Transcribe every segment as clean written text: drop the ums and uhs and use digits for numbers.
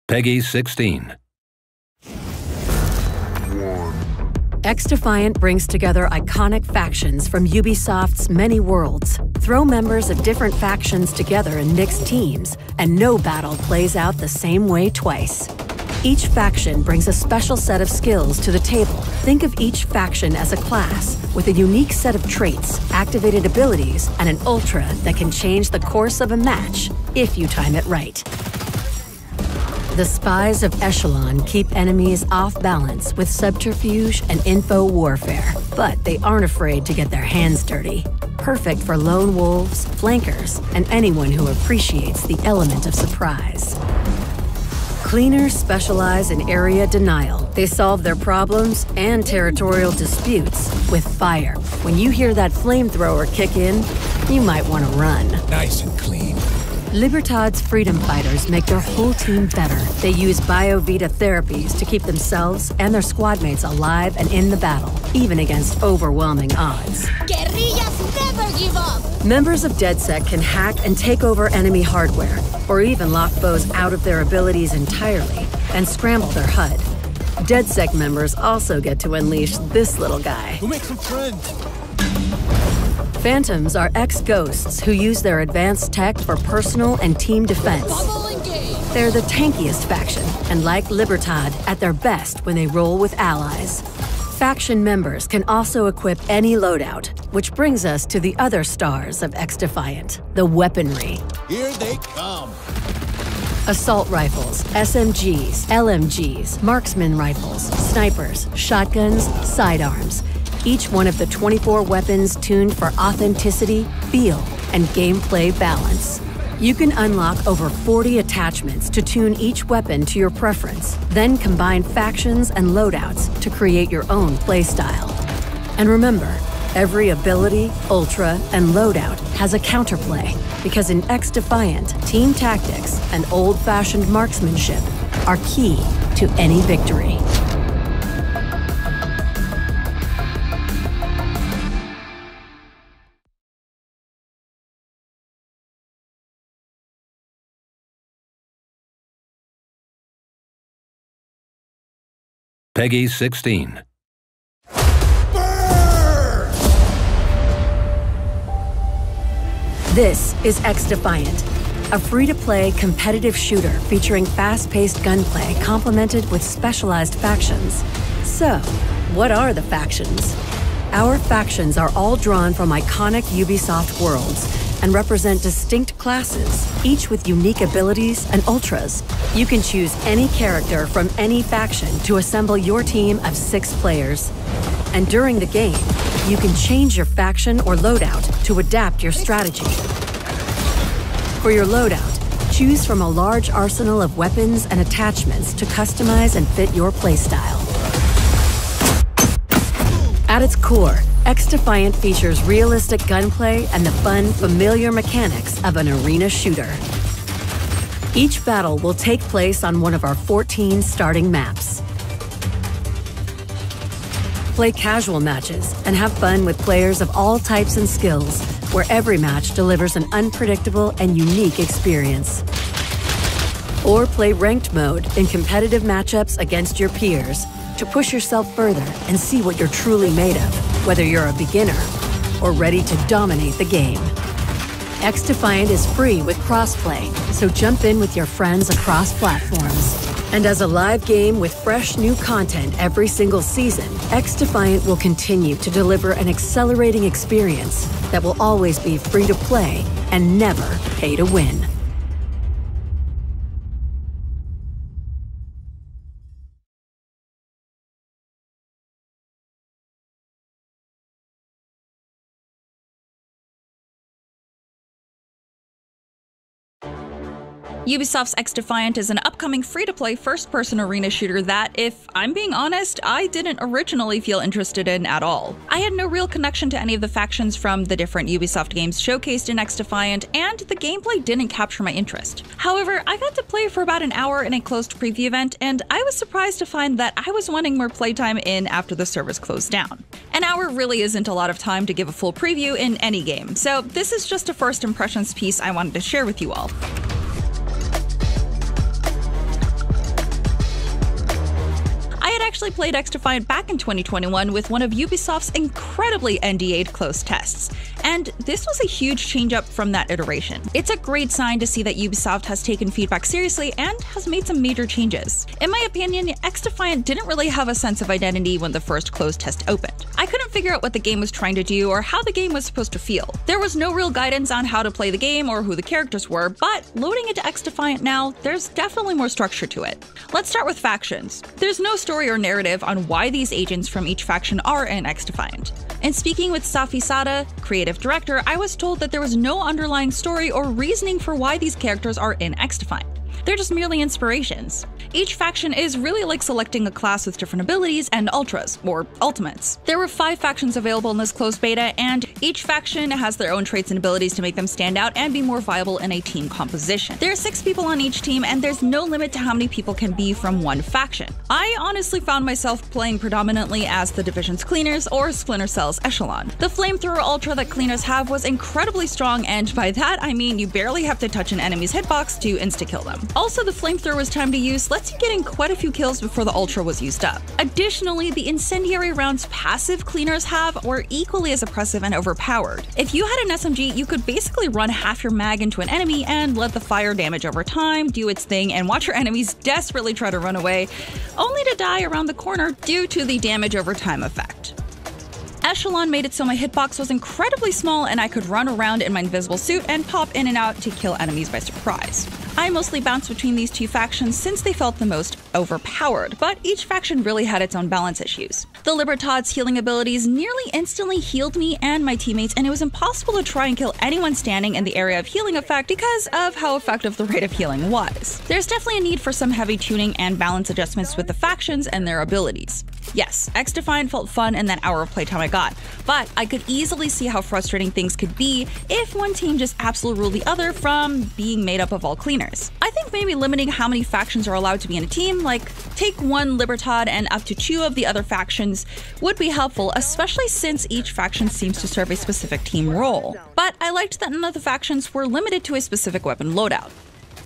Peggy 16. X-Defiant brings together iconic factions from Ubisoft's many worlds. Throw members of different factions together in mixed teams, and no battle plays out the same way twice. Each faction brings a special set of skills to the table. Think of each faction as a class, with a unique set of traits, activated abilities, and an ultra that can change the course of a match, if you time it right. The spies of Echelon keep enemies off balance with subterfuge and info warfare, but they aren't afraid to get their hands dirty. Perfect for lone wolves, flankers, and anyone who appreciates the element of surprise. Cleaners specialize in area denial. They solve their problems and territorial disputes with fire. When you hear that flamethrower kick in, you might want to run. Nice and clean. Libertad's freedom fighters make their whole team better. They use BioVita therapies to keep themselves and their squad mates alive and in the battle, even against overwhelming odds. Guerrillas never give up! Members of DedSec can hack and take over enemy hardware, or even lock foes out of their abilities entirely and scramble their HUD. DedSec members also get to unleash this little guy. We'll make some friends. Phantoms are ex-ghosts who use their advanced tech for personal and team defense. They're the tankiest faction, and like Libertad, at their best when they roll with allies. Faction members can also equip any loadout, which brings us to the other stars of X-Defiant, the weaponry. Here they come. Assault rifles, SMGs, LMGs, marksman rifles, snipers, shotguns, sidearms. Each one of the 24 weapons tuned for authenticity, feel, and gameplay balance. You can unlock over 40 attachments to tune each weapon to your preference, then combine factions and loadouts to create your own playstyle. And remember, every ability, ultra, and loadout has a counterplay, because in X-Defiant, team tactics and old-fashioned marksmanship are key to any victory. Peggy 16. This is X-Defiant, a free-to-play competitive shooter featuring fast-paced gunplay complemented with specialized factions. So, what are the factions? Our factions are all drawn from iconic Ubisoft worlds and represent distinct classes, each with unique abilities and ultras. You can choose any character from any faction to assemble your team of 6 players. And during the game, you can change your faction or loadout to adapt your strategy. For your loadout, choose from a large arsenal of weapons and attachments to customize and fit your playstyle. At its core, X-Defiant features realistic gunplay and the fun, familiar mechanics of an arena shooter. Each battle will take place on one of our 14 starting maps. Play casual matches and have fun with players of all types and skills, where every match delivers an unpredictable and unique experience. Or play ranked mode in competitive matchups against your peers to push yourself further and see what you're truly made of, whether you're a beginner or ready to dominate the game. X-Defiant is free with crossplay, so jump in with your friends across platforms. And as a live game with fresh new content every single season, X-Defiant will continue to deliver an accelerating experience that will always be free to play and never pay to win. Ubisoft's X-Defiant is an upcoming free-to-play first-person arena shooter that, if I'm being honest, I didn't originally feel interested in at all. I had no real connection to any of the factions from the different Ubisoft games showcased in X-Defiant, and the gameplay didn't capture my interest. However, I got to play for about an hour in a closed preview event, and I was surprised to find that I was wanting more playtime in after the servers closed down. An hour really isn't a lot of time to give a full preview in any game, so this is just a first impressions piece I wanted to share with you all. actually played X-Defiant back in 2021 with one of Ubisoft's incredibly NDA'd close tests, and this was a huge change up from that iteration. It's a great sign to see that Ubisoft has taken feedback seriously and has made some major changes. In my opinion, X-Defiant didn't really have a sense of identity when the first closed test opened. I couldn't figure out what the game was trying to do or how the game was supposed to feel. There was no real guidance on how to play the game or who the characters were, but loading into X-Defiant now, there's definitely more structure to it. Let's start with factions. There's no story or narrative on why these agents from each faction are in X-Defiant. And speaking with Safi Sada, creative director, I was told that there was no underlying story or reasoning for why these characters are in X-Defiant. They're just merely inspirations. Each faction is really like selecting a class with different abilities and ultras, or ultimates. There were 5 factions available in this closed beta, and each faction has their own traits and abilities to make them stand out and be more viable in a team composition. There are 6 people on each team, and there's no limit to how many people can be from one faction. I honestly found myself playing predominantly as the Division's Cleaners or Splinter Cell's Echelon. The flamethrower ultra that Cleaners have was incredibly strong, and by that I mean you barely have to touch an enemy's hitbox to insta-kill them. Also, the flamethrower's time to use lets you get in quite a few kills before the ultra was used up. Additionally, the incendiary rounds passive Cleaners have were equally as oppressive and overpowered. If you had an SMG, you could basically run half your mag into an enemy and let the fire damage over time do its thing and watch your enemies desperately try to run away, only to die around the corner due to the damage over time effect. Echelon made it so my hitbox was incredibly small and I could run around in my invisible suit and pop in and out to kill enemies by surprise. I mostly bounced between these two factions since they felt the most overpowered, but each faction really had its own balance issues. The Libertad's healing abilities nearly instantly healed me and my teammates, and it was impossible to try and kill anyone standing in the area of healing effect because of how effective the rate of healing was. There's definitely a need for some heavy tuning and balance adjustments with the factions and their abilities. Yes, X-Defiant felt fun in that hour of playtime I got, but I could easily see how frustrating things could be if one team just absolutely ruled the other from being made up of all cleaners. I think maybe limiting how many factions are allowed to be in a team, like take one Libertad and up to 2 of the other factions, would be helpful, especially since each faction seems to serve a specific team role. But I liked that none of the factions were limited to a specific weapon loadout.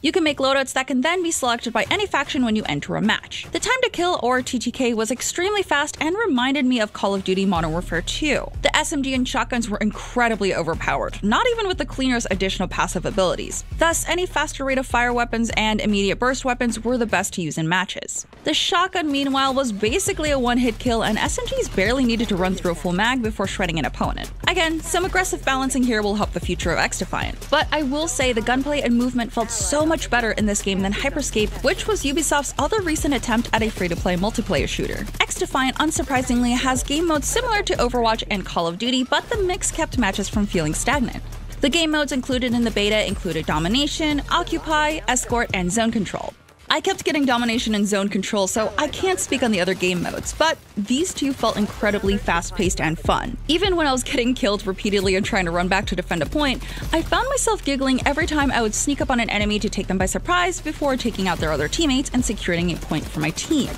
You can make loadouts that can then be selected by any faction when you enter a match. The time to kill, or TTK, was extremely fast and reminded me of Call of Duty Modern Warfare 2. The SMG and shotguns were incredibly overpowered, not even with the Cleaner's additional passive abilities. Thus, any faster rate of fire weapons and immediate burst weapons were the best to use in matches. The shotgun, meanwhile, was basically a one-hit kill, and SMGs barely needed to run through a full mag before shredding an opponent. Again, some aggressive balancing here will help the future of X-Defiant, but I will say the gunplay and movement felt so much better in this game than Hyperscape, which was Ubisoft's other recent attempt at a free-to-play multiplayer shooter. X-Defiant, unsurprisingly, has game modes similar to Overwatch and Call of Duty, but the mix kept matches from feeling stagnant. The game modes included in the beta included Domination, Occupy, Escort, and Zone Control. I kept getting Domination and Zone Control, so I can't speak on the other game modes, but these two felt incredibly fast-paced and fun. Even when I was getting killed repeatedly and trying to run back to defend a point, I found myself giggling every time I would sneak up on an enemy to take them by surprise before taking out their other teammates and securing a point for my team.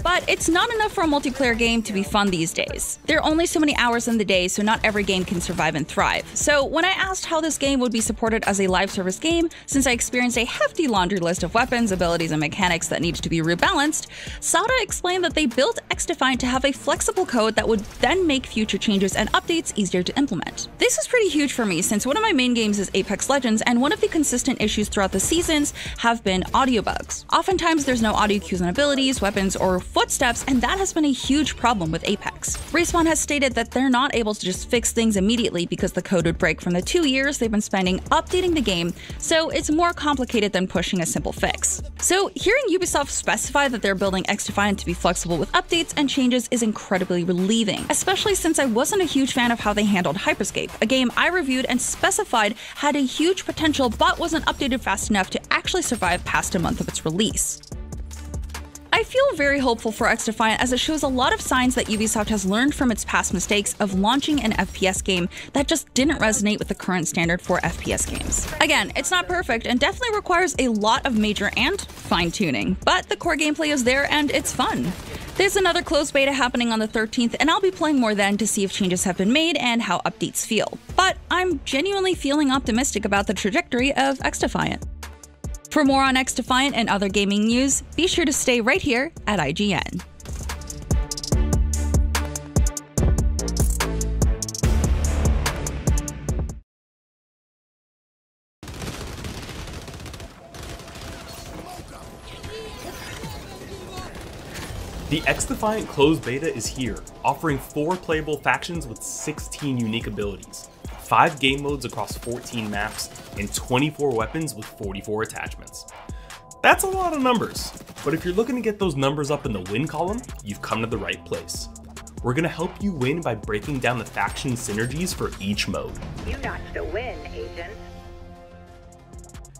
But it's not enough for a multiplayer game to be fun these days. There are only so many hours in the day, so not every game can survive and thrive. So when I asked how this game would be supported as a live service game, since I experienced a hefty laundry list of weapons, abilities, and mechanics that needed to be rebalanced, Sada explained that they built X-Defiant to have a flexible code that would then make future changes and updates easier to implement. This is pretty huge for me, since one of my main games is Apex Legends, and one of the consistent issues throughout the seasons have been audio bugs. Oftentimes there's no audio cues on abilities, weapons, or footsteps, and that has been a huge problem with Apex. Respawn has stated that they're not able to just fix things immediately because the code would break from the 2 years they've been spending updating the game, so it's more complicated than pushing a simple fix. So hearing Ubisoft specify that they're building X-Defiant to be flexible with updates and changes is incredibly relieving, especially since I wasn't a huge fan of how they handled Hyperscape, a game I reviewed and specified had a huge potential but wasn't updated fast enough to actually survive past a month of its release. I feel very hopeful for X-Defiant as it shows a lot of signs that Ubisoft has learned from its past mistakes of launching an FPS game that just didn't resonate with the current standard for FPS games. Again, it's not perfect and definitely requires a lot of major and fine-tuning, but the core gameplay is there and it's fun. There's another closed beta happening on the 13th, and I'll be playing more then to see if changes have been made and how updates feel. But I'm genuinely feeling optimistic about the trajectory of X-Defiant. For more on X-Defiant and other gaming news, be sure to stay right here at IGN. The XDefiant closed beta is here, offering 4 playable factions with 16 unique abilities, 5 game modes across 14 maps, and 24 weapons with 44 attachments. That's a lot of numbers, but if you're looking to get those numbers up in the win column, you've come to the right place. We're going to help you win by breaking down the faction synergies for each mode. You notched a win, Agent.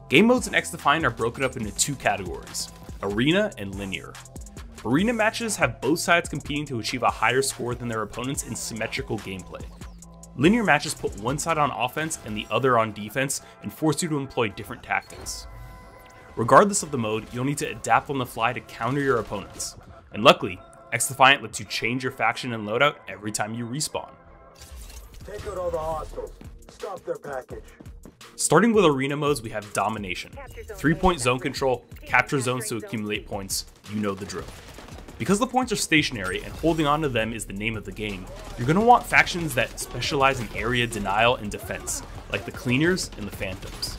Game modes in XDefiant are broken up into 2 categories, Arena and Linear. Arena matches have both sides competing to achieve a higher score than their opponents in symmetrical gameplay. Linear matches put one side on offense and the other on defense and force you to employ different tactics. Regardless of the mode, you'll need to adapt on the fly to counter your opponents. And luckily, XDefiant lets you change your faction and loadout every time you respawn. Take out all the hostiles. Stop their package. Starting with arena modes, we have Domination. 3-point zone control, capture zones to accumulate points, you know the drill. Because the points are stationary and holding on to them is the name of the game, you're going to want factions that specialize in area denial and defense, like the Cleaners and the Phantoms.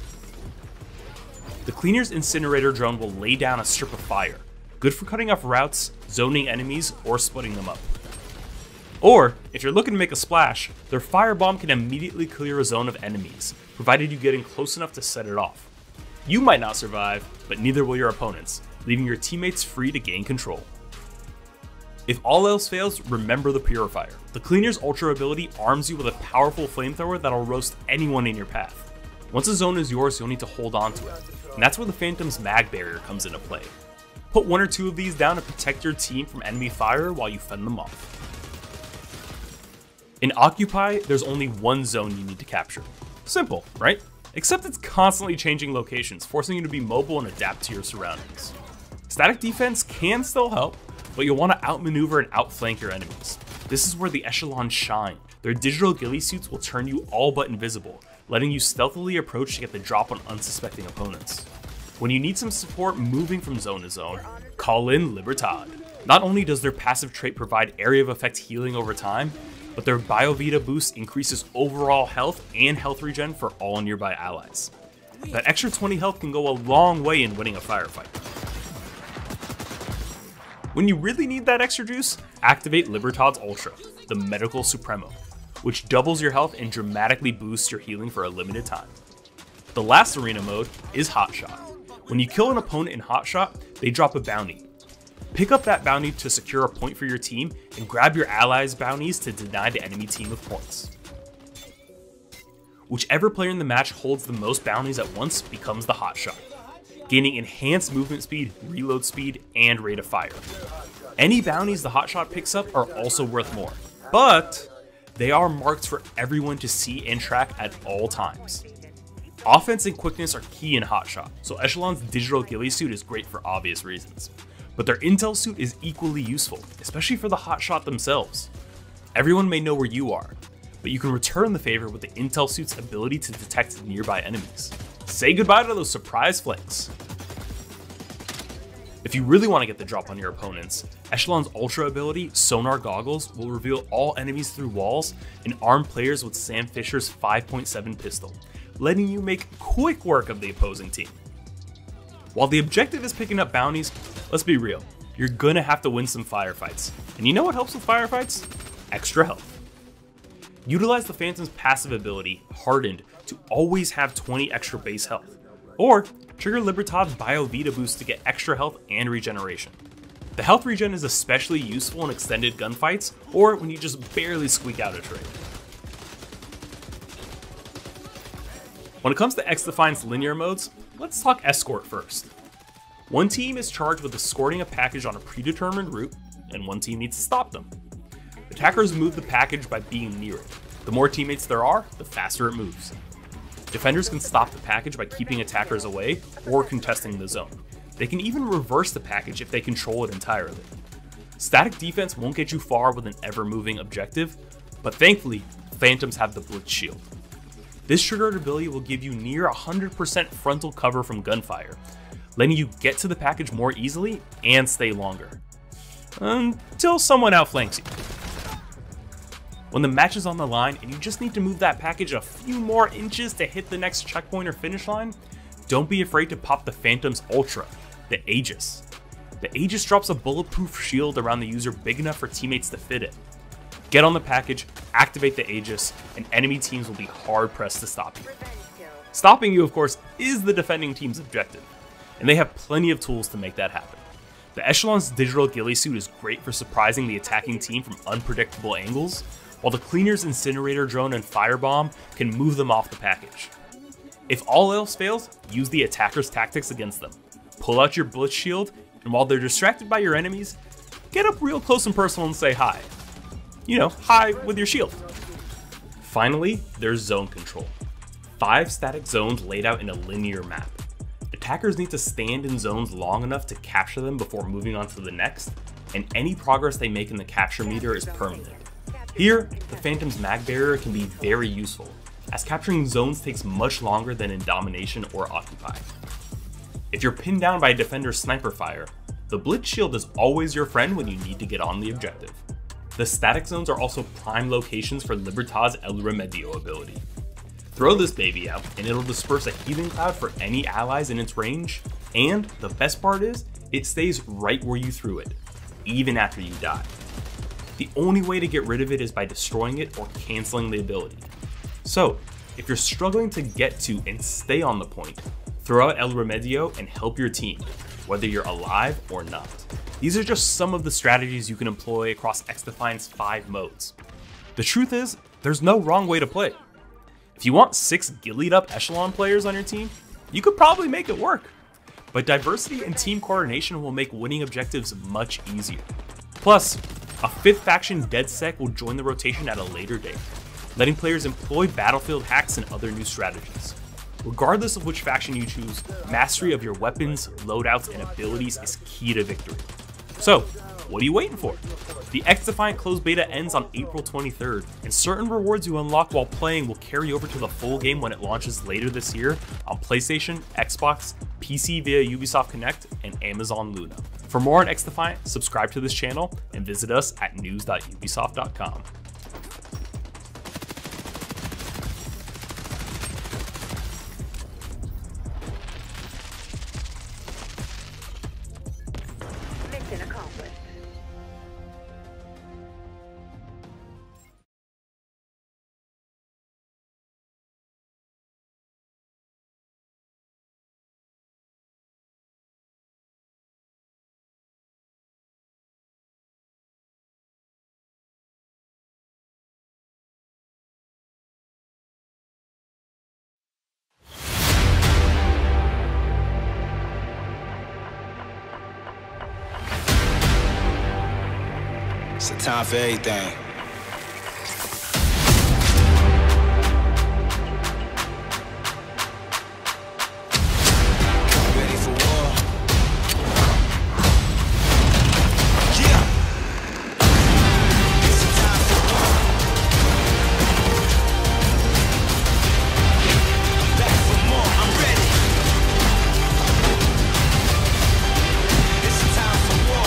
The Cleaners Incinerator drone will lay down a strip of fire, good for cutting off routes, zoning enemies, or splitting them up. Or, if you're looking to make a splash, their firebomb can immediately clear a zone of enemies, provided you get in close enough to set it off. You might not survive, but neither will your opponents, leaving your teammates free to gain control. If all else fails, remember the Purifier. The Cleaner's Ultra ability arms you with a powerful flamethrower that'll roast anyone in your path. Once a zone is yours, you'll need to hold on to it, and that's where the Phantom's mag barrier comes into play. Put 1 or 2 of these down to protect your team from enemy fire while you fend them off. In Occupy, there's only one zone you need to capture. Simple, right? Except it's constantly changing locations, forcing you to be mobile and adapt to your surroundings. Static defense can still help, but you'll want to outmaneuver and outflank your enemies. This is where the Echelons shine. Their digital ghillie suits will turn you all but invisible, letting you stealthily approach to get the drop on unsuspecting opponents. When you need some support moving from zone to zone, call in Libertad. Not only does their passive trait provide area of effect healing over time, but their Biovita boost increases overall health and health regen for all nearby allies. That extra 20 health can go a long way in winning a firefight. When you really need that extra juice, activate Libertad's Ultra, the Medical Supremo, which doubles your health and dramatically boosts your healing for a limited time. The last arena mode is Hotshot. When you kill an opponent in Hotshot, they drop a bounty. Pick up that bounty to secure a point for your team, and grab your allies' bounties to deny the enemy team of points. Whichever player in the match holds the most bounties at once becomes the Hotshot, gaining enhanced movement speed, reload speed, and rate of fire. Any bounties the Hotshot picks up are also worth more, but they are marked for everyone to see and track at all times. Offense and quickness are key in Hotshot, so Echelon's digital ghillie suit is great for obvious reasons. But their intel suit is equally useful, especially for the Hotshot themselves. Everyone may know where you are, but you can return the favor with the intel suit's ability to detect nearby enemies. Say goodbye to those surprise flanks. If you really want to get the drop on your opponents, Echelon's Ultra ability, Sonar Goggles, will reveal all enemies through walls and arm players with Sam Fisher's 5.7 pistol, letting you make quick work of the opposing team. While the objective is picking up bounties, let's be real, you're gonna have to win some firefights. And you know what helps with firefights? Extra health. Utilize the Phantom's passive ability, Hardened, to always have 20 extra base health. Or trigger Libertad's Biovita boost to get extra health and regeneration. The health regen is especially useful in extended gunfights, or when you just barely squeak out a trade. When it comes to XDefiant's linear modes, let's talk Escort first. One team is charged with escorting a package on a predetermined route, and one team needs to stop them. Attackers move the package by being near it. The more teammates there are, the faster it moves. Defenders can stop the package by keeping attackers away or contesting the zone. They can even reverse the package if they control it entirely. Static defense won't get you far with an ever-moving objective, but thankfully, Phantoms have the Blitz Shield. This triggered ability will give you near 100% frontal cover from gunfire, letting you get to the package more easily and stay longer. Until someone outflanks you. When the match is on the line and you just need to move that package a few more inches to hit the next checkpoint or finish line, don't be afraid to pop the Phantom's Ultra, the Aegis. The Aegis drops a bulletproof shield around the user big enough for teammates to fit it. Get on the package, activate the Aegis, and enemy teams will be hard-pressed to stop you. Stopping you, of course, is the defending team's objective, and they have plenty of tools to make that happen. The Echelon's digital ghillie suit is great for surprising the attacking team from unpredictable angles, while the Cleaner's incinerator drone and firebomb can move them off the package. If all else fails, use the attacker's tactics against them. Pull out your blitz shield, and while they're distracted by your enemies, get up real close and personal and say hi. You know, hi with your shield. Finally, there's zone control. 5 static zones laid out in a linear map. Attackers need to stand in zones long enough to capture them before moving on to the next, and any progress they make in the capture meter is permanent. Here, the Phantom's mag barrier can be very useful, as capturing zones takes much longer than in Domination or Occupy. If you're pinned down by a defender's sniper fire, the blitz shield is always your friend when you need to get on the objective. The static zones are also prime locations for Libertad's El Remedio ability. Throw this baby out and it'll disperse a healing cloud for any allies in its range, and the best part is, it stays right where you threw it, even after you die. The only way to get rid of it is by destroying it or canceling the ability. So, if you're struggling to get to and stay on the point, throw out El Remedio and help your team, whether you're alive or not. These are just some of the strategies you can employ across XDefiant's 5 modes. The truth is, there's no wrong way to play. If you want 6 gillied up Echelon players on your team, you could probably make it work. But diversity and team coordination will make winning objectives much easier. Plus, a 5th faction DeadSec will join the rotation at a later date, letting players employ battlefield hacks and other new strategies. Regardless of which faction you choose, mastery of your weapons, loadouts, and abilities is key to victory. So, what are you waiting for? The XDefiant closed beta ends on April 23rd, and certain rewards you unlock while playing will carry over to the full game when it launches later this year on PlayStation, Xbox, PC via Ubisoft Connect, and Amazon Luna. For more on XDefiant, subscribe to this channel and visit us at news.ubisoft.com. Mission accomplished. It's a time for everything. Ready for war? Yeah! It's a time for war. I'm back for more, I'm ready. It's a time for war.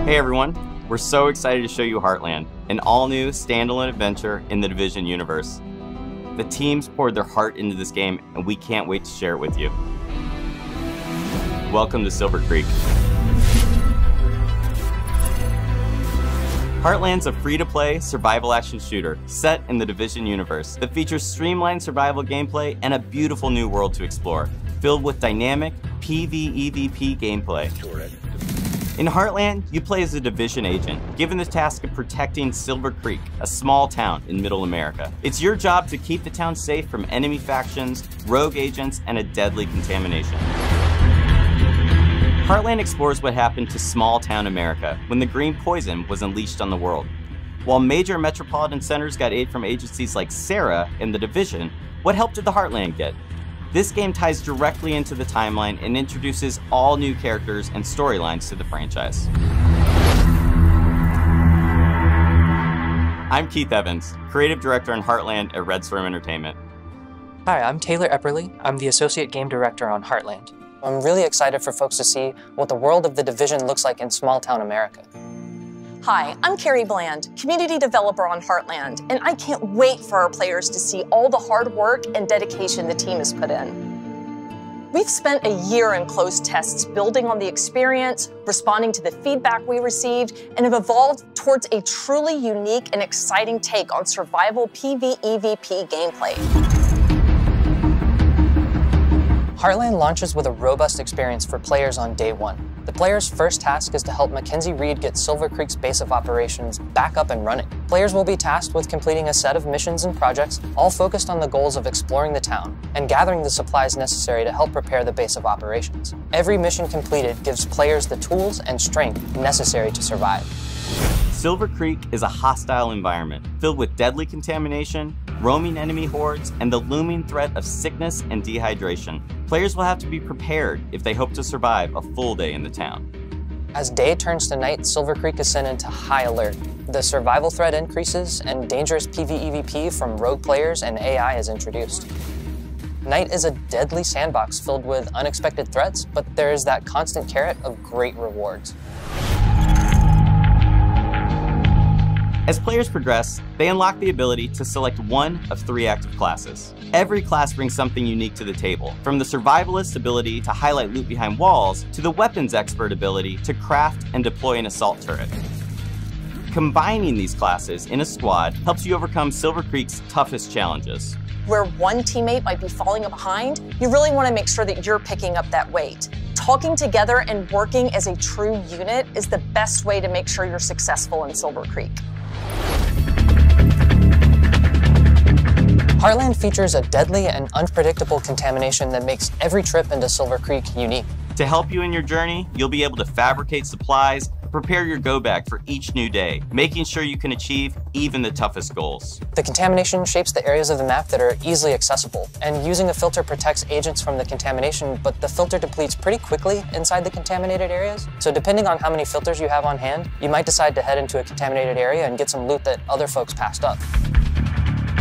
Hey everyone, we're so excited to show you Heartland, an all-new standalone adventure in the Division universe. The teams poured their heart into this game and we can't wait to share it with you. Welcome to Silver Creek. Heartland's a free-to-play survival action shooter set in the Division universe that features streamlined survival gameplay and a beautiful new world to explore, filled with dynamic PvEVP gameplay. In Heartland, you play as a Division agent, given the task of protecting Silver Creek, a small town in Middle America. It's your job to keep the town safe from enemy factions, rogue agents, and a deadly contamination. Heartland explores what happened to small town America when the green poison was unleashed on the world. While major metropolitan centers got aid from agencies like Sarah in The Division, what help did the Heartland get? This game ties directly into the timeline and introduces all new characters and storylines to the franchise. I'm Keith Evans, Creative Director on Heartland at Red Storm Entertainment. Hi, I'm Taylor Epperly. I'm the Associate Game Director on Heartland. I'm really excited for folks to see what the world of The Division looks like in small-town America. Hi, I'm Carrie Bland, Community Developer on Heartland, and I can't wait for our players to see all the hard work and dedication the team has put in. We've spent a year in closed tests building on the experience, responding to the feedback we received, and have evolved towards a truly unique and exciting take on survival PvEVP gameplay. Heartland launches with a robust experience for players on day one. The player's first task is to help Mackenzie Reed get Silver Creek's base of operations back up and running. Players will be tasked with completing a set of missions and projects, all focused on the goals of exploring the town and gathering the supplies necessary to help prepare the base of operations. Every mission completed gives players the tools and strength necessary to survive. Silver Creek is a hostile environment filled with deadly contamination, roaming enemy hordes, and the looming threat of sickness and dehydration. Players will have to be prepared if they hope to survive a full day in the town. As day turns to night, Silver Creek is sent into high alert. The survival threat increases, and dangerous PvEVP from rogue players and AI is introduced. Night is a deadly sandbox filled with unexpected threats, but there is that constant carrot of great rewards. As players progress, they unlock the ability to select one of 3 active classes. Every class brings something unique to the table, from the survivalist ability to highlight loot behind walls, to the weapons expert ability to craft and deploy an assault turret. Combining these classes in a squad helps you overcome Silver Creek's toughest challenges. Where one teammate might be falling behind, you really want to make sure that you're picking up that weight. Talking together and working as a true unit is the best way to make sure you're successful in Silver Creek. Heartland features a deadly and unpredictable contamination that makes every trip into Silver Creek unique. To help you in your journey, you'll be able to fabricate supplies, prepare your go bag for each new day, making sure you can achieve even the toughest goals. The contamination shapes the areas of the map that are easily accessible, and using a filter protects agents from the contamination, but the filter depletes pretty quickly inside the contaminated areas. So depending on how many filters you have on hand, you might decide to head into a contaminated area and get some loot that other folks passed up.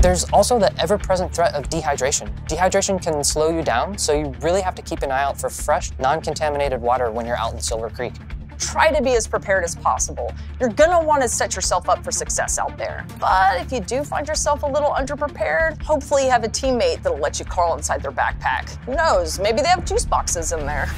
There's also the ever-present threat of dehydration. Dehydration can slow you down, so you really have to keep an eye out for fresh, non-contaminated water when you're out in Silver Creek. Try to be as prepared as possible. You're gonna want to set yourself up for success out there. But if you do find yourself a little underprepared, hopefully you have a teammate that'll let you crawl inside their backpack. Who knows, maybe they have juice boxes in there.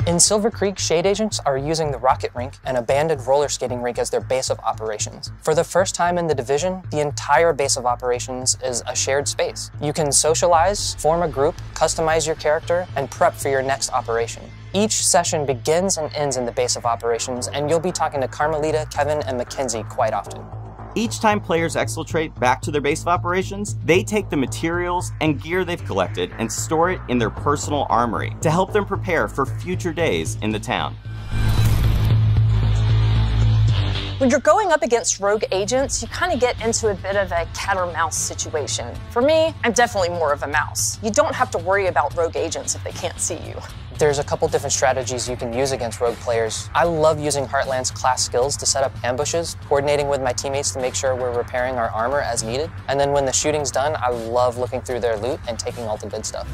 In Silver Creek, Shade Agents are using the rocket rink, an abandoned roller skating rink, as their base of operations. For the first time in the Division, the entire base of operations is a shared space. You can socialize, form a group, customize your character, and prep for your next operation. Each session begins and ends in the base of operations, and you'll be talking to Carmelita, Kevin, and Mackenzie quite often. Each time players exfiltrate back to their base of operations, they take the materials and gear they've collected and store it in their personal armory to help them prepare for future days in the town. When you're going up against rogue agents, you kind of get into a bit of a cat or mouse situation. For me, I'm definitely more of a mouse. You don't have to worry about rogue agents if they can't see you. There's a couple different strategies you can use against rogue players. I love using Heartland's class skills to set up ambushes, coordinating with my teammates to make sure we're repairing our armor as needed. And then when the shooting's done, I love looking through their loot and taking all the good stuff.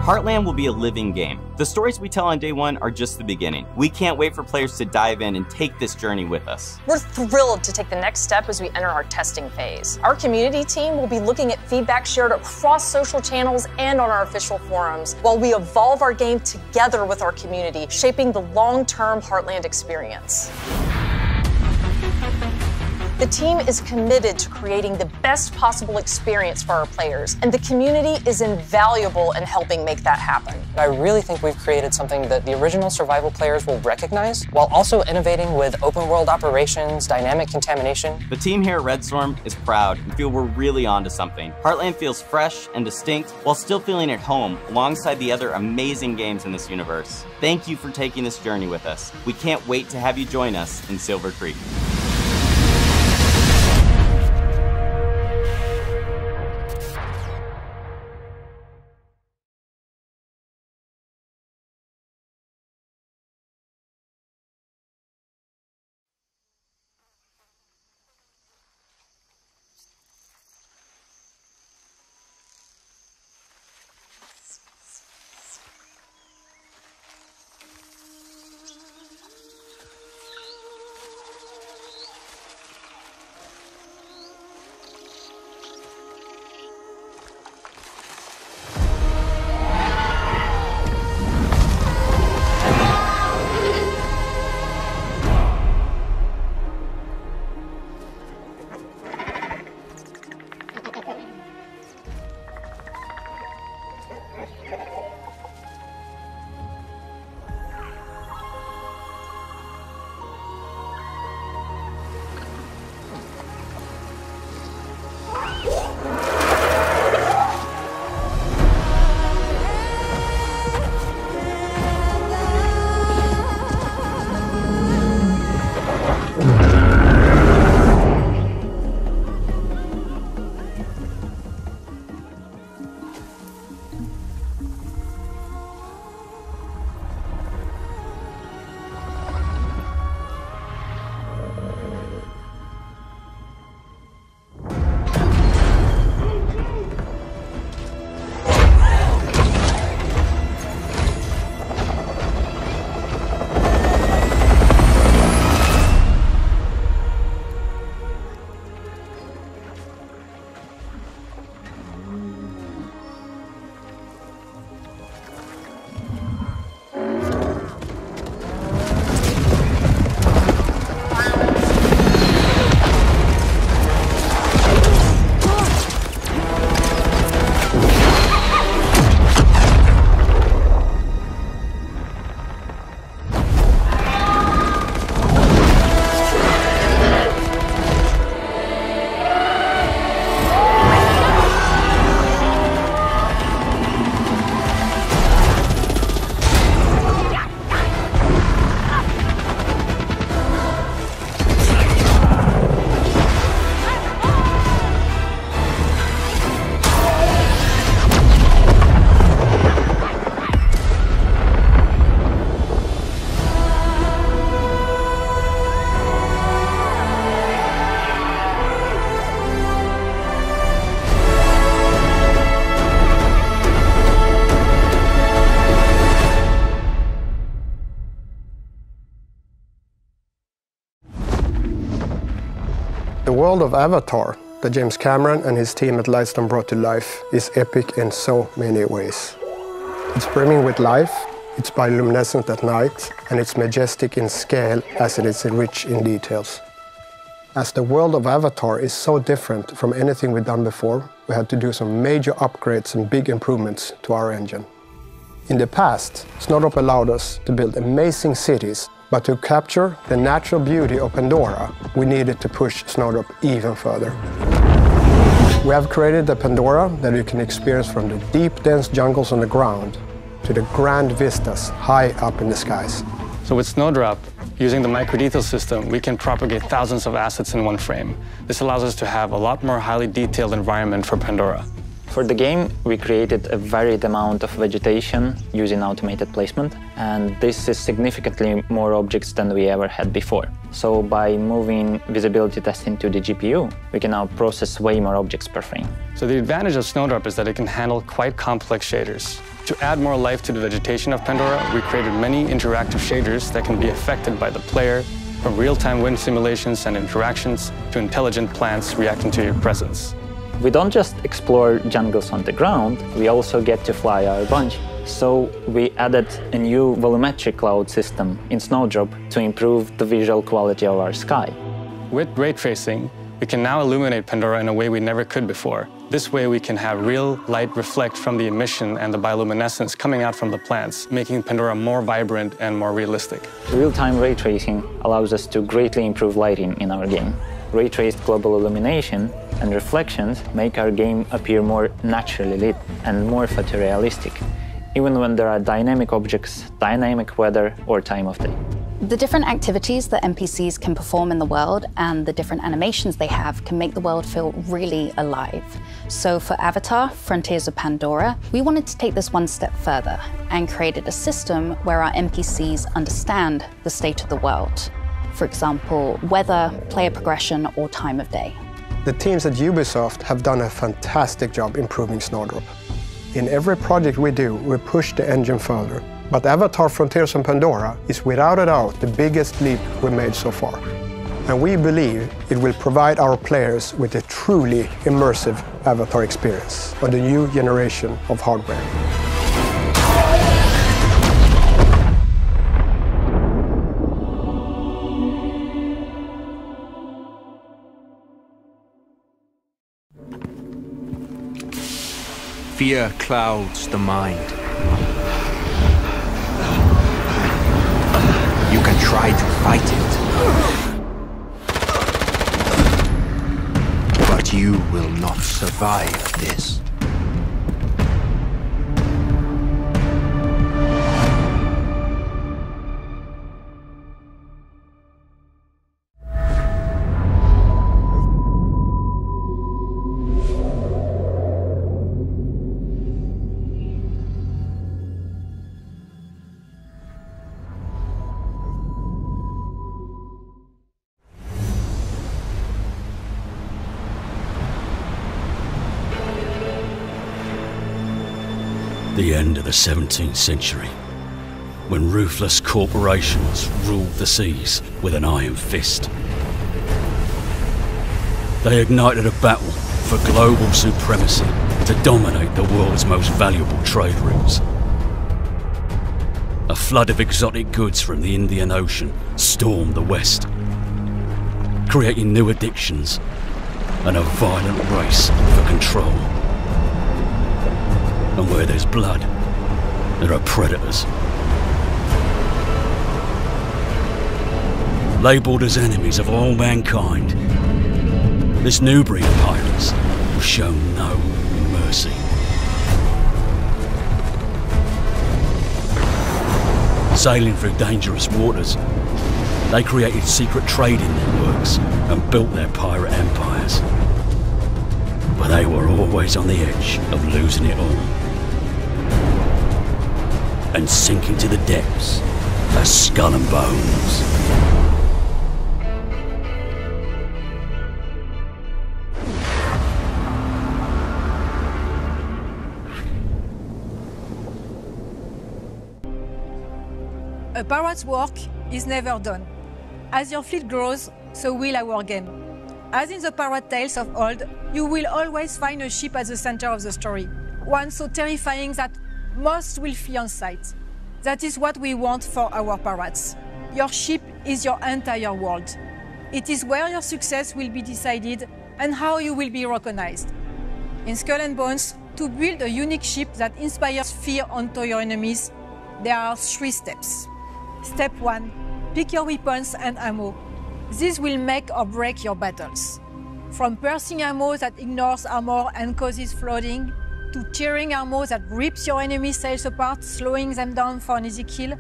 Heartland will be a living game. The stories we tell on day one are just the beginning. We can't wait for players to dive in and take this journey with us. We're thrilled to take the next step as we enter our testing phase. Our community team will be looking at feedback shared across social channels and on our official forums, while we evolve our game together with our community, shaping the long-term Heartland experience. The team is committed to creating the best possible experience for our players, and the community is invaluable in helping make that happen. I really think we've created something that the original survival players will recognize, while also innovating with open world operations, dynamic contamination. The team here at Red Storm is proud and feel we're really onto something. Heartland feels fresh and distinct while still feeling at home alongside the other amazing games in this universe. Thank you for taking this journey with us. We can't wait to have you join us in Silver Creek. The world of Avatar that James Cameron and his team at Livestream brought to life is epic in so many ways. It's brimming with life, it's bioluminescent at night, and it's majestic in scale as it is rich in details. As the world of Avatar is so different from anything we've done before, we had to do some major upgrades and big improvements to our engine. In the past, Snowdrop allowed us to build amazing cities, but to capture the natural beauty of Pandora, we needed to push Snowdrop even further. We have created the Pandora that you can experience from the deep, dense jungles on the ground to the grand vistas high up in the skies. So with Snowdrop, using the microdetail system, we can propagate thousands of assets in one frame. This allows us to have a lot more highly detailed environment for Pandora. For the game, we created a varied amount of vegetation using automated placement, and this is significantly more objects than we ever had before. So by moving visibility testing to the GPU, we can now process way more objects per frame. So the advantage of Snowdrop is that it can handle quite complex shaders. To add more life to the vegetation of Pandora, we created many interactive shaders that can be affected by the player, from real-time wind simulations and interactions to intelligent plants reacting to your presence. We don't just explore jungles on the ground, we also get to fly our bunch. So we added a new volumetric cloud system in Snowdrop to improve the visual quality of our sky. With ray tracing, we can now illuminate Pandora in a way we never could before. This way we can have real light reflect from the emission and the bioluminescence coming out from the plants, making Pandora more vibrant and more realistic. Real-time ray tracing allows us to greatly improve lighting in our game. Ray-traced global illumination and reflections make our game appear more naturally lit and more photorealistic, even when there are dynamic objects, dynamic weather, or time of day. The different activities that NPCs can perform in the world and the different animations they have can make the world feel really alive. So for Avatar, Frontiers of Pandora, we wanted to take this one step further and created a system where our NPCs understand the state of the world. For example, weather, player progression, or time of day. The teams at Ubisoft have done a fantastic job improving Snowdrop. In every project we do, we push the engine further. But Avatar Frontiers of Pandora is without a doubt the biggest leap we've made so far. And we believe it will provide our players with a truly immersive Avatar experience on the new generation of hardware. Fear clouds the mind. You can try to fight it, but you will not survive this. The end of the 17th century, when ruthless corporations ruled the seas with an iron fist. They ignited a battle for global supremacy to dominate the world's most valuable trade routes. A flood of exotic goods from the Indian Ocean stormed the West, creating new addictions and a violent race for control. And where there's blood, there are predators. Labelled as enemies of all mankind, this new breed of pirates will show no mercy. Sailing through dangerous waters, they created secret trading networks and built their pirate empires. But they were always on the edge of losing it all and sinking to the depths as Skull and Bones. A pirate's work is never done. As your fleet grows, so will our game. As in the pirate tales of old, you will always find a ship at the center of the story, one so terrifying that most will flee on sight. That is what we want for our pirates. Your ship is your entire world. It is where your success will be decided and how you will be recognized. In Skull and Bones, to build a unique ship that inspires fear onto your enemies, there are 3 steps. Step 1. Pick your weapons and ammo. This will make or break your battles. From piercing ammo that ignores armor and causes flooding, to tearing ammo that rips your enemy's sails apart, slowing them down for an easy kill,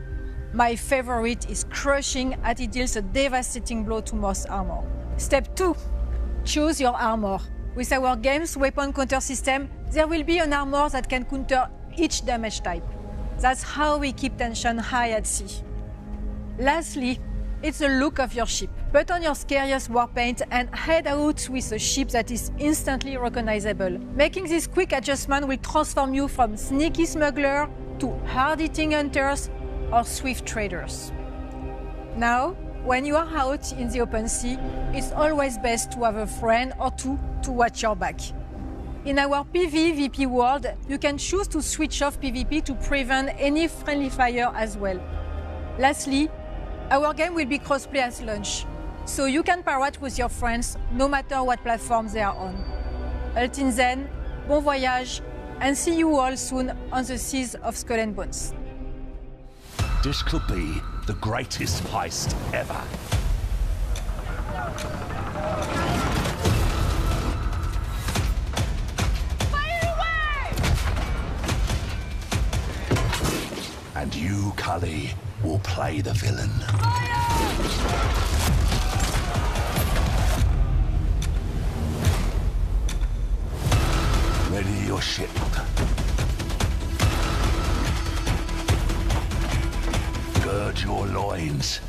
my favorite is crushing as it deals a devastating blow to most armor. Step 2. Choose your armor. With our game's weapon counter system, there will be an armor that can counter each damage type. That's how we keep tension high at sea. Lastly, it's the look of your ship. Put on your scariest war paint and head out with a ship that is instantly recognizable. Making this quick adjustment will transform you from sneaky smuggler to hard-hitting hunters or swift traders. Now, when you are out in the open sea, it's always best to have a friend or two to watch your back. In our PvVP world, you can choose to switch off PvP to prevent any friendly fire as well. Lastly, our game will be crossplay at launch, so you can pirate with your friends no matter what platforms they are on. Until then, bon voyage, and see you all soon on the seas of Skull and Bones. This could be the greatest heist ever. And you, Cully, will play the villain. Ready your ship. Gird your loins.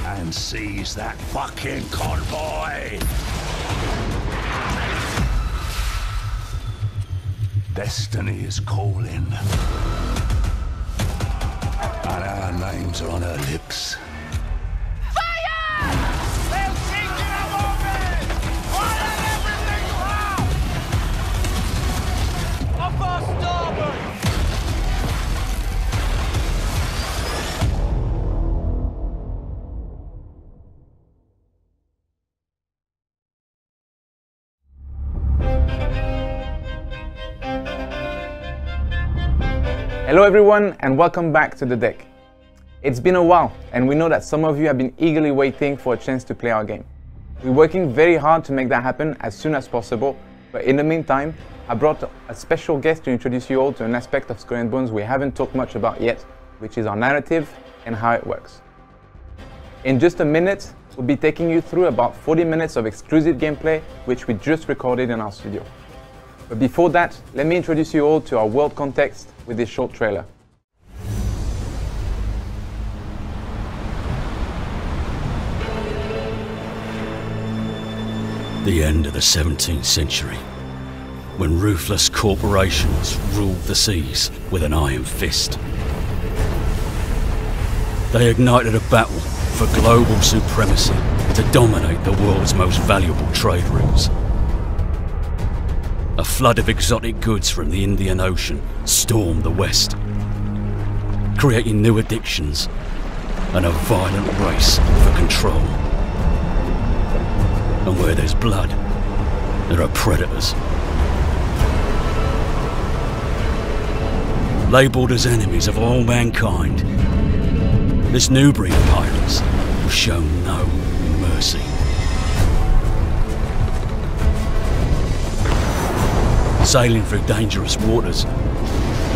And seize that fucking convoy! Destiny is calling. And our names are on her lips. Hello everyone and welcome back to The Deck. It's been a while and we know that some of you have been eagerly waiting for a chance to play our game. We're working very hard to make that happen as soon as possible, but in the meantime, I brought a special guest to introduce you all to an aspect of Skull and Bones we haven't talked much about yet, which is our narrative and how it works. In just a minute, we'll be taking you through about 40 minutes of exclusive gameplay, which we just recorded in our studio. But before that, let me introduce you all to our world context with this short trailer. The end of the 17th century, when ruthless corporations ruled the seas with an iron fist. They ignited a battle for global supremacy to dominate the world's most valuable trade routes. A flood of exotic goods from the Indian Ocean stormed the West, creating new addictions and a violent race for control. And where there's blood, there are predators. Labelled as enemies of all mankind, this new breed of pirates will show no mercy. Sailing through dangerous waters,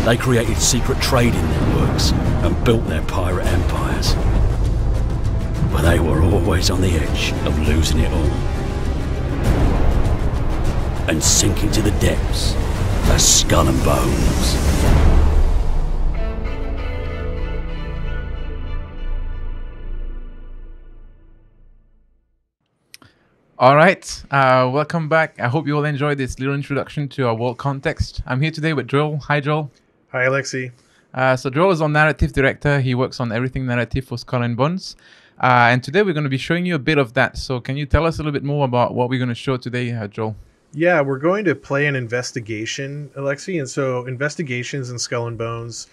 they created secret trading networks and built their pirate empires. But they were always on the edge of losing it all and sinking to the depths as Skull and Bones. Alright, welcome back. I hope you all enjoyed this little introduction to our world context. I'm here today with Joel. Hi Joel. Hi Alexi. So Joel is our narrative director. He works on everything narrative for Skull and Bones. And today we're going to be showing you a bit of that. So can you tell us a little bit more about what we're going to show today, Joel? Yeah, we're going to play an investigation, Alexi. And so investigations in Skull and Bones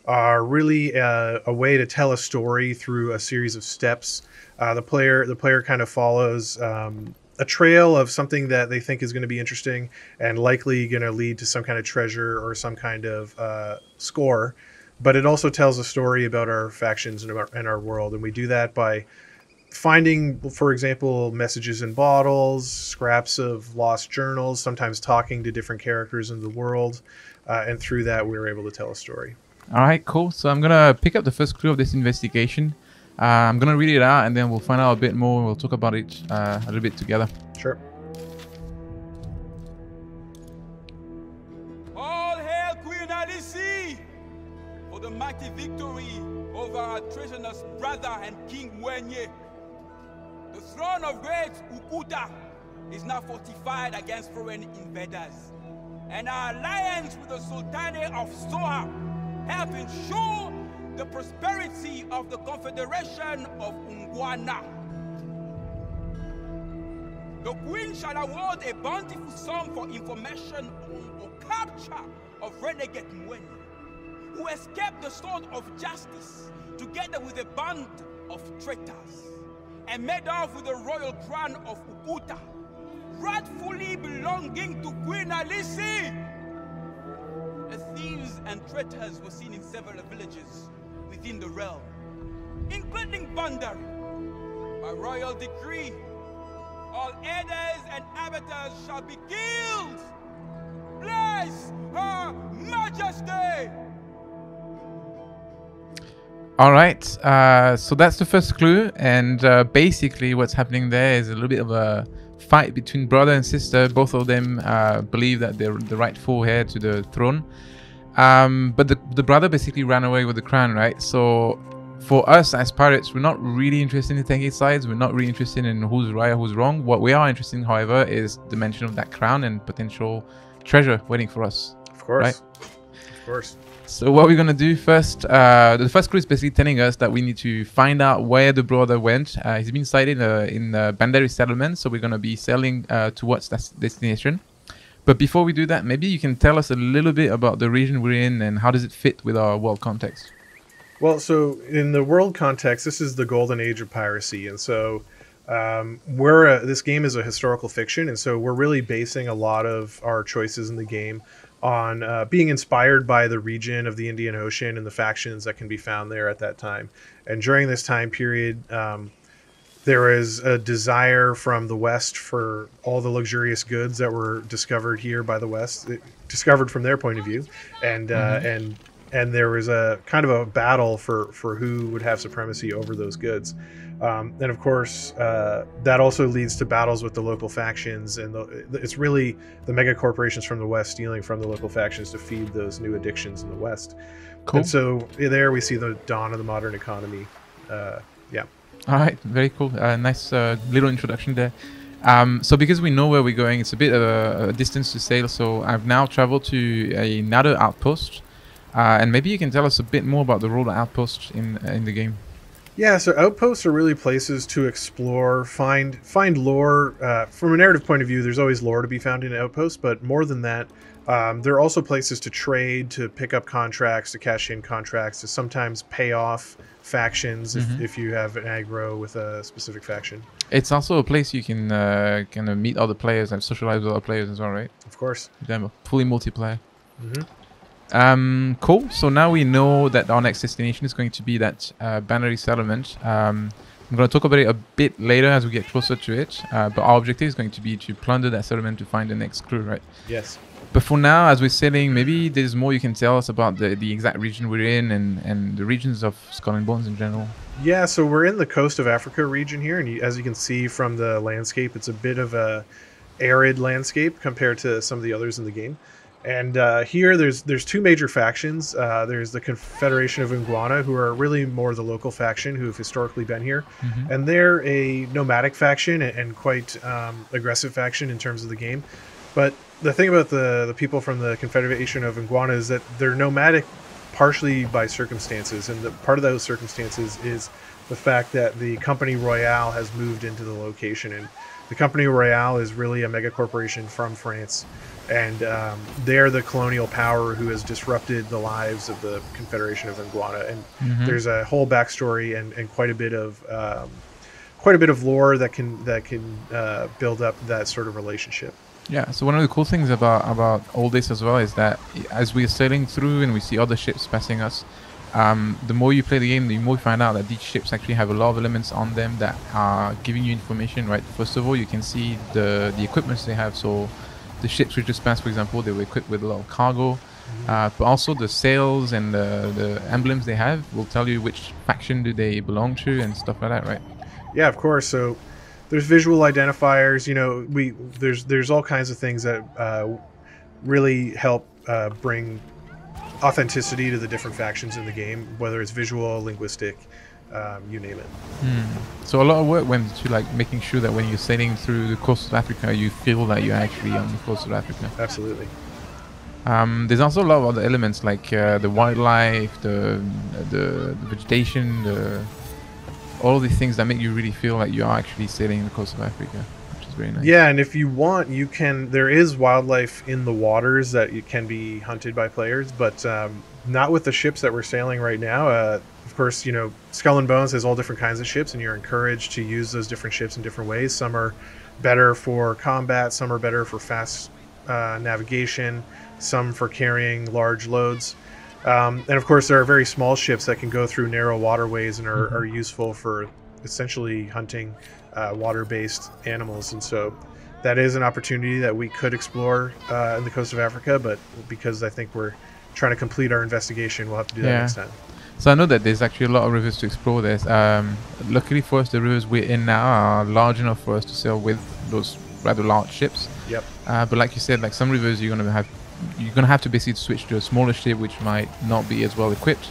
are really a way to tell a story through a series of steps. The player kind of follows a trail of something that they think is going to be interesting and likely going to lead to some kind of treasure or some kind of score. But it also tells a story about our factions and our world. And we do that by finding, for example, messages in bottles, scraps of lost journals, sometimes talking to different characters in the world. And through that, we were able to tell a story. All right, cool. So I'm going to pick up the first clue of this investigation. I'm going to read it out and then we'll find out a bit more. We'll talk about it a little bit together. Sure. All hail Queen Alice for the mighty victory over our treasonous brother and King Mwenye. The throne of great Ukuta is now fortified against foreign invaders. And our alliance with the Sultanate of Soha help ensure the prosperity of the Confederation of Ungwana. The Queen shall award a bountiful sum for information on the capture of renegade Mwenye, who escaped the sword of justice together with a band of traitors and made off with the royal crown of Ukuta, rightfully belonging to Queen Alisi. Thieves and traitors were seen in several villages within the realm, including Bandar. By royal decree, all heirs and avatars shall be killed. Bless Her Majesty! All right, so that's the first clue, and basically what's happening there is a little bit of a fight between brother and sister. Both of them believe that they're the rightful heir to the throne, but the brother basically ran away with the crown, right? So for us as pirates, we're not really interested in taking sides. We're not really interested in who's right or who's wrong. What we are interested in, however, is the mention of that crown and potential treasure waiting for us. Of course. Right? Of course. So what we're going to do first, the first clue is basically telling us that we need to find out where the brother went. He's been sighted in Bandari settlement, so we're going to be sailing towards that destination. But before we do that, maybe you can tell us a little bit about the region we're in and how does it fit with our world context? Well, so in the world context, this is the golden age of piracy. And so this game is a historical fiction. And so we're really basing a lot of our choices in the game on being inspired by the region of the Indian Ocean and the factions that can be found there at that time. And during this time period, there is a desire from the West for all the luxurious goods that were discovered here by the West, discovered from their point of view. And and there was a kind of a battle for who would have supremacy over those goods. And of course, that also leads to battles with the local factions, and it's really the mega corporations from the West stealing from the local factions to feed those new addictions in the West. Cool. And so there we see the dawn of the modern economy. Yeah. All right, very cool. Nice little introduction there. So because we know where we're going, it's a bit of a distance to sail. So I've now traveled to another outpost, and maybe you can tell us a bit more about the role of outposts in the game. Yeah, so outposts are really places to explore, find lore. From a narrative point of view, there's always lore to be found in outposts, but more than that, there are also places to trade, to pick up contracts, to cash in contracts, to sometimes pay off factions if you have an aggro with a specific faction. It's also a place you can kind of meet other players and socialize with other players as well, right? Of course. Damn, fully multiplayer. Cool. So now we know that our next destination is going to be that Bandari settlement. I'm going to talk about it a bit later as we get closer to it. But our objective is going to be to plunder that settlement to find the next crew, right? Yes. But for now, as we're sailing, maybe there's more you can tell us about the exact region we're in and the regions of Skull and Bones in general. Yeah, so we're in the coast of Africa region here, and as you can see from the landscape, it's a bit of a arid landscape compared to some of the others in the game. And here there's two major factions. There's the Confederation of Iguana, who are really more the local faction who've historically been here. And they're a nomadic faction and quite aggressive faction in terms of the game. But the thing about the people from the Confederation of Iguana is that they're nomadic partially by circumstances. And part of those circumstances is the fact that the Company Royale has moved into the location. And the Company Royale is really a mega corporation from France. And they're the colonial power who has disrupted the lives of the Confederation of Iguana. And there's a whole backstory and quite a bit of lore that can build up that sort of relationship. Yeah, so one of the cool things about all this as well is that as we're sailing through and we see other ships passing us, the more you play the game, the more you find out that these ships actually have a lot of elements on them that are giving you information, right? First of all, you can see the equipments they have. So the ships we just passed, for example, they were equipped with a lot of cargo, but also the sails and the emblems they have will tell you which faction do they belong to and stuff like that, right? Yeah, of course. So there's visual identifiers. You know, there's all kinds of things that really help bring authenticity to the different factions in the game, whether it's visual, linguistic, you name it. So a lot of work went to like making sure that when you're sailing through the coast of Africa, you feel that you're actually on the coast of Africa. Absolutely. There's also a lot of other elements like the wildlife, the vegetation, all these things that make you really feel like you are actually sailing the coast of Africa, which is very nice. Yeah, and if you want, you can. There is wildlife in the waters that you can be hunted by players, but not with the ships that we're sailing right now. Of Of course, you know, Skull and Bones has all different kinds of ships, and you're encouraged to use those different ships in different ways. Some are better for combat, some are better for fast navigation, some for carrying large loads. And of course, there are very small ships that can go through narrow waterways and are useful for essentially hunting water-based animals. And so that is an opportunity that we could explore in the coast of Africa, but because I think we're trying to complete our investigation, we'll have to do that next time. So I know that there's actually a lot of rivers to explore. Luckily for us, the rivers we're in now are large enough for us to sail with those rather large ships. Yep. But like you said, like some rivers you're gonna have to basically switch to a smaller ship, which might not be as well equipped.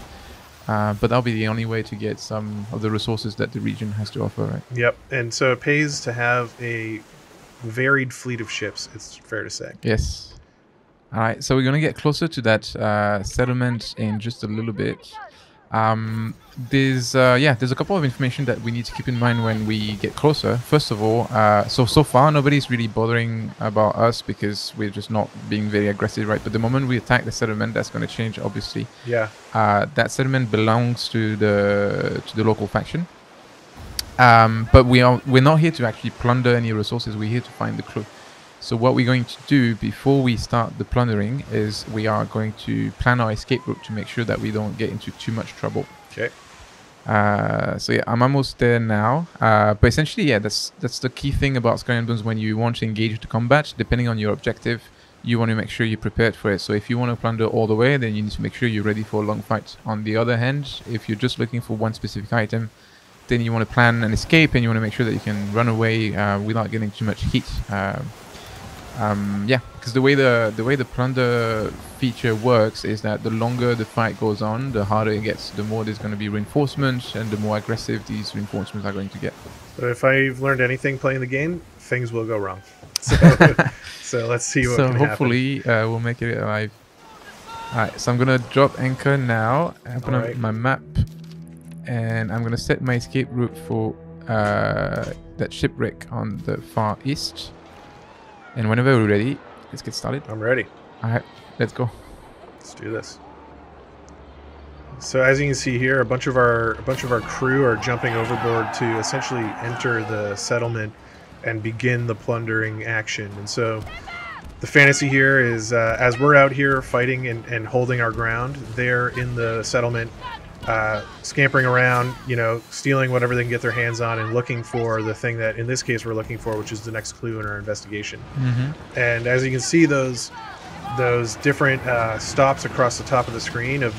But that'll be the only way to get some of the resources that the region has to offer, right? Yep. And so it pays to have a varied fleet of ships, it's fair to say. Yes. All right. So we're gonna get closer to that settlement in just a little bit. There's a couple of information that we need to keep in mind when we get closer. First of all, so far nobody's really bothering about us because we're just not being very aggressive, right? But the moment we attack the settlement, that's going to change, obviously. Yeah. That settlement belongs to the local faction. But we're not here to actually plunder any resources. We're here to find the crew. So what we're going to do before we start the plundering is we are going to plan our escape route to make sure that we don't get into too much trouble. Okay. So yeah, I'm almost there now. But essentially, yeah, that's the key thing about Skull and Bones. When you want to engage the combat, depending on your objective, you want to make sure you're prepared for it. So if you want to plunder all the way, then you need to make sure you're ready for a long fight. On the other hand, if you're just looking for one specific item, then you want to plan an escape and you want to make sure that you can run away without getting too much heat. Yeah, because the way the plunder feature works is that the longer the fight goes on, the harder it gets. The more there's going to be reinforcements, and the more aggressive these reinforcements are going to get. So if I've learned anything playing the game, things will go wrong. So let's see what can happen. So hopefully we'll make it alive. Alright, so I'm going to drop anchor now, open up my map, and I'm going to set my escape route for that shipwreck on the far east. And whenever we're ready, let's get started. I'm ready. All right, let's go. Let's do this. So as you can see here, a bunch of our crew are jumping overboard to essentially enter the settlement and begin the plundering action. And so the fantasy here is as we're out here fighting and holding our ground, they're in the settlement scampering around, you know, stealing whatever they can get their hands on and looking for the thing that in this case we're looking for, which is the next clue in our investigation. And as you can see, those different stops across the top of the screen of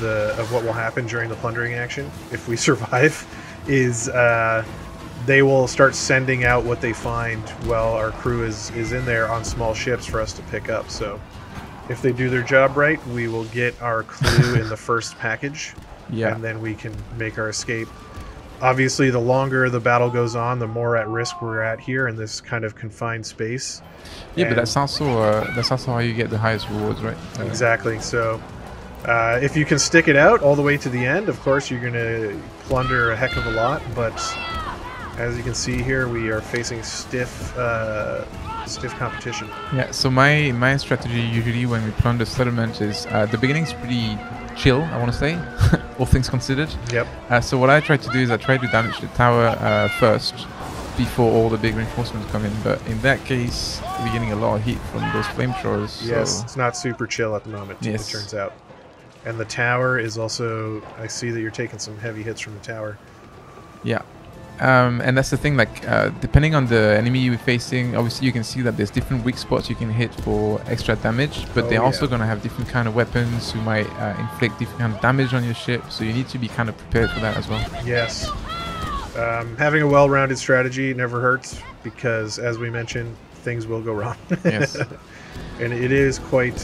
what will happen during the plundering action if we survive is they will start sending out what they find while our crew is in there on small ships for us to pick up. So if they do their job right, we will get our clue in the first package. Yeah. And then we can make our escape. Obviously, the longer the battle goes on, the more at risk we're at here in this kind of confined space. Yeah, but that's also how you get the highest rewards, right? Exactly. So if you can stick it out all the way to the end, of course, you're going to plunder a heck of a lot. But as you can see here, we are facing stiff competition. Yeah, so my strategy usually when we plunder settlement is the beginning's pretty chill, I want to say, all things considered. Yep. So what I try to do is I try to damage the tower first before all the big reinforcements come in. But in that case, we're getting a lot of heat from those flamethrowers. Yes, so it's not super chill at the moment, it turns out. And the tower is also, I see that you're taking some heavy hits from the tower. Yeah. And that's the thing, like depending on the enemy you're facing, obviously you can see that there's different weak spots you can hit for extra damage, but they're also going to have different kind of weapons who might inflict different kind of damage on your ship, so you need to be kind of prepared for that as well. Yes. Having a well-rounded strategy never hurts, because as we mentioned, things will go wrong. Yes. And it is quite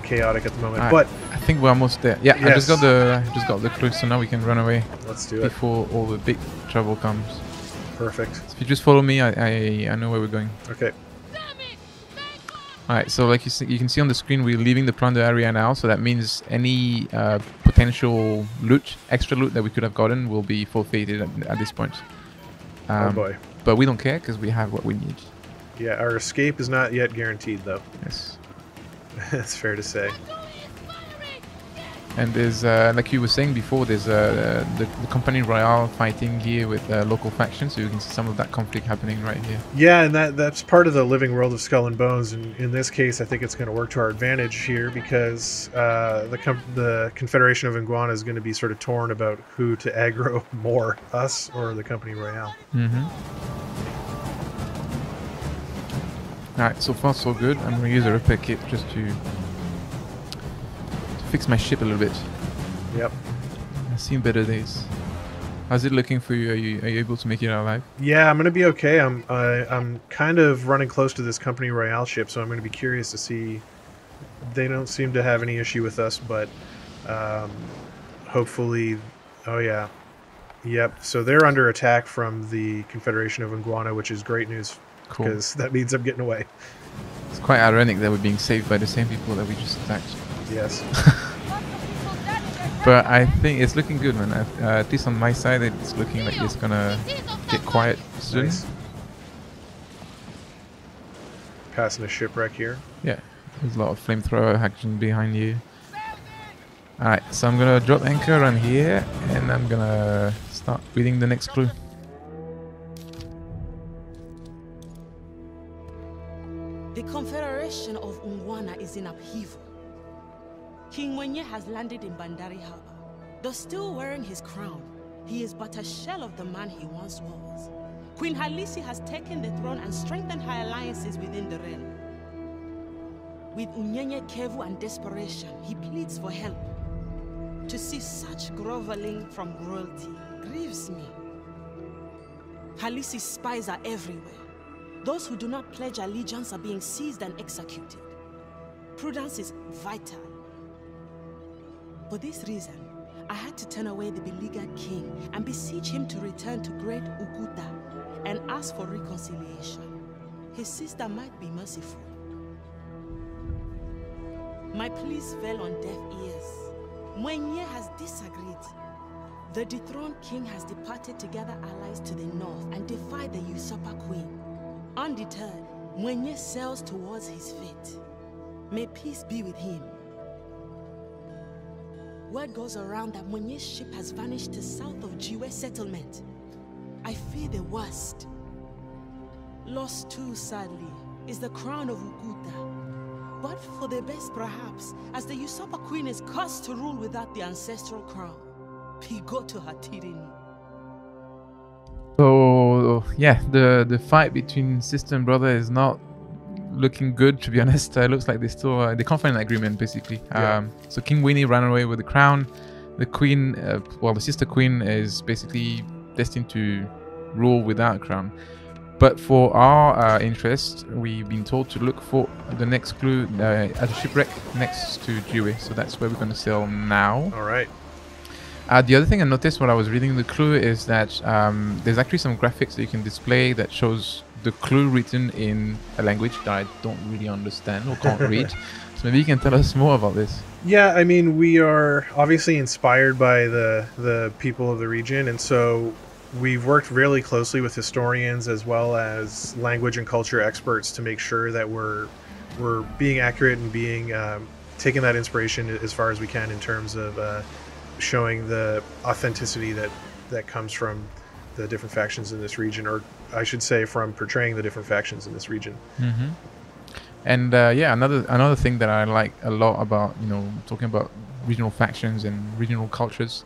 chaotic at the moment. But I think we're almost there. Yeah, yes. I just got the clue, so now we can run away. Let's do it before all the big trouble comes. Perfect. So if you just follow me, I know where we're going. Okay. All right. So like you can see on the screen, we're leaving the plunder area now. So that means any potential loot, extra loot that we could have gotten, will be forfeited at this point. Oh boy. But we don't care because we have what we need. Yeah, our escape is not yet guaranteed, though. Yes. That's fair to say. And there's, like you were saying before, there's the Company Royale fighting here with local factions, so you can see some of that conflict happening right here. Yeah, and that's part of the living world of Skull and Bones, and in this case I think it's going to work to our advantage here, because the Confederation of Iguana is going to be sort of torn about who to aggro more, us or the Company Royale. Alright, so far so good. I'm going to use a repair kit just to fix my ship a little bit. Yep. I've seen better days. How's it looking for you? Are you able to make it out alive? Yeah, I'm gonna be okay. I'm kind of running close to this Company Royale ship, so I'm gonna be curious to see. They don't seem to have any issue with us, but hopefully. Oh yeah, yep. So they're under attack from the Confederation of Iguana, which is great news, because that means I'm getting away. It's quite ironic that we're being saved by the same people that we just attacked. Yes. But I think it's looking good, man. At least on my side, it's looking like it's gonna get quiet soon. Nice. Passing a shipwreck here. Yeah, there's a lot of flamethrower action behind you. Alright, so I'm gonna drop anchor around here, and I'm gonna start reading the next clue. The Confederation of Ungwana is in upheaval. King Mwenye has landed in Bandari Harbor. Though still wearing his crown, he is but a shell of the man he once was. Queen Halisi has taken the throne and strengthened her alliances within the realm. With Unyenye Kevu and desperation, he pleads for help. To see such groveling from royalty grieves me. Halisi's spies are everywhere. Those who do not pledge allegiance are being seized and executed. Prudence is vital. For this reason, I had to turn away the beleaguered king and beseech him to return to Great Uguta and ask for reconciliation. His sister might be merciful. My pleas fell on deaf ears. Mwenye has disagreed. The dethroned king has departed to gather allies to the north and defy the usurper queen. Undeterred, Mwenye sails towards his fate. May peace be with him. Word goes around that Mwenye's ship has vanished to south of Jiwe settlement. I fear the worst. Lost too, sadly, is the crown of Uguta. But for the best, perhaps, as the usurper queen is cursed to rule without the ancestral crown. Pigo to her tyranny. So yeah, the fight between sister and brother is not looking good, to be honest. It looks like they still they can't find an agreement, basically. Yeah. So King Winnie ran away with the crown. The queen, well, the sister queen is basically destined to rule without a crown. But for our interest, we've been told to look for the next clue at a shipwreck next to Jiwe. So that's where we're going to sail now. All right. The other thing I noticed when I was reading the clue is that there's actually some graphics that you can display that shows the clue written in a language that I don't really understand or can't read. So maybe you can tell us more about this. Yeah, I mean, we are obviously inspired by the people of the region, and so we've worked really closely with historians as well as language and culture experts to make sure that we're being accurate and being taking that inspiration as far as we can in terms of showing the authenticity that comes from the different factions in this region, or I should say from portraying the different factions in this region. Mm-hmm. And yeah, another thing that I like a lot about, you know, talking about regional factions and regional cultures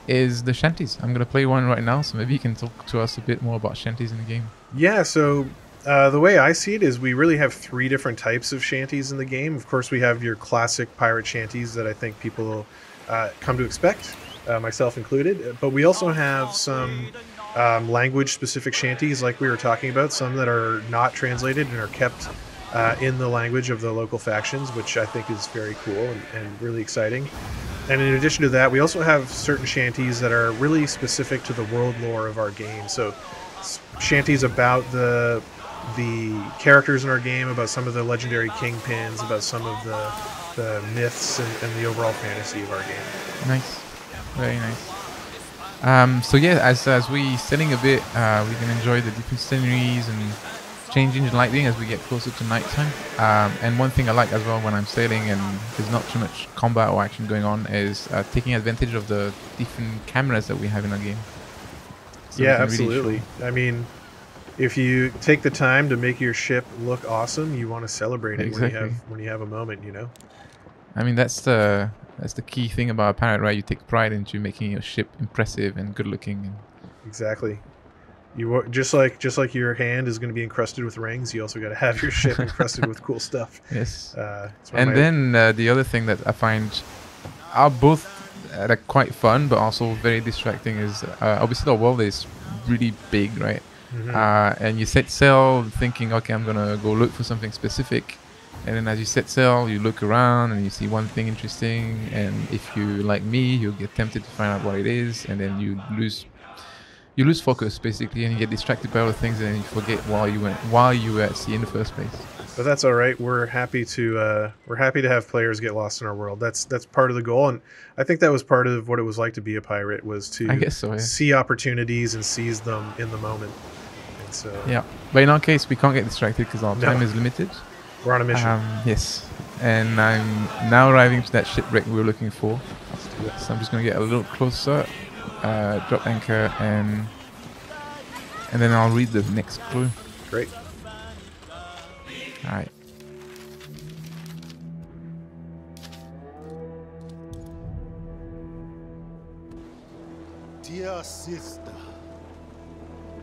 is the shanties. I'm going to play one right now, so maybe you can talk to us a bit more about shanties in the game. Yeah, so the way I see it is we really have 3 different types of shanties in the game. Of course, we have your classic pirate shanties that I think people come to expect, myself included. But we also have some language-specific shanties like we were talking about, some that are not translated and are kept in the language of the local factions, which I think is very cool and really exciting. And in addition to that, we also have certain shanties that are really specific to the world lore of our game. So shanties about the characters in our game, about some of the legendary kingpins, about some of the myths and the overall fantasy of our game. Nice. Very nice. So yeah, as we setting a bit, we can enjoy the different sceneries and changing the lighting as we get closer to nighttime. And one thing I like as well when I'm sailing and there's not too much combat or action going on is taking advantage of the different cameras that we have in our game. So yeah, absolutely. I mean, if you take the time to make your ship look awesome, you want to celebrate it when you have a moment, you know. I mean, that's the key thing about a pirate, right? You take pride into making your ship impressive and good looking. And exactly. You just like your hand is going to be encrusted with rings. You also got to have your ship encrusted with cool stuff. Yes. And then the other thing that I find are both quite fun, but also very distracting is obviously the world is really big, right? Mm-hmm. And you set sail thinking, okay, I'm gonna go look for something specific, and then as you set sail, you look around and you see one thing interesting, and if you like me, you'll get tempted to find out what it is, and then you lose focus basically, and you get distracted by other things, and then you forget why you were at sea in the first place. But that's all right. We're happy to have players get lost in our world. That's part of the goal, and I think that was part of what it was like to be a pirate, was to see opportunities and seize them in the moment. And so yeah, but in our case, we can't get distracted because our time is limited. We're on a mission. Yes, and I'm now arriving to that shipwreck we were looking for. So I'm just going to get a little closer, drop anchor, and then I'll read the next clue. Great. Alright. Dear sister,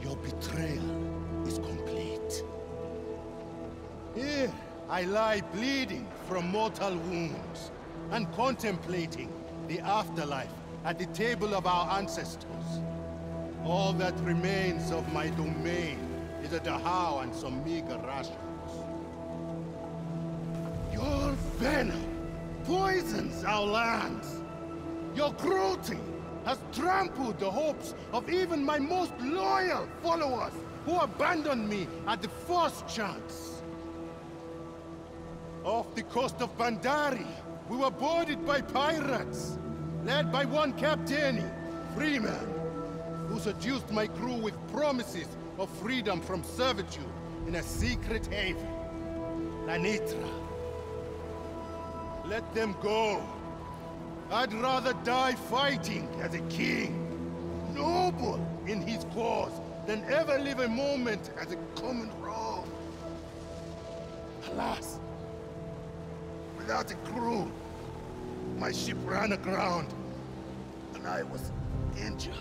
your betrayal is complete. Here I lie bleeding from mortal wounds and contemplating the afterlife at the table of our ancestors. All that remains of my domain is a dhow and some meager rations. Your venom poisons our lands. Your cruelty has trampled the hopes of even my most loyal followers who abandoned me at the first chance. Off the coast of Pandora, we were boarded by pirates, led by one captain, Freeman, who seduced my crew with promises of freedom from servitude in a secret haven, Lanitra. Let them go. I'd rather die fighting as a king, noble in his cause, than ever live a moment as a common rogue. Alas, without a crew, my ship ran aground, and I was injured.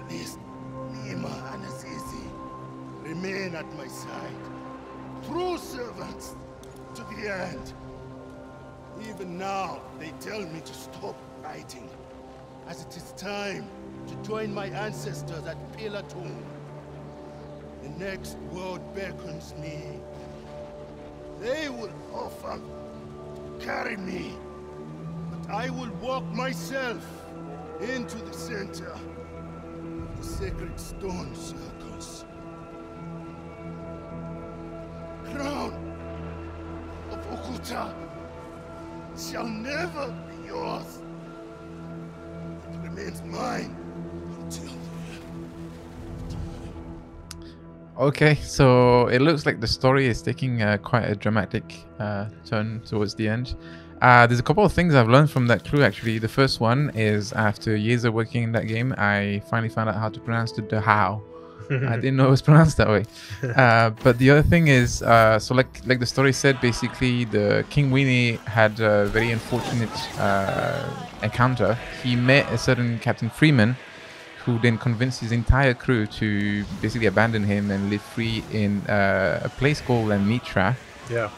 Please, Nima and Azizi, remain at my side. True servants to the end. Even now, they tell me to stop fighting, as it is time to join my ancestors at Pilatum. The next world beckons me. They will offer to carry me, but I will walk myself into the center of the sacred stone circles. Crown of Okuta shall never be yours. It remains mine until the end. Okay, so it looks like the story is taking quite a dramatic turn towards the end. There's a couple of things I've learned from that clue, actually. The first one is, after years of working in that game, I finally found out how to pronounce the how. I didn't know it was pronounced that way. But the other thing is, so like the story said, basically the King Winnie had a very unfortunate encounter. He met a certain Captain Freeman, who then convinced his entire crew to basically abandon him and live free in a place called Lanitra. Yeah.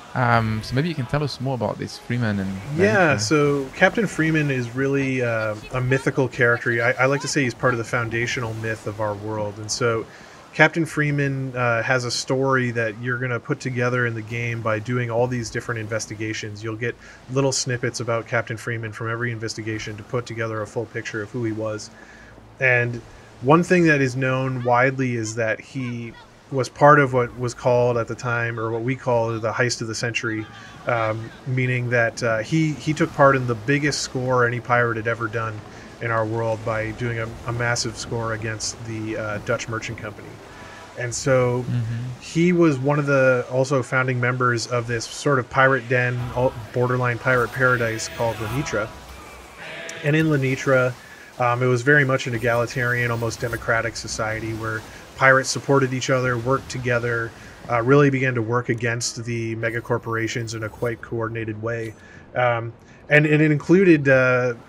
So maybe you can tell us more about this Freeman and yeah. So Captain Freeman is really a mythical character. I like to say he's part of the foundational myth of our world, and so Captain Freeman has a story that you're going to put together in the game by doing all these different investigations. You'll get little snippets about Captain Freeman from every investigation to put together a full picture of who he was. And one thing that is known widely is that he was part of what was called at the time, or what we call the heist of the century, meaning that he took part in the biggest score any pirate had ever done in our world by doing a massive score against the Dutch Merchant Company. And so he was one of the also founding members of this sort of pirate den, borderline pirate paradise called Lenitra. And in Lenitra, it was very much an egalitarian, almost democratic society where pirates supported each other, worked together, really began to work against the mega corporations in a quite coordinated way. And it included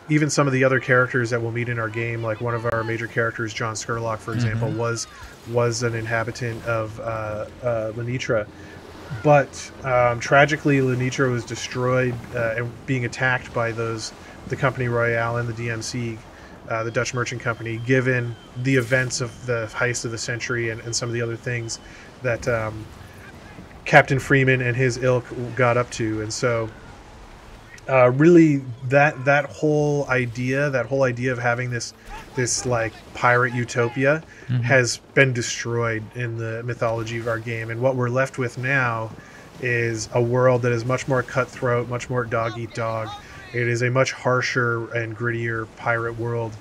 even some of the other characters that we'll meet in our game, like one of our major characters, John Scurlock, for example, was an inhabitant of Lenitra. But tragically, Lenitra was destroyed and being attacked by the Company Royale and the DMC, the Dutch Merchant Company, given the events of the heist of the century and some of the other things that Captain Freeman and his ilk got up to. And so really that whole idea of having this like pirate utopia has been destroyed in the mythology of our game, and what we're left with now is a world that is much more cutthroat, much more dog eat dog. It is a much harsher and grittier pirate world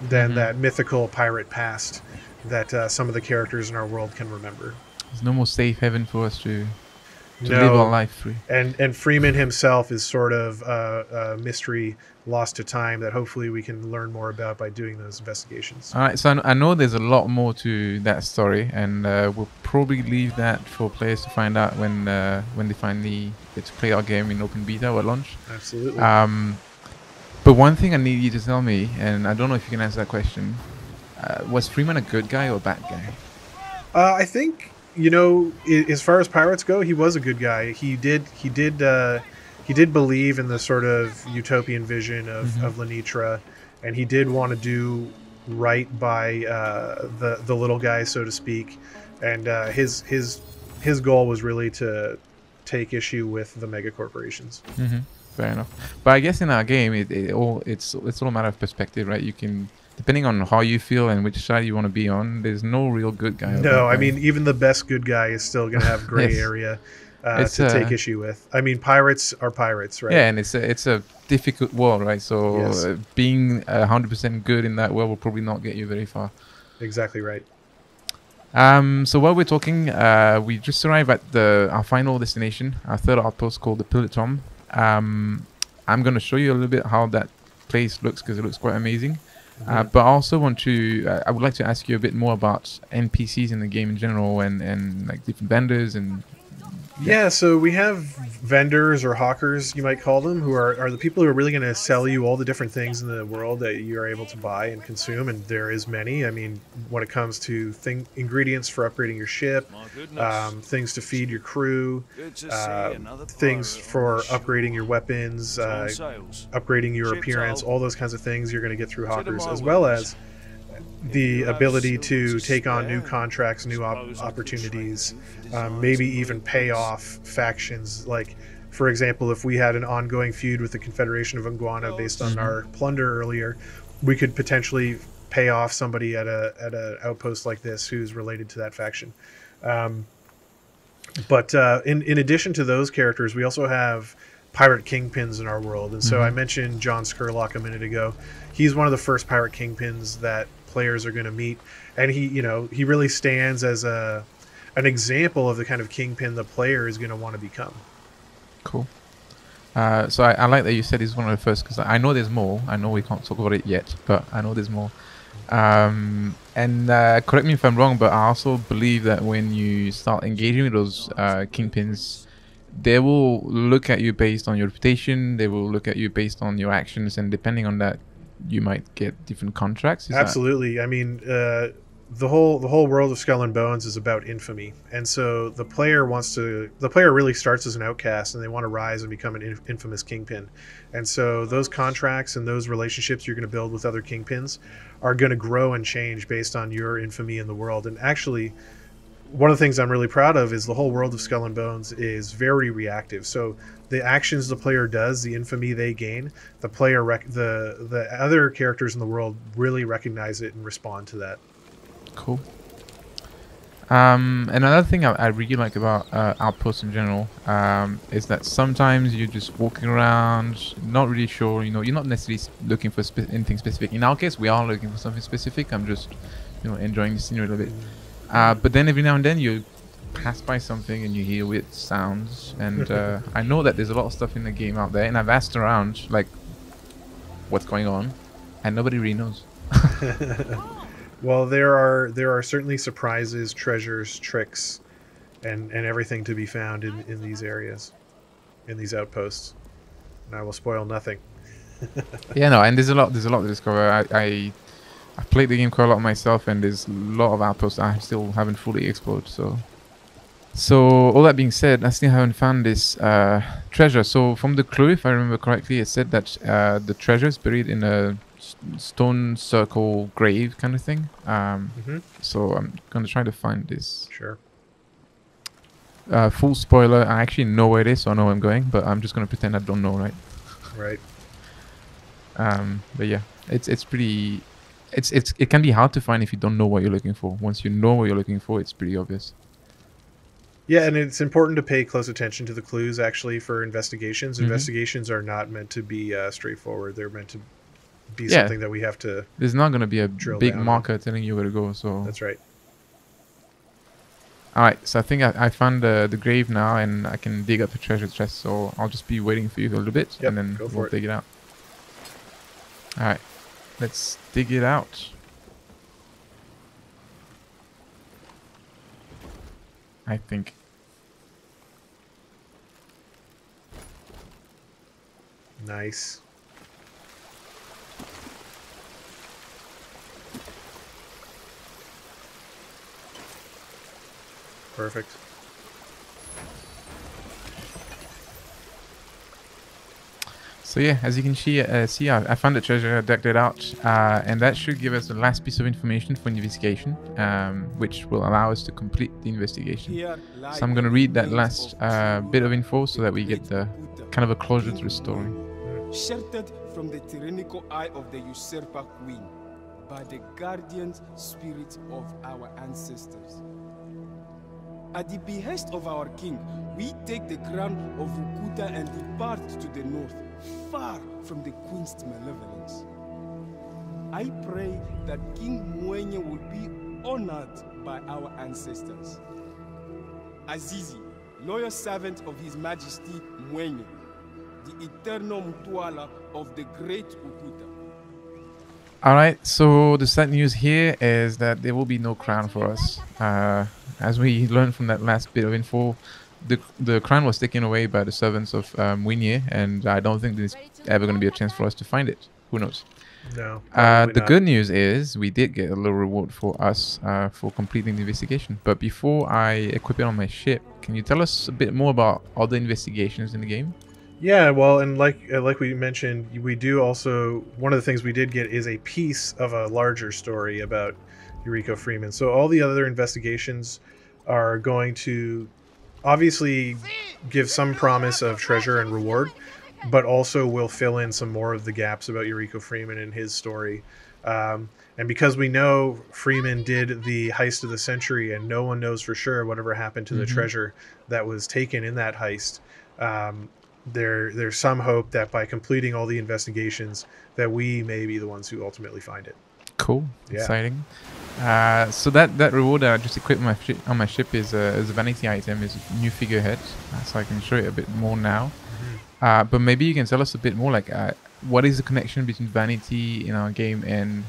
than that mythical pirate past that some of the characters in our world can remember. There's no more safe haven for us to live our life free. And Freeman himself is sort of a mystery lost to time that hopefully we can learn more about by doing those investigations. All right, so I know there's a lot more to that story, and we'll probably leave that for players to find out when they finally get to play our game in open beta or launch. Absolutely. But one thing I need you to tell me, and I don't know if you can answer that question, was Freeman a good guy or a bad guy? I think, you know, as far as pirates go, he was a good guy. He did believe in the sort of utopian vision of Lenitra, and he did want to do right by the little guy, so to speak. And his goal was really to take issue with the mega corporations. Fair enough. But I guess in our game, it's all a matter of perspective, right? You can, depending on how you feel and which side you want to be on, there's no real good guy. No, I mean, even the best good guy is still going to have gray area to take issue with. I mean, pirates are pirates, right? Yeah, and it's a difficult world, right? So being 100% good in that world will probably not get you very far. Exactly right. So while we're talking, we just arrived at our final destination, our third outpost called the Pilotom. I'm going to show you a little bit how that place looks, because it looks quite amazing. But I also want to, I would like to ask you a bit more about NPCs in the game in general, and like different vendors and... Yeah, so we have vendors, or hawkers, you might call them, who are the people who are really going to sell you all the different things in the world that you are able to buy and consume, and there is many. I mean, when it comes to ingredients for upgrading your ship, things to feed your crew, things for upgrading your weapons, upgrading your appearance, all those kinds of things you're going to get through hawkers, as well as the ability to take on new contracts, new opportunities, maybe even pay off factions. Like, for example, if we had an ongoing feud with the Confederation of Iguana based on our plunder earlier, we could potentially pay off somebody at an outpost like this who's related to that faction. But in addition to those characters, we also have pirate kingpins in our world. And so I mentioned John Scurlock a minute ago. He's one of the first pirate kingpins that players are going to meet, and he really stands as an example of the kind of kingpin the player is going to want to become. Cool. So I like that you said he's one of the first, because I know there's more. I know we can't talk about it yet, but I know there's more. And correct me if I'm wrong, but I also believe that when you start engaging with those kingpins, they will look at you based on your reputation. They will look at you based on your actions, and depending on that, you might get different contracts. Absolutely. I mean, the whole world of Skull and Bones is about infamy, and so the player really starts as an outcast, and they want to rise and become an infamous kingpin. And so those contracts and those relationships you're going to build with other kingpins are going to grow and change based on your infamy in the world. And actually, one of the things I'm really proud of is the whole world of Skull and Bones is very reactive. So the actions the player does, the infamy they gain, the player, the other characters in the world really recognize it and respond to that. Cool. Another thing I really like about Outposts in general is that sometimes you're just walking around, not really sure, you know, you're not necessarily looking for anything specific. In our case, we are looking for something specific. I'm just, you know, enjoying the scenery a little bit. But then every now and then you pass by something and you hear weird sounds. And I know that there's a lot of stuff in the game out there, and I've asked around, like, what's going on, and nobody really knows. Well, there are certainly surprises, treasures, tricks, and everything to be found in these areas, in these outposts. And I will spoil nothing. Yeah, no, and there's a lot to discover. I've played the game quite a lot myself, and there's a lot of outposts I still haven't fully explored. So all that being said, I still haven't found this treasure. So from the clue, if I remember correctly, it said that the treasure is buried in a stone circle grave kind of thing. So I'm gonna try to find this. Sure. Full spoiler, I actually know where it is, so I know where I'm going, but I'm just gonna pretend I don't know, right? Right. But yeah, it can be hard to find if you don't know what you're looking for. Once you know what you're looking for, it's pretty obvious. Yeah, and it's important to pay close attention to the clues actually for investigations. Investigations are not meant to be straightforward. They're meant to be something that we have to. There's not going to be a big marker telling you where to go. So that's right. All right, so I think I found the grave now, and I can dig up the treasure chest. So I'll just be waiting for you a little bit, and then we'll dig it out. All right, let's dig it out. I think. Nice. Perfect. So yeah, as you can see, I found the treasure, decked it out, and that should give us the last piece of information for investigation, which will allow us to complete the investigation. So I'm going to read that last bit of info so that we get the kind of a closure to the story. Sheltered from the tyrannical eye of the usurper queen by the guardian spirit of our ancestors. At the behest of our king, we take the crown of Ukuta and depart to the north, far from the queen's malevolence. I pray that King Mwenye will be honored by our ancestors. Azizi, loyal servant of His Majesty Mwenye, the eternal Mutwala of the great Ukuta. Alright, so the sad news here is that there will be no crown for us. As we learned from that last bit of info, the crown was taken away by the servants of Mwenye, and I don't think there's ever going to be a chance for us to find it. Who knows? No. The good news is we did get a little reward for us for completing the investigation. But before I equip it on my ship, can you tell us a bit more about other investigations in the game? Yeah, well, and like we mentioned, we do also, one of the things we did get is a piece of a larger story about Yuriko Freeman. So all the other investigations are going to obviously give some promise of treasure and reward, but also will fill in some more of the gaps about Yuriko Freeman and his story. And because we know Freeman did the heist of the century, and no one knows for sure whatever happened to the treasure that was taken in that heist, there's some hope that by completing all the investigations that we may be the ones who ultimately find it. Cool. Yeah. Exciting. So that reward that I just equipped on my ship is a vanity item, is a new figurehead, so I can show it a bit more now. But maybe you can tell us a bit more, like what is the connection between vanity in our game and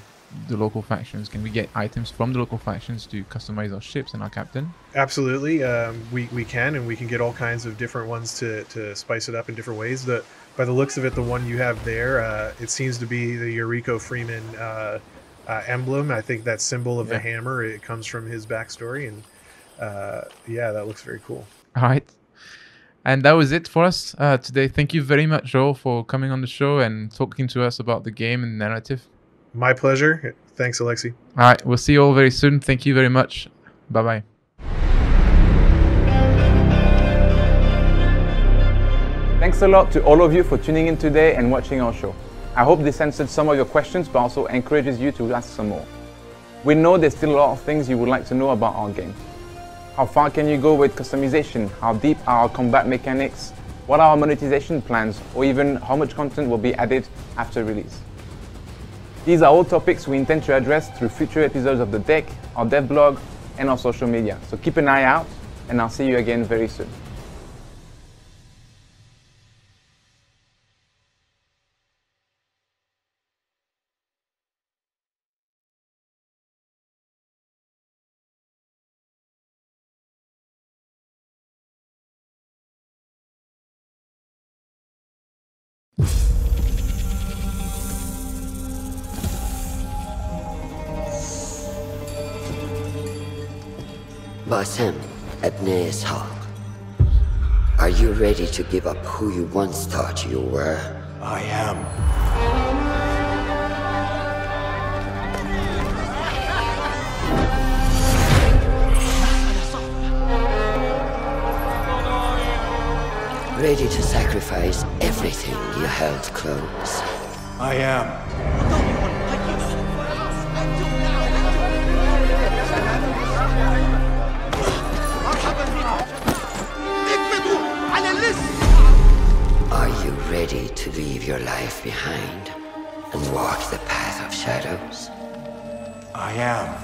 the local factions? Can we get items from the local factions to customize our ships and our captain? Absolutely. We can, and we can get all kinds of different ones to spice it up in different ways. By the looks of it, the one you have there, it seems to be the Yuriko Freeman emblem. I think that symbol of the hammer, it comes from his backstory, and yeah, that looks very cool. All right. And that was it for us today. Thank you very much, Joel, for coming on the show and talking to us about the game and the narrative. My pleasure. Thanks, Alexi. All right. We'll see you all very soon. Thank you very much. Bye-bye. Thanks a lot to all of you for tuning in today and watching our show. I hope this answered some of your questions, but also encourages you to ask some more. We know there's still a lot of things you would like to know about our game. How far can you go with customization? How deep are our combat mechanics? What are our monetization plans? Or even how much content will be added after release? These are all topics we intend to address through future episodes of The Deck, our dev blog, and our social media. So keep an eye out, and I'll see you again very soon. Basim, Abne's Hawk. Are you ready to give up who you once thought you were? I am. Ready to sacrifice everything you held close? I am. Are you ready to leave your life behind and walk the path of shadows? I am.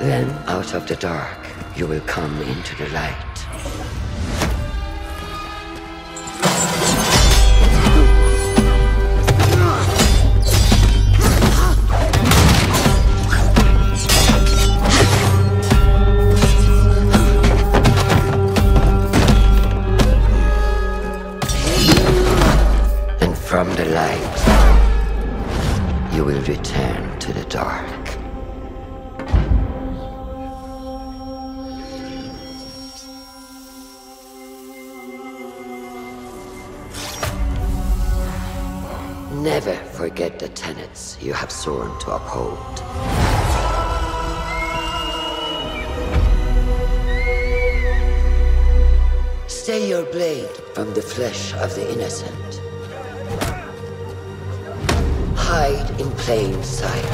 Then, out of the dark, you will come into the light. And from the light, you will return to the dark. Never forget the tenets you have sworn to uphold. Stay your blade from the flesh of the innocent. Hide in plain sight.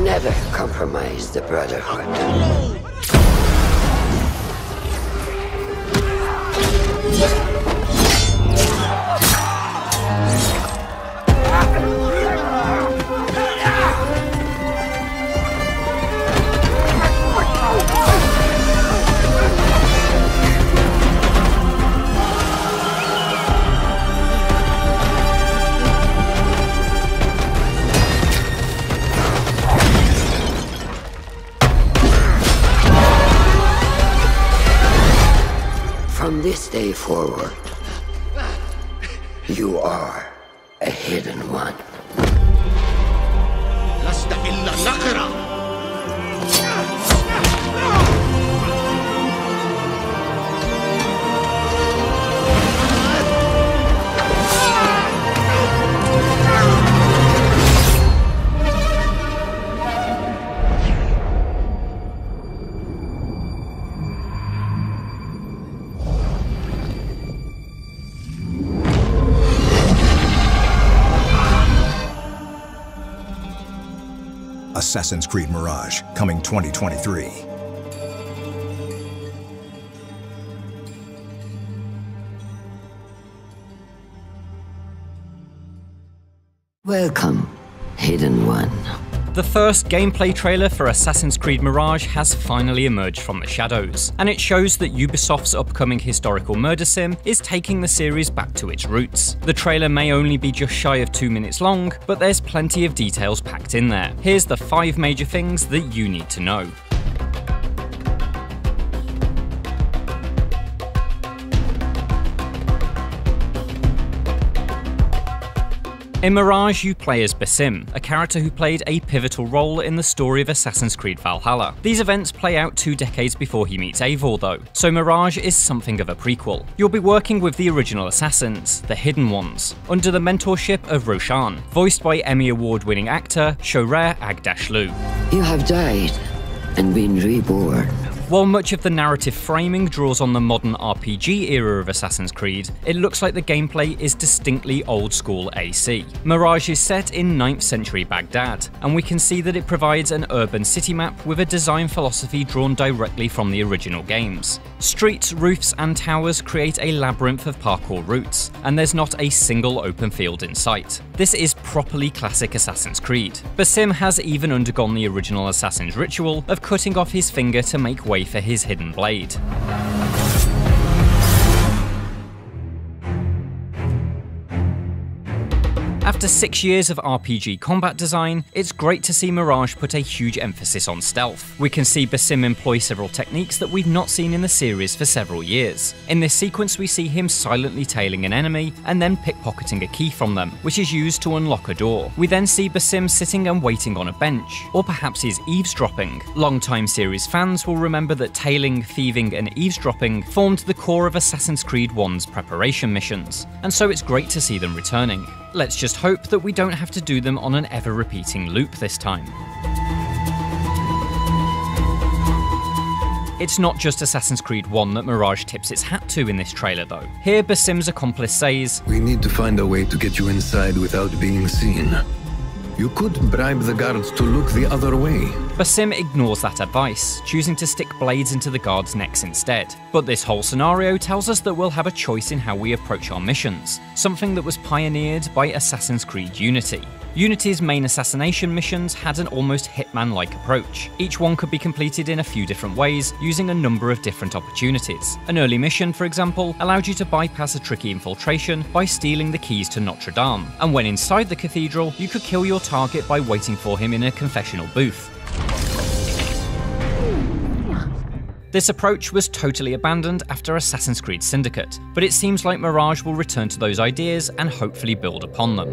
Never compromise the Brotherhood. From this day forward, you are a hidden one. Assassin's Creed Mirage, coming 2023. Welcome, Hidden One. The first gameplay trailer for Assassin's Creed Mirage has finally emerged from the shadows, and it shows that Ubisoft's upcoming historical murder sim is taking the series back to its roots. The trailer may only be just shy of 2 minutes long, but there's plenty of details packed in there. Here's the 5 major things that you need to know. In Mirage, you play as Basim, a character who played a pivotal role in the story of Assassin's Creed Valhalla. These events play out 2 decades before he meets Eivor though, so Mirage is something of a prequel. You'll be working with the original assassins, the Hidden Ones, under the mentorship of Roshan, voiced by Emmy Award-winning actor Shohreh Aghdashloo. You have died and been reborn. While much of the narrative framing draws on the modern RPG era of Assassin's Creed, it looks like the gameplay is distinctly old-school AC. Mirage is set in 9th century Baghdad, and we can see that it provides an urban city map with a design philosophy drawn directly from the original games. Streets, roofs, and towers create a labyrinth of parkour routes, and there's not a single open field in sight. This is properly classic Assassin's Creed. Basim has even undergone the original Assassin's ritual of cutting off his finger to make way for his hidden blade. After 6 years of RPG combat design, it's great to see Mirage put a huge emphasis on stealth. We can see Basim employ several techniques that we've not seen in the series for several years. In this sequence we see him silently tailing an enemy and then pickpocketing a key from them, which is used to unlock a door. We then see Basim sitting and waiting on a bench, or perhaps he's eavesdropping. Longtime series fans will remember that tailing, thieving and eavesdropping formed the core of Assassin's Creed 1's preparation missions, and so it's great to see them returning. Let's just hope that we don't have to do them on an ever-repeating loop this time. It's not just Assassin's Creed 1 that Mirage tips its hat to in this trailer though. Here Basim's accomplice says, "We need to find a way to get you inside without being seen. You could bribe the guards to look the other way." Basim ignores that advice, choosing to stick blades into the guards' necks instead. But this whole scenario tells us that we'll have a choice in how we approach our missions, something that was pioneered by Assassin's Creed Unity. Unity's main assassination missions had an almost Hitman-like approach. Each one could be completed in a few different ways, using a number of different opportunities. An early mission, for example, allowed you to bypass a tricky infiltration by stealing the keys to Notre Dame, and when inside the cathedral, you could kill your target by waiting for him in a confessional booth. This approach was totally abandoned after Assassin's Creed Syndicate, but it seems like Mirage will return to those ideas and hopefully build upon them.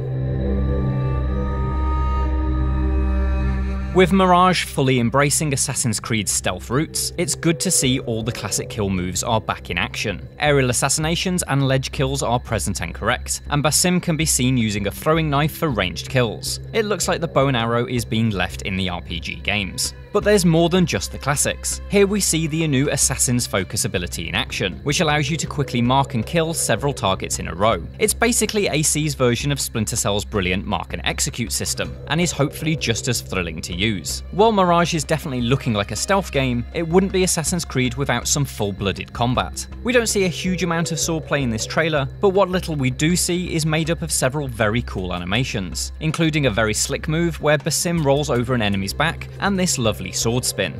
With Mirage fully embracing Assassin's Creed's stealth roots, it's good to see all the classic kill moves are back in action. Aerial assassinations and ledge kills are present and correct, and Basim can be seen using a throwing knife for ranged kills. It looks like the bow and arrow is being left in the RPG games. But there's more than just the classics. Here we see the new Assassin's Focus ability in action, which allows you to quickly mark and kill several targets in a row. It's basically AC's version of Splinter Cell's brilliant mark and execute system, and is hopefully just as thrilling to use. While Mirage is definitely looking like a stealth game, it wouldn't be Assassin's Creed without some full-blooded combat. We don't see a huge amount of swordplay in this trailer, but what little we do see is made up of several very cool animations, including a very slick move where Basim rolls over an enemy's back, and this lovely sword spin.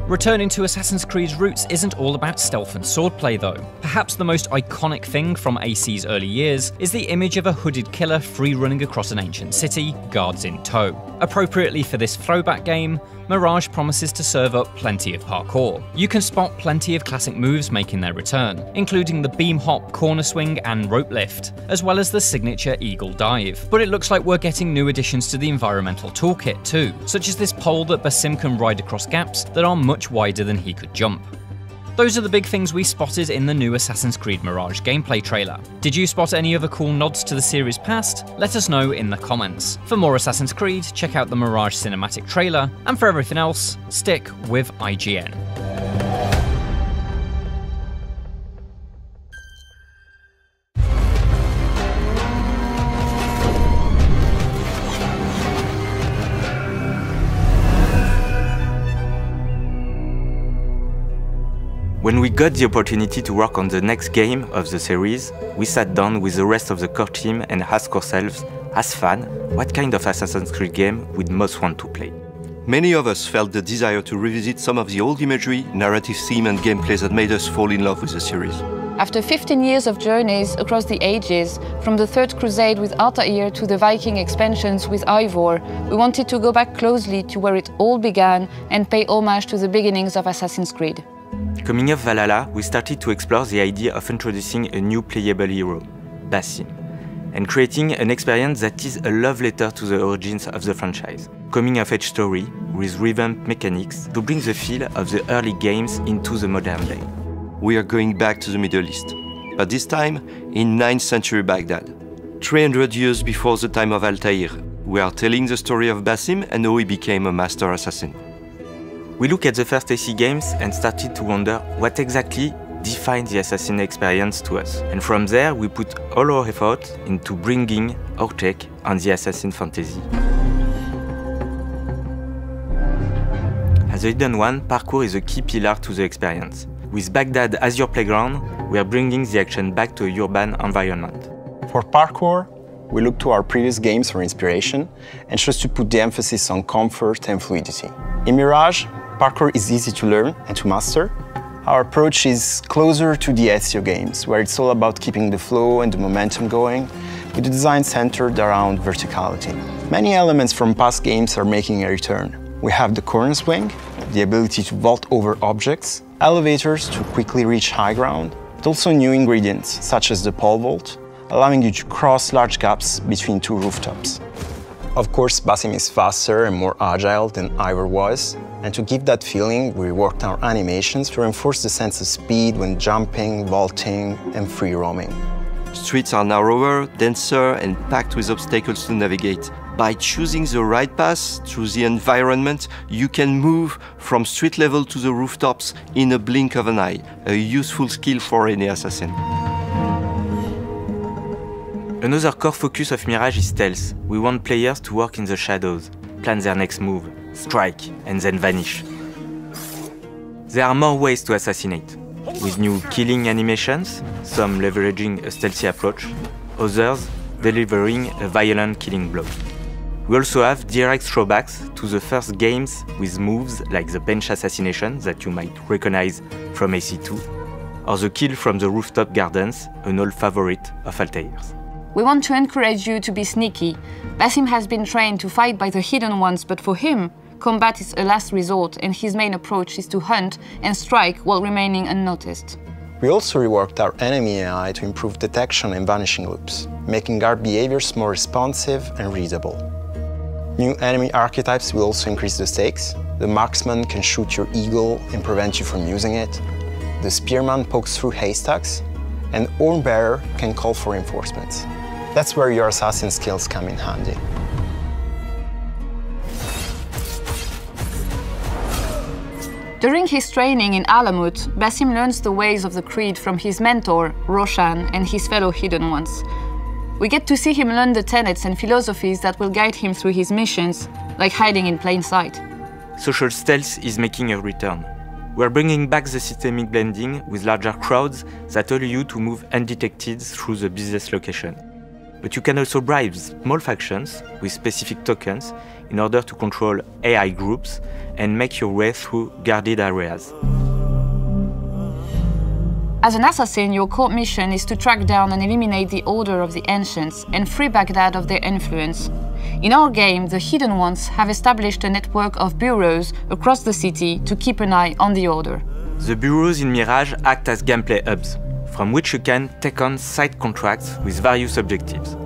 Returning to Assassin's Creed's roots isn't all about stealth and swordplay though. Perhaps the most iconic thing from AC's early years is the image of a hooded killer free-running across an ancient city, guards in tow. Appropriately for this throwback game, Mirage promises to serve up plenty of parkour. You can spot plenty of classic moves making their return, including the beam hop, corner swing and rope lift, as well as the signature eagle dive. But it looks like we're getting new additions to the environmental toolkit too, such as this pole that Basim can ride across gaps that are much wider than he could jump. Those are the big things we spotted in the new Assassin's Creed Mirage gameplay trailer. Did you spot any other cool nods to the series past? Let us know in the comments. For more Assassin's Creed, check out the Mirage cinematic trailer, and for everything else, stick with IGN. When we got the opportunity to work on the next game of the series, we sat down with the rest of the core team and asked ourselves, as fans, what kind of Assassin's Creed game we'd most want to play. Many of us felt the desire to revisit some of the old imagery, narrative theme and gameplay that made us fall in love with the series. After 15 years of journeys across the ages, from the Third Crusade with Altair to the Viking expansions with Eivor, we wanted to go back closely to where it all began and pay homage to the beginnings of Assassin's Creed. Coming off Valhalla, we started to explore the idea of introducing a new playable hero, Basim, and creating an experience that is a love letter to the origins of the franchise. Coming-of-age story with revamped mechanics to bring the feel of the early games into the modern day. We are going back to the Middle East, but this time in 9th century Baghdad. 300 years before the time of Altair, we are telling the story of Basim and how he became a master assassin. We look at the first AC games and started to wonder what exactly defined the assassin experience to us. And from there, we put all our effort into bringing our take on the assassin fantasy. As a hidden one, parkour is a key pillar to the experience. With Baghdad as your playground, we are bringing the action back to a urban environment. For parkour, we look to our previous games for inspiration and chose to put the emphasis on comfort and fluidity. In Mirage, parkour is easy to learn and to master. Our approach is closer to the Ezio games, where it's all about keeping the flow and the momentum going, with the design centered around verticality. Many elements from past games are making a return. We have the corner swing, the ability to vault over objects, elevators to quickly reach high ground, but also new ingredients, such as the pole vault, allowing you to cross large gaps between two rooftops. Of course, Basim is faster and more agile than Ivor was, and to give that feeling, we reworked our animations to reinforce the sense of speed when jumping, vaulting, and free roaming. Streets are narrower, denser, and packed with obstacles to navigate. By choosing the right path through the environment, you can move from street level to the rooftops in a blink of an eye, a useful skill for any assassin. Another core focus of Mirage is stealth. We want players to work in the shadows, plan their next move, strike, and then vanish. There are more ways to assassinate, with new killing animations, some leveraging a stealthy approach, others delivering a violent killing blow. We also have direct throwbacks to the first games with moves like the bench assassination that you might recognize from AC2, or the kill from the rooftop gardens, an old favorite of Altair's. We want to encourage you to be sneaky. Basim has been trained to fight by the hidden ones, but for him, combat is a last resort and his main approach is to hunt and strike while remaining unnoticed. We also reworked our enemy AI to improve detection and vanishing loops, making guard behaviors more responsive and readable. New enemy archetypes will also increase the stakes. The marksman can shoot your eagle and prevent you from using it. The spearman pokes through haystacks, and Hornbearer can call for reinforcements. That's where your assassin skills come in handy. During his training in Alamut, Basim learns the ways of the Creed from his mentor, Roshan, and his fellow Hidden Ones. We get to see him learn the tenets and philosophies that will guide him through his missions, like hiding in plain sight. Social stealth is making a return. We are bringing back the systemic blending with larger crowds that allow you to move undetected through the business location. But you can also bribe small factions with specific tokens in order to control AI groups and make your way through guarded areas. As an assassin, your core mission is to track down and eliminate the Order of the Ancients and free Baghdad of their influence. In our game, the Hidden Ones have established a network of bureaus across the city to keep an eye on the Order. The bureaus in Mirage act as gameplay hubs, from which you can take on side contracts with various objectives,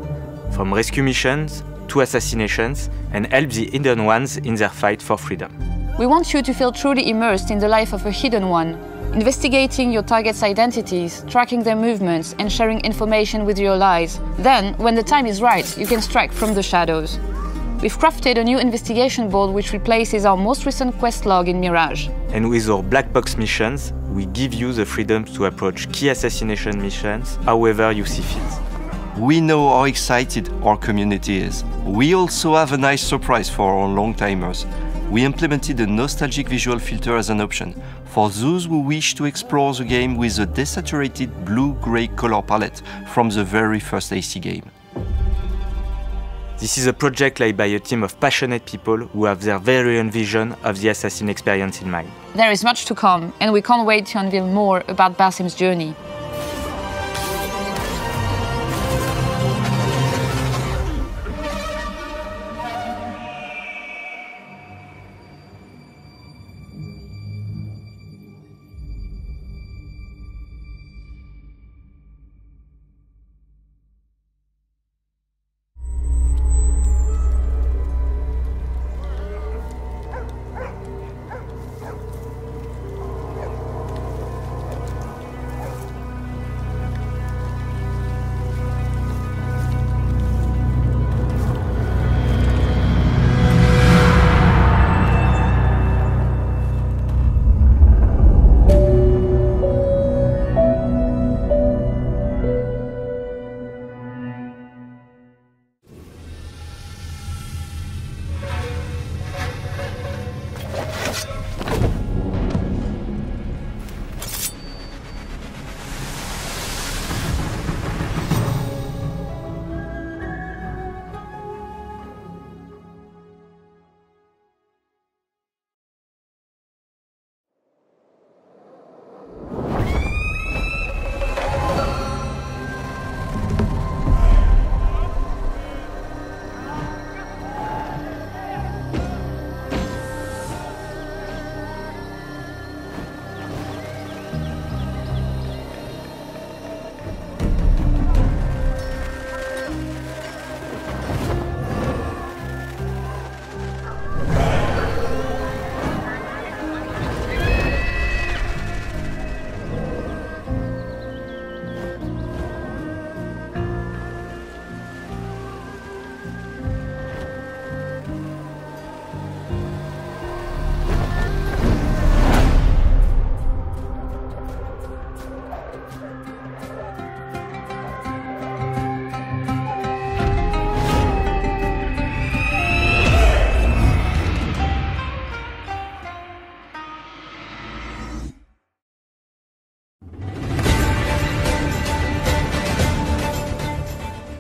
from rescue missions to assassinations, and help the Hidden Ones in their fight for freedom. We want you to feel truly immersed in the life of a Hidden One, investigating your target's identities, tracking their movements, and sharing information with your allies. Then, when the time is right, you can strike from the shadows. We've crafted a new investigation board which replaces our most recent quest log in Mirage. And with our black box missions, we give you the freedom to approach key assassination missions however you see fit. We know how excited our community is. We also have a nice surprise for our long-timers. We implemented a nostalgic visual filter as an option for those who wish to explore the game with a desaturated blue-grey color palette from the very first AC game. This is a project led by a team of passionate people who have their very own vision of the assassin experience in mind. There is much to come, and we can't wait to unveil more about Basim's journey.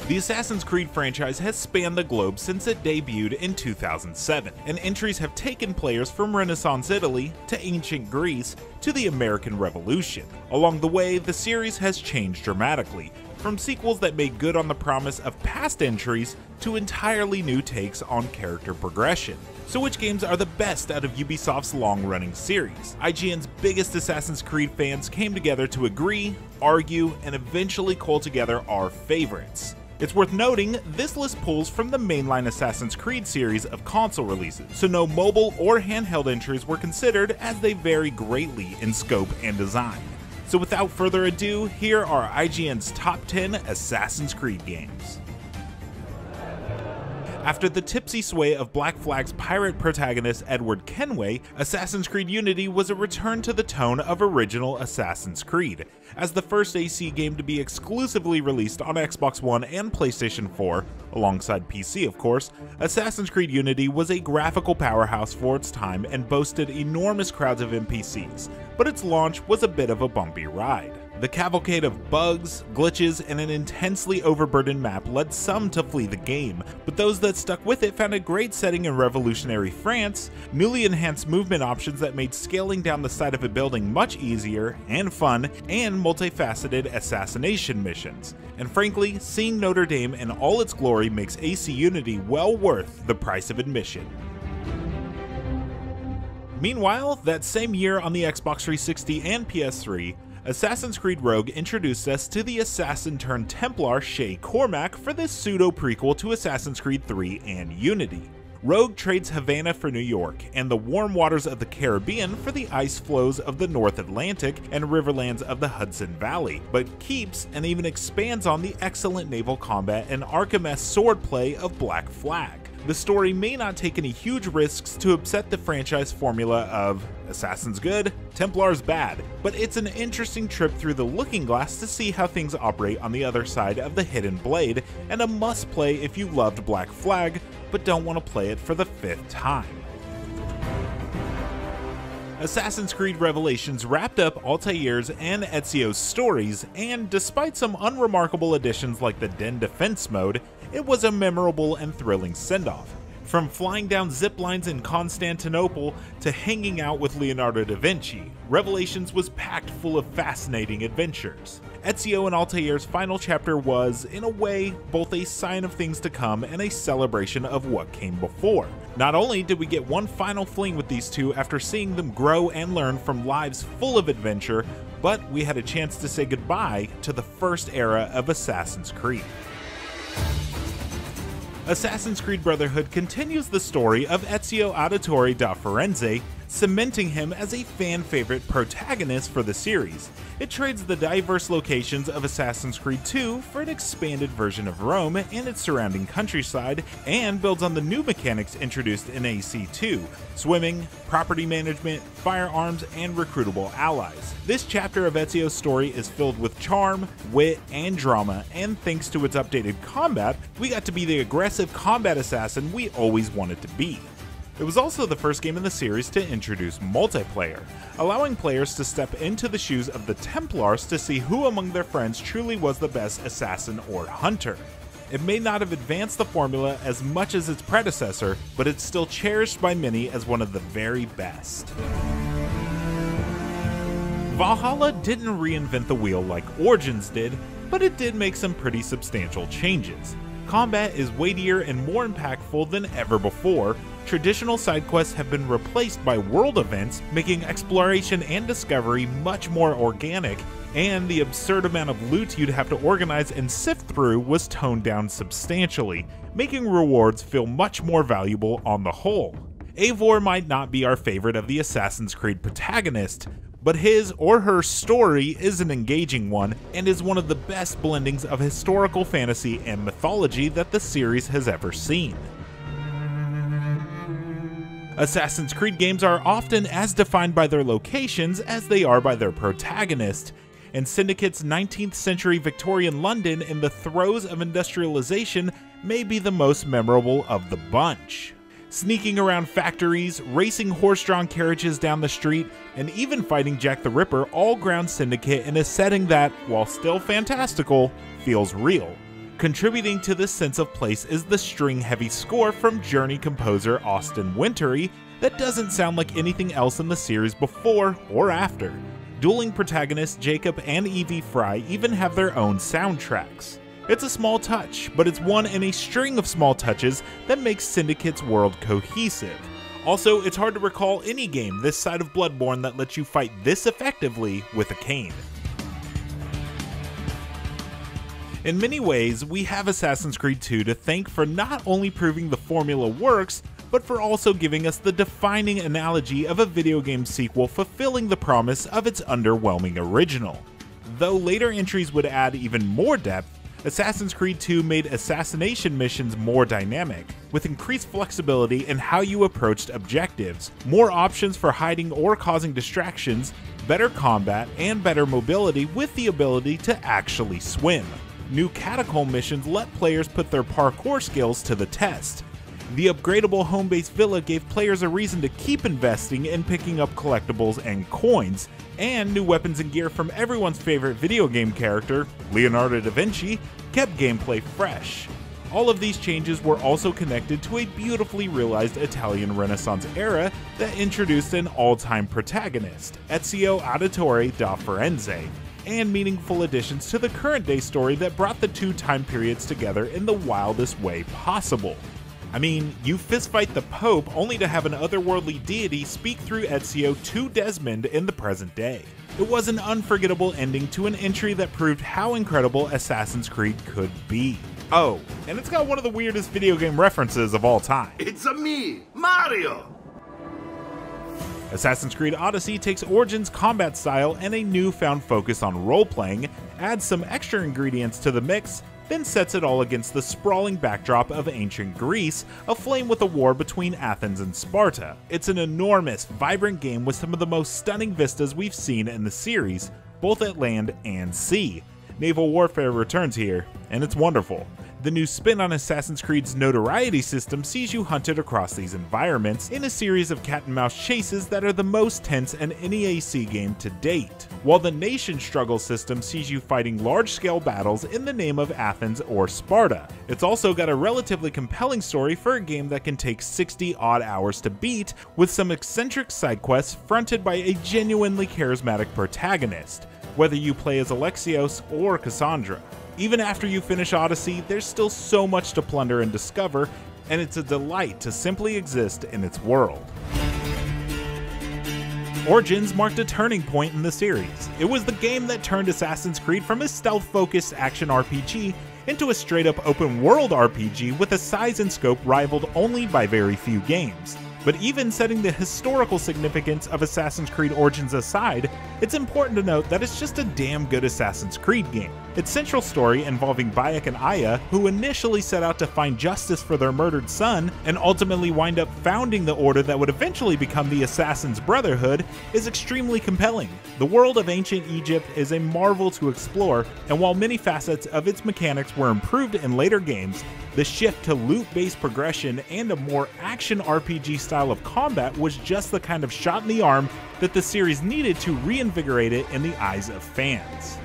The Assassin's Creed franchise has spanned the globe since it debuted in 2007, and entries have taken players from Renaissance Italy to ancient Greece to the American Revolution. Along the way, the series has changed dramatically, from sequels that made good on the promise of past entries to entirely new takes on character progression. So which games are the best out of Ubisoft's long-running series? IGN's biggest Assassin's Creed fans came together to agree, argue, and eventually cull together our favorites. It's worth noting, this list pulls from the mainline Assassin's Creed series of console releases, so no mobile or handheld entries were considered, as they vary greatly in scope and design. So without further ado, here are IGN's top 10 Assassin's Creed games. After the tipsy sway of Black Flag's pirate protagonist Edward Kenway, Assassin's Creed Unity was a return to the tone of original Assassin's Creed. As the first AC game to be exclusively released on Xbox One and PlayStation 4, alongside PC of course, Assassin's Creed Unity was a graphical powerhouse for its time and boasted enormous crowds of NPCs, but its launch was a bit of a bumpy ride. The cavalcade of bugs, glitches, and an intensely overburdened map led some to flee the game, but those that stuck with it found a great setting in revolutionary France, newly enhanced movement options that made scaling down the side of a building much easier and fun, and multifaceted assassination missions. And frankly, seeing Notre Dame in all its glory makes AC Unity well worth the price of admission. Meanwhile, that same year on the Xbox 360 and PS3, Assassin's Creed Rogue introduced us to the assassin-turned-Templar Shay Cormac for this pseudo-prequel to Assassin's Creed 3 and Unity. Rogue trades Havana for New York, and the warm waters of the Caribbean for the ice flows of the North Atlantic and riverlands of the Hudson Valley, but keeps and even expands on the excellent naval combat and Archimess swordplay of Black Flag. The story may not take any huge risks to upset the franchise formula of Assassin's good, Templar's bad, but it's an interesting trip through the looking glass to see how things operate on the other side of the hidden blade, and a must-play if you loved Black Flag, but don't want to play it for the 5th time. Assassin's Creed Revelations wrapped up Altair's and Ezio's stories, and despite some unremarkable additions like the Den Defense mode, it was a memorable and thrilling send-off. From flying down zip lines in Constantinople to hanging out with Leonardo da Vinci, Revelations was packed full of fascinating adventures. Ezio and Altair's final chapter was, in a way, both a sign of things to come and a celebration of what came before. Not only did we get one final fling with these two after seeing them grow and learn from lives full of adventure, but we had a chance to say goodbye to the first era of Assassin's Creed. Assassin's Creed Brotherhood continues the story of Ezio Auditore da Firenze, cementing him as a fan-favorite protagonist for the series. It trades the diverse locations of Assassin's Creed 2 for an expanded version of Rome and its surrounding countryside, and builds on the new mechanics introduced in AC2, swimming, property management, firearms, and recruitable allies. This chapter of Ezio's story is filled with charm, wit, and drama, and thanks to its updated combat, we got to be the aggressive combat assassin we always wanted to be. It was also the first game in the series to introduce multiplayer, allowing players to step into the shoes of the Templars to see who among their friends truly was the best assassin or hunter. It may not have advanced the formula as much as its predecessor, but it's still cherished by many as one of the very best. Valhalla didn't reinvent the wheel like Origins did, but it did make some pretty substantial changes. Combat is weightier and more impactful than ever before. Traditional side quests have been replaced by world events, making exploration and discovery much more organic, and the absurd amount of loot you'd have to organize and sift through was toned down substantially, making rewards feel much more valuable on the whole. Eivor might not be our favorite of the Assassin's Creed protagonists, but his or her story is an engaging one and is one of the best blendings of historical fantasy and mythology that the series has ever seen. Assassin's Creed games are often as defined by their locations as they are by their protagonist, and Syndicate's 19th century Victorian London in the throes of industrialization may be the most memorable of the bunch. Sneaking around factories, racing horse-drawn carriages down the street, and even fighting Jack the Ripper all ground Syndicate in a setting that, while still fantastical, feels real. Contributing to this sense of place is the string-heavy score from Journey composer Austin Wintory that doesn't sound like anything else in the series before or after. Dueling protagonists Jacob and Evie Fry even have their own soundtracks. It's a small touch, but it's one in a string of small touches that makes Syndicate's world cohesive. Also, it's hard to recall any game this side of Bloodborne that lets you fight this effectively with a cane. In many ways, we have Assassin's Creed 2 to thank for not only proving the formula works, but for also giving us the defining analogy of a video game sequel fulfilling the promise of its underwhelming original. Though later entries would add even more depth, Assassin's Creed 2 made assassination missions more dynamic, with increased flexibility in how you approached objectives, more options for hiding or causing distractions, better combat, and better mobility with the ability to actually swim. New catacomb missions let players put their parkour skills to the test. The upgradable home-based villa gave players a reason to keep investing in picking up collectibles and coins, and new weapons and gear from everyone's favorite video game character, Leonardo da Vinci, kept gameplay fresh. All of these changes were also connected to a beautifully realized Italian Renaissance era that introduced an all-time protagonist, Ezio Auditore da Firenze, and meaningful additions to the current-day story that brought the two time periods together in the wildest way possible. I mean, you fistfight the Pope only to have an otherworldly deity speak through Ezio to Desmond in the present day. It was an unforgettable ending to an entry that proved how incredible Assassin's Creed could be. Oh, and it's got one of the weirdest video game references of all time. It's a me, Mario! Assassin's Creed Odyssey takes Origin's combat style and a newfound focus on role-playing, adds some extra ingredients to the mix, then sets it all against the sprawling backdrop of ancient Greece, aflame with a war between Athens and Sparta. It's an enormous, vibrant game with some of the most stunning vistas we've seen in the series, both at land and sea. Naval warfare returns here, and it's wonderful. The new spin on Assassin's Creed's notoriety system sees you hunted across these environments in a series of cat-and-mouse chases that are the most tense in any AC game to date, while the nation struggle system sees you fighting large-scale battles in the name of Athens or Sparta. It's also got a relatively compelling story for a game that can take 60-odd hours to beat, with some eccentric side quests fronted by a genuinely charismatic protagonist, whether you play as Alexios or Cassandra. Even after you finish Odyssey, there's still so much to plunder and discover, and it's a delight to simply exist in its world. Origins marked a turning point in the series. It was the game that turned Assassin's Creed from a stealth-focused action RPG into a straight-up open-world RPG with a size and scope rivaled only by very few games. But even setting the historical significance of Assassin's Creed Origins aside, it's important to note that it's just a damn good Assassin's Creed game. Its central story involving Bayek and Aya, who initially set out to find justice for their murdered son, and ultimately wind up founding the order that would eventually become the Assassin's Brotherhood, is extremely compelling. The world of ancient Egypt is a marvel to explore, and while many facets of its mechanics were improved in later games, the shift to loot-based progression and a more action RPG style of combat was just the kind of shot in the arm that the series needed to reinvigorate it in the eyes of fans.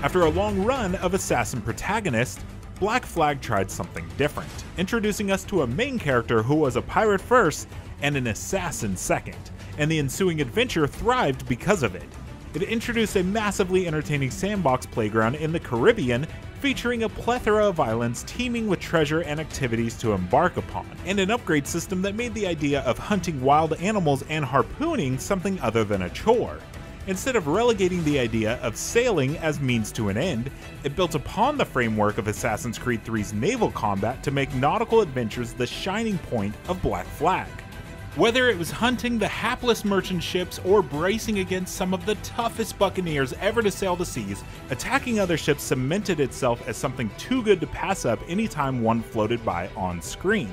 After a long run of assassin protagonists, Black Flag tried something different, introducing us to a main character who was a pirate first and an assassin second, and the ensuing adventure thrived because of it. It introduced a massively entertaining sandbox playground in the Caribbean, featuring a plethora of islands teeming with treasure and activities to embark upon, and an upgrade system that made the idea of hunting wild animals and harpooning something other than a chore. Instead of relegating the idea of sailing as means to an end, it built upon the framework of Assassin's Creed 3's naval combat to make nautical adventures the shining point of Black Flag. Whether it was hunting the hapless merchant ships or bracing against some of the toughest buccaneers ever to sail the seas, attacking other ships cemented itself as something too good to pass up anytime one floated by on screen.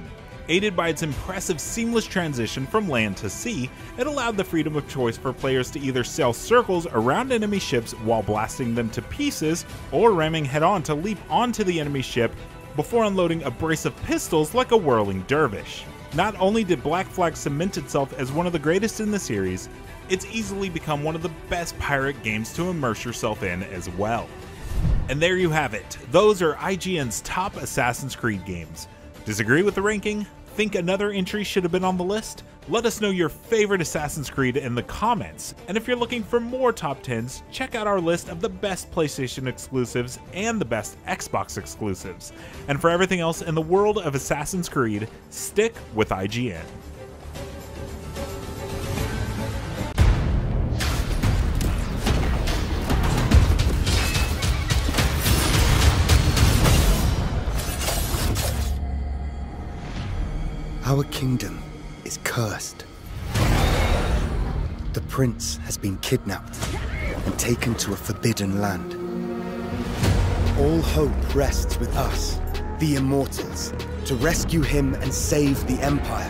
Aided by its impressive seamless transition from land to sea, it allowed the freedom of choice for players to either sail circles around enemy ships while blasting them to pieces, or ramming head-on to leap onto the enemy ship before unloading a brace of pistols like a whirling dervish. Not only did Black Flag cement itself as one of the greatest in the series, it's easily become one of the best pirate games to immerse yourself in as well. And there you have it. Those are IGN's top Assassin's Creed games. Disagree with the ranking? Think another entry should have been on the list? Let us know your favorite Assassin's Creed in the comments. And if you're looking for more top 10s, check out our list of the best PlayStation exclusives and the best Xbox exclusives. And for everything else in the world of Assassin's Creed, stick with IGN. Our kingdom is cursed. The prince has been kidnapped and taken to a forbidden land. All hope rests with us, the Immortals, to rescue him and save the Empire.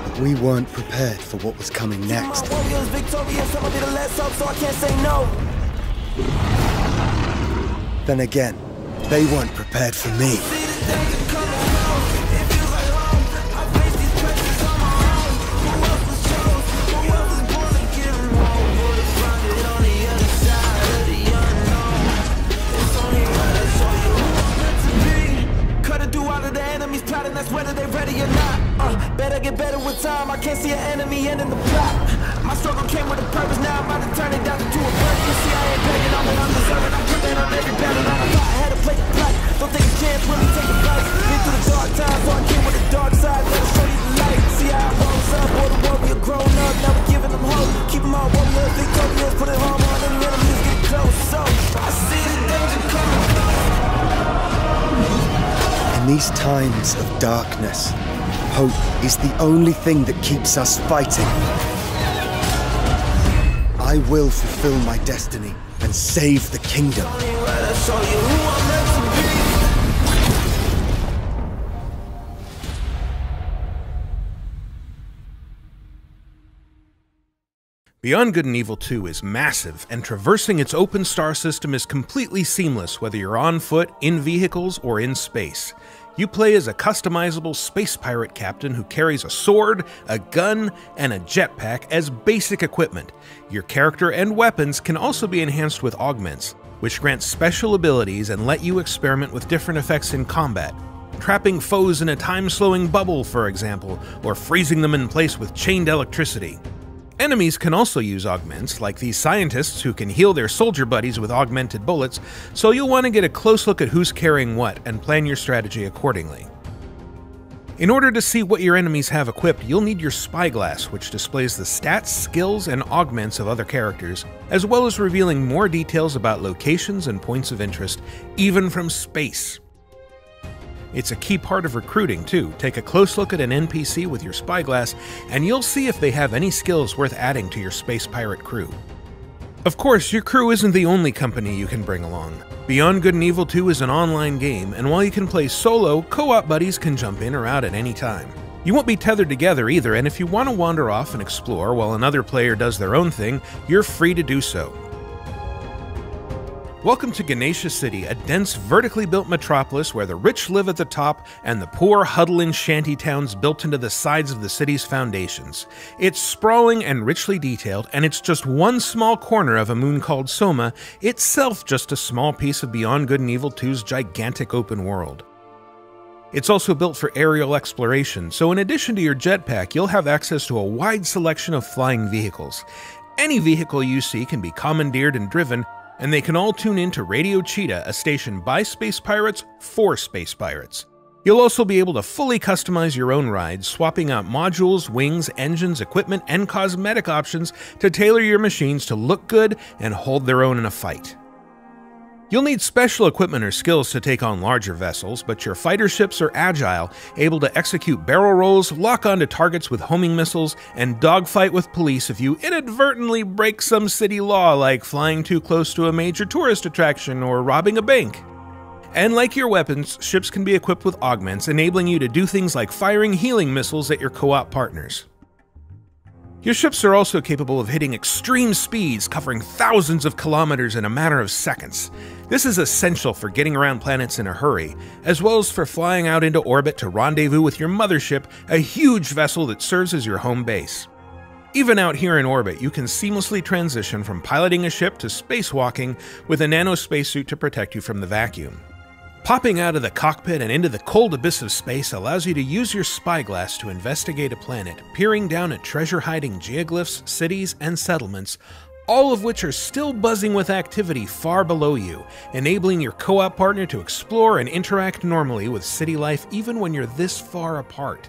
But we weren't prepared for what was coming next. Then again, they weren't prepared for me. That's whether they're ready or not. Better get better with time. I can't see an enemy ending the plot. My struggle came with a purpose. Now I'm about to turn it down to a burden. You see, I ain't begging on what I'm deserving. I put that on every battle. I thought I had to play the plot. Don't take a chance when we take a fight. Been through the dark times, so I came with the dark side. Gotta show you the light. See how I rose up. All the warrior grown up. Now we're giving them hope. Keep them all warriors, victorious. Put it home on any enemies get close. So I see the danger coming. In these times of darkness, hope is the only thing that keeps us fighting. I will fulfill my destiny and save the kingdom. Beyond Good and Evil 2 is massive, and traversing its open star system is completely seamless whether you're on foot, in vehicles, or in space. You play as a customizable space pirate captain who carries a sword, a gun, and a jetpack as basic equipment. Your character and weapons can also be enhanced with augments, which grant special abilities and let you experiment with different effects in combat. Trapping foes in a time-slowing bubble, for example, or freezing them in place with chained electricity. Enemies can also use augments, like these scientists who can heal their soldier buddies with augmented bullets, so you'll want to get a close look at who's carrying what and plan your strategy accordingly. In order to see what your enemies have equipped, you'll need your spyglass, which displays the stats, skills, and augments of other characters, as well as revealing more details about locations and points of interest, even from space. It's a key part of recruiting, too. Take a close look at an NPC with your spyglass, and you'll see if they have any skills worth adding to your space pirate crew. Of course, your crew isn't the only company you can bring along. Beyond Good and Evil 2 is an online game, and while you can play solo, co-op buddies can jump in or out at any time. You won't be tethered together either, and if you want to wander off and explore while another player does their own thing, you're free to do so. Welcome to Ganesha City, a dense, vertically built metropolis where the rich live at the top and the poor huddle in shanty towns built into the sides of the city's foundations. It's sprawling and richly detailed, and it's just one small corner of a moon called Soma, itself just a small piece of Beyond Good and Evil 2's gigantic open world. It's also built for aerial exploration, so in addition to your jetpack, you'll have access to a wide selection of flying vehicles. Any vehicle you see can be commandeered and driven, and they can all tune in to Radio Cheetah, a station by space pirates for space pirates. You'll also be able to fully customize your own rides, swapping out modules, wings, engines, equipment, and cosmetic options to tailor your machines to look good and hold their own in a fight. You'll need special equipment or skills to take on larger vessels, but your fighter ships are agile, able to execute barrel rolls, lock onto targets with homing missiles, and dogfight with police if you inadvertently break some city law like flying too close to a major tourist attraction or robbing a bank. And like your weapons, ships can be equipped with augments, enabling you to do things like firing healing missiles at your co-op partners. Your ships are also capable of hitting extreme speeds, covering thousands of kilometers in a matter of seconds. This is essential for getting around planets in a hurry, as well as for flying out into orbit to rendezvous with your mothership, a huge vessel that serves as your home base. Even out here in orbit, you can seamlessly transition from piloting a ship to spacewalking with a nanospacesuit to protect you from the vacuum. Popping out of the cockpit and into the cold abyss of space allows you to use your spyglass to investigate a planet, peering down at treasure-hiding geoglyphs, cities, and settlements, all of which are still buzzing with activity far below you, enabling your co-op partner to explore and interact normally with city life even when you're this far apart.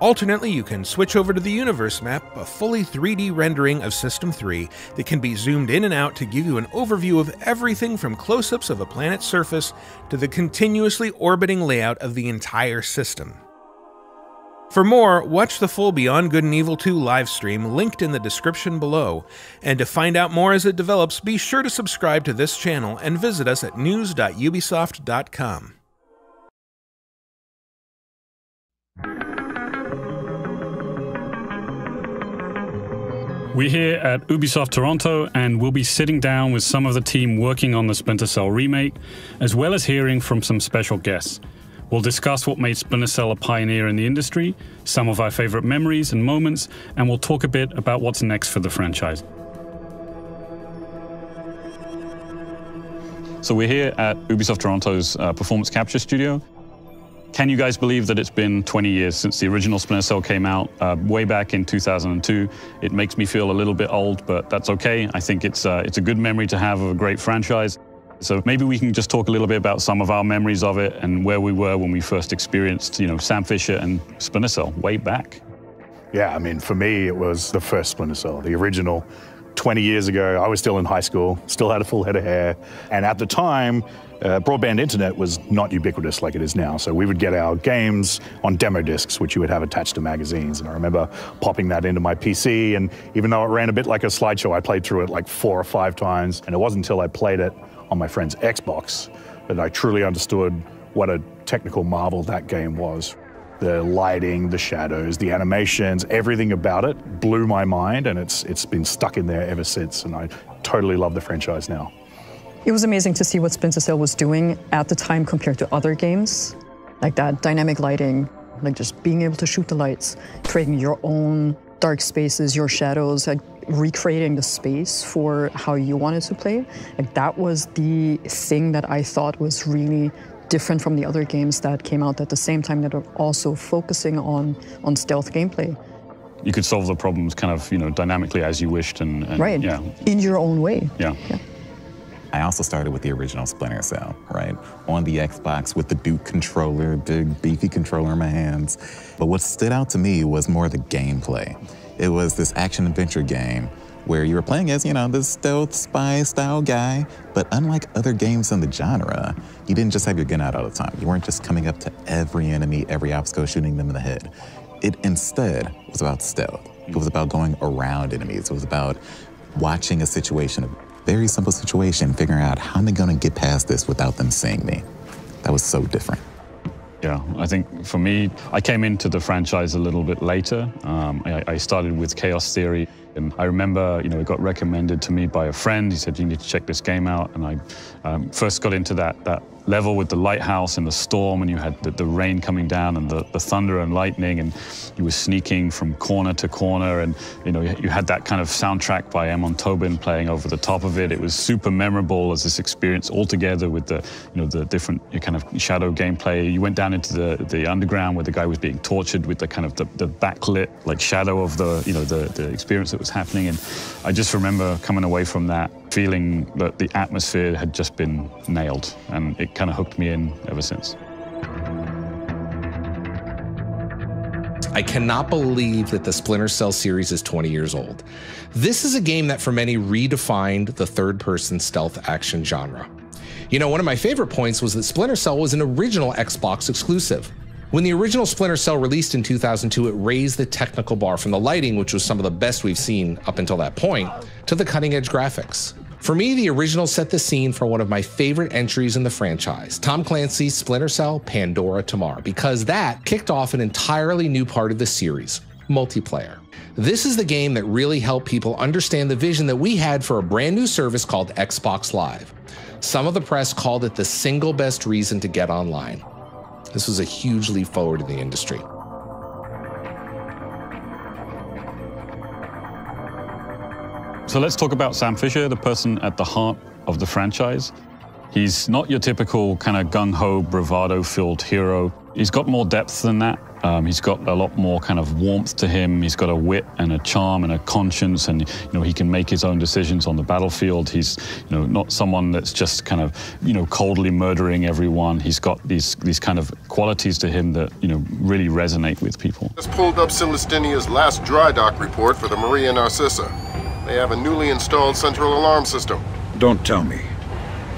Alternately, you can switch over to the universe map, a fully 3D rendering of System 3 that can be zoomed in and out to give you an overview of everything from close-ups of a planet's surface to the continuously orbiting layout of the entire system. For more, watch the full Beyond Good and Evil 2 livestream linked in the description below, and to find out more as it develops, be sure to subscribe to this channel and visit us at news.ubisoft.com. We're here at Ubisoft Toronto, and we'll be sitting down with some of the team working on the Splinter Cell remake, as well as hearing from some special guests. We'll discuss what made Splinter Cell a pioneer in the industry, some of our favorite memories and moments, and we'll talk a bit about what's next for the franchise. So we're here at Ubisoft Toronto's performance capture studio. Can you guys believe that it's been 20 years since the original Splinter Cell came out, way back in 2002? It makes me feel a little bit old, but that's okay. I think it's a good memory to have of a great franchise. So maybe we can just talk a little bit about some of our memories of it and where we were when we first experienced, Sam Fisher and Splinter Cell way back. Yeah, I mean, for me, it was the first Splinter Cell, the original. 20 years ago, I was still in high school, still had a full head of hair. And at the time, broadband internet was not ubiquitous like it is now. So we would get our games on demo discs, which you would have attached to magazines. And I remember popping that into my PC. And even though it ran a bit like a slideshow, I played through it like 4 or 5 times. And it wasn't until I played it on my friend's Xbox that I truly understood what a technical marvel that game was. The lighting, the shadows, the animations, everything about it blew my mind, and it's been stuck in there ever since, and I totally love the franchise now. It was amazing to see what Splinter Cell was doing at the time compared to other games, like that dynamic lighting, like just being able to shoot the lights, creating your own dark spaces, your shadows, like recreating the space for how you wanted to play. Like that was the thing that I thought was really different from the other games that came out at the same time that are also focusing on stealth gameplay. You could solve the problems kind of, dynamically as you wished and right, yeah. In your own way. Yeah. I also started with the original Splinter Cell, right? On the Xbox with the Duke controller, big beefy controller in my hands. But what stood out to me was more the gameplay. It was this action-adventure game where you were playing as, this stealth spy style guy, but unlike other games in the genre, you didn't just have your gun out all the time. You weren't just coming up to every enemy, every obstacle, shooting them in the head. It instead was about stealth. It was about going around enemies. It was about watching a situation, a very simple situation, figuring out how am I gonna get past this without them seeing me. That was so different. Yeah, I think for me, I came into the franchise a little bit later. I started with Chaos Theory, and I remember, it got recommended to me by a friend. He said, you need to check this game out. And I first got into that level with the lighthouse and the storm, and you had the rain coming down and the thunder and lightning, and you were sneaking from corner to corner, and you had that kind of soundtrack by Amon Tobin playing over the top of it. It was super memorable as this experience altogether with the different kind of shadow gameplay. You went down into the underground where the guy was being tortured with the kind of the backlit like shadow of the experience that was happening, and I just remember coming away from that feeling that the atmosphere had just been nailed, and it kind of hooked me in ever since. I cannot believe that the Splinter Cell series is 20 years old. This is a game that for many redefined the third-person stealth action genre. One of my favorite points was that Splinter Cell was an original Xbox exclusive. When the original Splinter Cell released in 2002, it raised the technical bar from the lighting, which was some of the best we've seen up until that point, to the cutting-edge graphics. For me, the original set the scene for one of my favorite entries in the franchise, Tom Clancy's Splinter Cell Pandora Tomorrow, because that kicked off an entirely new part of the series, multiplayer. This is the game that really helped people understand the vision that we had for a brand new service called Xbox Live. Some of the press called it the single best reason to get online. This was a huge leap forward in the industry. So let's talk about Sam Fisher, the person at the heart of the franchise. He's not your typical kind of gung-ho, bravado-filled hero. He's got more depth than that. He's got a lot more kind of warmth to him. He's got a wit and a charm and a conscience, and he can make his own decisions on the battlefield. He's not someone that's just kind of coldly murdering everyone. He's got these kind of qualities to him that really resonate with people. Just pulled up Celestinia's last dry dock report for the Maria Narcissa. They have a newly installed central alarm system. Don't tell me.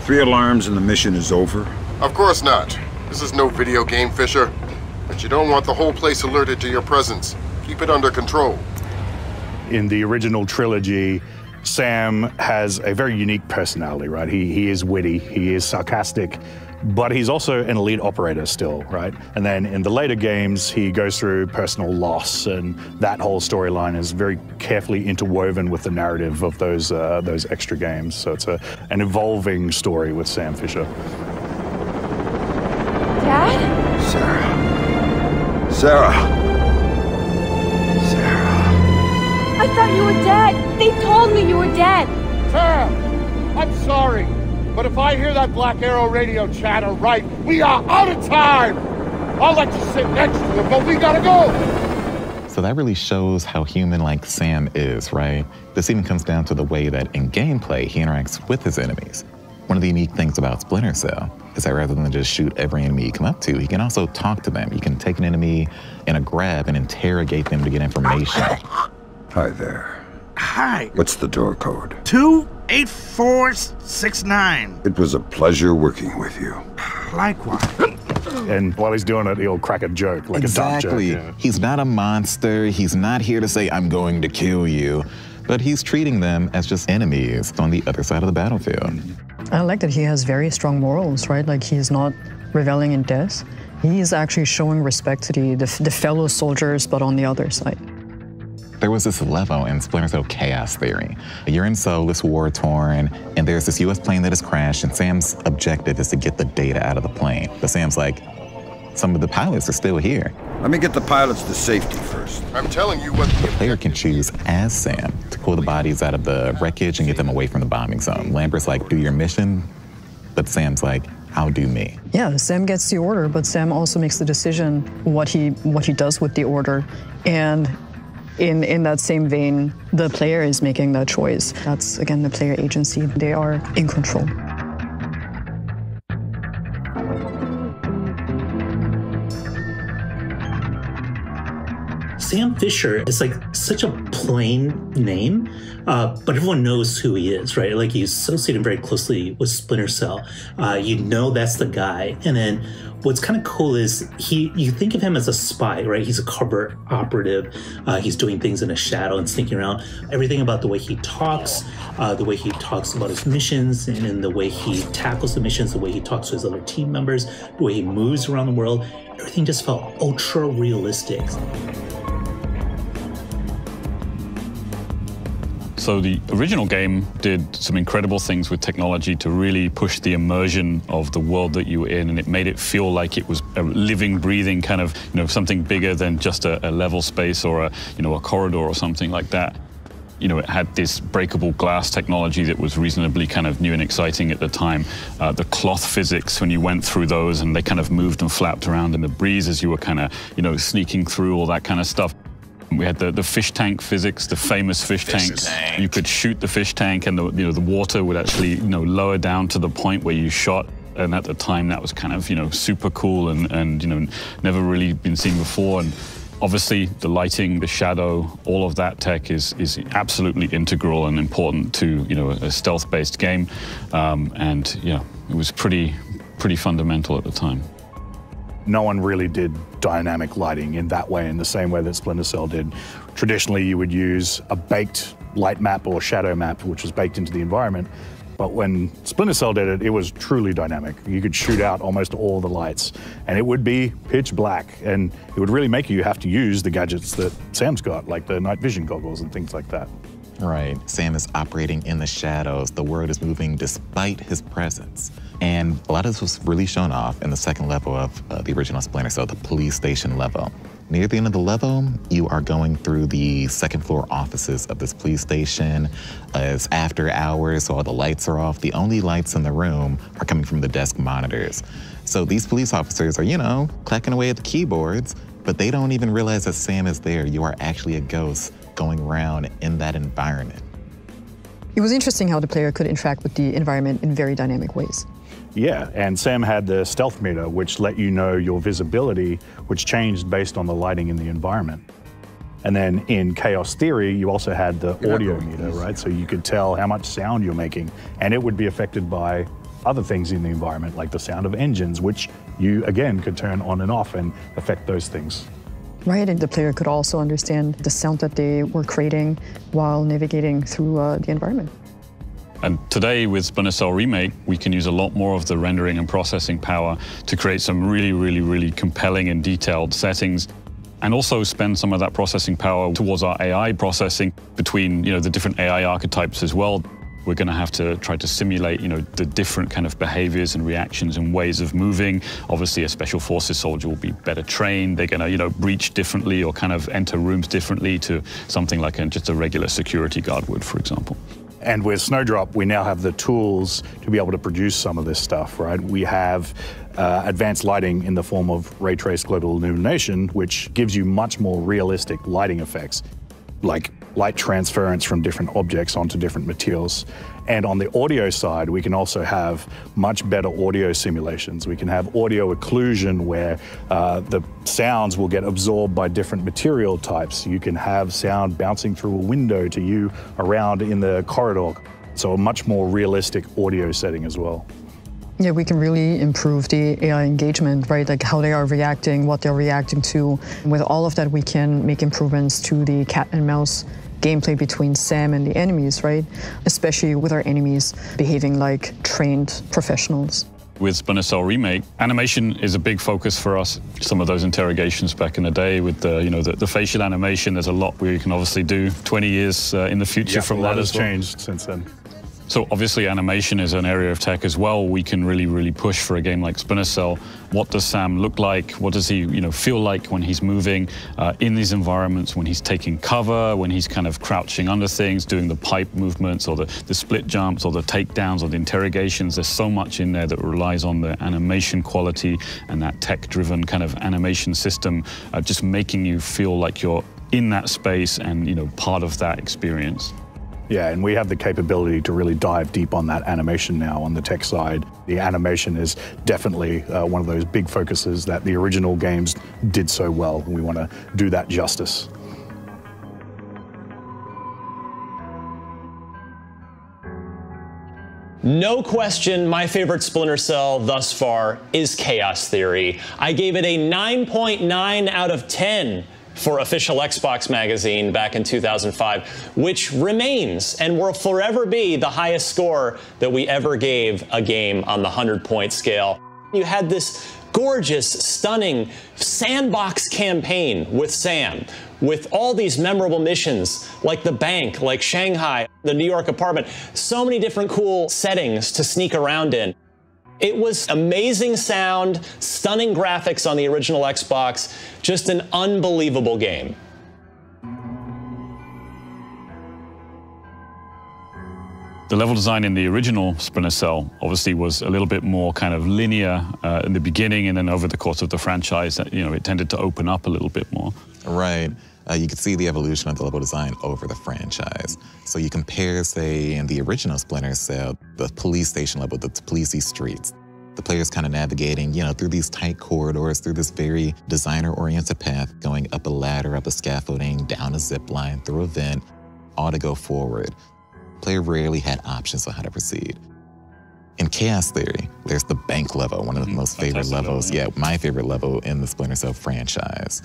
3 alarms and the mission is over? Of course not. This is no video game, Fisher. But you don't want the whole place alerted to your presence. Keep it under control. In the original trilogy, Sam has a very unique personality, right? He is witty, he is sarcastic, but he's also an elite operator still, right? And then in the later games, he goes through personal loss, and that whole storyline is very carefully interwoven with the narrative of those extra games. So it's an evolving story with Sam Fisher. Dad? Sarah. I thought you were dead. They told me you were dead. Sam, I'm sorry, but if I hear that Black Arrow radio chatter right, we are out of time. I'll let you sit next to him, but we gotta go. So that really shows how human like Sam is, right? This even comes down to the way that in gameplay he interacts with his enemies. One of the unique things about Splinter Cell is that rather than just shoot every enemy you come up to, he can also talk to them. You can take an enemy in a grab and interrogate them to get information. Hi there. Hi. What's the door code? 28469. It was a pleasure working with you. Likewise. And while he's doing it, he'll crack a joke, like a dumb joke. Exactly. He's not a monster. He's not here to say, I'm going to kill you. But he's treating them as just enemies on the other side of the battlefield. I like that he has very strong morals, right? Like, he's not reveling in death. He's actually showing respect to the fellow soldiers, but on the other side. There was this level in Splinter Cell Chaos Theory. You're in Solus, war-torn, and there's this US plane that has crashed, and Sam's objective is to get the data out of the plane. But Sam's like, some of the pilots are still here. Let me get the pilots to safety first. I'm telling you what the player can choose as Sam to pull the bodies out of the wreckage and get them away from the bombing zone. Lambert's like, do your mission, but Sam's like, I'll do me. Yeah, Sam gets the order, but Sam also makes the decision what he does with the order. And in that same vein, the player is making that choice. That's, again, the player agency. They are in control. Sam Fisher is like such a plain name, but everyone knows who he is, right? Like, he's associated very closely with Splinter Cell. You know that's the guy. And then what's kind of cool is you think of him as a spy, right? He's a covert operative. He's doing things in the shadow and sneaking around. Everything about the way he talks about his missions, and in the way he tackles the missions, the way he talks to his other team members, the way he moves around the world, everything just felt ultra realistic. So the original game did some incredible things with technology to really push the immersion of the world that you were in, and it made it feel like it was a living, breathing kind of, something bigger than just a level space or a corridor or something like that. It had this breakable glass technology that was reasonably kind of new and exciting at the time. The cloth physics, when you went through those and they kind of moved and flapped around in the breeze as you were kind of, sneaking through all that kind of stuff. We had the fish tank physics, the famous fish tank. You could shoot the fish tank, and the water would actually lower down to the point where you shot. And at the time, that was kind of super cool and never really been seen before. And obviously, the lighting, the shadow, all of that tech is absolutely integral and important to a stealth-based game. And yeah, it was pretty fundamental at the time. No one really did dynamic lighting in that way, in the same way that Splinter Cell did. Traditionally, you would use a baked light map or shadow map, which was baked into the environment. But when Splinter Cell did it, it was truly dynamic. You could shoot out almost all the lights, and it would be pitch black. And it would really make you have to use the gadgets that Sam's got, like the night vision goggles and things like that. Right. Sam is operating in the shadows. The world is moving despite his presence. And a lot of this was really shown off in the second level of the original Splinter Cell, the police station level. Near the end of the level, you are going through the second floor offices of this police station. It's after hours, so all the lights are off. The only lights in the room are coming from the desk monitors. So these police officers are, you know, clacking away at the keyboards, but they don't even realize that Sam is there. You are actually a ghost going around in that environment. It was interesting how the player could interact with the environment in very dynamic ways. Yeah, and Sam had the stealth meter, which let you know your visibility, which changed based on the lighting in the environment. And then in Chaos Theory, you also had the audio meter, right? So you could tell how much sound you're making, and it would be affected by other things in the environment, like the sound of engines, which you, again, could turn on and off and affect those things. Right, and the player could also understand the sound that they were creating while navigating through the environment. And today with Splinter Cell Remake, we can use a lot more of the rendering and processing power to create some really compelling and detailed settings, and also spend some of that processing power towards our AI processing between, you know, the different AI archetypes as well. We're going to have to try to simulate, you know, the different kind of behaviors and reactions and ways of moving. Obviously, a special forces soldier will be better trained. They're going to, you know, breach differently or kind of enter rooms differently to something like just a regular security guard would, for example. And with Snowdrop, we now have the tools to be able to produce some of this stuff, right? We have advanced lighting in the form of ray trace global illumination, which gives you much more realistic lighting effects, like light transference from different objects onto different materials. And on the audio side, we can also have much better audio simulations. We can have audio occlusion where the sounds will get absorbed by different material types. You can have sound bouncing through a window to you around in the corridor. So a much more realistic audio setting as well. Yeah, we can really improve the AI engagement, right? Like how they are reacting, what they're reacting to. With all of that, we can make improvements to the cat and mouse gameplay between Sam and the enemies, right? Especially with our enemies behaving like trained professionals. With Splinter Cell Remake, animation is a big focus for us. Some of those interrogations back in the day with the, you know, the facial animation, there's a lot we can obviously do 20 years in the future from that as well. A lot has changed since then. So obviously animation is an area of tech as well. We can really push for a game like Splinter Cell. What does Sam look like? What does he, you know, feel like when he's moving in these environments, when he's taking cover, when he's kind of crouching under things, doing the pipe movements or the split jumps or the takedowns or the interrogations. There's so much in there that relies on the animation quality and that tech-driven kind of animation system, just making you feel like you're in that space and, you know, part of that experience. Yeah, and we have the capability to really dive deep on that animation now on the tech side. The animation is definitely one of those big focuses that the original games did so well, and we want to do that justice. No question, my favorite Splinter Cell thus far is Chaos Theory. I gave it a 9.9 out of 10. For Official Xbox Magazine back in 2005, which remains and will forever be the highest score that we ever gave a game on the 100-point scale. You had this gorgeous, stunning sandbox campaign with Sam, with all these memorable missions, like the bank, like Shanghai, the New York apartment, so many different cool settings to sneak around in. It was amazing sound, stunning graphics on the original Xbox, just an unbelievable game. The level design in the original Splinter Cell obviously was a little bit more kind of linear in the beginning, and then over the course of the franchise, you know, it tended to open up a little bit more. Right. You can see the evolution of the level design over the franchise. So you compare, say, in the original Splinter Cell, the police station level, the policey streets. The player's kind of navigating, you know, through these tight corridors, through this very designer-oriented path, going up a ladder, up a scaffolding, down a zip line, through a vent, all to go forward. The player rarely had options on how to proceed. In Chaos Theory, there's the bank level, one of the most favorite levels. Yeah, my favorite level in the Splinter Cell franchise.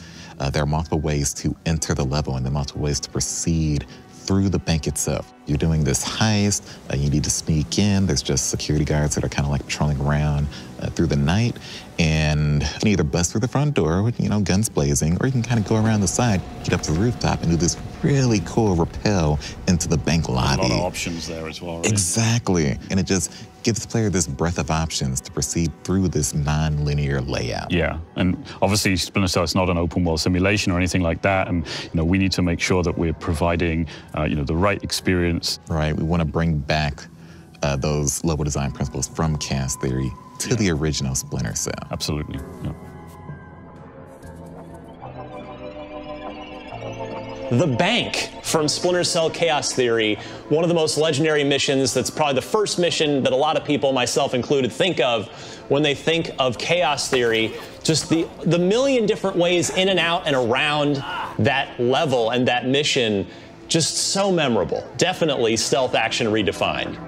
There are multiple ways to enter the level and then multiple ways to proceed through the bank itself. You're doing this heist, you need to sneak in, there's just security guards that are kind of like patrolling around through the night, and you can either bust through the front door with, guns blazing, or you can kind of go around the side, get up to the rooftop, and do this really cool rappel into the bank lobby. A lot of options there as well, right? Exactly, and it just gives the player this breadth of options to proceed through this non-linear layout. Yeah, and obviously Splinter Cell is not an open world simulation or anything like that, and we need to make sure that we're providing the right experience. Right, we want to bring back those level design principles from chaos theory to the original Splinter Cell. Absolutely. Yeah. The Bank from Splinter Cell Chaos Theory, one of the most legendary missions. That's probably the first mission that a lot of people, myself included, think of when they think of Chaos Theory. Just the million different ways in and out and around that level and that mission, just so memorable. Definitely stealth action redefined.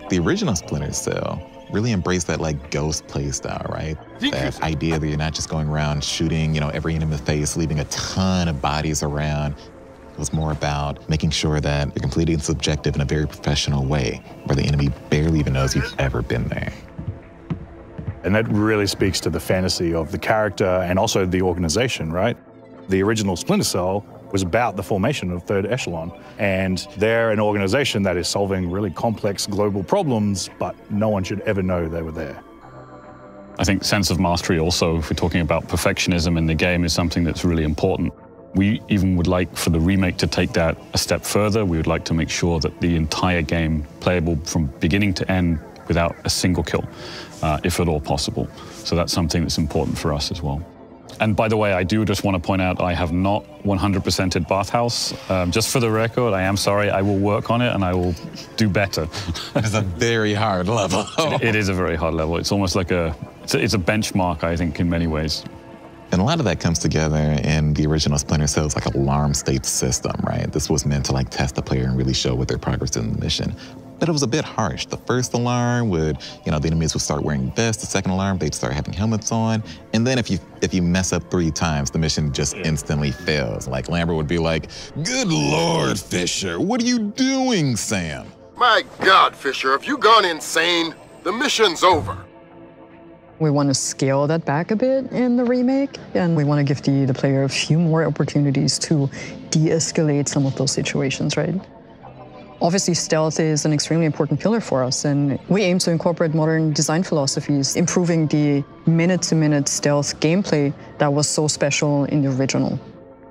The original Splinter Cell really embraced that like ghost play style, right? That idea that you're not just going around shooting, every enemy in the face, leaving a ton of bodies around. It was more about making sure that you're completing this objective in a very professional way, where the enemy barely even knows you've ever been there. And that really speaks to the fantasy of the character and also the organization, right? The original Splinter Cell was about the formation of Third Echelon, and they're an organization that is solving really complex global problems, but no one should ever know they were there. I think sense of mastery also, if we're talking about perfectionism in the game, is something that's really important. We even would like for the remake to take that a step further. We would like to make sure that the entire game playable from beginning to end without a single kill, if at all possible. So that's something that's important for us as well. And by the way, I do just want to point out I have not 100%ed Bathhouse. Just for the record, I am sorry. I will work on it and I will do better. It's a very hard level. It is a very hard level. It's almost like it's a benchmark, I think, in many ways. And a lot of that comes together in the original Splinter Cell's like alarm state system, right? This was meant to like test the player and really show what their progress in the mission. But it was a bit harsh. The first alarm would, the enemies would start wearing vests. The second alarm, they'd start having helmets on. And then if you mess up 3 times, the mission just instantly fails. Like Lambert would be like, "Good Lord, Fisher, what are you doing, Sam?" My God, Fisher, have you gone insane? The mission's over. We want to scale that back a bit in the remake, and we want to give the player a few more opportunities to de-escalate some of those situations, right? Obviously, stealth is an extremely important pillar for us, and we aim to incorporate modern design philosophies, improving the minute-to-minute stealth gameplay that was so special in the original.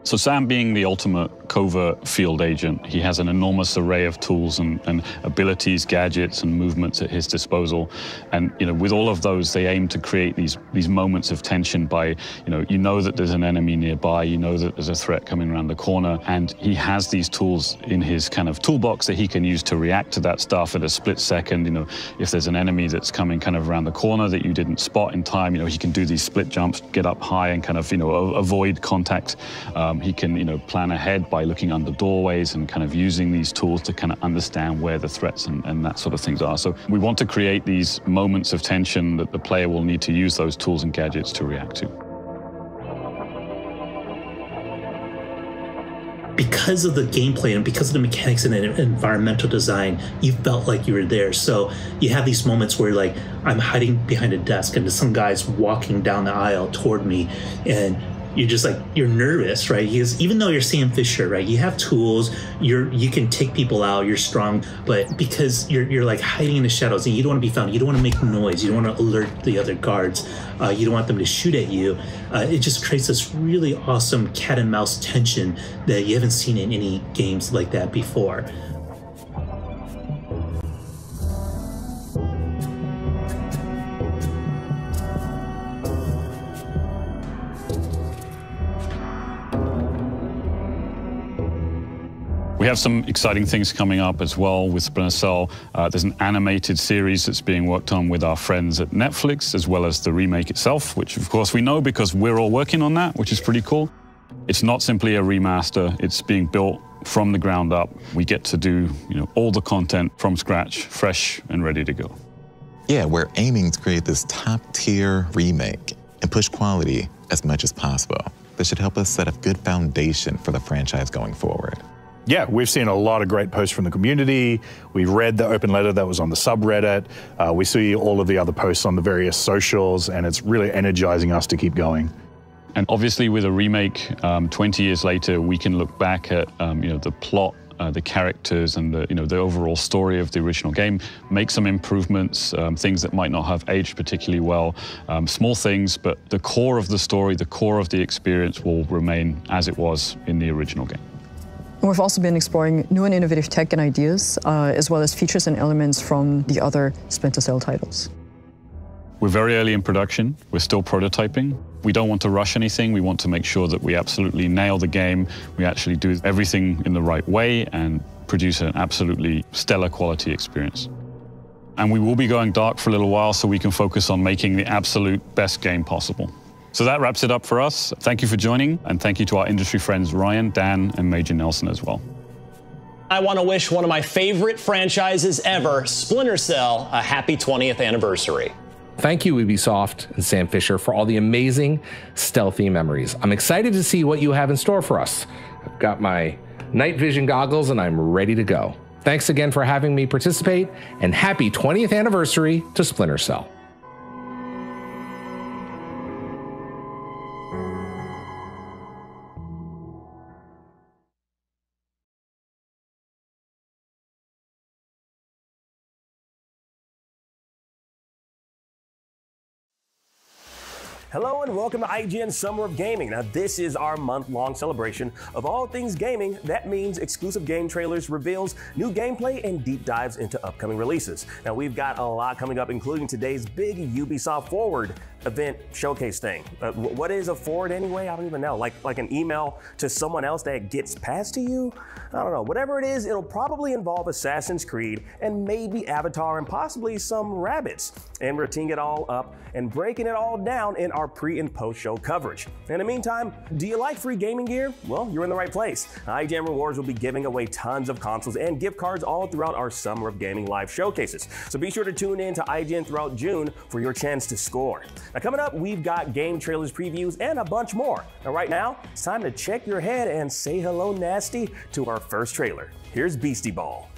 So Sam, being the ultimate covert field agent, he has an enormous array of tools and abilities, gadgets, and movements at his disposal. And with all of those, they aim to create these moments of tension by, you know that there's an enemy nearby, you know that there's a threat coming around the corner, and he has these tools in his kind of toolbox that he can use to react to that stuff at a split second. If there's an enemy that's coming kind of around the corner that you didn't spot in time, he can do these split jumps, get up high, and kind of avoid contact. He can plan ahead by looking under doorways and kind of using these tools to kind of understand where the threats and that sort of things are. So we want to create these moments of tension that the player will need to use those tools and gadgets to react to. Because of the gameplay and because of the mechanics and the environmental design, you felt like you were there. So you have these moments where like I'm hiding behind a desk and some guy's walking down the aisle toward me, and you're just like, you're nervous, right? Because even though you're Sam Fisher, right, you have tools, you can take people out, you're strong, but because you're like hiding in the shadows and you don't want to be found, you don't want to make noise, you don't want to alert the other guards, you don't want them to shoot at you, it just creates this really awesome cat and mouse tension that you haven't seen in any games like that before. We have some exciting things coming up as well with Splinter Cell. There's an animated series that's being worked on with our friends at Netflix, as well as the remake itself, which of course we know because we're all working on that, which is pretty cool. It's not simply a remaster, it's being built from the ground up. We get to do all the content from scratch, fresh and ready to go. Yeah, we're aiming to create this top-tier remake and push quality as much as possible. that should help us set a good foundation for the franchise going forward. Yeah, we've seen a lot of great posts from the community. We've read the open letter that was on the subreddit. We see all of the other posts on the various socials, and it's really energizing us to keep going. And obviously with a remake, 20 years later, we can look back at the plot, the characters, and the overall story of the original game, make some improvements, things that might not have aged particularly well, small things, but the core of the story, the core of the experience will remain as it was in the original game. We've also been exploring new and innovative tech and ideas, as well as features and elements from the other Splinter Cell titles. We're very early in production. We're still prototyping. We don't want to rush anything. We want to make sure that we absolutely nail the game. We actually do everything in the right way and produce an absolutely stellar quality experience. And we will be going dark for a little while so we can focus on making the absolute best game possible. So that wraps it up for us. Thank you for joining, and thank you to our industry friends Ryan, Dan, and Major Nelson as well. I want to wish one of my favorite franchises ever, Splinter Cell, a happy 20th anniversary. Thank you, Ubisoft and Sam Fisher, for all the amazing stealthy memories. I'm excited to see what you have in store for us. I've got my night vision goggles and I'm ready to go. Thanks again for having me participate, and happy 20th anniversary to Splinter Cell. Hello and welcome to IGN Summer of Gaming. Now this is our month-long celebration of all things gaming. That means exclusive game trailers, reveals, new gameplay, and deep dives into upcoming releases. Now we've got a lot coming up, including today's big Ubisoft Forward event showcase thing. What is a forward anyway? I don't even know. Like an email to someone else that gets passed to you? I don't know. Whatever it is, it'll probably involve Assassin's Creed and maybe Avatar and possibly some rabbits. And we're teeing it all up and breaking it all down in our pre and post show coverage. In the meantime, do you like free gaming gear? Well, you're in the right place. IGN Rewards will be giving away tons of consoles and gift cards all throughout our Summer of Gaming live showcases. So be sure to tune in to IGN throughout June for your chance to score. Now coming up, we've got game trailers, previews, and a bunch more. Now right now, it's time to check your head and say hello nasty to our first trailer. Here's Beastie Ball.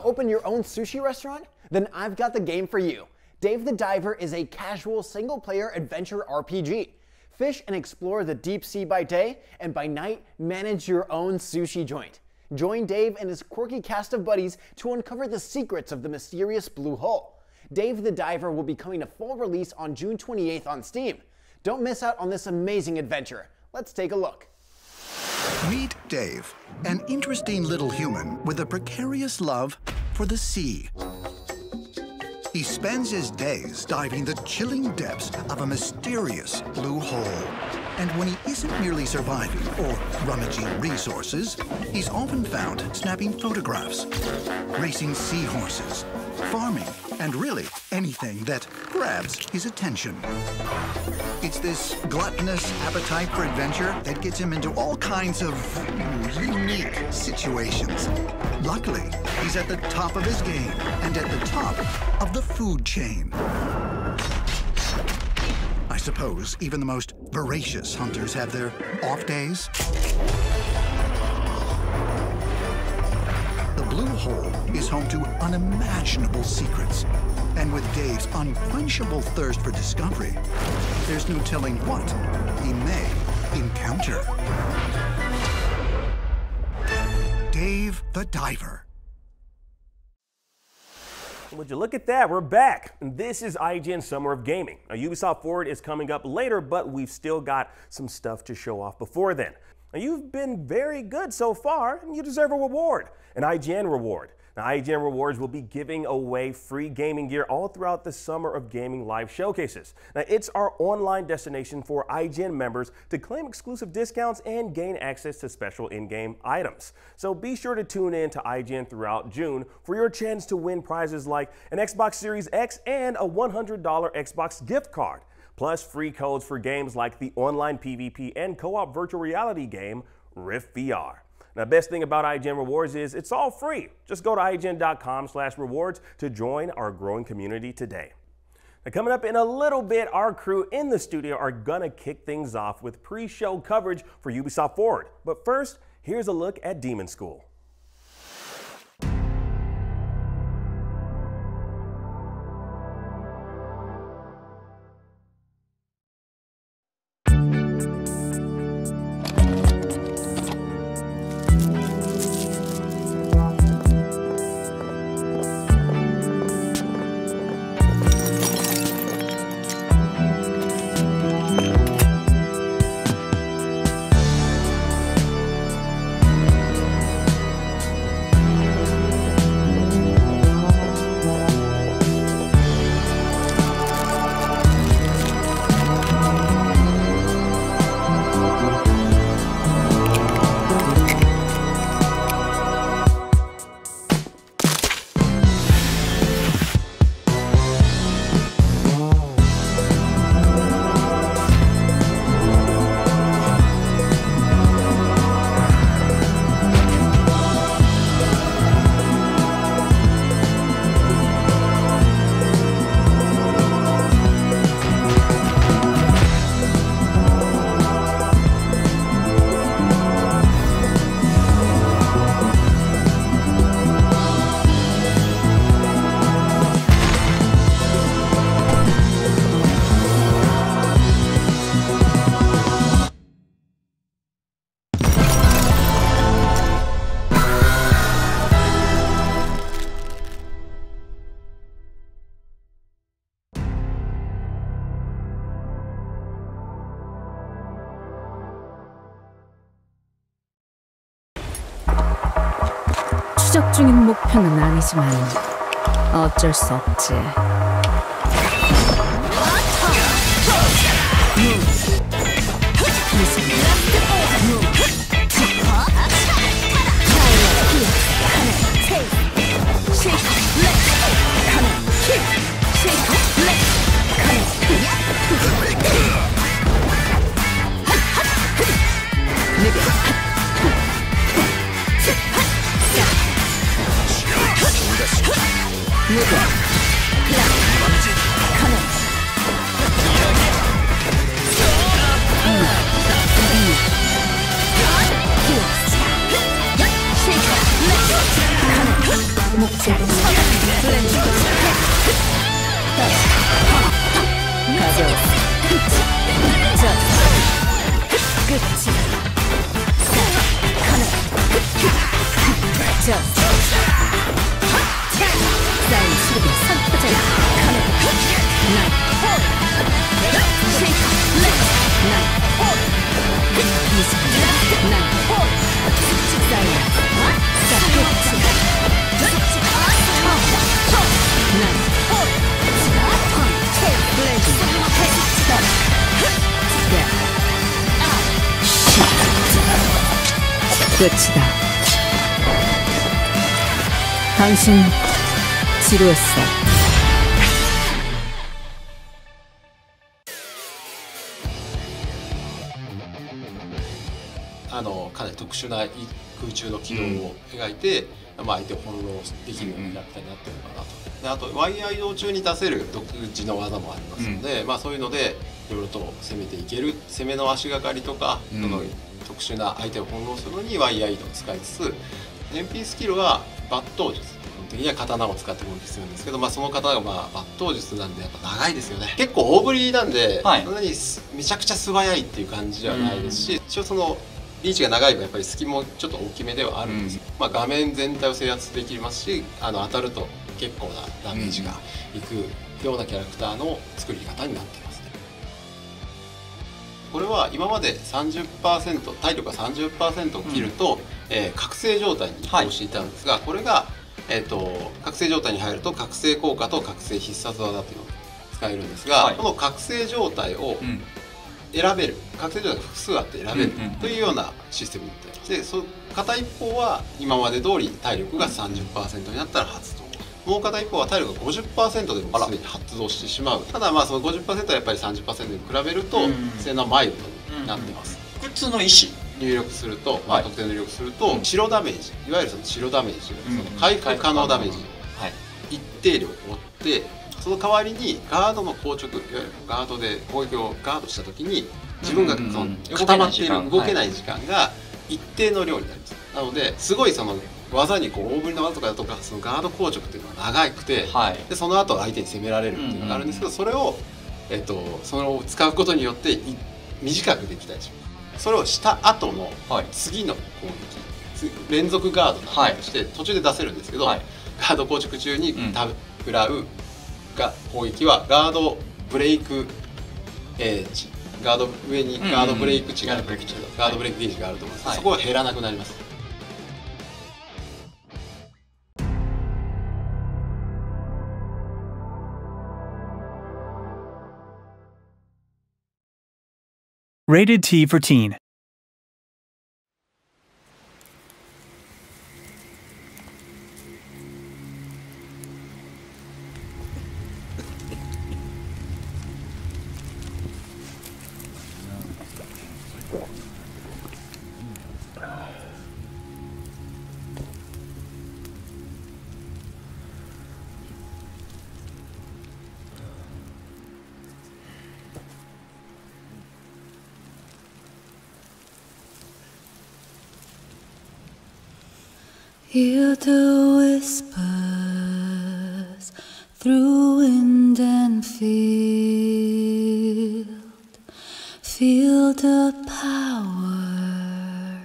open your own sushi restaurant? Then I've got the game for you. Dave the Diver is a casual single-player adventure RPG. Fish and explore the deep sea by day, and by night, manage your own sushi joint. Join Dave and his quirky cast of buddies to uncover the secrets of the mysterious blue hole. Dave the Diver will be coming to full release on June 28th on Steam. Don't miss out on this amazing adventure. Let's take a look. Meet Dave, an interesting little human with a precarious love for the sea. He spends his days diving the chilling depths of a mysterious blue hole. And when he isn't merely surviving or rummaging resources, he's often found snapping photographs, racing seahorses, farming, and really anything that grabs his attention. It's this gluttonous appetite for adventure that gets him into all kinds of unique situations. Luckily, he's at the top of his game and at the top of the food chain. I suppose even the most voracious hunters have their off days. The blue hole is home to unimaginable secrets. And with Dave's unquenchable thirst for discovery, there's no telling what he may encounter. Dave the Diver. Would you look at that? We're back. And this is IGN Summer of Gaming. Now, Ubisoft Forward is coming up later, but we've still got some stuff to show off before then. Now, you've been very good so far, and you deserve a reward, an IGN reward. Now, IGN Rewards will be giving away free gaming gear all throughout the Summer of Gaming live showcases. Now, it's our online destination for IGN members to claim exclusive discounts and gain access to special in-game items. So be sure to tune in to IGN throughout June for your chance to win prizes like an Xbox Series X and a $100 Xbox gift card, plus free codes for games like the online PvP and co-op virtual reality game Rift VR. Now, the best thing about IGN Rewards is it's all free. Just go to IGN.com/rewards to join our growing community today. Now, coming up in a little bit, our crew in the studio are gonna kick things off with pre-show coverage for Ubisoft Forward. But first, here's a look at Demon School. 추적 중인 목표는 아니지만 어쩔 수 없지. Move on. 끝이다. 당신 지루했어. かなり特殊な空中の軌道を描いて、まあ、相手を翻弄できるようなキャラクターになってるのかなと。であとワイヤー移動中に出せる独自の技もありますので、まあ、そういうのでいろいろと攻めていける、攻めの足がかりとか、その特殊な相手を翻弄するのにワイヤー移動を使いつつ、MP スキルは抜刀術、基本的には刀を使って攻撃するんですけど、まあ、その方がまあ抜刀術なんでやっぱ長いですよね。結構大振りなんで、そんなにめちゃくちゃ素早いっていう感じではないですし、一応そのリーチが長い分やっぱり隙もちょっと大きめではあるんです、まあ、画面全体を制圧できますし、当たると結構なダメージがいくようなキャラクターの作り方になっていますね。これは今まで 30% 体力が 30% を切ると、覚醒状態に移行していたんですが、これが、覚醒状態に入ると覚醒効果と覚醒必殺技というのが使えるんですが、この覚醒状態を選べる、覚醒状態が複数あって選べるというようなシステムになっています。で片一方は今まで通り体力が 30% になったら発動、もう片一方は体力が 50% でもすでに発動してしまう。ただまあその 50% はやっぱり 30% に比べると性能はマイルドになってます。普通の石入力すると、まあ、得点入力すると白ダメージ、いわゆるその白ダメージ、その回復可能ダメージ、一定量を負って、その代わりにガードの硬直、いわゆるガードで攻撃をガードした時に自分がその固まっている動けない時間が一定の量になります。なのですごいその技にこう大振りの技とかだとか、そのガード硬直っていうのが長くて、でその後相手に攻められるっていうのがあるんですけど、それをそれを使うことによって短くできたりします。それをした後の次の攻撃、連続ガードとして途中で出せるんですけど、ガード硬直中に食らう攻撃はガードブレイク値、ガード上にガードブレイク値がある、ガードブレイクゲージがあると思います。そこは減らなくなります。Rated T for Teen. Hear the whispers through wind and field. Feel the power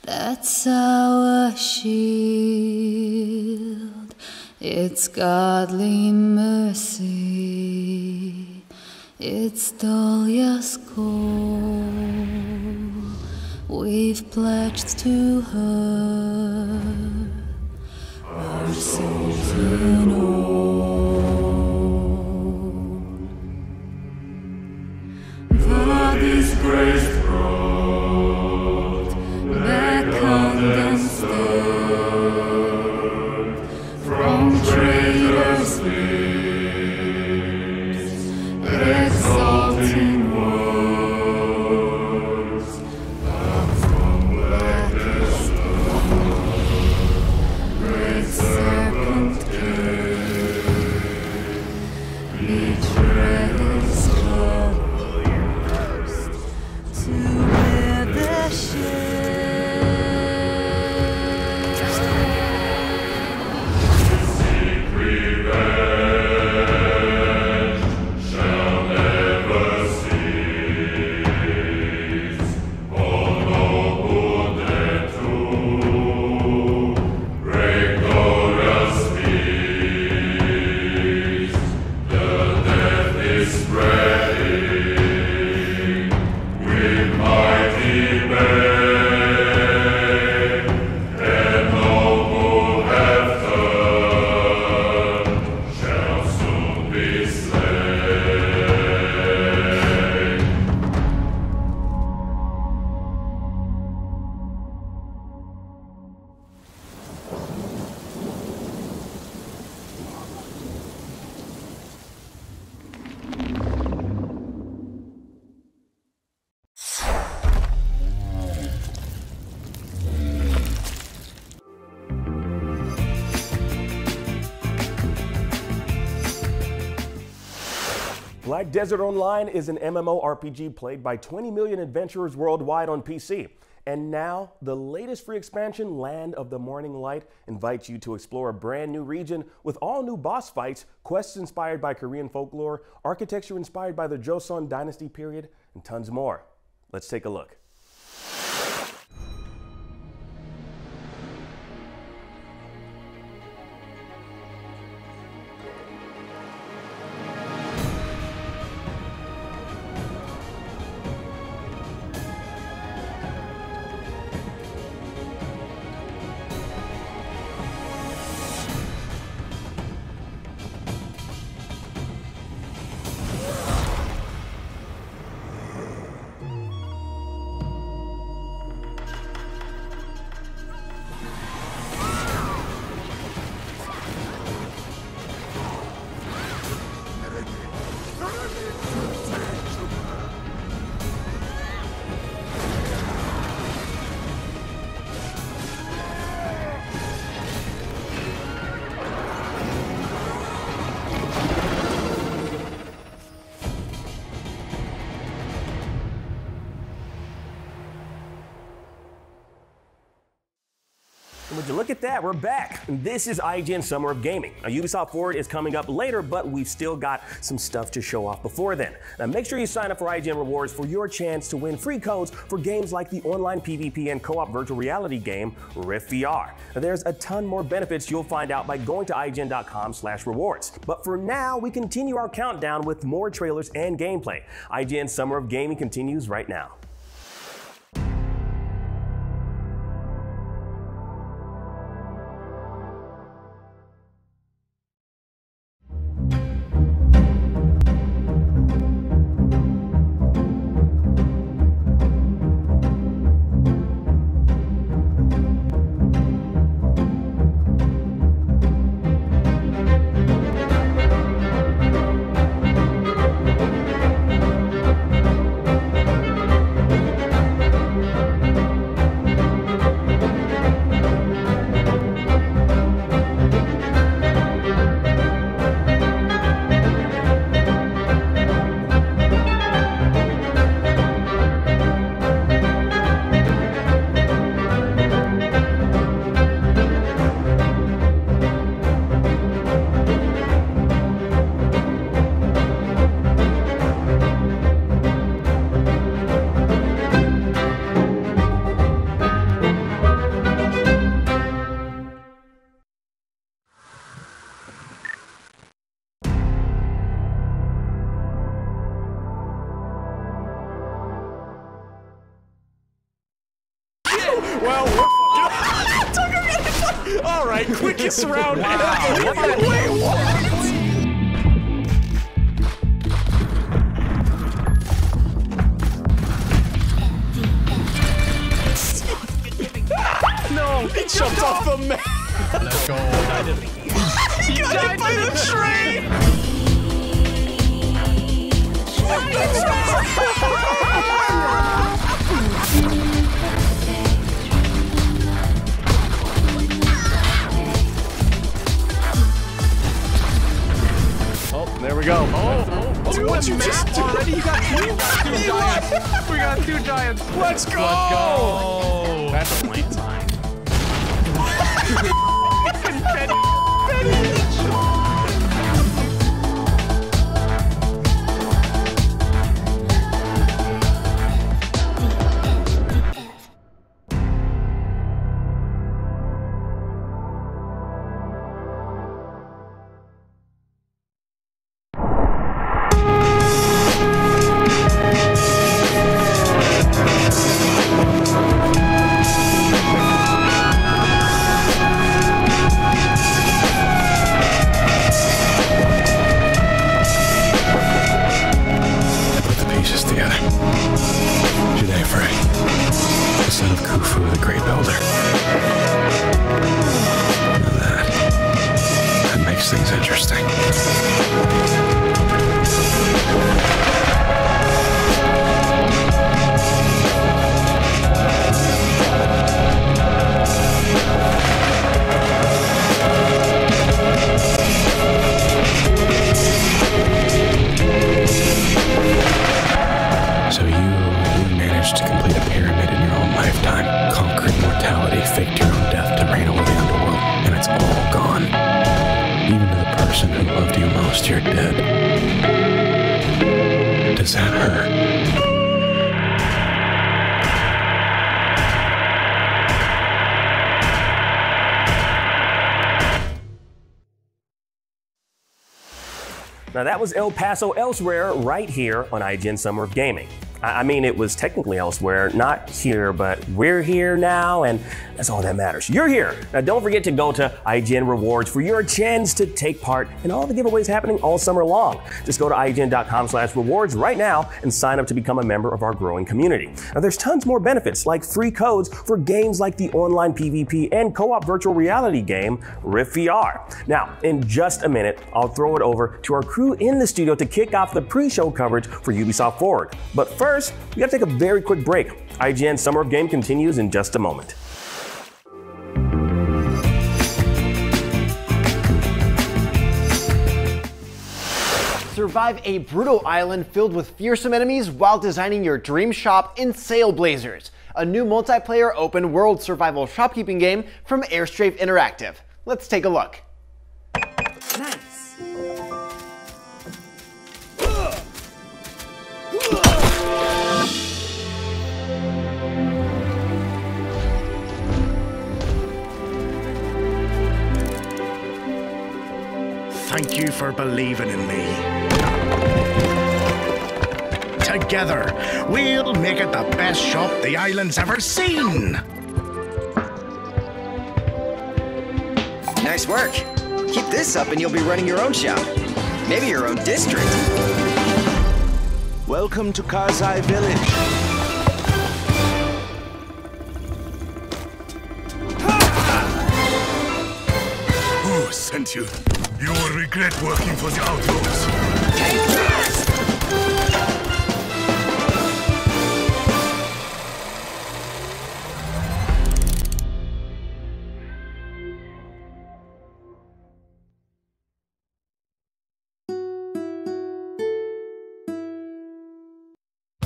that's our shield. It's godly mercy. It's Dahlia's call. We've pledged to her our souls and all. Body's grace brought back undisturbed from traitors' lips, exalting words. From blackest stone, great serpent came. Black Desert Online is an MMORPG played by 20 million adventurers worldwide on PC. And now, the latest free expansion, Land of the Morning Light, invites you to explore a brand new region with all new boss fights, quests inspired by Korean folklore, architecture inspired by the Joseon Dynasty period, and tons more. Let's take a look. Would you look at that? We're back. This is IGN Summer of Gaming. Now, Ubisoft Forward is coming up later, but we've still got some stuff to show off before then. Now, make sure you sign up for IGN Rewards for your chance to win free codes for games like the online PvP and co-op virtual reality game Rift VR. Now, there's a ton more benefits you'll find out by going to IGN.com/rewards. But for now, we continue our countdown with more trailers and gameplay. IGN Summer of Gaming continues right now. Well, all right, quickest round ever. Wait, what? No, he jumped off the map. Let's go. He died by the train. There we go. What'd you just do? Already you got two giants. We got two giants. Let's go. Let's go. That's a plain sign. Is that her? Now that was El Paso Elsewhere right here on IGN Summer of Gaming. I mean, it was technically elsewhere, not here, but we're here now, and that's all that matters. You're here. Now don't forget to go to IGN Rewards for your chance to take part in all the giveaways happening all summer long. Just go to IGN.com/rewards right now and sign up to become a member of our growing community. Now there's tons more benefits, like free codes for games like the online PvP and co-op virtual reality game, Rift VR. Now, in just a minute, I'll throw it over to our crew in the studio to kick off the pre-show coverage for Ubisoft Forward. But first, we gotta take a very quick break. IGN Summer of Game continues in just a moment. Survive a brutal island filled with fearsome enemies while designing your dream shop in Sailblazers, a new multiplayer open world survival shopkeeping game from Airstrafe Interactive. Let's take a look. Nice. Thank you for believing in me. Together, we'll make it the best shop the island's ever seen. Nice work. Keep this up and you'll be running your own shop. Maybe your own district. Welcome to Karzai Village. Who sent you? You will regret working for the Outlaws. Take that!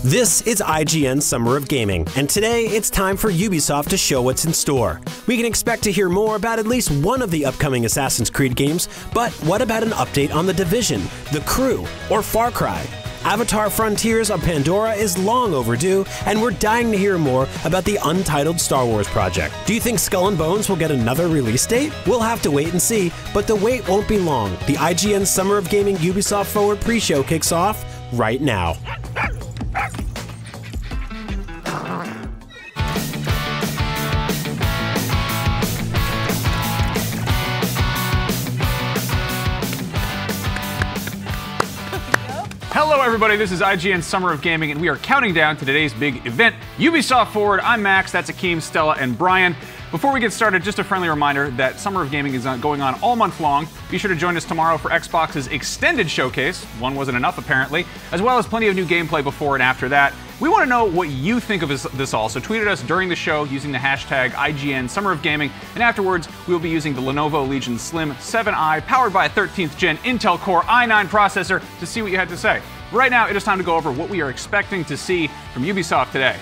This is IGN Summer of Gaming, and today it's time for Ubisoft to show what's in store. We can expect to hear more about at least one of the upcoming Assassin's Creed games, but what about an update on The Division, The Crew, or Far Cry? Avatar Frontiers on Pandora is long overdue, and we're dying to hear more about the untitled Star Wars project. Do you think Skull and Bones will get another release date? We'll have to wait and see, but the wait won't be long. The IGN Summer of Gaming Ubisoft Forward pre-show kicks off right now. Hello everybody, this is IGN Summer of Gaming, and we are counting down to today's big event, Ubisoft Forward. I'm Max, that's Akeem, Stella, and Brian. Before we get started, just a friendly reminder that Summer of Gaming is going on all month long. Be sure to join us tomorrow for Xbox's extended showcase. One wasn't enough, apparently, as well as plenty of new gameplay before and after that. We want to know what you think of this all, so tweet at us during the show using the hashtag IGN Summer of Gaming, and afterwards we'll be using the Lenovo Legion Slim 7i powered by a 13th gen Intel Core i9 processor to see what you had to say. Right now, it is time to go over what we are expecting to see from Ubisoft today.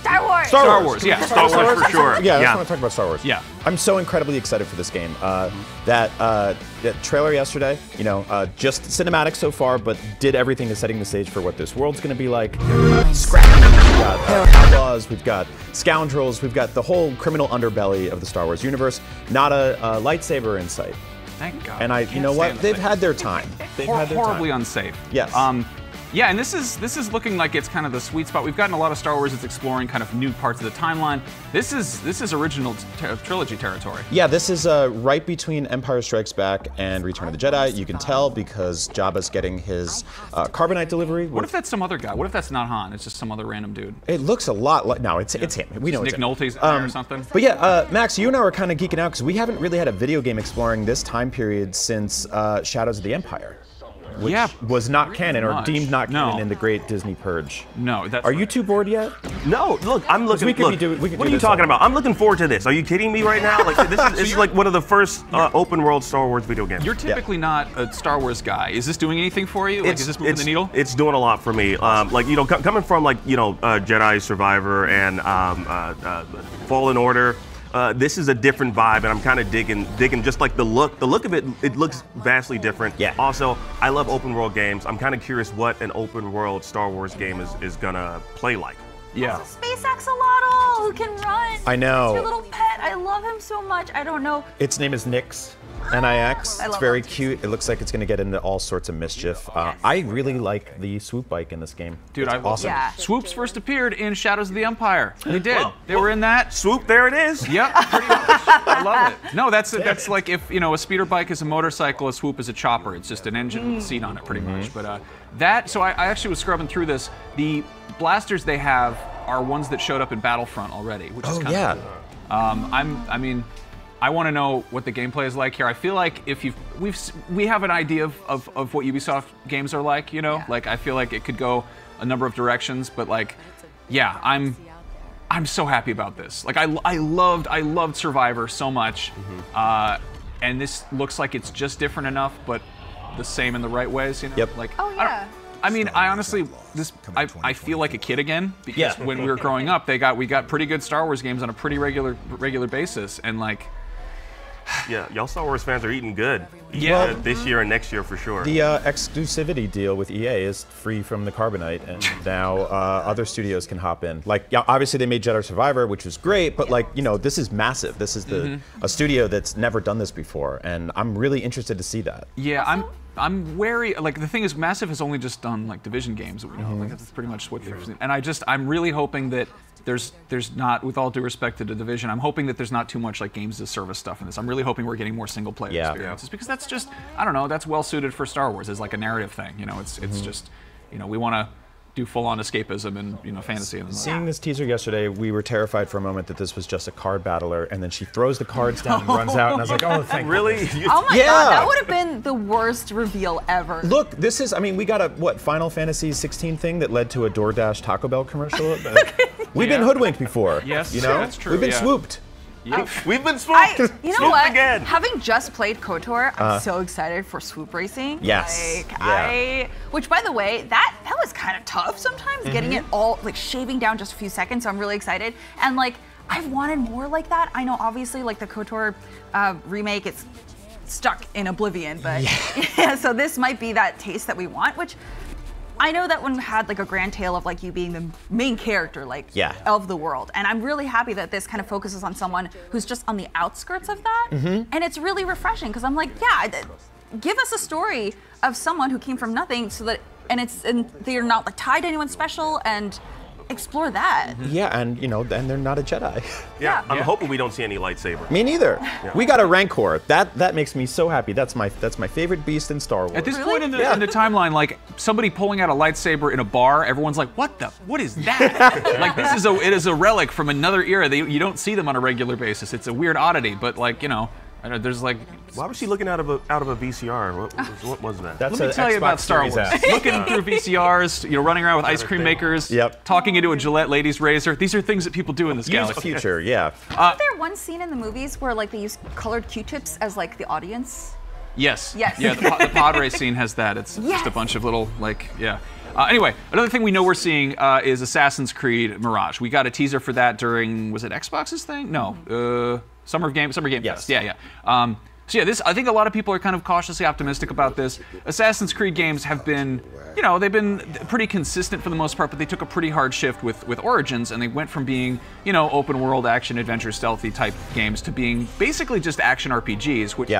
Star Wars! Star Wars, yeah. Star Wars for sure. Yeah, Yeah. I want to talk about Star Wars. Yeah. I'm so incredibly excited for this game. That trailer yesterday, just cinematic so far, but did everything to setting the stage for what this world's going to be like. Scrappy, we've got outlaws, we've got scoundrels, we've got the whole criminal underbelly of the Star Wars universe. Not a lightsaber in sight. Thank God. And you know what? They've had their time. They've had their horribly time. unsafe. Yes. Yeah, and this is looking like it's kind of the sweet spot. We've gotten a lot of Star Wars that's exploring kind of new parts of the timeline. This is original trilogy territory. Yeah, this is right between Empire Strikes Back and Return of the Jedi. You can tell because Jabba's getting his carbonite delivery. What if that's some other guy? What if that's not Han? It's just some other random dude. It looks a lot like it's him. We know Nick it's him. Nolte's in there or something. But yeah, Max, you and I were kind of geeking out because we haven't really had a video game exploring this time period since Shadows of the Empire. Which was not canon or deemed not canon in the Great Disney Purge. No, that's. Are you two bored yet? No, look, I'm looking. We could look, do we could what do are you this talking all. about? I'm looking forward to this. Are you kidding me right now? Like this is like one of the first open world Star Wars video games. You're typically not a Star Wars guy. Is this doing anything for you? Like, is this moving the needle? It's doing a lot for me. Like coming from Jedi Survivor and Fallen Order. This is a different vibe, and I'm kind of digging just like the look. The look of it looks vastly different. Yeah. Also, I love open world games. I'm kind of curious what an open world Star Wars game is gonna play like. Yeah. Space axolotl who can run. I know. It's your little pet. I love him so much. I don't know. Its name is Nix. N-I-X. I It's love very it. cute. It looks like it's going to get into all sorts of mischief. I really like the swoop bike in this game. Dude, it's awesome. Yeah. Swoops first appeared in Shadows of the Empire. They did. They were in that. Swoop, there it is. Yep, pretty much. I love it. No, that's like if a speeder bike is a motorcycle, a swoop is a chopper. It's just an engine with a seat on it, pretty much. But so I actually was scrubbing through this. The blasters they have are ones that showed up in Battlefront already, which is kind of cool. I want to know what the gameplay is like here. I feel like we have an idea of what Ubisoft games are like, Like I feel like it could go a number of directions, but like, yeah, I'm so happy about this. Like I loved Survivor so much, and this looks like it's just different enough, but the same in the right ways, Yep. Like, Oh yeah. I honestly, I feel like a kid again because when we were growing up, we got pretty good Star Wars games on a pretty regular basis, and like. Yeah, y'all Star Wars fans are eating good. Yeah. This year and next year for sure. The exclusivity deal with EA is free from the Carbonite, and now other studios can hop in. Like, yeah, obviously they made Jedi Survivor, which was great, but like, this is massive. This is a studio that's never done this before, and I'm really interested to see that. Yeah, I'm wary. Like the thing is, Massive has only just done like Division games that we know. Like that's pretty much what they've seen. And I'm really hoping that there's not, with all due respect to the Division, I'm hoping that there's not too much like games as a service stuff in this. I'm really hoping we're getting more single player experiences because that's just, I don't know, that's well suited for Star Wars as like a narrative thing. It's just, we want to do full-on escapism and fantasy. And Seeing this teaser yesterday, we were terrified for a moment that this was just a card battler, and then she throws the cards down and runs out, and I was like, oh, thank really? Oh my god, that would have been the worst reveal ever. Look, this is, we got a Final Fantasy 16 thing that led to a DoorDash Taco Bell commercial. We've been hoodwinked before. Yes, that's true. We've been swooped. We've been swooped. You know swooped what? Again. Having just played KOTOR, I'm so excited for swoop racing. Yes. Which by the way, that was kind of tough sometimes, getting it all, like shaving down just a few seconds, so I'm really excited. And like, I've wanted more like that. I know obviously like the KOTOR remake, it's stuck in oblivion, but so this might be that taste that we want, which I know that one had like a grand tale of like you being the main character, like of the world, and I'm really happy that this kind of focuses on someone who's just on the outskirts of that, and it's really refreshing because I'm like, give us a story of someone who came from nothing, so that and they're not like tied to anyone special, and explore that. Yeah, and and they're not a Jedi. Yeah, I'm hoping we don't see any lightsaber. Me neither. We got a Rancor. That makes me so happy. That's my favorite beast in Star Wars. At this point in the timeline, like somebody pulling out a lightsaber in a bar, everyone's like, what is that? Like it is a relic from another era. You don't see them on a regular basis. It's a weird oddity, but like, there's like. Why was she looking out of a VCR? What was that? Let me tell you about Star Wars. Looking through VCRs, running around with ice cream makers, talking into a Gillette ladies razor. These are things that people do in this galaxy. Future, Isn't there one scene in the movies where like they use colored Q-tips as like the audience? Yes. Yes. Yeah, the pod race scene has that. It's just a bunch of little anyway, another thing we know we're seeing is Assassin's Creed Mirage. We got a teaser for that during, was it Xbox's thing? No. Summer Game Fest. Yeah. I think a lot of people are kind of cautiously optimistic about this. Assassin's Creed games have been, they've been pretty consistent for the most part, but they took a pretty hard shift with Origins, and they went from being, open world action adventure stealthy type games to being basically just action RPGs, which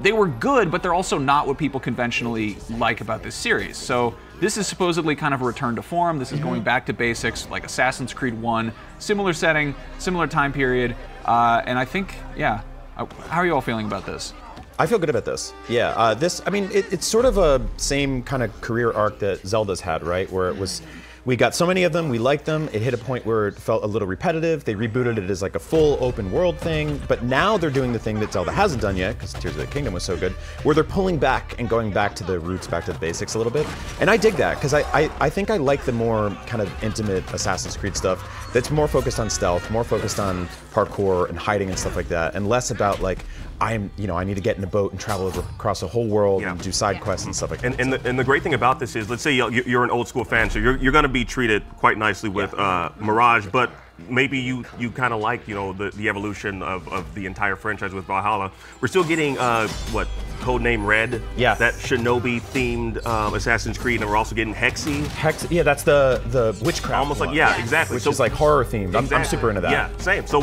they were good, but they're also not what people conventionally like about this series. So this is supposedly kind of a return to form. This is going back to basics, like Assassin's Creed 1, similar setting, similar time period, and I think, how are you all feeling about this? I feel good about this. Yeah, it's sort of a same kind of career arc that Zelda's had, right? Where it was, we got so many of them, we liked them, it hit a point where it felt a little repetitive, they rebooted it as like a full open world thing, but now they're doing the thing that Zelda hasn't done yet, because Tears of the Kingdom was so good, where they're pulling back and going back to the roots, back to the basics a little bit. And I dig that, because I think I like the more kind of intimate Assassin's Creed stuff that's more focused on stealth, more focused on parkour and hiding and stuff like that, and less about like, I need to get in a boat and travel across the whole world and do side quests and stuff like that. And the great thing about this is, let's say you're an old school fan, so you're going to be treated quite nicely with Mirage, but maybe you kind of like the evolution of the entire franchise with Valhalla. We're still getting Codename Red, that Shinobi themed Assassin's Creed, and we're also getting Hexy. Yeah, that's the witchcraft almost one. like exactly, which is like horror themed. I'm super into that. Yeah, same. So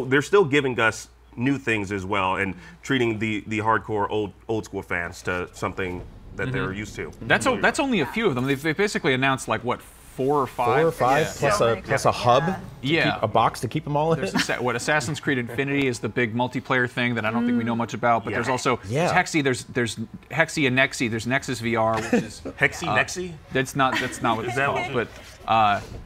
they're still giving us new things as well, and treating the hardcore old school fans to something that they're used to. That's only a few of them. They've basically announced like what, 4 or 5? 4 or 5 plus a hub. Yeah, a box to keep them all in. What Assassin's Creed Infinity is the big multiplayer thing that I don't think we know much about. But there's also Hexy. There's Hexy and Nexy. There's Nexus VR, which is Hexy Nexy. That's not what it's called. But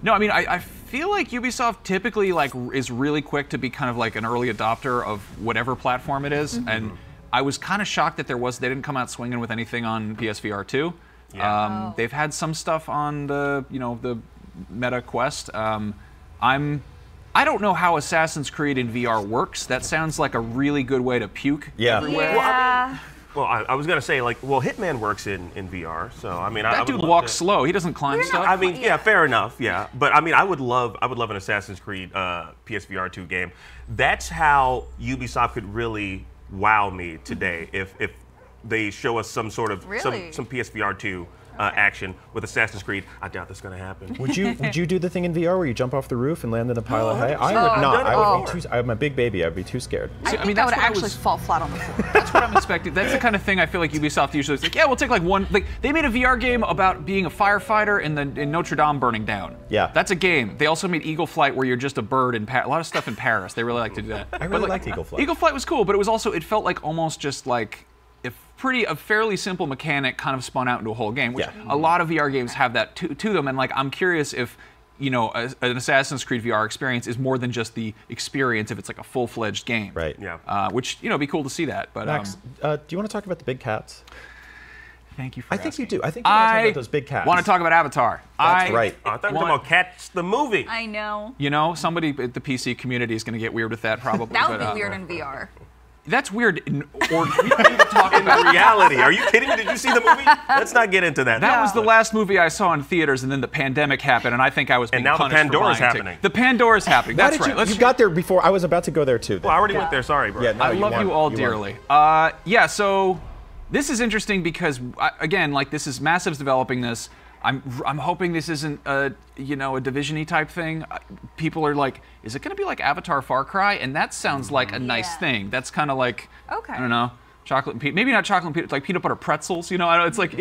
no, I mean I feel like Ubisoft typically is really quick to be kind of like an early adopter of whatever platform it is, and I was kind of shocked that they didn't come out swinging with anything on PSVR 2. Yeah. They've had some stuff on the the Meta Quest. I don't know how Assassin's Creed in VR works. That sounds like a really good way to puke everywhere. Well, I was gonna say Hitman works in VR, so I mean that dude walks slow. He doesn't climb stuff. I mean, fair enough, but I mean, I would love an Assassin's Creed PSVR 2 game. That's how Ubisoft could really wow me today if they show us some sort of some PSVR 2 action with Assassin's Creed. I doubt that's going to happen. Would you do the thing in VR where you jump off the roof and land in a pile of hay? I would not. I would be too. I'm a big baby. I'd be too scared. I mean, that would actually fall flat on the floor. That's what I'm expecting. That's the kind of thing I feel like Ubisoft usually is like. Yeah, we'll take like one. Like they made a VR game about being a firefighter in Notre Dame burning down. Yeah, that's a game. They also made Eagle Flight where you're just a bird in a lot of stuff in Paris. They really like to do that. I really liked Eagle Flight. Eagle Flight was cool, but it felt like almost just like a fairly simple mechanic kind of spun out into a whole game, which a lot of VR games have that to them. And like, I'm curious if, an Assassin's Creed VR experience is more than just the experience if it's like a full-fledged game. Right. Yeah. Which, it'd be cool to see that. But Max, do you want to talk about the big cats? Thank you for asking. think you do. I think you want to talk about those big cats. I want to talk about Avatar. That's right. I thought we were talking about Cats the movie. I know. Somebody at the PC community is going to get weird with that probably. That would be weird in VR. That's weird. Or we don't need to talk about reality. Are you kidding me? Did you see the movie? Let's not get into that. That was the last movie I saw in theaters, and then the pandemic happened, and I think I was being punished. And now the Pandora's happening. The Pandora's happening. That's right. You got there before. I was about to go there too. Well, I already went there. Sorry, bro. Yeah, no, I love you all dearly. So this is interesting because again, like this is Massive's developing this. I'm hoping this isn't a Division-y type thing. People are like, is it going to be like Avatar Far Cry? And that sounds like a nice thing. That's kind of like, I don't know, chocolate and peanut, maybe not chocolate and peanut, like peanut butter pretzels. It's like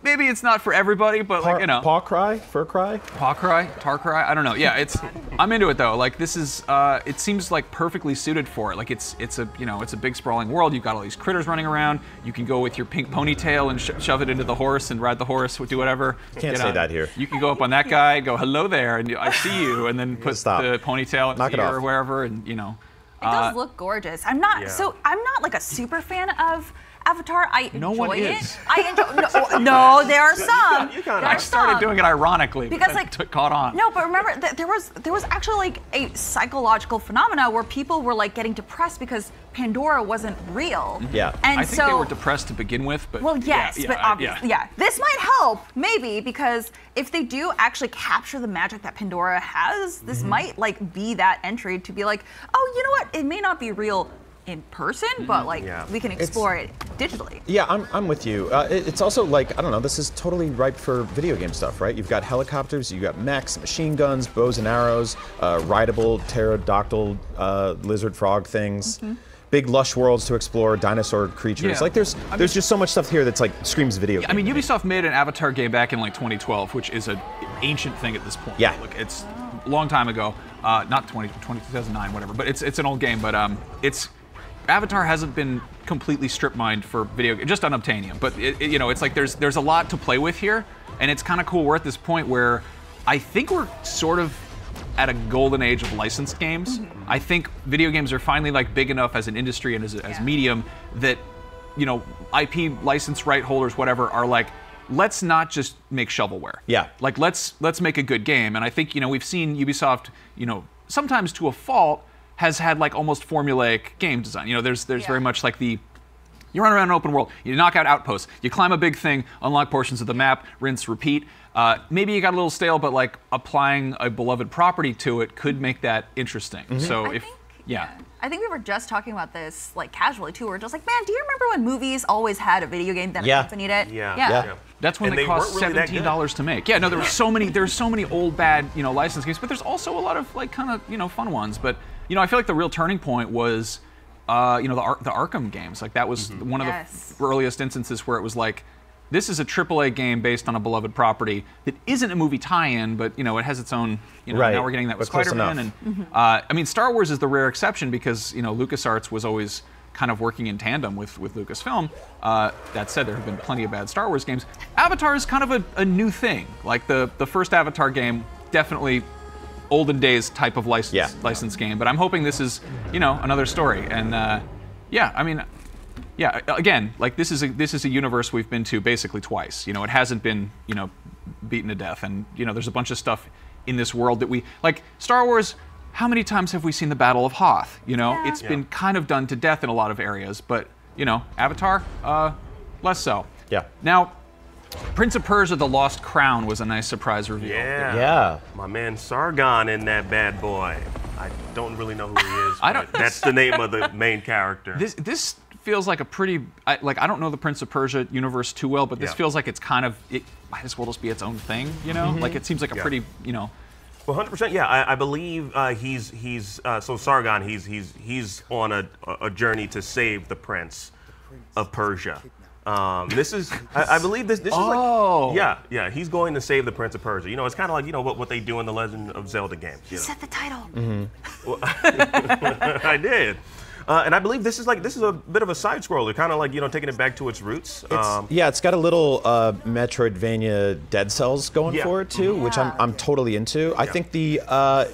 maybe it's not for everybody, but paw cry, fur cry, paw cry, tar cry. I don't know. Yeah, I'm into it though. Like this is, it seems like perfectly suited for it. Like it's a big sprawling world. You've got all these critters running around. You can go with your pink ponytail and shove it into the horse and ride the horse, do whatever. Can't say that here. You can go up on that guy, go hello there, and I see you, and then put the ponytail in his ear or wherever, and It does look gorgeous. I'm not like a super fan of Avatar. I enjoy it. I enjoy. No, there are some. I started doing it ironically because it caught on. No, but remember there was actually like a psychological phenomena where people were like getting depressed because Pandora wasn't real. Yeah. And I think they were depressed to begin with, but but obviously, this might help maybe because if they do actually capture the magic that Pandora has, this might like be that entry to be like, oh, you know what? It may not be real in person, but like we can explore it digitally. Yeah, I'm with you. It's also like, I don't know, this is totally ripe for video game stuff, right? You've got helicopters, you've got mechs, machine guns, bows and arrows, rideable pterodactyl lizard frog things. Big lush worlds to explore, dinosaur creatures. Like there's just so much stuff here that's like screams video game. I mean, Ubisoft made an Avatar game back in like 2012, which is an ancient thing at this point. Yeah. Like it's a long time ago. Not 2009, whatever, but it's an old game, but Avatar hasn't been completely strip mined for video, just on Obtainium. But it's like there's a lot to play with here, and it's kind of cool. We're at this point where I think we're sort of at a golden age of licensed games. I think video games are finally like big enough as an industry and as medium that IP license right holders, whatever, are like, let's not just make shovelware. Yeah. Like let's make a good game. And I think we've seen Ubisoft sometimes to a fault has had like almost formulaic game design. You know, there's very much like you run around an open world, you knock out outposts, you climb a big thing, unlock portions of the map, rinse, repeat. Maybe you got a little stale, but like applying a beloved property to it could make that interesting. So I think we were just talking about this like casually too. We're just like, man, do you remember when movies always had a video game that accompanied it? Yeah. That's when they cost $17 to make. Yeah, no, there's so many old bad, you know, licensed games, but there's also a lot of like kind of, you know, fun ones. But you know, I feel like the real turning point was you know, the Arkham games. Like that was one of the earliest instances where it was like, this is a AAA game based on a beloved property that isn't a movie tie-in, but you know, it has its own. You know, now we're getting that with Spider-Man, and I mean, Star Wars is the rare exception because you know, LucasArts was always kind of working in tandem with Lucasfilm. That said, there have been plenty of bad Star Wars games. Avatar is kind of a new thing. Like the first Avatar game, definitely olden days type of license game. But I'm hoping this is, you know, another story. And yeah, I mean. Yeah, again, like this is a universe we've been to basically twice. You know, it hasn't been, you know, beaten to death, and you know, there's a bunch of stuff in this world that we like. Star Wars. How many times have we seen the Battle of Hoth? You know, it's been kind of done to death in a lot of areas, but you know, Avatar, less so. Yeah. Now, Prince of Persia: The Lost Crown was a nice surprise reveal. Yeah. My man Sargon in that bad boy. I don't really know who he is. But that's the name of the main character. This feels like a pretty, I don't know the Prince of Persia universe too well, but this feels like it's kind of, it might as well just be its own thing, you know? Like it seems like a pretty, you know. Well, 100%, yeah. I believe he's so Sargon, he's on a journey to save the Prince of Persia. This is, I believe this is like, yeah, he's going to save the Prince of Persia. You know, it's kind of like, you know, what they do in the Legend of Zelda games. You said the title. Well, I did. And I believe this is a bit of a side scroller, kind of like, you know, taking it back to its roots. Yeah, it's got a little Metroidvania Dead Cells going for it too, which I'm totally into. I think the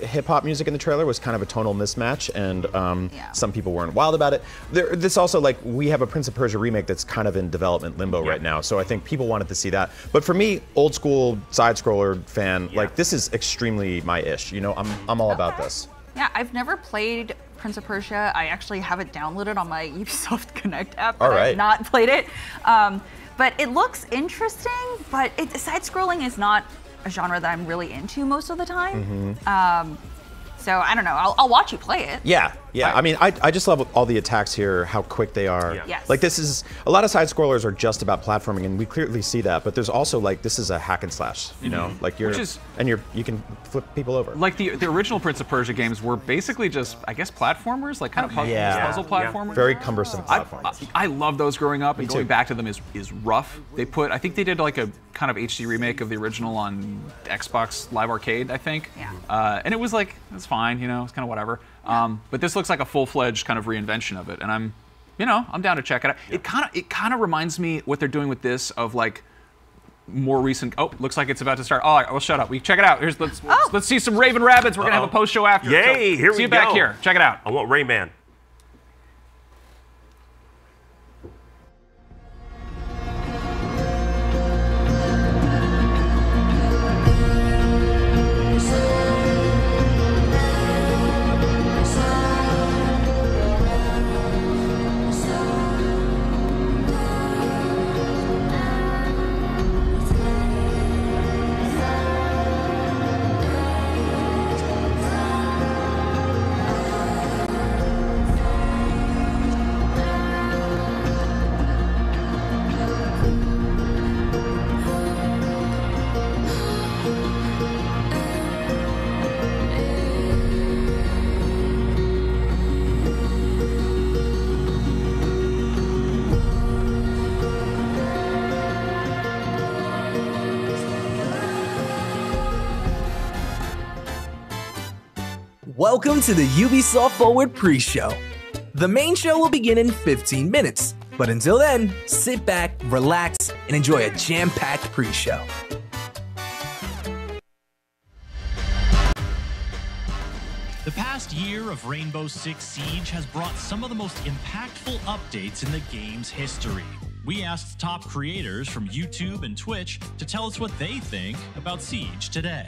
hip hop music in the trailer was kind of a tonal mismatch, and some people weren't wild about it. This also, like, we have a Prince of Persia remake that's kind of in development limbo right now, so I think people wanted to see that. But for me, old school side scroller fan, like this is extremely my ish. You know, I'm all about this. Yeah, I've never played Prince of Persia. I actually have it downloaded on my Ubisoft Connect app, but I've not played it. But it looks interesting, but side-scrolling is not a genre that I'm really into most of the time. So I don't know. I'll watch you play it. Yeah. I mean, I just love all the attacks here, how quick they are. Yes. Like this is, a lot of side scrollers are just about platforming, and we clearly see that. But there's also like, this is a hack and slash. You know, like you can flip people over. Like the original Prince of Persia games were basically just, I guess, platformers, like kind of puzzle platformers. Very cumbersome platforms. I love those growing up, and going back to them is rough. I think they did like a kind of HD remake of the original on Xbox Live Arcade, I think. And it was like, it's fine, you know, it's kind of whatever. But this looks like a full-fledged kind of reinvention of it, and I'm down to check it out. It kind of reminds me what they're doing with this of like more recent. Oh, looks like it's about to start. All right, well, shut up. We check it out. Let's see some Raven Rabbits. We're gonna have a post show after. Yay! So, here we go. See you back here. Check it out. I want Rayman. Welcome to the Ubisoft Forward pre-show. The main show will begin in 15 minutes, but until then, sit back, relax, and enjoy a jam-packed pre-show. The past year of Rainbow Six Siege has brought some of the most impactful updates in the game's history. We asked top creators from YouTube and Twitch to tell us what they think about Siege today.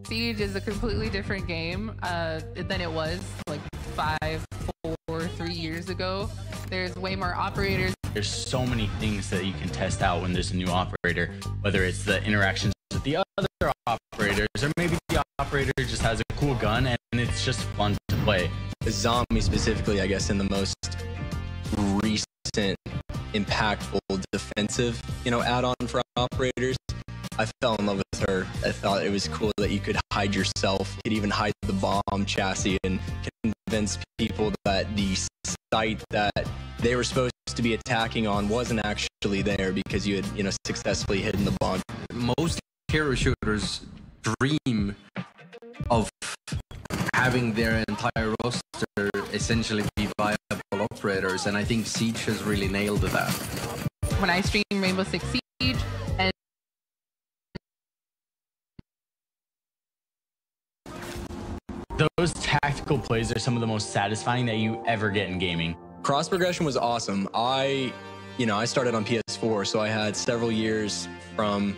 Siege is a completely different game than it was like 5, 4, 3 years ago. There's way more operators. There's so many things that you can test out when there's a new operator, whether it's the interactions with the other operators, or maybe the operator just has a cool gun and it's just fun to play. Zombie specifically, I guess, in the most recent, impactful, defensive, add-on for operators. I fell in love with her. I thought it was cool that you could hide yourself. You could even hide the bomb chassis and convince people that the site that they were supposed to be attacking on wasn't actually there because you had, successfully hidden the bomb. Most hero shooters dream of having their entire roster essentially be viable operators, and I think Siege has really nailed that. When I stream Rainbow Six Siege, and those tactical plays are some of the most satisfying that you ever get in gaming. Cross progression was awesome. I started on PS4, so I had several years from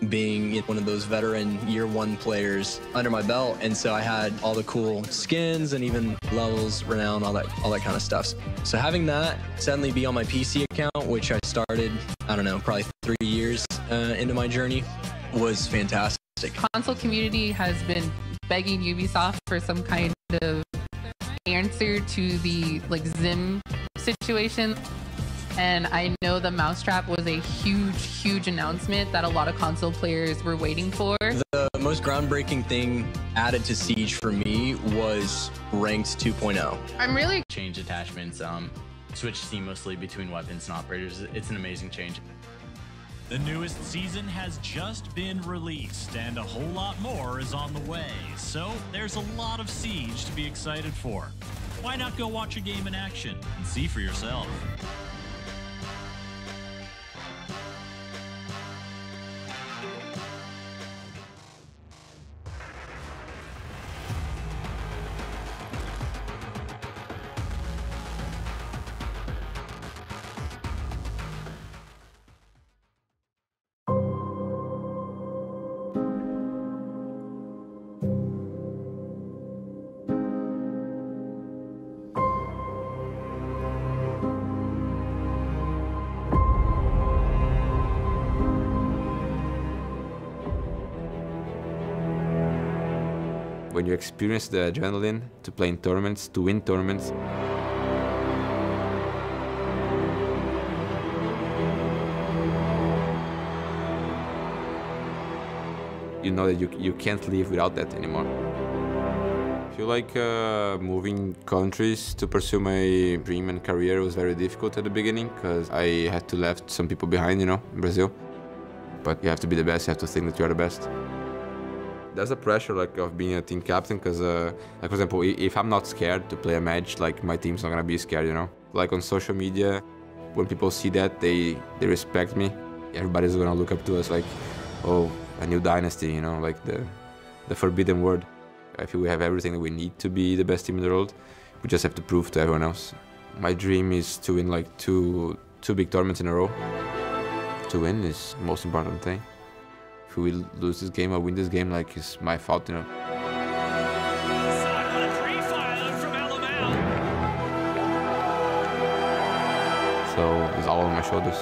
being one of those veteran year one players under my belt, and so I had all the cool skins and even levels, renown, all that kind of stuff. So having that suddenly be on my PC account, which I started, I don't know, probably 3 years into my journey, was fantastic. Console community has been begging Ubisoft for some kind of answer to the Zim situation. And I know the Mousetrap was a huge announcement that a lot of console players were waiting for. The most groundbreaking thing added to Siege for me was Ranked 2.0. I'm really change attachments, switch seamlessly between weapons and operators. It's an amazing change. The newest season has just been released, and a whole lot more is on the way. So there's a lot of Siege to be excited for. Why not go watch a game in action and see for yourself? When you experience the adrenaline to play in tournaments, to win tournaments, you know that you can't live without that anymore. I feel like moving countries to pursue my dream and career was very difficult at the beginning because I had to leave some people behind, in Brazil. But you have to be the best, you have to think that you are the best. There's a pressure of being a team captain because, for example, if I'm not scared to play a match, my team's not gonna be scared, Like on social media, when people see that, they respect me. Everybody's gonna look up to us like, oh, a new dynasty, like the forbidden word. I feel we have everything that we need to be the best team in the world. We just have to prove to everyone else. My dream is to win two big tournaments in a row. To win is the most important thing. If we lose this game or win this game, it's my fault, So it's all on my shoulders.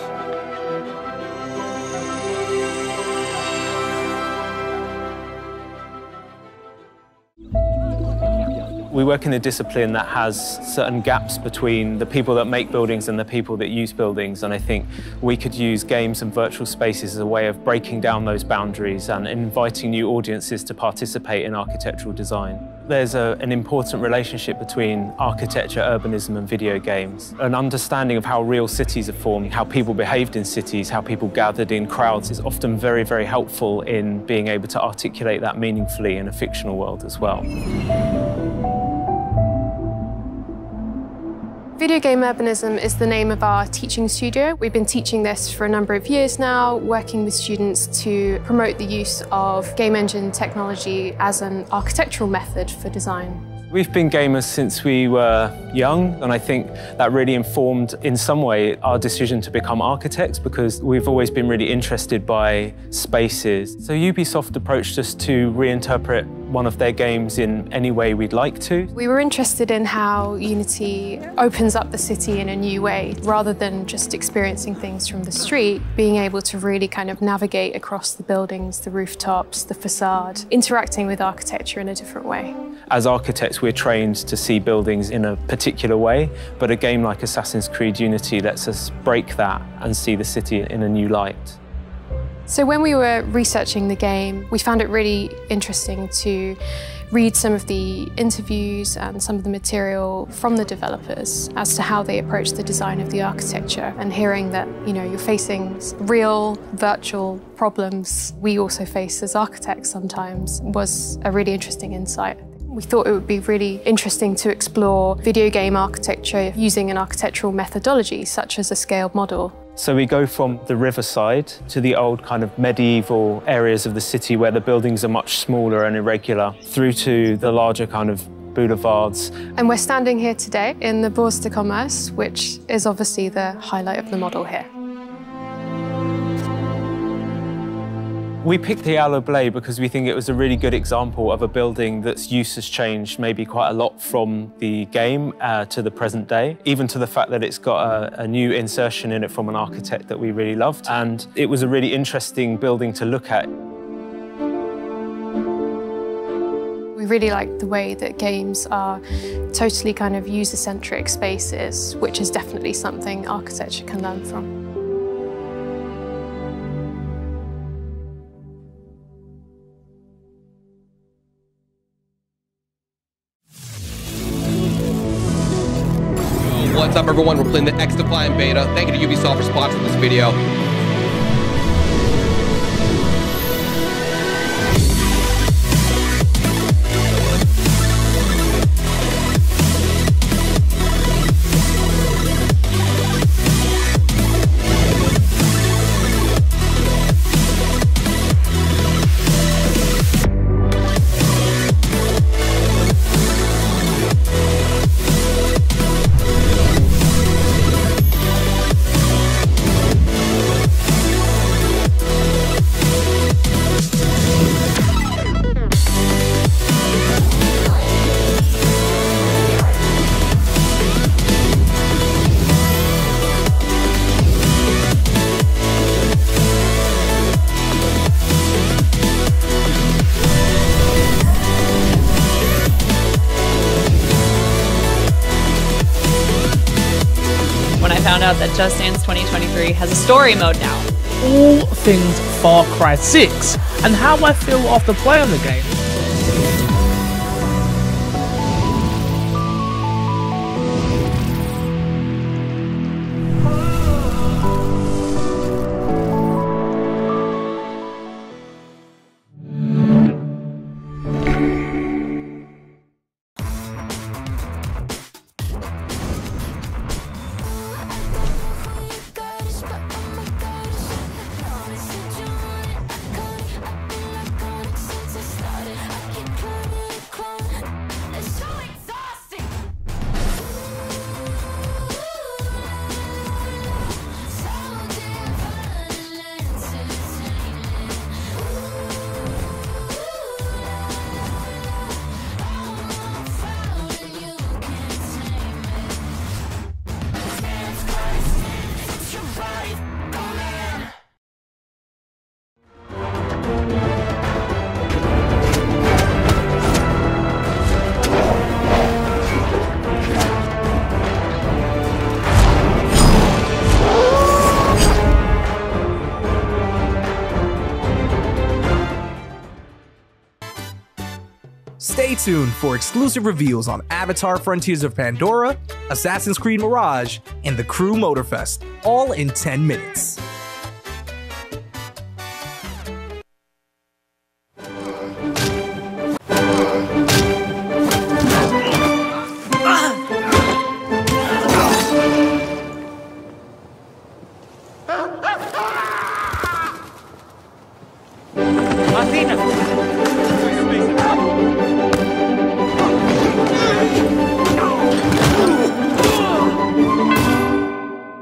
We work in a discipline that has certain gaps between the people that make buildings and the people that use buildings, and I think we could use games and virtual spaces as a way of breaking down those boundaries and inviting new audiences to participate in architectural design. There's an important relationship between architecture, urbanism and video games. An understanding of how real cities are formed, how people behaved in cities, how people gathered in crowds is often very, very helpful in being able to articulate that meaningfully in a fictional world as well. Video Game Urbanism is the name of our teaching studio. We've been teaching this for a number of years now, working with students to promote the use of game engine technology as an architectural method for design. We've been gamers since we were young, and I think that really informed, in some way, our decision to become architects because we've always been really interested by spaces. So Ubisoft approached us to reinterpret one of their games in any way we'd like to. We were interested in how Unity opens up the city in a new way, rather than just experiencing things from the street, being able to really kind of navigate across the buildings, the rooftops, the facade, interacting with architecture in a different way. As architects, we're trained to see buildings in a particular way, but a game like Assassin's Creed Unity lets us break that and see the city in a new light. So when we were researching the game, we found it really interesting to read some of the interviews and some of the material from the developers as to how they approach the design of the architecture, and hearing that, you know, you're facing real virtual problems we also face as architects sometimes was a really interesting insight. We thought it would be really interesting to explore video game architecture using an architectural methodology such as a scaled model. So we go from the riverside to the old kind of medieval areas of the city where the buildings are much smaller and irregular, through to the larger kind of boulevards. And we're standing here today in the Bourse de Commerce, which is obviously the highlight of the model here. We picked the Aloe Blade because we think it was a really good example of a building that's use has changed maybe quite a lot from the game to the present day, even to the fact that it's got a new insertion in it from an architect that we really loved. And it was a really interesting building to look at. We really like the way that games are totally kind of user-centric spaces, which is definitely something architecture can learn from. What's up, everyone? We're playing the X-Defiant beta. Thank you to Ubisoft for sponsoring this video. Found out that Just Dance 2023 has a story mode now. All things Far Cry 6 and how I feel after playing the game. Stay tuned for exclusive reveals on Avatar: Frontiers of Pandora, Assassin's Creed Mirage, and the Crew Motorfest, all in 10 minutes.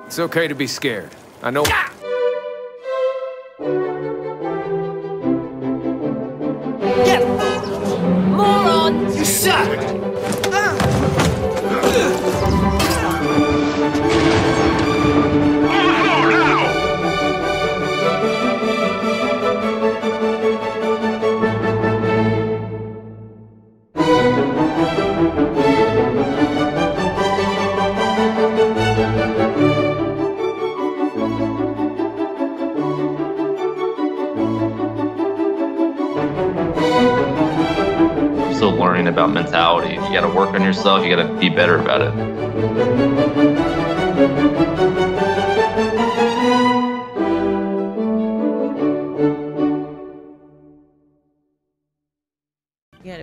It's okay to be scared. I know. Still learning about mentality. You gotta work on yourself, you gotta be better about it.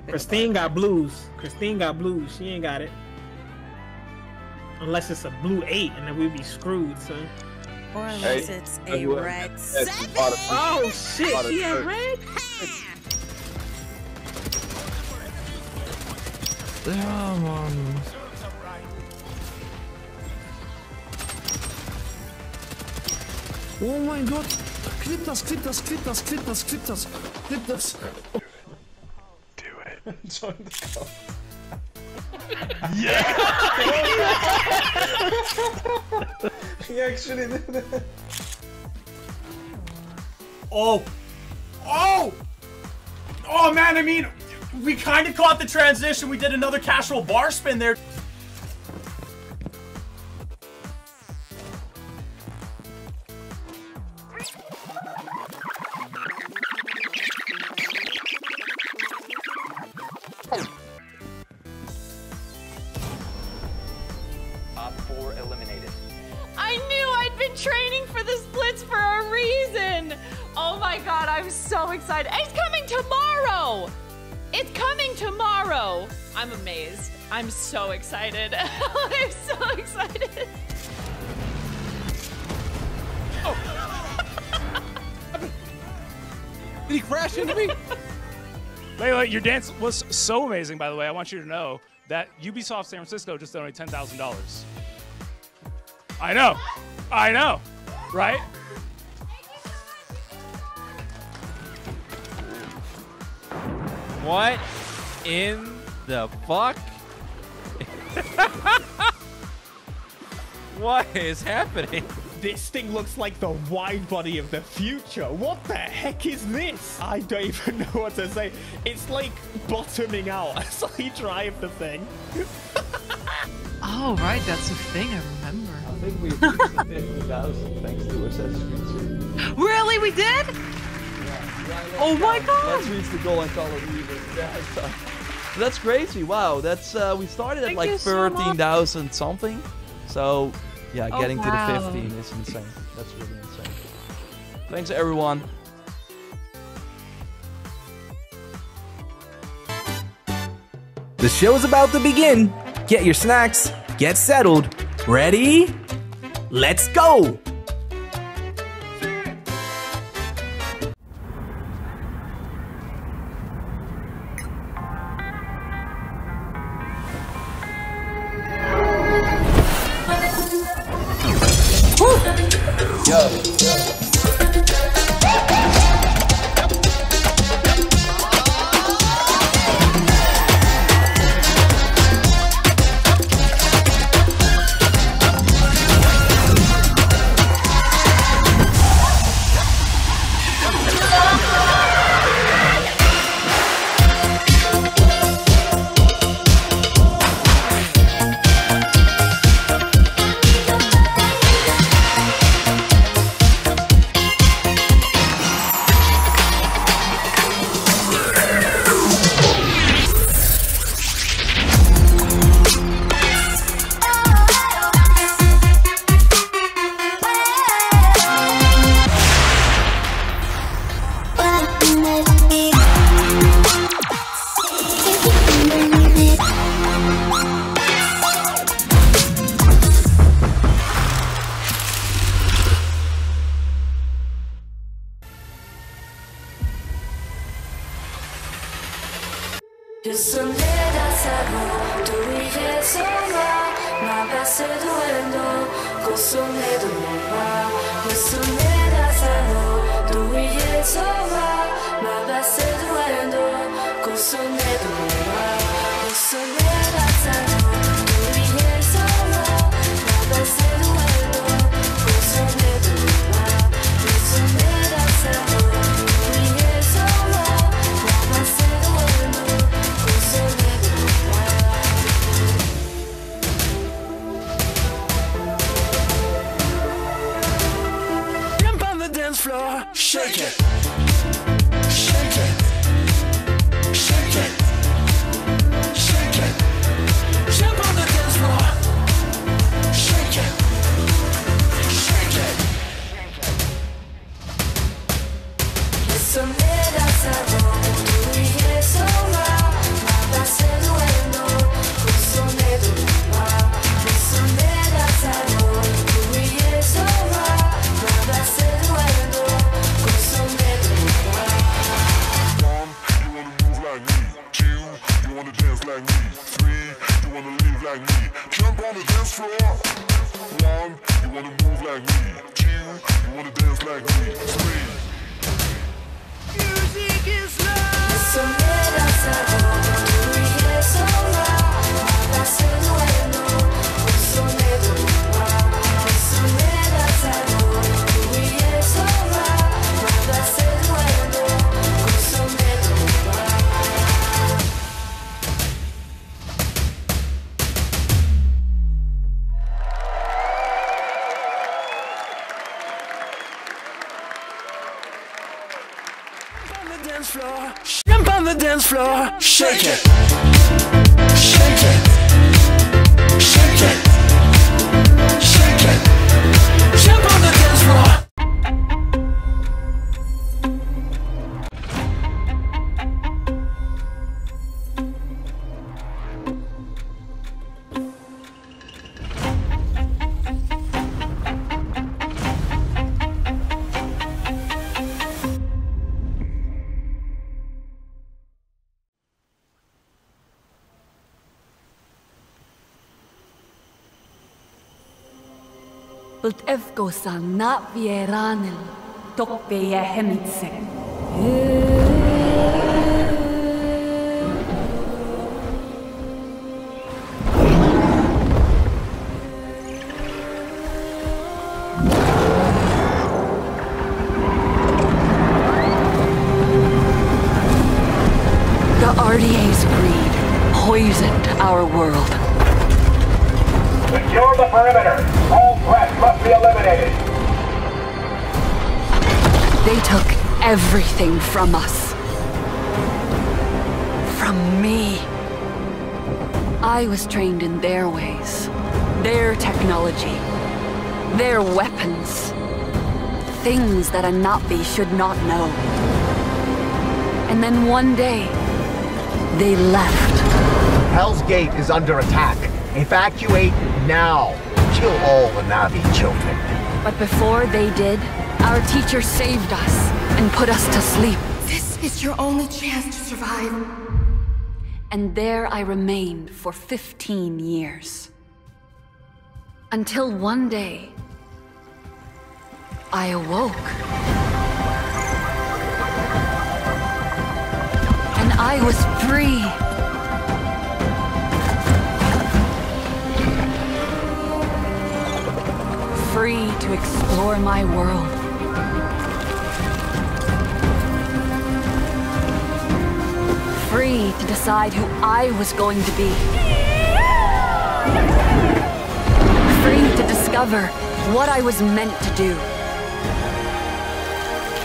Christine got blues. Christine got blues. She ain't got it. Unless it's a blue 8, and then we'd be screwed, son. Or unless it's a red 7. Oh shit, she had red? Come on. Oh my god! Clip das, clip das, clip das, clip das, clip das, clip das. Do it. Join the call. Yeah! He actually did it. Oh! Oh! Oh man, I mean, we kind of caught the transition. We did another casual bar spin there. Top 4 eliminated. I knew I'd been training for the splits for a reason. Oh my god, I'm so excited. It's coming tomorrow. It's coming tomorrow. I'm amazed. I'm so excited. I'm so excited. Did he crash into me? Layla, your dance was so amazing, by the way. I want you to know that Ubisoft San Francisco just donated $10,000. I know. I know. Right? What in the fuck? What is happening? This thing looks like the wide body of the future. What the heck is this? I don't even know what to say. It's like bottoming out as I drive the thing. Oh, right, that's a thing, I remember. I think we reached the 50,000 thanks to Assassin's Creed 3. Really, we did? Oh my god! Let's reach the goal and call it even. Yeah, that's crazy. Wow, that's we started at like 13,000 something. So yeah, getting to the 15 is insane. That's really insane. Thanks everyone. The show's about to begin. Get your snacks, get settled. Ready? Let's go! Sonedo, dance floor? One, you wanna move like me. Two, you wanna dance like me. Three. Music is Jump on the dance floor, shake it, shake it, shake it, shake it. Jump on the dance floor. Bult efgo sa na vieranel, tok be ye hemitse. The RDA's greed poisoned our world. Secure the perimeter. All threats must be eliminated. They took everything from us. From me. I was trained in their ways, their technology, their weapons. Things that a Navi should not know. And then one day, they left. Hell's Gate is under attack. Evacuate now. Kill all the Navi children. But before they did, our teacher saved us and put us to sleep. This is your only chance to survive. And there I remained for 15 years. Until one day, I awoke. And I was free. Free to explore my world. Free to decide who I was going to be. Free to discover what I was meant to do.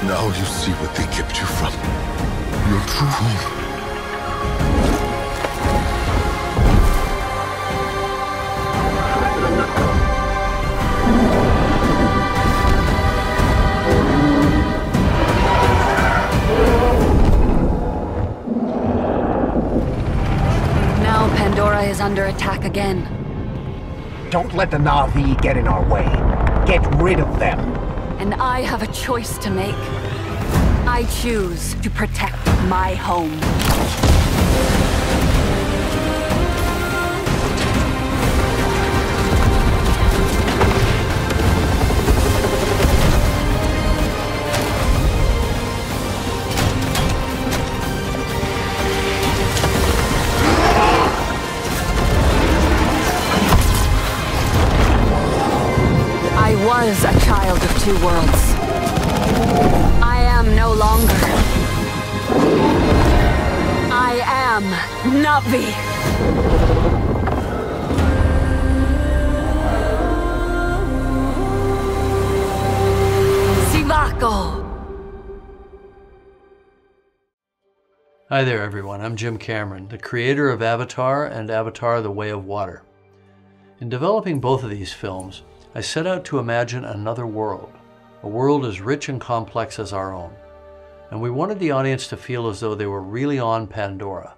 Now you see what they kept you from. Your true home. Now Pandora is under attack again. Don't let the Na'vi get in our way. Get rid of them. And I have a choice to make. I choose to protect my home. I was a child of two worlds. I am no longer. I am Navi. Sivako. Hi there everyone, I'm Jim Cameron, the creator of Avatar and Avatar: The Way of Water. In developing both of these films, I set out to imagine another world, a world as rich and complex as our own. And we wanted the audience to feel as though they were really on Pandora,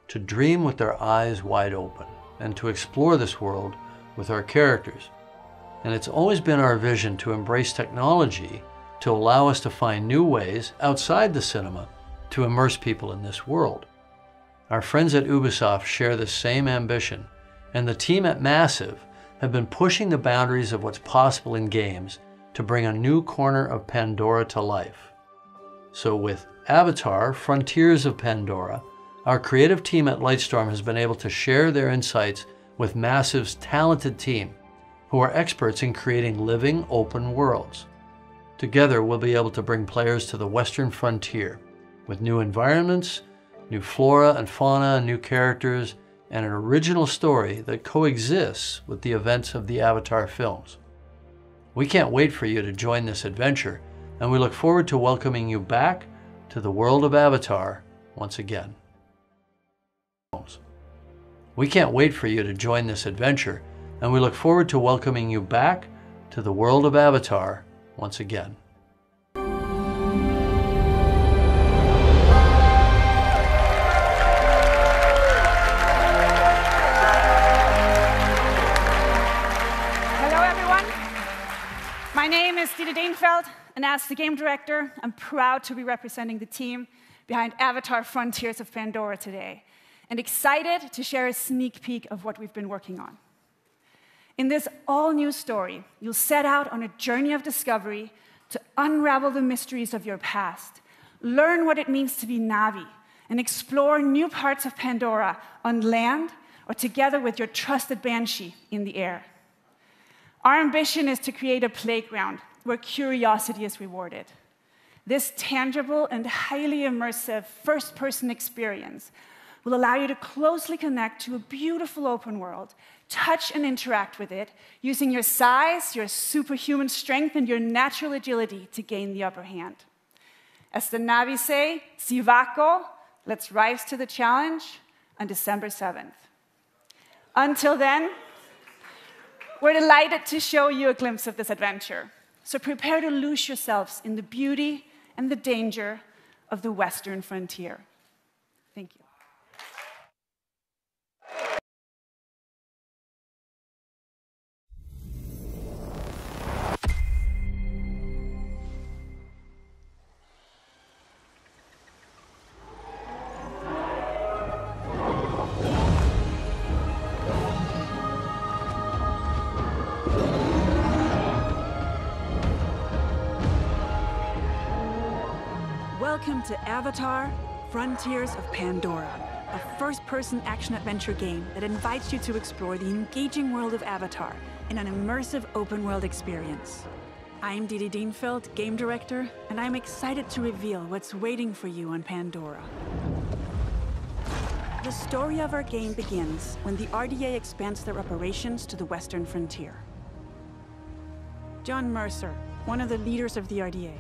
to dream with their eyes wide open, and to explore this world with our characters. And it's always been our vision to embrace technology to allow us to find new ways outside the cinema to immerse people in this world. Our friends at Ubisoft share this same ambition, and the team at Massive have been pushing the boundaries of what's possible in games to bring a new corner of Pandora to life. So with Avatar: Frontiers of Pandora, our creative team at Lightstorm has been able to share their insights with Massive's talented team, who are experts in creating living open worlds. Together, we'll be able to bring players to the Western frontier with new environments, new flora and fauna, and new characters, and an original story that coexists with the events of the Avatar films. We can't wait for you to join this adventure, and we look forward to welcoming you back to the world of Avatar once again. We can't wait for you to join this adventure, and we look forward to welcoming you back to the world of Avatar once again. Hello, everyone. My name is Didi Dienfeld, and as the game director, I'm proud to be representing the team behind Avatar: Frontiers of Pandora today, and excited to share a sneak peek of what we've been working on. In this all-new story, you'll set out on a journey of discovery to unravel the mysteries of your past, learn what it means to be Na'vi, and explore new parts of Pandora on land or together with your trusted Banshee in the air. Our ambition is to create a playground where curiosity is rewarded. This tangible and highly immersive first-person experience will allow you to closely connect to a beautiful open world, touch and interact with it, using your size, your superhuman strength, and your natural agility to gain the upper hand. As the Na'vi say, Sivako, let's rise to the challenge on December 7th. Until then, we're delighted to show you a glimpse of this adventure. So prepare to lose yourselves in the beauty and the danger of the Western frontier. Thank you. Welcome to Avatar: Frontiers of Pandora, a first-person action-adventure game that invites you to explore the engaging world of Avatar in an immersive open-world experience. I'm Didi Dienfeld, game director, and I'm excited to reveal what's waiting for you on Pandora. The story of our game begins when the RDA expands their operations to the Western frontier. John Mercer, one of the leaders of the RDA,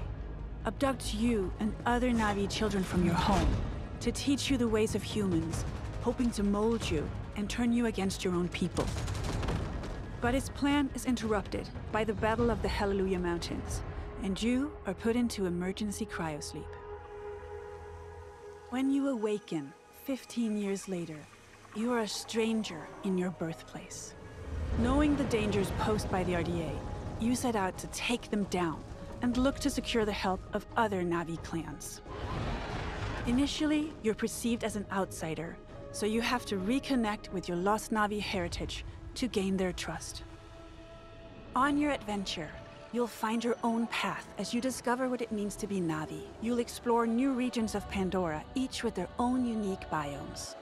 abducts you and other Na'vi children from your home to teach you the ways of humans, hoping to mold you and turn you against your own people. But his plan is interrupted by the Battle of the Hallelujah Mountains, and you are put into emergency cryosleep. When you awaken 15 years later, you are a stranger in your birthplace. Knowing the dangers posed by the RDA, you set out to take them down and look to secure the help of other Na'vi clans. Initially, you're perceived as an outsider, so you have to reconnect with your lost Na'vi heritage to gain their trust. On your adventure, you'll find your own path as you discover what it means to be Na'vi. You'll explore new regions of Pandora, each with their own unique biomes.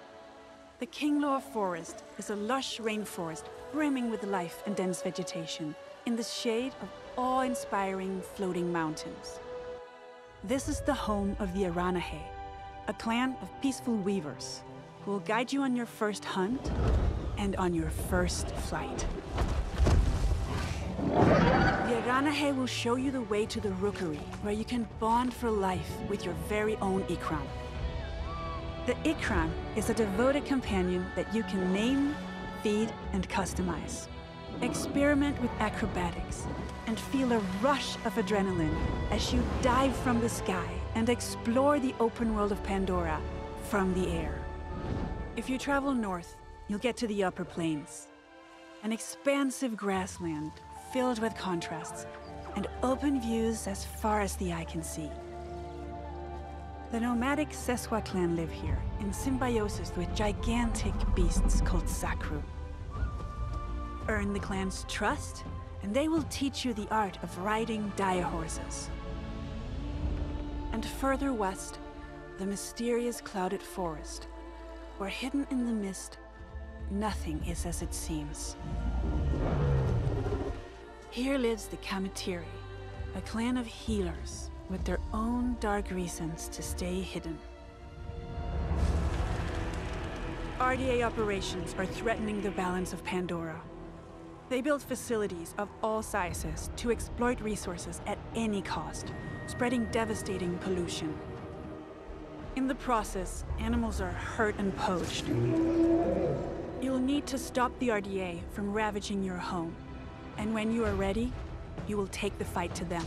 The Kinglaw Forest is a lush rainforest brimming with life and dense vegetation in the shade of awe-inspiring floating mountains. This is the home of the Aranahe, a clan of peaceful weavers who will guide you on your first hunt and on your first flight. The Aranahe will show you the way to the Rookery, where you can bond for life with your very own Ikram. The Ikram is a devoted companion that you can name, feed, and customize. Experiment with acrobatics and feel a rush of adrenaline as you dive from the sky and explore the open world of Pandora from the air. If you travel north, you'll get to the upper plains, an expansive grassland filled with contrasts and open views as far as the eye can see. The nomadic Seswa clan live here in symbiosis with gigantic beasts called Sakru. earn the clan's trust, and they will teach you the art of riding dire horses. And further west, the mysterious clouded forest, where hidden in the mist, nothing is as it seems. Here lives the Kamatiri, a clan of healers with their own dark reasons to stay hidden. RDA operations are threatening the balance of Pandora. They build facilities of all sizes to exploit resources at any cost, spreading devastating pollution. In the process, animals are hurt and poached. You'll need to stop the RDA from ravaging your home, and when you are ready, you will take the fight to them.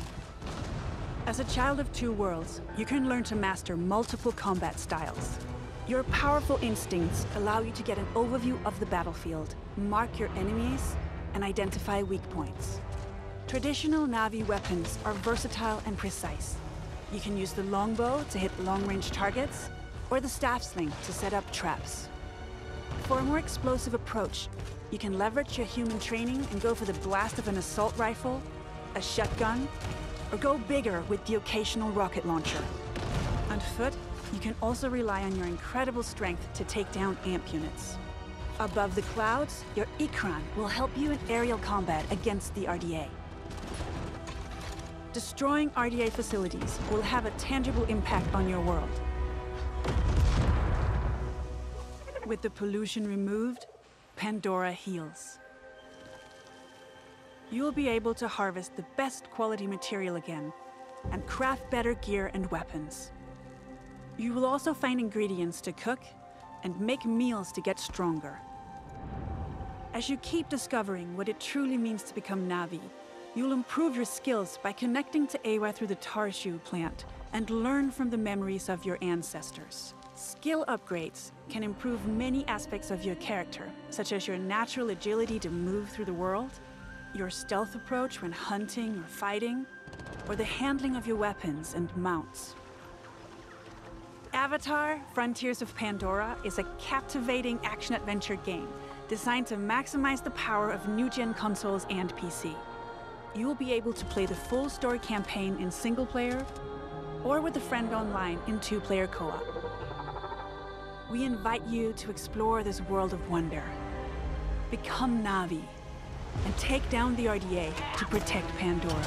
As a child of two worlds, you can learn to master multiple combat styles. Your powerful instincts allow you to get an overview of the battlefield, mark your enemies, and identify weak points. Traditional Na'vi weapons are versatile and precise. You can use the longbow to hit long-range targets, or the staff sling to set up traps. For a more explosive approach, you can leverage your human training and go for the blast of an assault rifle, a shotgun, or go bigger with the occasional rocket launcher. On foot, you can also rely on your incredible strength to take down AMP units. Above the clouds, your Ikran will help you in aerial combat against the RDA. Destroying RDA facilities will have a tangible impact on your world. With the pollution removed, Pandora heals. You will be able to harvest the best quality material again and craft better gear and weapons. You will also find ingredients to cook and make meals to get stronger. As you keep discovering what it truly means to become Na'vi, you'll improve your skills by connecting to Awa through the Tarshu plant and learn from the memories of your ancestors. Skill upgrades can improve many aspects of your character, such as your natural agility to move through the world, your stealth approach when hunting or fighting, or the handling of your weapons and mounts. Avatar: Frontiers of Pandora is a captivating action-adventure game designed to maximize the power of new-gen consoles and PC. You will be able to play the full story campaign in single-player or with a friend online in two-player co-op. We invite you to explore this world of wonder. Become Na'vi and take down the RDA to protect Pandora.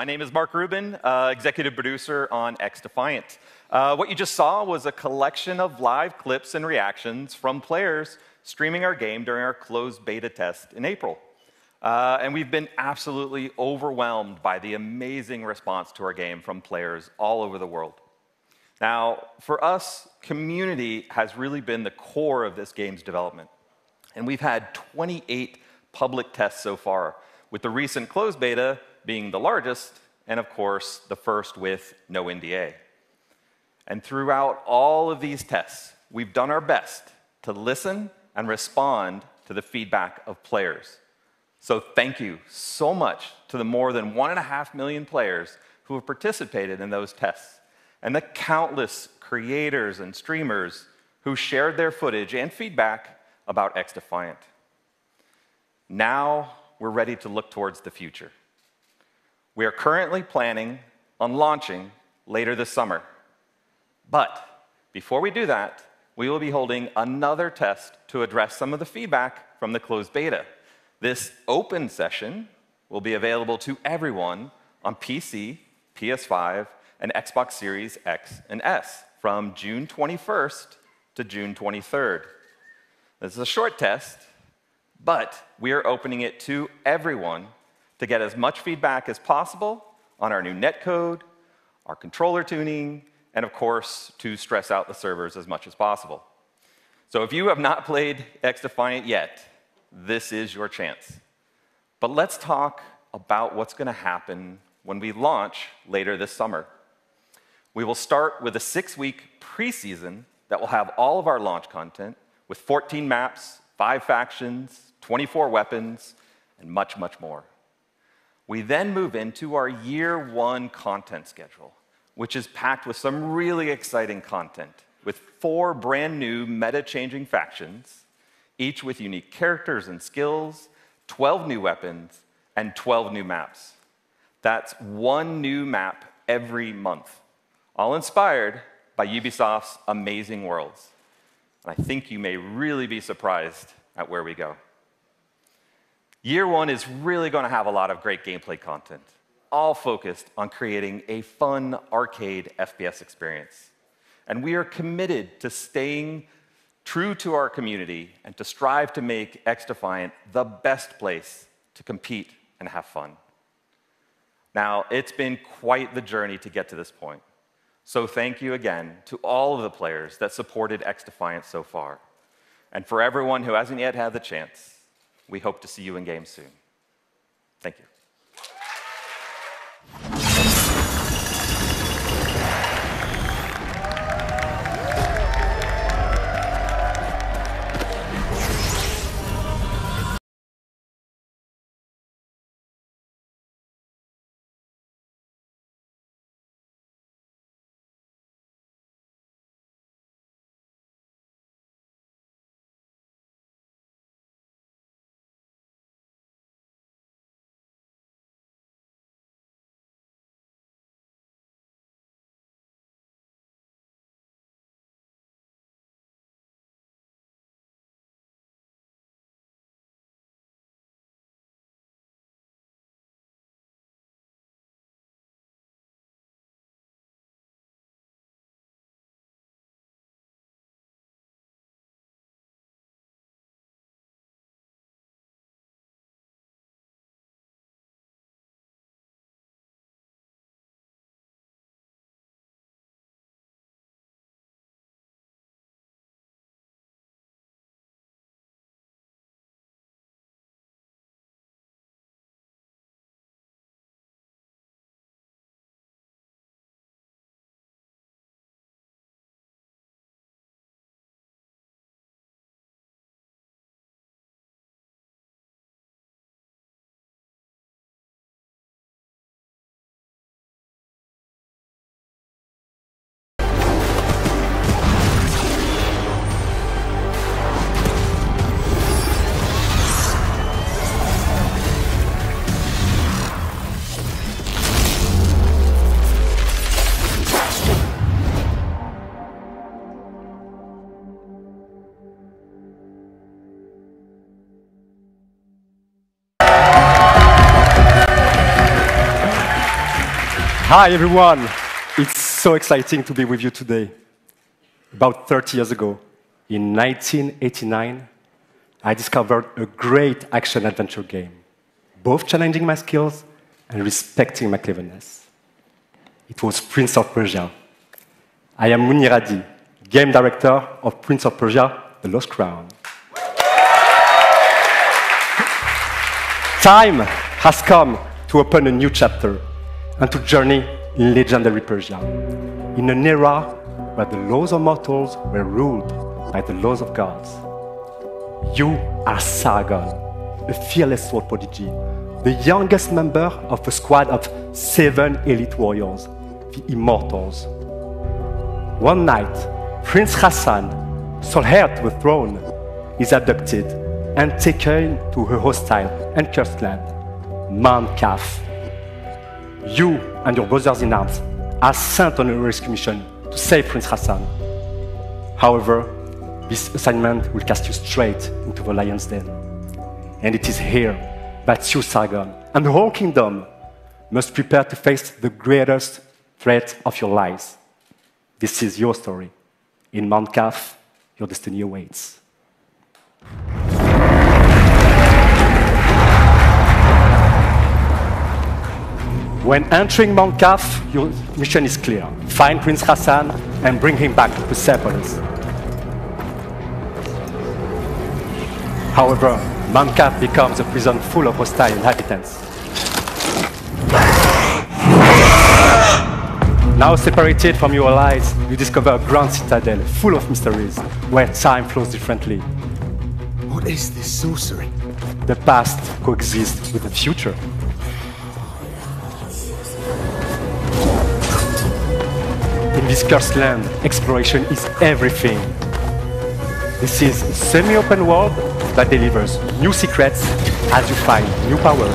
My name is Mark Rubin, executive producer on XDefiant. What you just saw was a collection of live clips and reactions from players streaming our game during our closed beta test in April. And we've been absolutely overwhelmed by the amazing response to our game from players all over the world. Now, for us, community has really been the core of this game's development. And we've had 28 public tests so far, with the recent closed beta being the largest, and of course, the first with no NDA. And throughout all of these tests, we've done our best to listen and respond to the feedback of players. So thank you so much to the more than 1.5 million players who have participated in those tests, and the countless creators and streamers who shared their footage and feedback about XDefiant. Now we're ready to look towards the future. We are currently planning on launching later this summer. But before we do that, we will be holding another test to address some of the feedback from the closed beta. This open session will be available to everyone on PC, PS5, and Xbox Series X and S from June 21st to June 23rd. This is a short test, but we are opening it to everyone to get as much feedback as possible on our new netcode, our controller tuning, and of course, to stress out the servers as much as possible. So if you have not played XDefiant yet, this is your chance. But let's talk about what's going to happen when we launch later this summer. We will start with a 6-week preseason that will have all of our launch content with 14 maps, 5 factions, 24 weapons, and much, much more. We then move into our year 1 content schedule, which is packed with some really exciting content, with 4 brand new meta-changing factions, each with unique characters and skills, 12 new weapons, and 12 new maps. That's 1 new map every month, all inspired by Ubisoft's amazing worlds. And I think you may really be surprised at where we go. Year 1 is really going to have a lot of great gameplay content, all focused on creating a fun arcade FPS experience. And we are committed to staying true to our community and to strive to make XDefiant the best place to compete and have fun. Now, it's been quite the journey to get to this point. So thank you again to all of the players that supported XDefiant so far. And for everyone who hasn't yet had the chance, we hope to see you in game soon. Thank you. Hi, everyone. It's so exciting to be with you today. About 30 years ago, in 1989, I discovered a great action-adventure game, both challenging my skills and respecting my cleverness. It was Prince of Persia. I am Muniradi, game director of Prince of Persia, The Lost Crown. Time has come to open a new chapter and to journey in legendary Persia, in an era where the laws of mortals were ruled by the laws of gods. You are Sargon, a fearless sword prodigy, the youngest member of a squad of 7 elite warriors, the Immortals. One night, Prince Hassan, sole heir to the throne, is abducted and taken to a hostile and cursed land, Mount Kaf. You and your brothers-in-arms are sent on a rescue mission to save Prince Hassan. However, this assignment will cast you straight into the lion's den. And it is here that you, Sargon, and the whole kingdom must prepare to face the greatest threat of your lives. This is your story. In Mount Kaf, your destiny awaits. When entering Mount Kaf, your mission is clear. Find Prince Hassan and bring him back to Persepolis. However, Mount Kaf becomes a prison full of hostile inhabitants. Now separated from your allies, you discover a grand citadel full of mysteries, where time flows differently. What is this sorcery? The past coexists with the future. In this cursed land, exploration is everything. This is a semi-open world that delivers new secrets as you find new powers.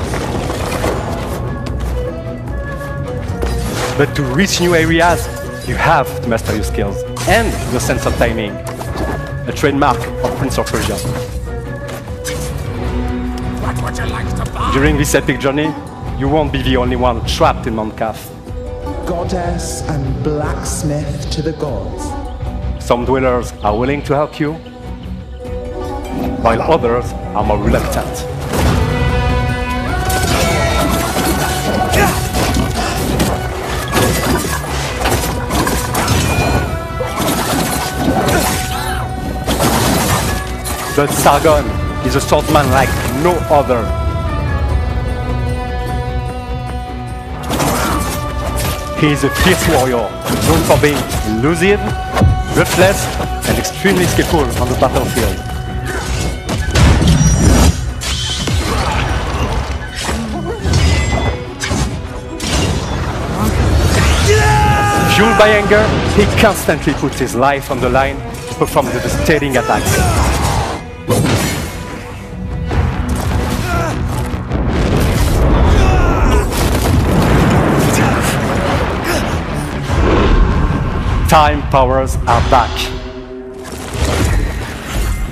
But to reach new areas, you have to master your skills and your sense of timing, a trademark of Prince of Persia. What would you like to buy? During this epic journey, you won't be the only one trapped in Mount Kaf. Goddess and blacksmith to the gods. Some dwellers are willing to help you, while others are more reluctant. But Sargon is a swordsman like no other. He is a fierce warrior, known for being elusive, ruthless, and extremely skillful on the battlefield. Fueled by anger, he constantly puts his life on the line to perform the devastating attacks. Time powers are back.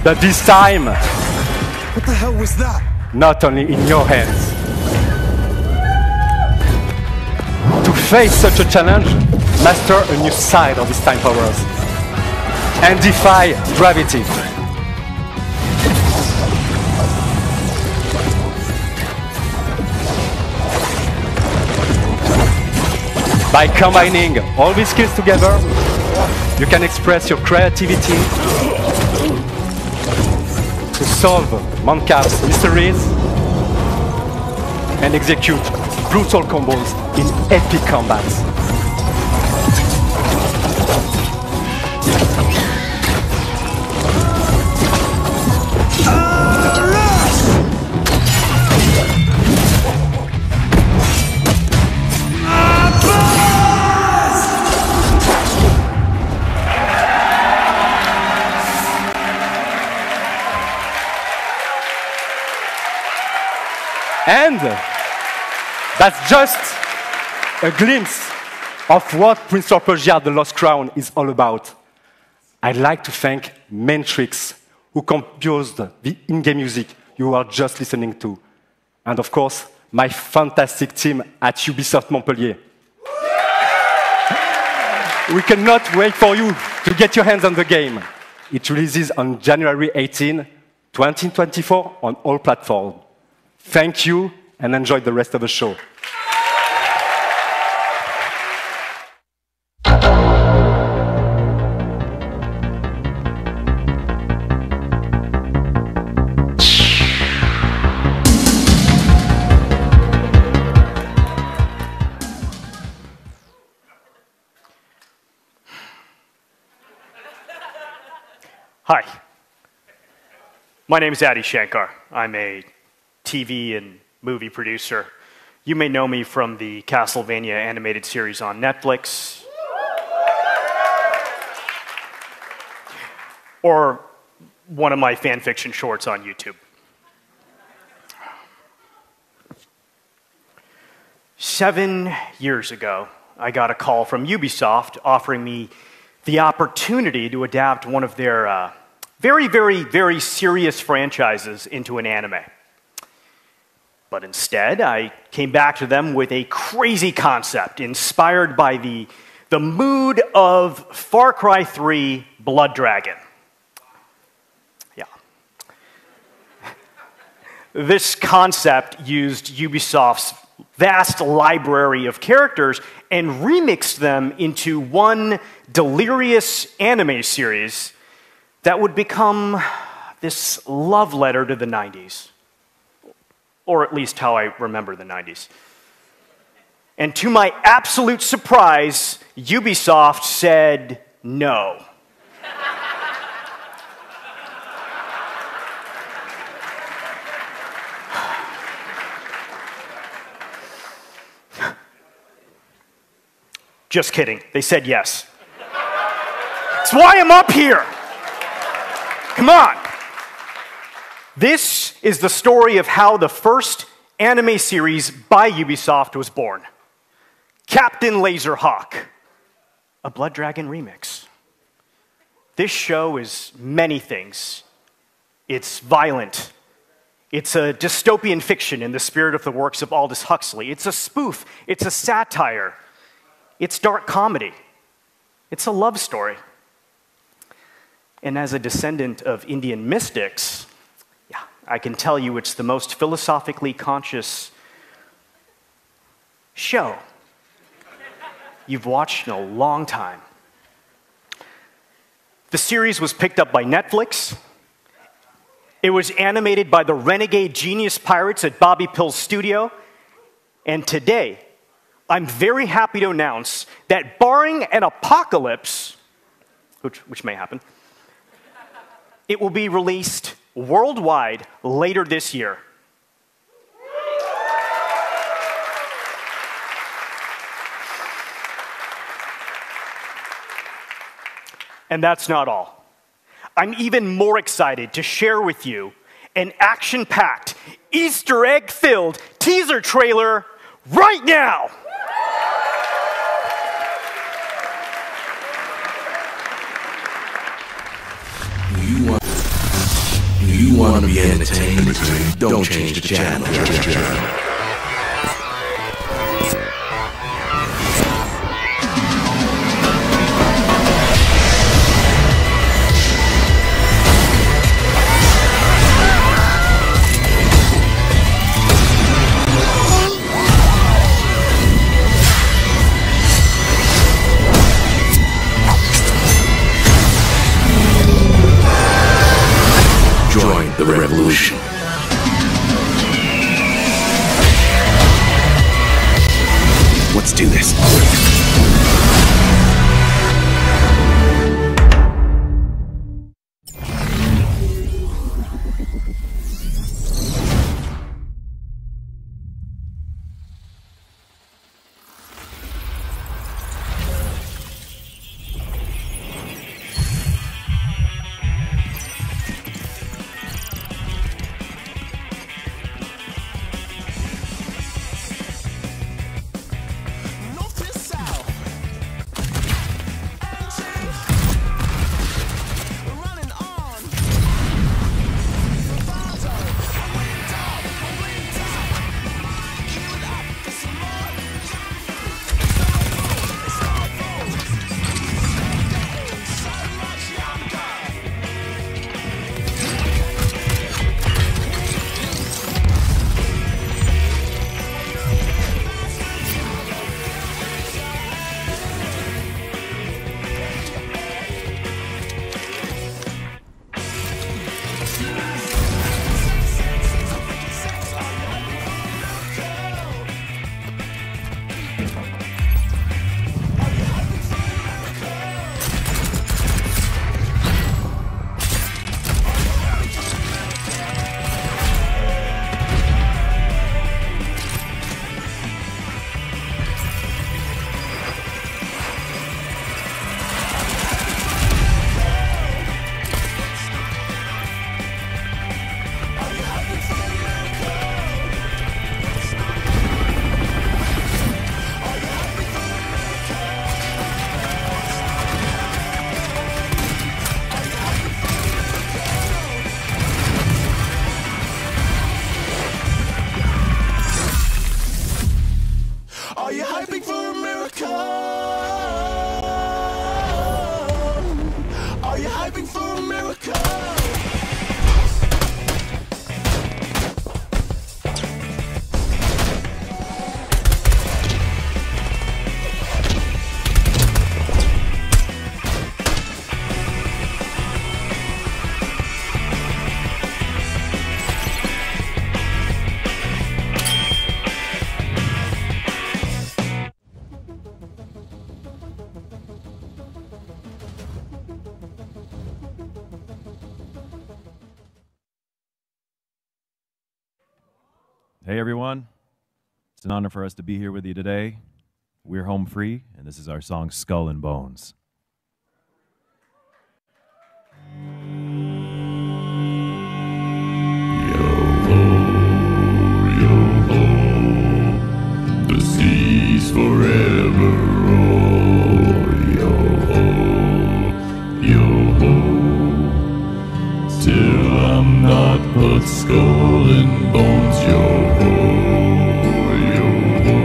But this time, what the hell was that? Not only in your hands. To face such a challenge, master a new side of these time powers and defy gravity. By combining all these skills together, you can express your creativity to solve Mount Kaf's mysteries and execute brutal combos in epic combats. And that's just a glimpse of what Prince of Persia, The Lost Crown is all about. I'd like to thank Matrix, who composed the in-game music you are just listening to. And of course, my fantastic team at Ubisoft Montpellier. We cannot wait for you to get your hands on the game. It releases on January 18, 2024 on all platforms. Thank you and enjoy the rest of the show. Hi, my name is Adi Shankar. I'm a TV and movie producer. You may know me from the Castlevania animated series on Netflix, or one of my fan fiction shorts on YouTube. 7 years ago, I got a call from Ubisoft offering me the opportunity to adapt one of their very serious franchises into an anime. But instead, I came back to them with a crazy concept inspired by the mood of Far Cry 3 Blood Dragon. Yeah. This concept used Ubisoft's vast library of characters and remixed them into one delirious anime series that would become this love letter to the 90s. Or at least how I remember the 90s. And to my absolute surprise, Ubisoft said no. Just kidding. They said yes. That's why I'm up here. Come on. This is the story of how the first anime series by Ubisoft was born. Captain Laserhawk, a Blood Dragon remix. This show is many things. It's violent. It's a dystopian fiction in the spirit of the works of Aldous Huxley. It's a spoof. It's a satire. It's dark comedy. It's a love story. And as a descendant of Indian mystics, yeah, I can tell you it's the most philosophically conscious show you've watched in a long time. The series was picked up by Netflix. It was animated by the renegade genius pirates at Bobby Pill's studio. And today, I'm very happy to announce that barring an apocalypse, which may happen, it will be released worldwide later this year. And that's not all. I'm even more excited to share with you an action-packed, Easter egg-filled teaser trailer right now. You want to be entertained? Don't change the channel. Join the revolution. Let's do this. Hey everyone, it's an honor for us to be here with you today. We're Home Free, and this is our song Skull and Bones. The seas forever roar, yo-ho, yo-ho. Till I'm not but skull and bones, yo-ho, yo-ho.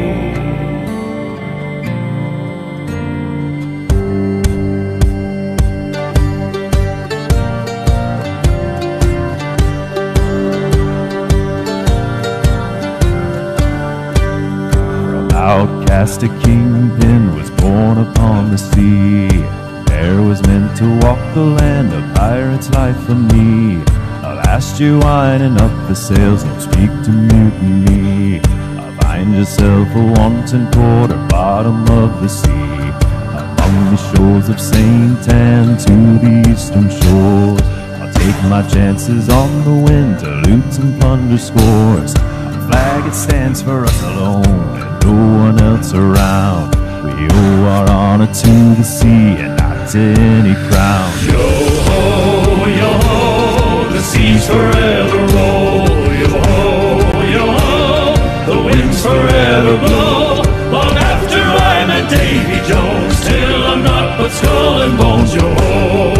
Outcast a kingpin was born upon the sea. There was meant to walk the land, a pirate's life for me. Avast you winding up the sails, don't speak to mutiny. Find yourself a wanton port or bottom of the sea. Among the shores of St. Anne to the eastern shores, I'll take my chances on the wind to loot and plunder scores. Our flag, it stands for us alone, no one else around. We owe our honor to the sea and not to any crown. Yo-ho, yo-ho, the seas forever roll. Yo-ho, yo-ho, the winds forever blow. Long after I'm a Davy Jones, till I'm not but skull and bones. Yo-ho.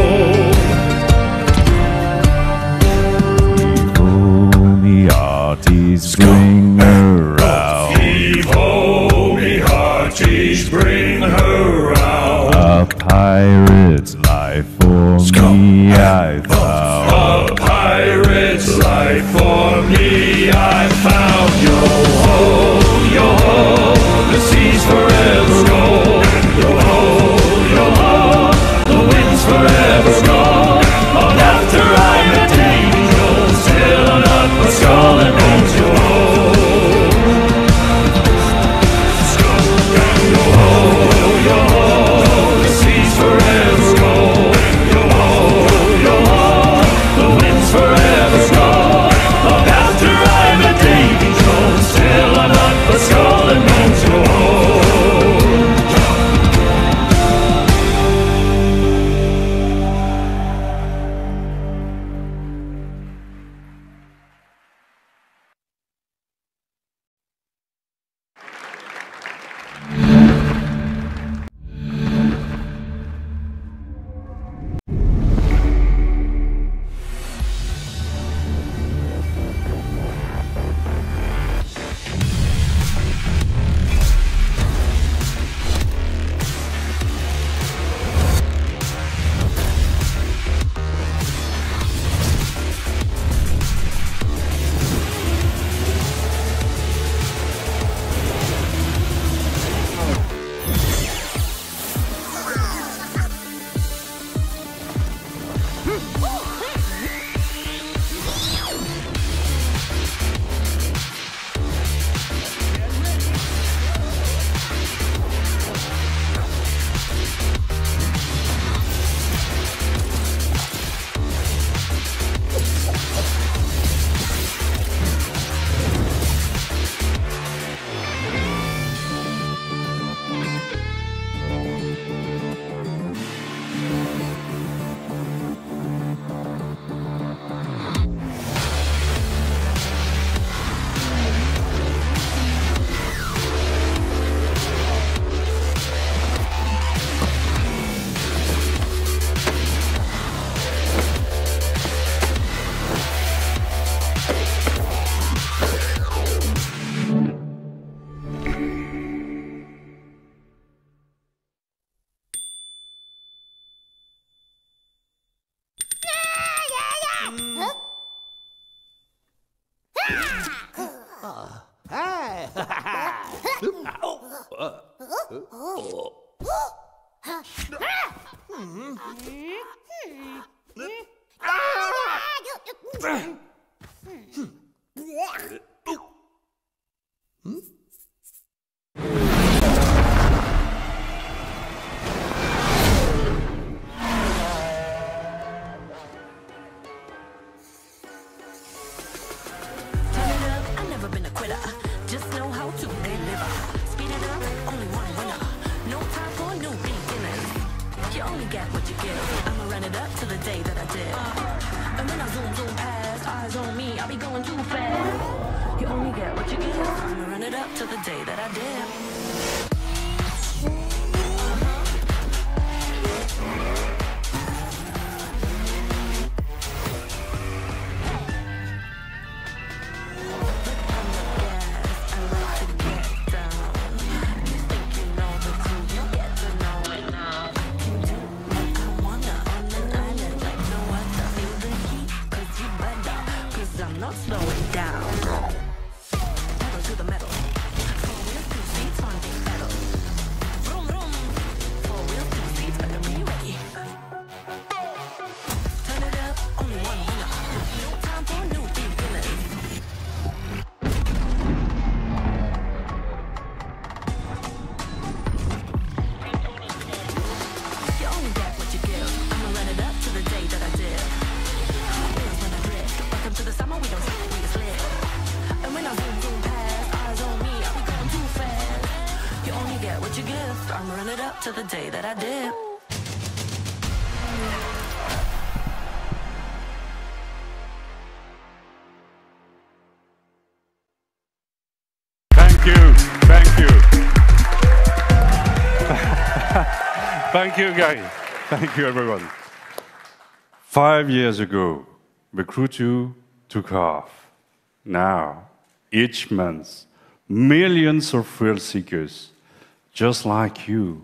Heave-ho, me hearties, bring her out. Heave-ho, me hearties, bring her out. A pirate's life for me I found. A pirate's life for me I found. Yo-ho, yo-ho, the seas forever roll. Yo-ho, yo-ho, the winds forever roll. Long after I'm a Davy Jones, till I'm not but skull and bones. Yo-ho, yo-ho, yo-ho, the seas forever roll. Yo-ho, yo-ho, the winds forever roll. Long after I'm a Davy Jones, till I'm not but skull and bones. Yo-ho. I've never been a quitter. You only get what you give. I'ma run it up to the day that I did. And when I zoom past, eyes on me, I'll be going too fast. You only get what you give. I'ma run it up to the day that I did. To the day that I did. Thank you. Thank you. Thank you, guys. Thank you, everyone. 5 years ago, the Crew 2 took off. Now, each month, millions of thrill seekers, just like you,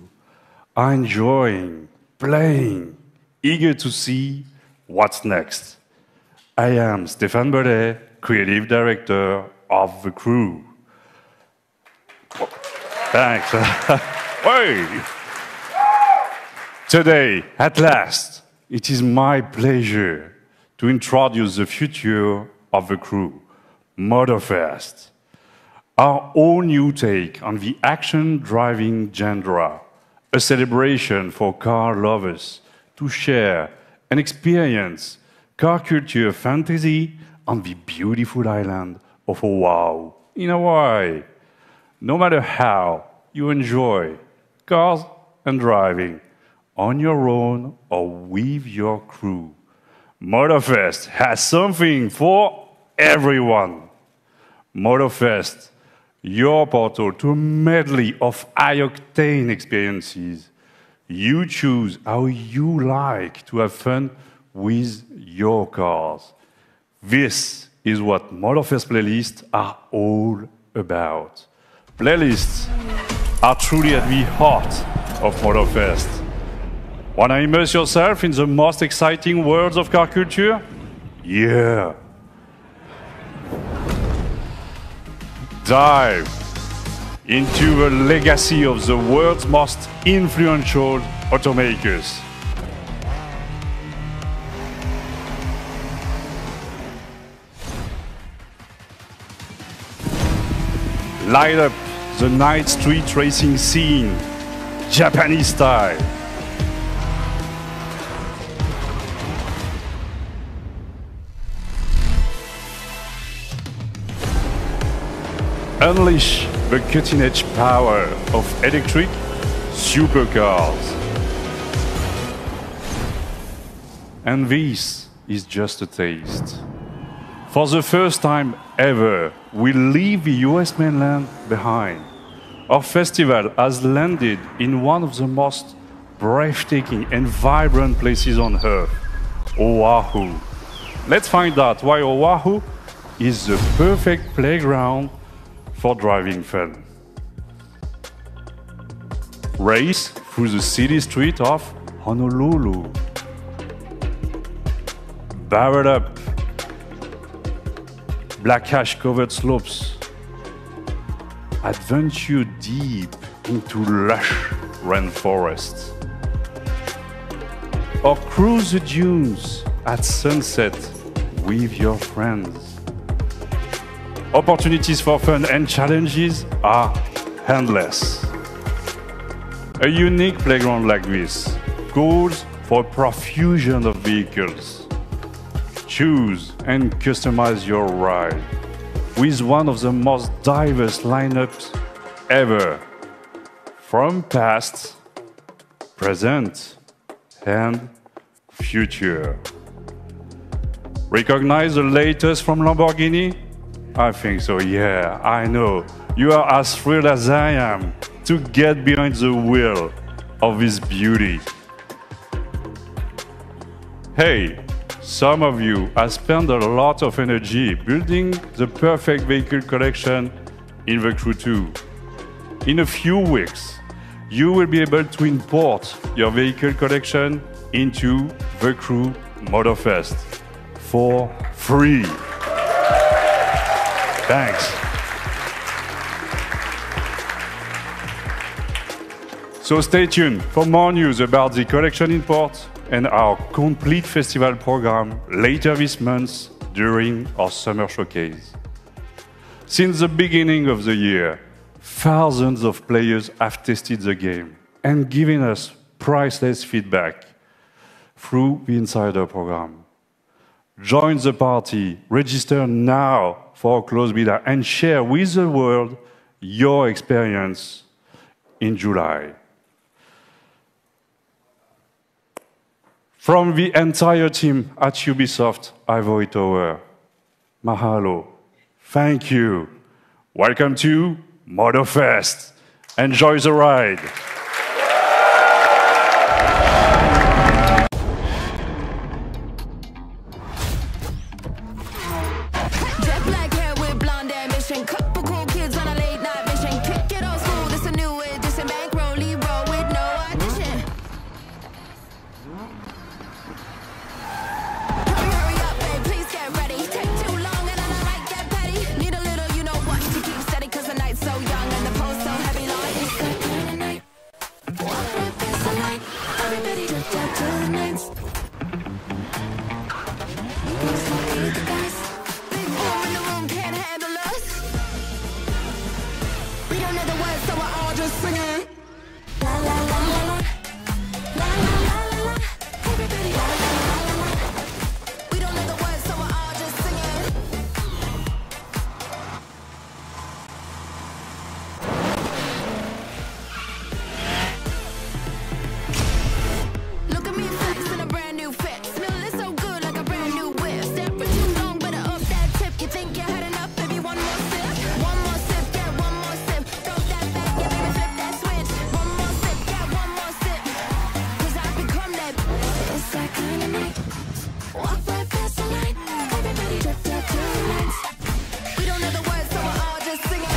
are enjoying, playing, eager to see what's next. I am Stéphane Bellet, Creative Director of the Crew. Thanks. Hey. Today, at last, it is my pleasure to introduce the future of the Crew, Motorfest, our own new take on the action-driving genre, a celebration for car lovers to share and experience car culture fantasy on the beautiful island of Oahu in Hawaii. No matter how you enjoy cars and driving, on your own or with your crew, Motorfest has something for everyone. Motorfest, your portal to a medley of high-octane experiences. You choose how you like to have fun with your cars. This is what Motorfest playlists are all about. Playlists are truly at the heart of Motorfest. Want to immerse yourself in the most exciting worlds of car culture? Yeah. Dive into the legacy of the world's most influential automakers. Light up the night street racing scene, Japanese style. Unleash the cutting-edge power of electric supercars. And this is just a taste. For the first time ever, we leave the US mainland behind. Our festival has landed in one of the most breathtaking and vibrant places on Earth, Oahu. Let's find out why Oahu is the perfect playground for driving fun. Race through the city street of Honolulu. Barrel up black ash-covered slopes. Adventure deep into lush rainforests. Or cruise the dunes at sunset with your friends. Opportunities for fun and challenges are endless. A unique playground like this calls for a profusion of vehicles. Choose and customize your ride with one of the most diverse lineups ever. From past, present, and future. Recognize the latest from Lamborghini? I think so, yeah, I know. You are as thrilled as I am to get behind the wheel of this beauty. Hey, some of you have spent a lot of energy building the perfect vehicle collection in the Crew 2. In a few weeks, you will be able to import your vehicle collection into the Crew Motorfest for free. Thanks. So stay tuned for more news about the collection import and our complete festival program later this month during our summer showcase. Since the beginning of the year, thousands of players have tested the game and given us priceless feedback through the Insider program. Join the party, register now for a closed beta, and share with the world your experience in July. From the entire team at Ubisoft Ivory Tower, mahalo, thank you. Welcome to Motorfest. Enjoy the ride. Jet black hair with blonde ambition. Couple cool kids on a late night mission. Kick it old school, this a new edition. Bankroll, roll with no audition. Hurry up, babe, please get ready. Take too long and I might get petty. Need a little, you know what, to keep steady. Cause the night's so young and the pulse so heavy. Like it's that kind of night. Walk right past the light. Everybody drift out to the nights. The guys. Big boom in the room can't handle us. We don't know the words, so we're all just singing. La la la la la. La la la la la. Everybody la la la la la. We don't know the words, so we're all just singing. Look at me flex in a brand new fit. Smelling so good like a brand new whip. Step for too long, better up that tip. You think you had enough, baby? One more sip. One more sip, get one more sip. Throw that back, yeah, baby, flip that switch. One more sip, get one more sip. Cause I've become that. It's that kind of night. Walk right past the light. Everybody drift out to the lights. We don't know the words, so we're all just singing.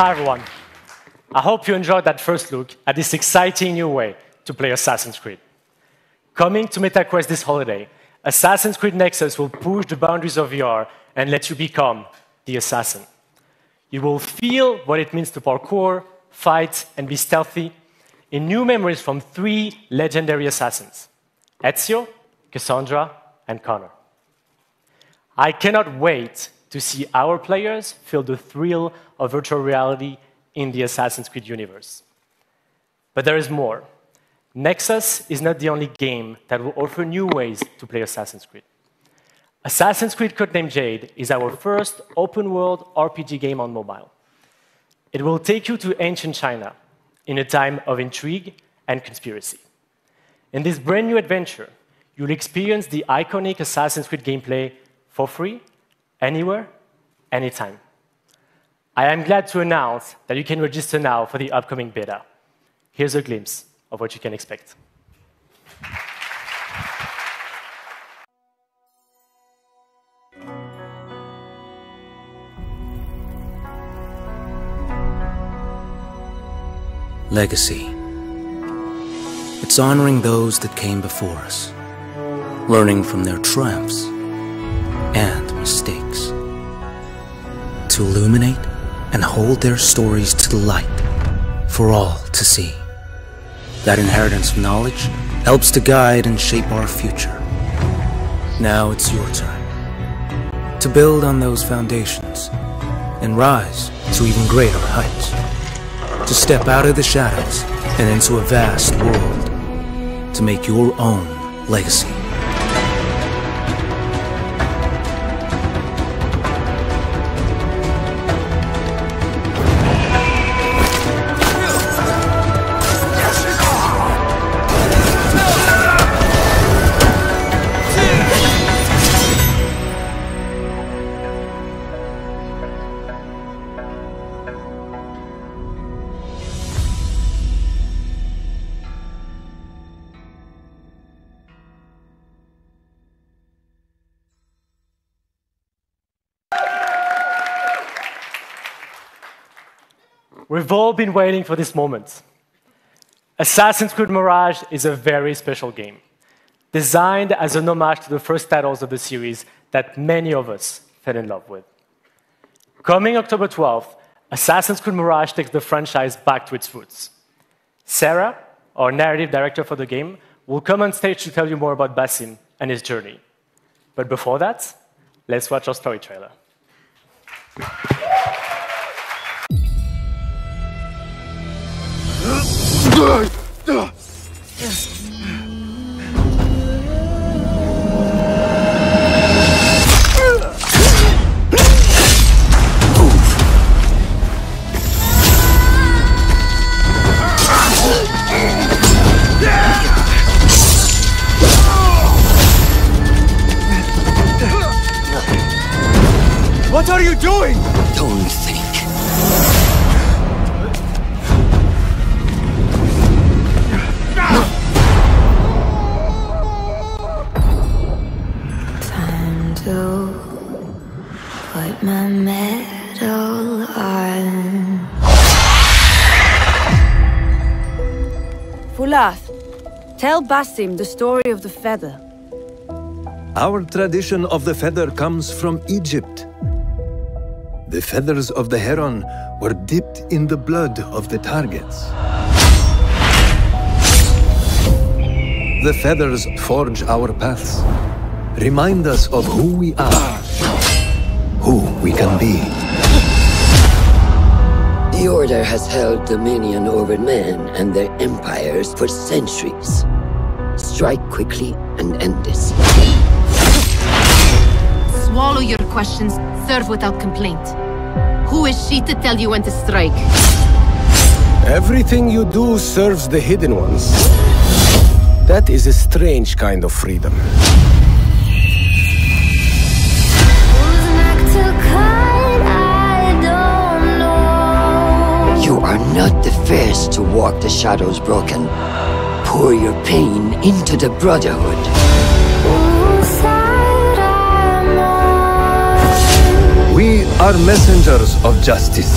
Hi everyone. I hope you enjoyed that first look at this exciting new way to play Assassin's Creed. Coming to MetaQuest this holiday, Assassin's Creed Nexus will push the boundaries of VR and let you become the assassin. You will feel what it means to parkour, fight, and be stealthy in new memories from 3 legendary assassins, Ezio, Cassandra, and Connor. I cannot wait to see our players feel the thrill of virtual reality in the Assassin's Creed universe. But there is more. Nexus is not the only game that will offer new ways to play Assassin's Creed. Assassin's Creed Codename Jade is our first open-world RPG game on mobile. It will take you to ancient China in a time of intrigue and conspiracy. In this brand new adventure, you'll experience the iconic Assassin's Creed gameplay for free, anywhere, anytime. I am glad to announce that you can register now for the upcoming beta. Here's a glimpse of what you can expect. Legacy. It's honoring those that came before us, learning from their triumphs and mistakes, to illuminate and hold their stories to the light for all to see. That inheritance of knowledge helps to guide and shape our future. Now it's your turn to build on those foundations and rise to even greater heights. To step out of the shadows and into a vast world, to make your own legacy. We've all been waiting for this moment. Assassin's Creed Mirage is a very special game, designed as an homage to the first titles of the series that many of us fell in love with. Coming October 12th, Assassin's Creed Mirage takes the franchise back to its roots. Sarah, our narrative director for the game, will come on stage to tell you more about Basim and his journey. But before that, let's watch our story trailer. What are you doing? Don't think. Time to put my medal on. Fulath, tell Basim the story of the feather. Our tradition of the feather comes from Egypt. The feathers of the heron were dipped in the blood of the targets. The feathers forge our paths, remind us of who we are, who we can be. The Order has held dominion over men and their empires for centuries. Strike quickly and end this. Swallow your questions, serve without complaint. Who is she to tell you when to strike? Everything you do serves the hidden ones. That is a strange kind of freedom. You are not the first to walk the shadows broken. Pour your pain into the Brotherhood. We are messengers of justice,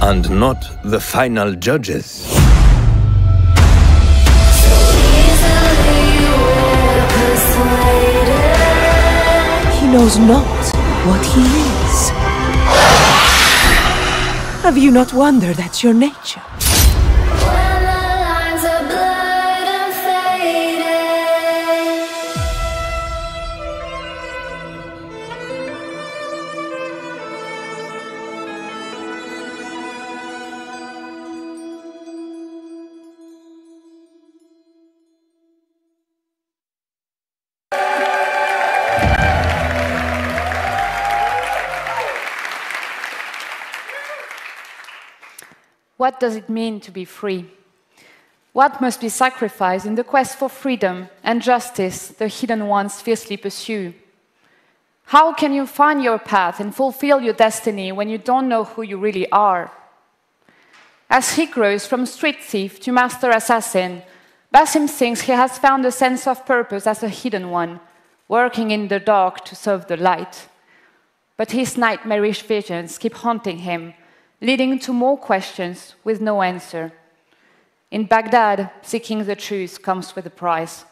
and not the final judges. He knows not. what he is. Have you not wondered at your nature? What does it mean to be free? What must be sacrificed in the quest for freedom and justice the hidden ones fiercely pursue? How can you find your path and fulfill your destiny when you don't know who you really are? As he grows from street thief to master assassin, Basim thinks he has found a sense of purpose as a hidden one, working in the dark to serve the light. But his nightmarish visions keep haunting him, leading to more questions with no answer. In Baghdad, seeking the truth comes with a price.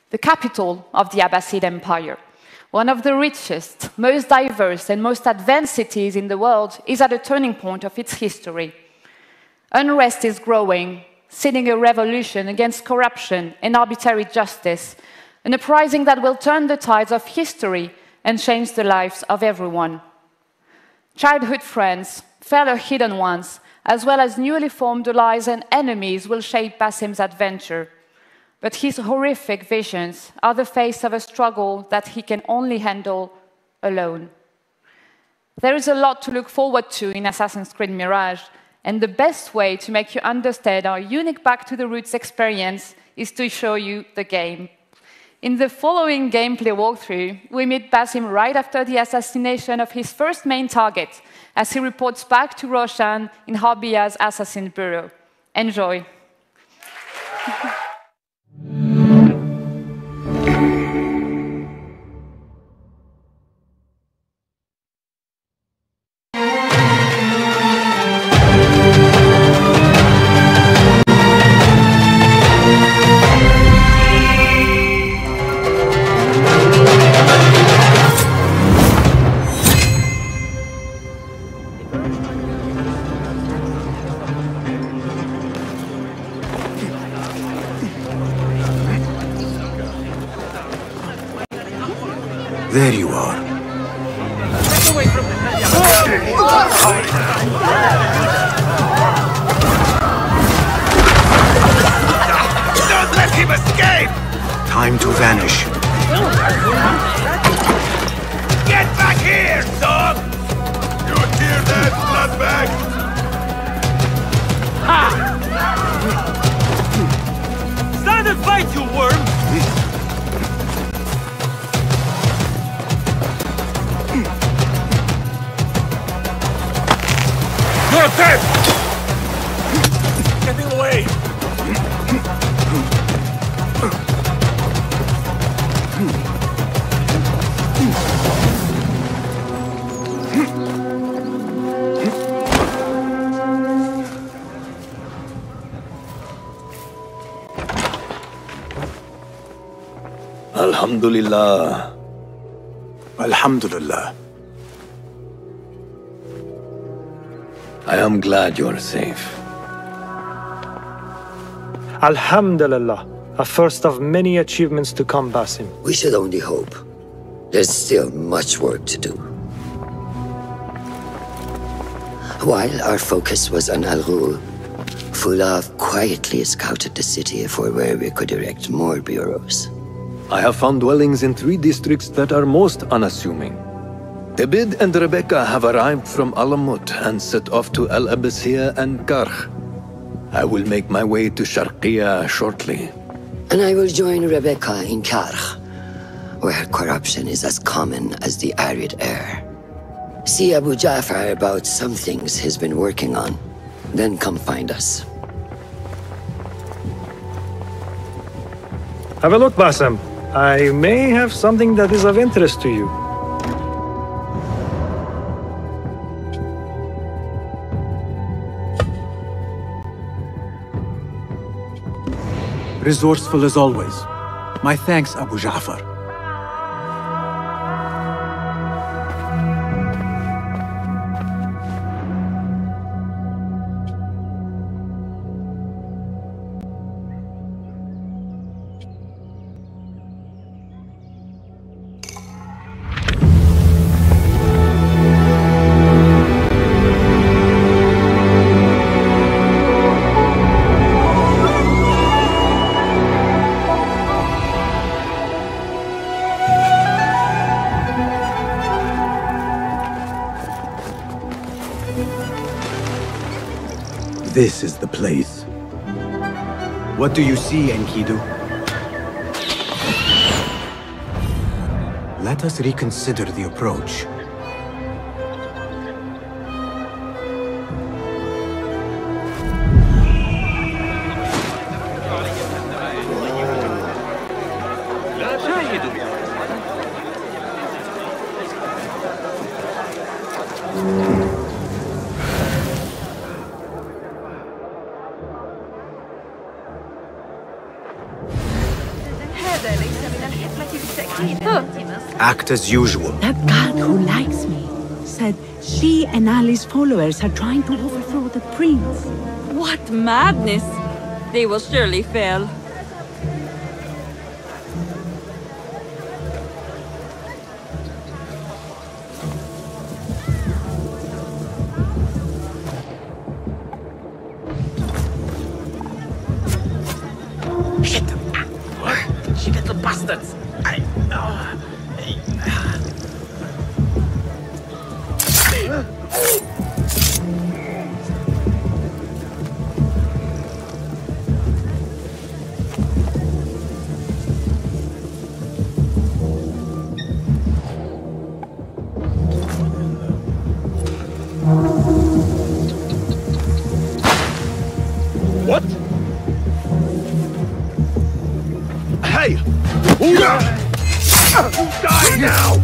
The capital of the Abbasid Empire, one of the richest, most diverse, and most advanced cities in the world, is at a turning point of its history. Unrest is growing, seeding a revolution against corruption and arbitrary justice, an uprising that will turn the tides of history and change the lives of everyone. Childhood friends, fellow hidden ones, as well as newly formed allies and enemies will shape Basim's adventure. But his horrific visions are the face of a struggle that he can only handle alone. There is a lot to look forward to in Assassin's Creed Mirage, and the best way to make you understand our unique back-to-the-roots experience is to show you the game. In the following gameplay walkthrough, we meet Basim right after the assassination of his first main target, as he reports back to Roshan in Harbiya's assassin bureau. Enjoy. There you are. Get away from me! Don't let him escape! Time to vanish. Get back here, dog! You hear that, bloodbag? Ha! Stand and fight, you worm! You're dead! Getting away! Alhamdulillah. Alhamdulillah. I am glad you're safe. Alhamdulillah. A first of many achievements to come, Basim. We should only hope. There's still much work to do. While our focus was on Al Ghul, Fulav quietly scouted the city for where we could erect more bureaus. I have found dwellings in 3 districts that are most unassuming. Abid and Rebecca have arrived from Alamut and set off to Al Abbasiyah and Karh. I will make my way to Sharqiyah shortly. And I will join Rebecca in Karh, where corruption is as common as the arid air. See Abu Ja'far about some things he's been working on, then come find us. Have a look, Basim. I may have something that is of interest to you. Resourceful as always. My thanks, Abu Ja'far. This is the place. What do you see, Enkidu? Let us reconsider the approach. Act as usual. That guard who likes me said she and Ali's followers are trying to overthrow the prince. What madness! They will surely fail. Shit! What? She little bastards! What? Hey! Die now!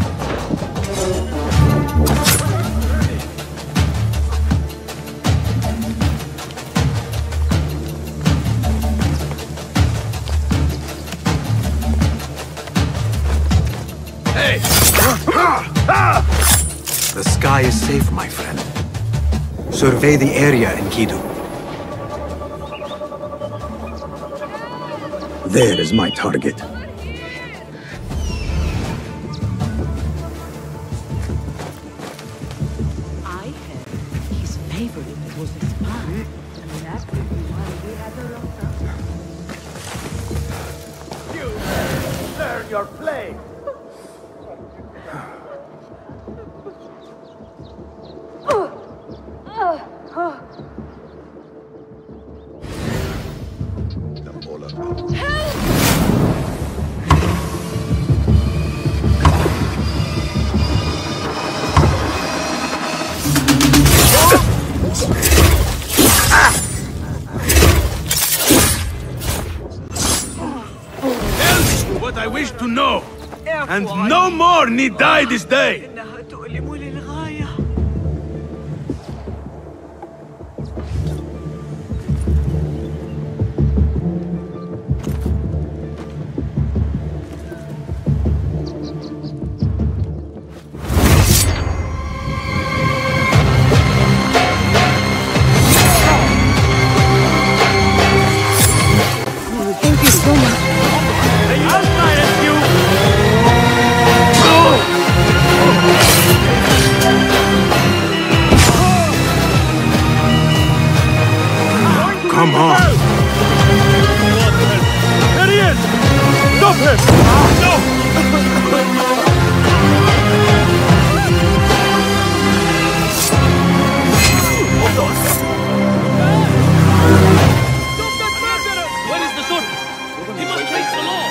Hey! The sky is safe, my friend. Survey the area, Enkidu. There is my target. I heard his favorite was a spy, and that could be why we had her locked up. You learn your play! Tell me what I wish to know, and no more need die this day. Thank you so much. Come on. There he is! Stop him! No! Where is the sword? He must face the law.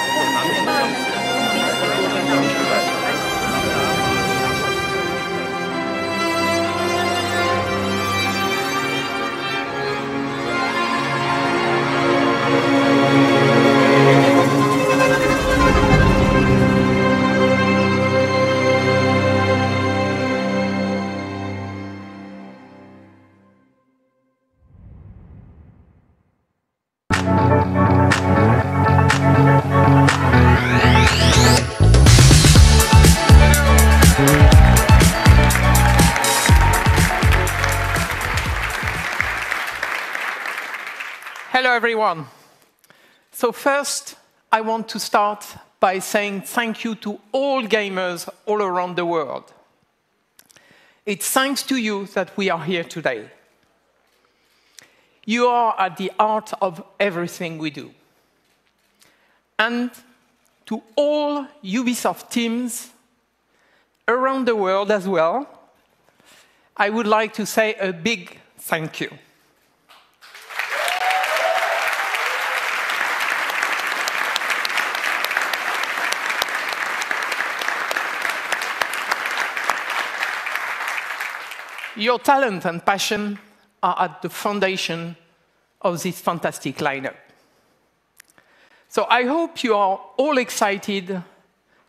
Hello, everyone. So first, I want to start by saying thank you to all gamers all around the world. It's thanks to you that we are here today. You are at the heart of everything we do. And to all Ubisoft teams around the world as well, I would like to say a big thank you. Your talent and passion are at the foundation of this fantastic lineup. So I hope you are all excited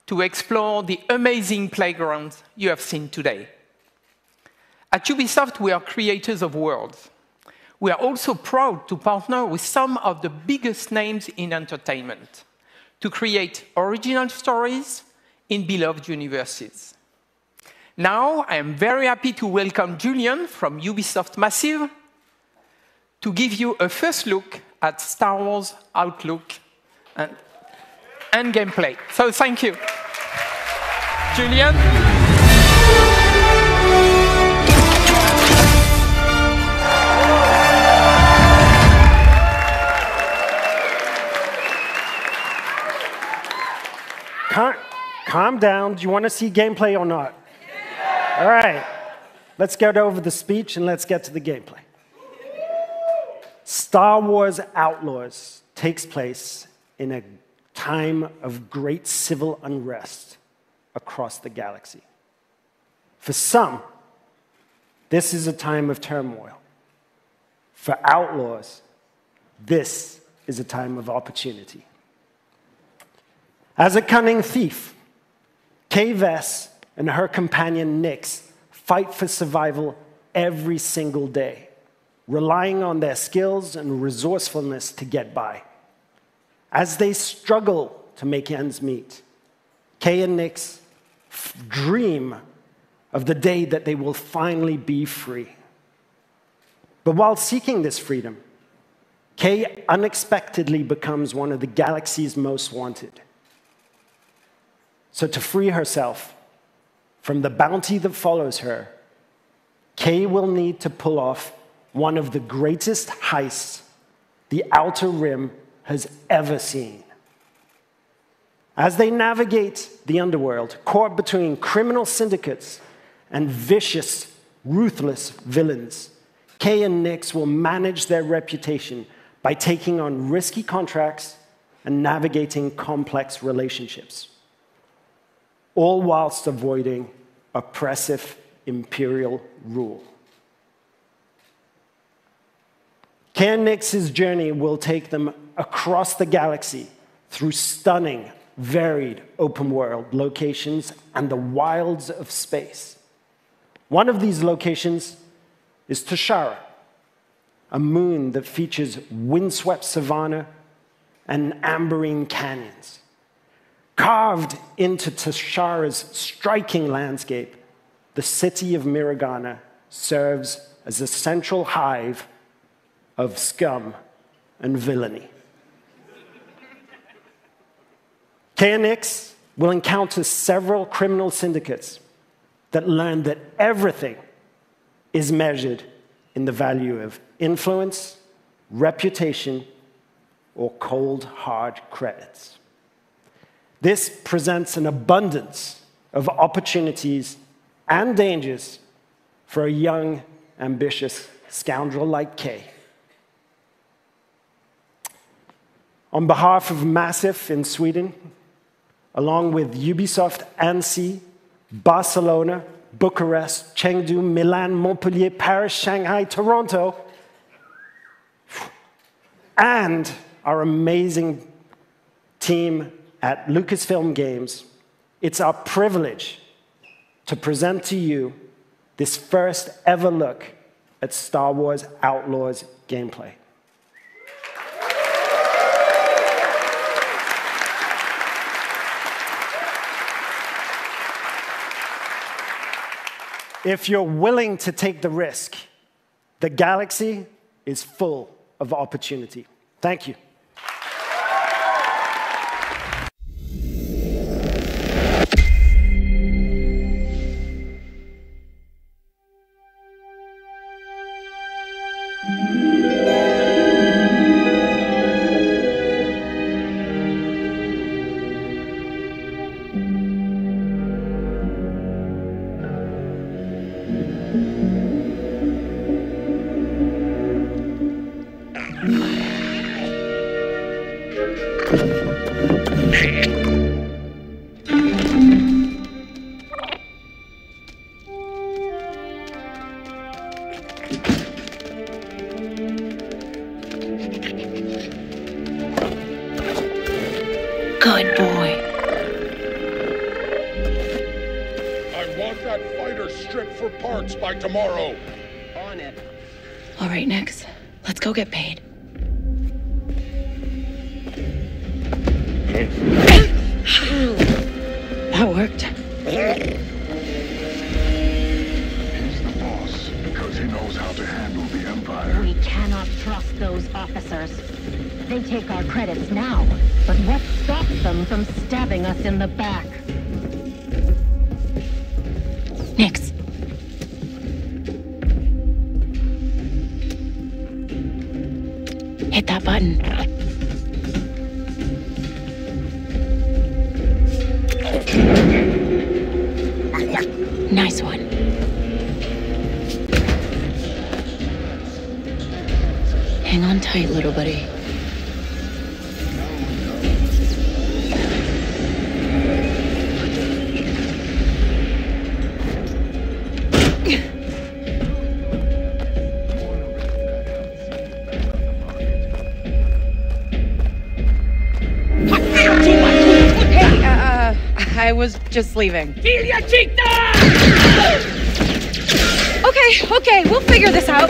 to explore the amazing playgrounds you have seen today. At Ubisoft, we are creators of worlds. We are also proud to partner with some of the biggest names in entertainment to create original stories in beloved universes. Now, I am very happy to welcome Julian from Ubisoft Massive to give you a first look at Star Wars Outlook and gameplay. So thank you. Julian? Calm down. Do you want to see gameplay or not? All right. Let's get over the speech and let's get to the gameplay. Star Wars Outlaws takes place in a time of great civil unrest across the galaxy. For some, this is a time of turmoil. For outlaws, this is a time of opportunity. As a cunning thief, Kay Vess and her companion Nyx fight for survival every single day, relying on their skills and resourcefulness to get by. As they struggle to make ends meet, Kay and Nyx dream of the day that they will finally be free. But while seeking this freedom, Kay unexpectedly becomes one of the galaxy's most wanted. So to free herself from the bounty that follows her, Kay will need to pull off one of the greatest heists the Outer Rim has ever seen. As they navigate the underworld, caught between criminal syndicates and vicious, ruthless villains, Kay and Nyx will manage their reputation by taking on risky contracts and navigating complex relationships, all whilst avoiding oppressive imperial rule. Kay and Nyx's journey will take them across the galaxy through stunning, varied open-world locations and the wilds of space. One of these locations is Tashara, a moon that features windswept savanna and amberine canyons. Carved into Tashara's striking landscape, the city of Miragana serves as a central hive of scum and villainy. Kay and Nyx will encounter several criminal syndicates that learn that everything is measured in the value of influence, reputation, or cold, hard credits. This presents an abundance of opportunities and dangers for a young, ambitious scoundrel like Kay. On behalf of Massive in Sweden, along with Ubisoft Annecy, Barcelona, Bucharest, Chengdu, Milan, Montpellier, Paris, Shanghai, Toronto, and our amazing team at Lucasfilm Games, it's our privilege to present to you this first ever look at Star Wars Outlaws gameplay. If you're willing to take the risk, the galaxy is full of opportunity. Thank you. I want that fighter stripped for parts by tomorrow. On it. All right, Nix. Let's go get paid. That worked. He's the boss because he knows how to handle the Empire. We cannot trust those officers. They take our credits now, but what stops them from stabbing us in the back? Nix. Hit that button. Nice one. Hang on tight, little buddy. I was just leaving. Okay, we'll figure this out.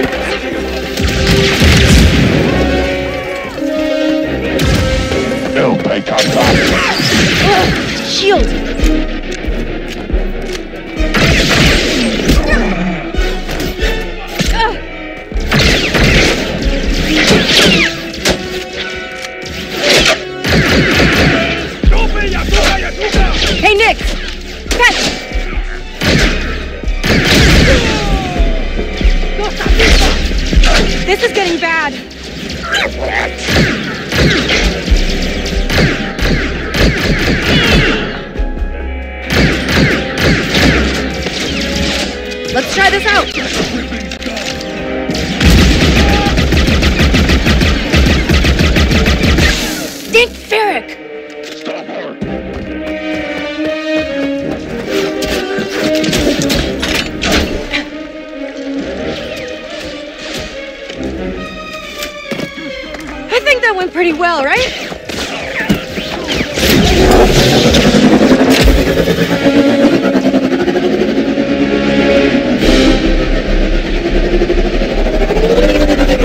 Shield. Hey, Nick! Catch! This is getting bad. Let's try this out. Dick Ferrick! Stop her! I think that went pretty well, right?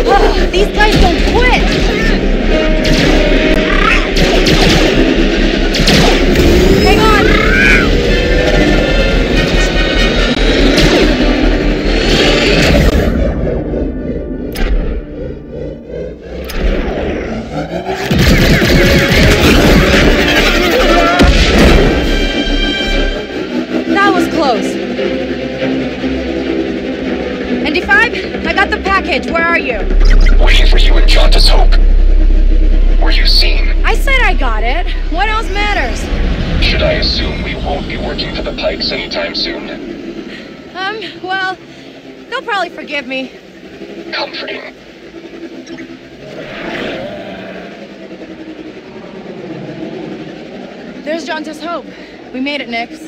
Oh, these guys don't quit! Hang on! That was close. ND5, I got the package. Where are you? Waiting for you in Jauntus Hope. Were you seen? I said I got it. What else matters? Should I assume we won't be working for the Pikes anytime soon? Well, they'll probably forgive me. Comforting. There's Jauntus Hope. We made it, Nix.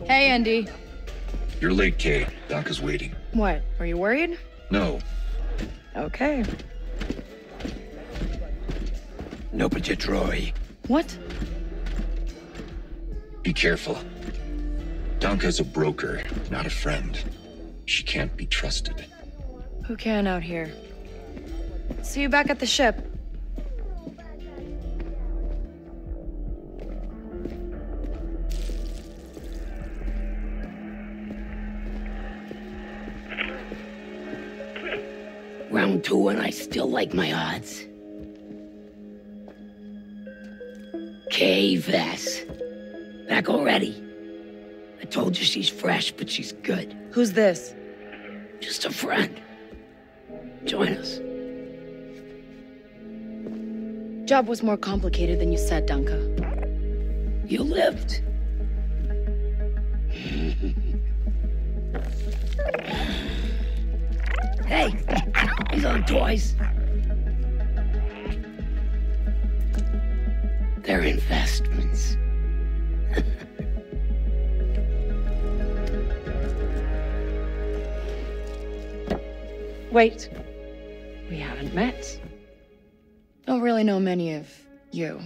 Hey, Andy. You're late, Kay. Doc is waiting. What? Are you worried? No. Okay. No, but you Troy. What? Be careful. Donka's a broker, not a friend. She can't be trusted. Who can out here? See you back at the ship. Round 2 and I still like my odds. Kay Vess. Back already. I told you she's fresh, but she's good. Who's this? Just a friend. Join us. Job was more complicated than you said, Danka. You lived. Hey, these aren't toys. They're investments. Wait. We haven't met. Don't really know many of you.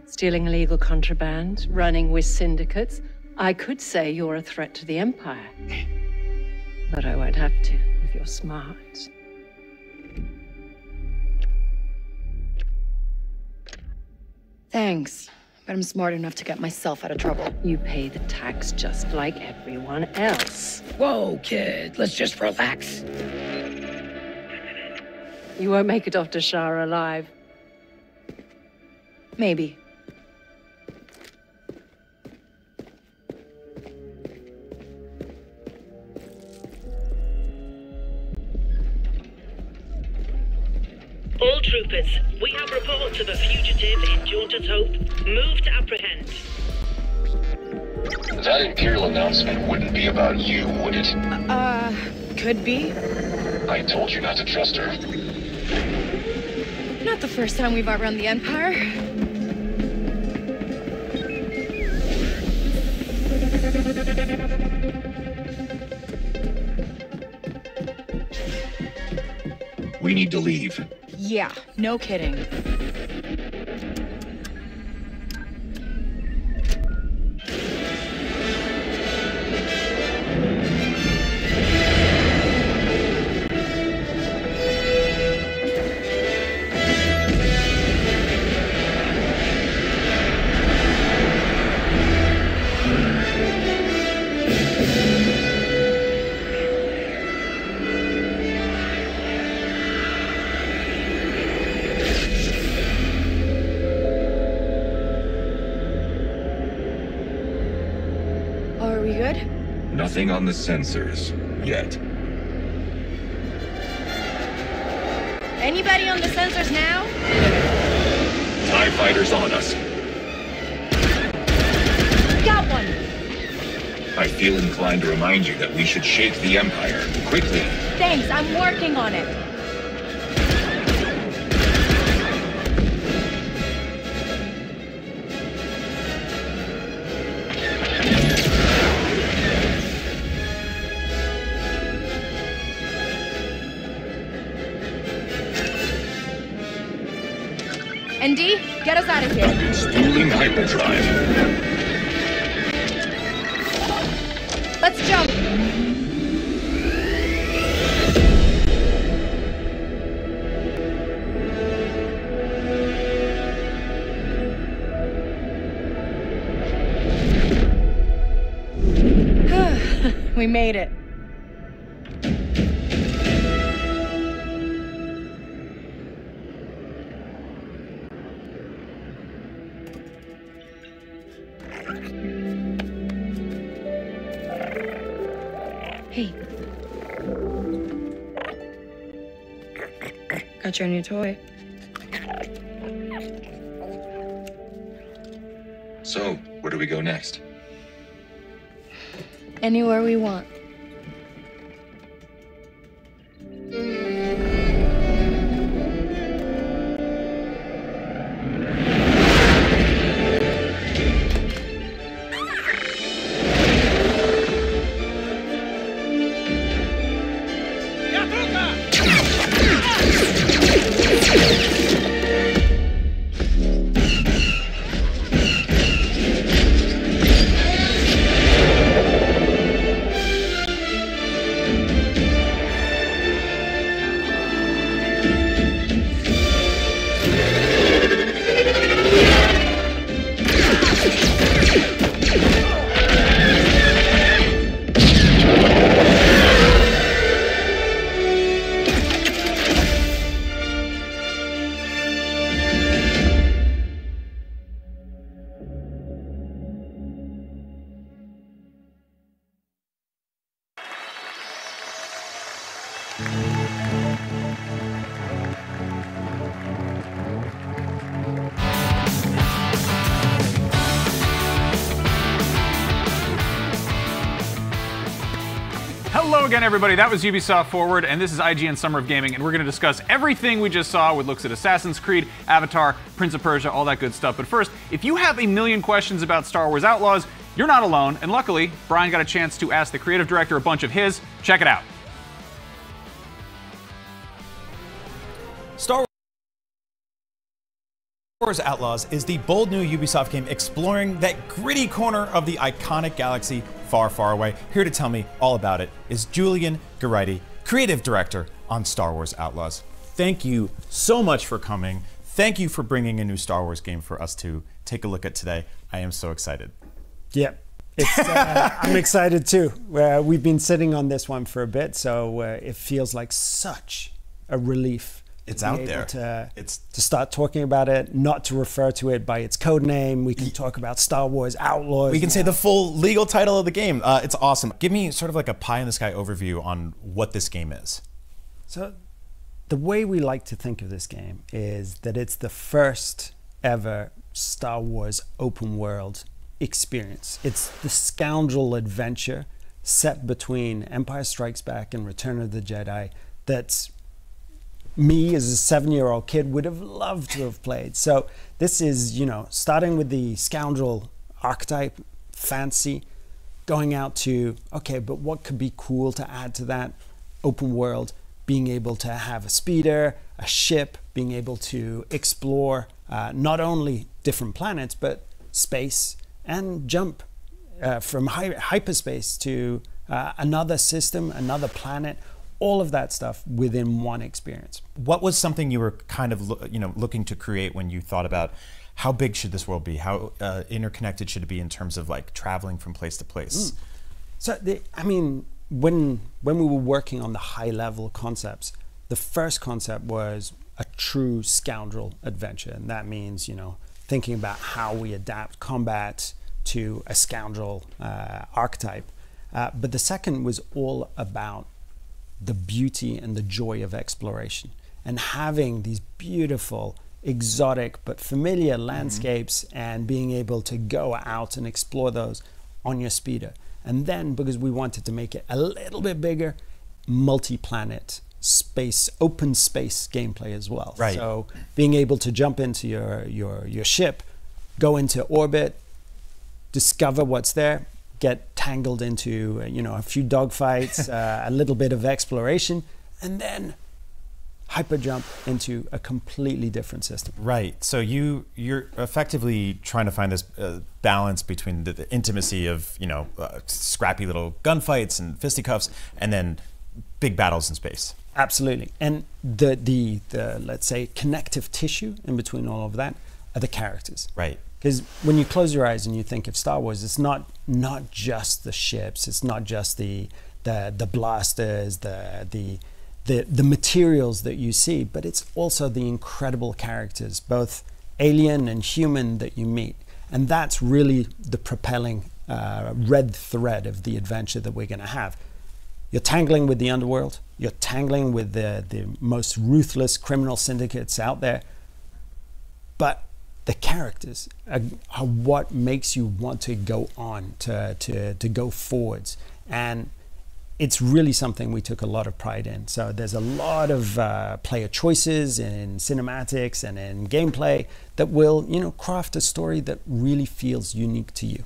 Stealing illegal contraband, running with syndicates. I could say you're a threat to the Empire. But I won't have to, if you're smart. Thanks, but I'm smart enough to get myself out of trouble. You pay the tax just like everyone else. Whoa, kid, let's just relax. You won't make it off to Shara alive. Maybe. All troopers, we have reports of a fugitive in Jaunter's Hope. Move to apprehend. That Imperial announcement wouldn't be about you, would it? Could be. I told you not to trust her. Not the first time we've outrun the Empire. We need to leave. Yeah, no kidding. Nothing on the sensors, yet. Anybody on the sensors now? TIE fighters on us. Got one! I feel inclined to remind you that we should shake the Empire, quickly. Thanks, I'm working on it. ND, get us out of here. Spooling hyperdrive. Let's jump. We made it. Hey. Got your new toy. So, where do we go next? Anywhere we want. again, everybody, that was Ubisoft Forward, and this is IGN Summer of Gaming, and we're going to discuss everything we just saw with looks at Assassin's Creed, Avatar, Prince of Persia, all that good stuff. But first, if you have a million questions about Star Wars Outlaws, you're not alone, and luckily, Brian got a chance to ask the creative director a bunch of his. Check it out. Star Wars Outlaws is the bold new Ubisoft game exploring that gritty corner of the iconic galaxy far, far away. Here to tell me all about it is Julian Garridy, creative director on Star Wars Outlaws. Thank you so much for coming. Thank you for bringing a new Star Wars game for us to take a look at today. I am so excited. Yeah, I'm excited too. We've been sitting on this one for a bit, so it feels like such a relief. It's out there. To start talking about it, not to refer to it by its code name. We can talk about Star Wars Outlaws. We can say the full legal title of the game. It's awesome. Give me sort of like a pie-in-the-sky overview on what this game is. So the way we like to think of this game is that it's the first ever Star Wars open world experience. It's the scoundrel adventure set between Empire Strikes Back and Return of the Jedi that's me as a 7-year-old kid would have loved to have played. So this is, you know, starting with the scoundrel archetype, fancy, going out to, okay, but what could be cool to add to that open world, being able to have a speeder, a ship, being able to explore not only different planets, but space and jump from hyperspace to another system, another planet, all of that stuff within one experience. What was something you were kind of looking to create when you thought about how big should this world be? How interconnected should it be in terms of like traveling from place to place? So, I mean, when we were working on the high level concepts, the first concept was a true scoundrel adventure. And that means, you know, thinking about how we adapt combat to a scoundrel archetype. But the second was all about the beauty and the joy of exploration and having these beautiful, exotic, but familiar landscapes and being able to go out and explore those on your speeder. And then, because we wanted to make it a little bit bigger, multi-planet space, open space gameplay as well. Right. So being able to jump into your ship, go into orbit, discover what's there, get tangled into a few dogfights, a little bit of exploration, and then hyper jump into a completely different system. Right. So you're effectively trying to find this balance between the intimacy of scrappy little gunfights and fisticuffs, and then big battles in space. Absolutely. And the let's say connective tissue in between all of that are the characters. Right. Because when you close your eyes and you think of Star Wars, it's not just the ships, it's not just the blasters, the materials that you see, but it's also the incredible characters, both alien and human, that you meet. And that's really the propelling red thread of the adventure that we're going to have. You're tangling with the underworld, you're tangling with the most ruthless criminal syndicates out there, but the characters are what makes you want to go on, to go forwards. And it's really something we took a lot of pride in. So there's a lot of player choices in cinematics and in gameplay that will, craft a story that really feels unique to you.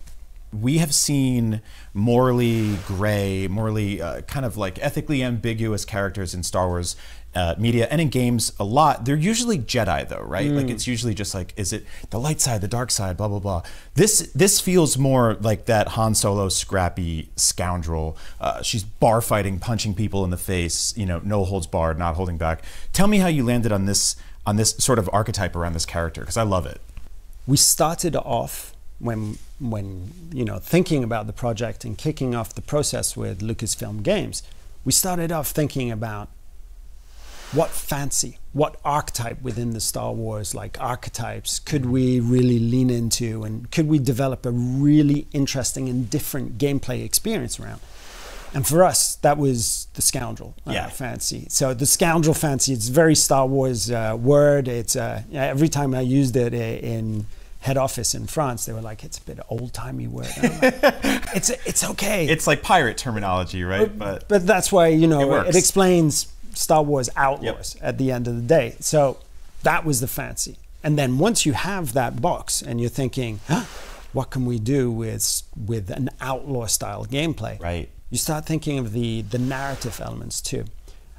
We have seen morally gray, morally kind of like ethically ambiguous characters in Star Wars media and in games a lot. They're usually Jedi though, right? Like it's usually just like, is it the light side, the dark side, blah, blah, blah. This feels more like that Han Solo scrappy scoundrel. She's bar fighting, punching people in the face, no holds barred, not holding back. Tell me how you landed on this sort of archetype around this character, because I love it. We started off when thinking about the project and kicking off the process with Lucasfilm Games, we started off thinking about what archetype within the Star Wars archetypes could we really lean into, and could we develop a really interesting and different gameplay experience around. And for us, that was the scoundrel fancy. So the scoundrel fancy, it's a very Star Wars word. It's every time I used it in head office in France, they were like, it's a bit old-timey word. Like, it's okay. It's like pirate terminology, right? But that's why, you know, it it explains Star Wars Outlaws at the end of the day. So that was the fancy. And then once you have that box and you're thinking, what can we do with an outlaw-style gameplay? Right. You start thinking of the narrative elements too.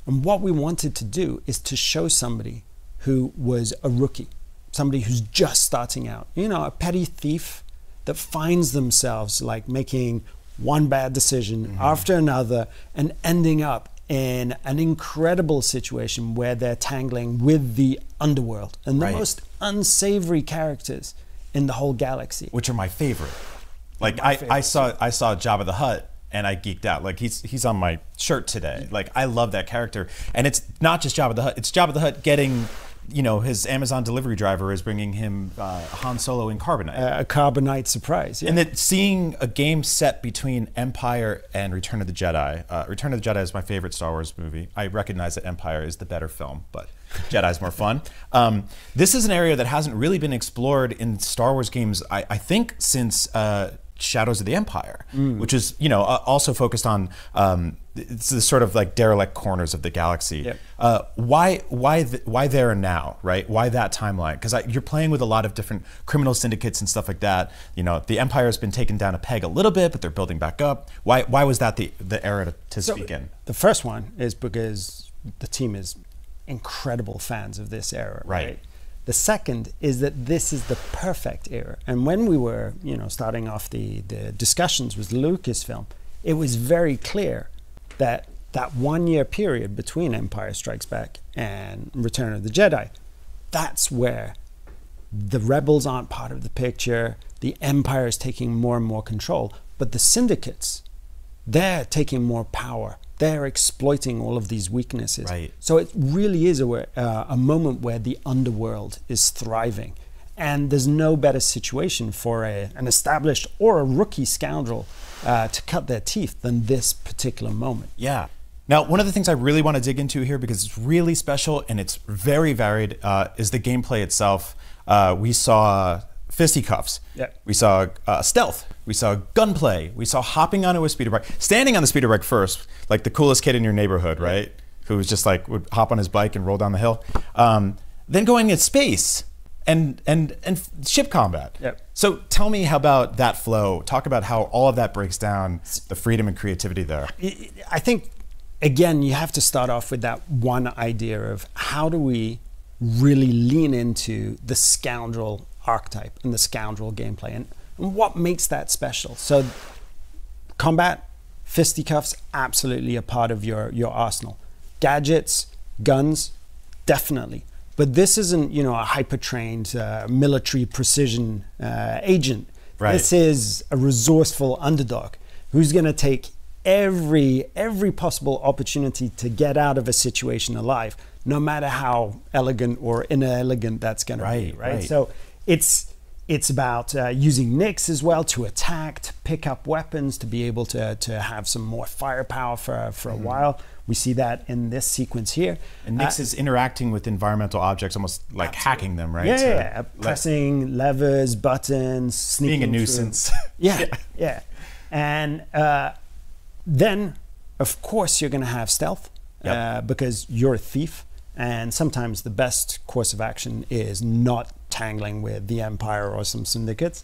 And what we wanted to do is to show somebody who was a rookie, somebody who's just starting out, you know, a petty thief that finds themselves like making one bad decision after another and ending up in an incredible situation where they're tangling with the underworld and the most unsavory characters in the whole galaxy. Which are my favorite. Like I saw Jabba the Hutt and I geeked out. Like he's on my shirt today. Like I love that character. And it's not just Jabba the Hutt. It's Jabba the Hutt getting, you know, his Amazon delivery driver is bringing him Han Solo in carbonite. A carbonite surprise, yeah. And that seeing a game set between Empire and Return of the Jedi. Return of the Jedi is my favorite Star Wars movie. I recognize that Empire is the better film, but Jedi's more fun. This is an area that hasn't really been explored in Star Wars games, I think, since Shadows of the Empire, which is, you know, also focused on it's the sort of like derelict corners of the galaxy. Why there and now, right? Why that timeline? Because you're playing with a lot of different criminal syndicates and stuff like that. You know, the Empire has been taken down a peg a little bit, but they're building back up. Why was that the era to speak in? The first one is because the team is incredible fans of this era, right? The second is that this is the perfect era. And when we were, you know, starting off the discussions with Lucasfilm, it was very clear that that 1 year period between Empire Strikes Back and Return of the Jedi, that's where the rebels aren't part of the picture, the Empire is taking more and more control, but the syndicates, they're taking more power. They're exploiting all of these weaknesses. So it really is a moment where the underworld is thriving. And there's no better situation for an established or a rookie scoundrel to cut their teeth than this particular moment. Yeah. Now, one of the things I really want to dig into here, because it's really special and it's very varied, is the gameplay itself. We saw fisticuffs. We saw stealth. We saw gunplay. We saw hopping onto a speeder bike, standing on the speeder bike first, like the coolest kid in your neighborhood, right? Who was just like would hop on his bike and roll down the hill. Then going in space and ship combat. So tell me how about that flow. Talk about how all of that breaks down, the freedom and creativity there. I think, again, you have to start off with that one idea of how do we really lean into the scoundrel archetype and the scoundrel gameplay and what makes that special. So combat, fisticuffs, absolutely a part of your arsenal. Gadgets, guns, definitely. But this isn't, you know, a hyper-trained military precision agent. This is a resourceful underdog who's going to take every possible opportunity to get out of a situation alive, no matter how elegant or inelegant that's going to be, right? So it's about using nicks as well to attack, to pick up weapons, to be able to have some more firepower for a while. We see that in this sequence here. And Nix is interacting with environmental objects, almost like hacking them, right? Yeah, pressing levers, buttons, sneaking being a nuisance. Yeah. And then, of course, you're going to have stealth because you're a thief. And sometimes the best course of action is not tangling with the Empire or some syndicates.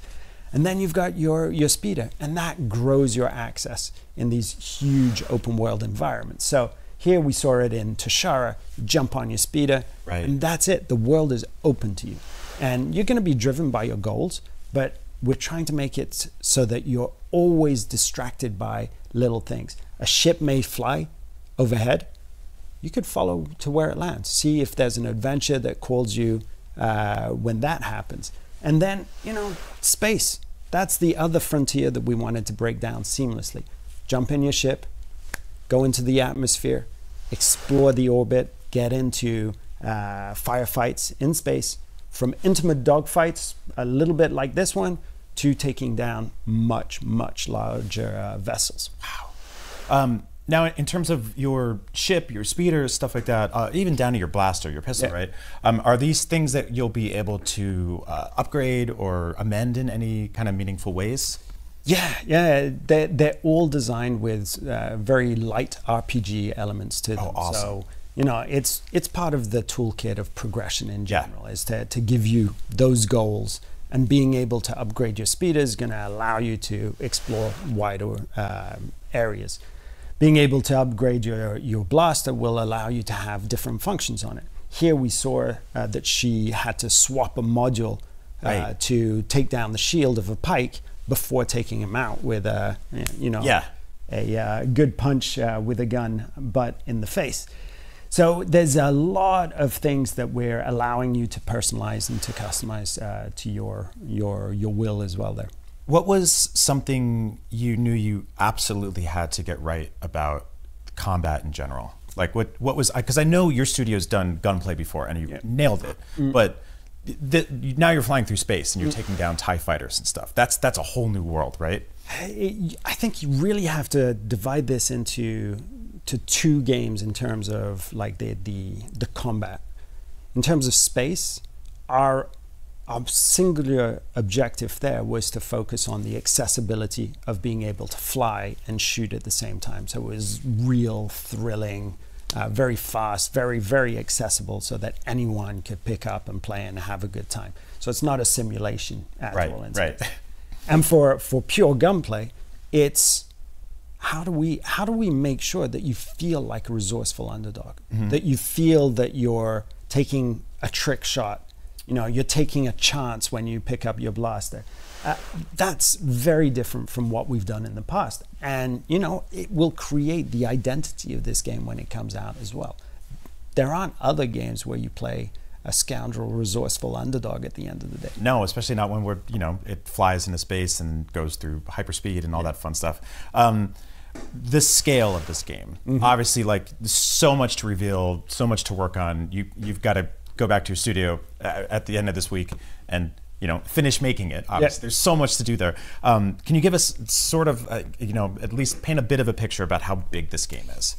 And then you've got your speeder, and that grows your access in these huge open world environments. So here we saw it in Tashara, jump on your speeder, and that's it. The world is open to you. And you're going to be driven by your goals, but we're trying to make it so that you're always distracted by little things. A ship may fly overhead. You could follow to where it lands. See if there's an adventure that calls you when that happens. And then, you know, space. That's the other frontier that we wanted to break down seamlessly. Jump in your ship, go into the atmosphere, explore the orbit, get into firefights in space, from intimate dogfights, a little bit like this one, to taking down much, much larger vessels. Wow. Now, in terms of your ship, your speeder, stuff like that, even down to your blaster, your pistol, right? Are these things that you'll be able to upgrade or amend in any kind of meaningful ways? Yeah, they're all designed with very light RPG elements to them. Oh, awesome. So, you know, it's part of the toolkit of progression in general, is to give you those goals. And being able to upgrade your speeder is going to allow you to explore wider areas. Being able to upgrade your blaster will allow you to have different functions on it. Here we saw that she had to swap a module to take down the shield of a pike before taking him out with a, a good punch with a gun, but in the face. So there's a lot of things that we're allowing you to personalize and to customize to your will as well there. What was something you knew you absolutely had to get right about combat in general? Like what was, because I know your studio's done gunplay before and you nailed it, but now you're flying through space and you're taking down TIE fighters and stuff. That's a whole new world, right? I think you really have to divide this into two games in terms of like the combat. In terms of space, our singular objective there was to focus on the accessibility of being able to fly and shoot at the same time. So it was real, thrilling, very fast, very, very accessible so that anyone could pick up and play and have a good time. So it's not a simulation at all. Right. And for pure gunplay, it's how do we make sure that you feel like a resourceful underdog, that you feel that you're taking a trick shot, you're taking a chance when you pick up your blaster. That's very different from what we've done in the past, and it will create the identity of this game when it comes out as well. There aren't other games where you play a scoundrel, resourceful underdog at the end of the day. No, especially not when it flies into space and goes through hyperspeed and all that fun stuff. The scale of this game, obviously, like so much to reveal, so much to work on. You've got to go back to your studio at the end of this week and finish making it. Obviously, there's so much to do there. Can you give us sort of at least paint a bit of a picture about how big this game is?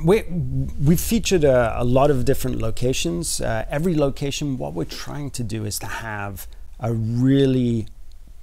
We've featured a lot of different locations. Every location, what we're trying to do is to have a really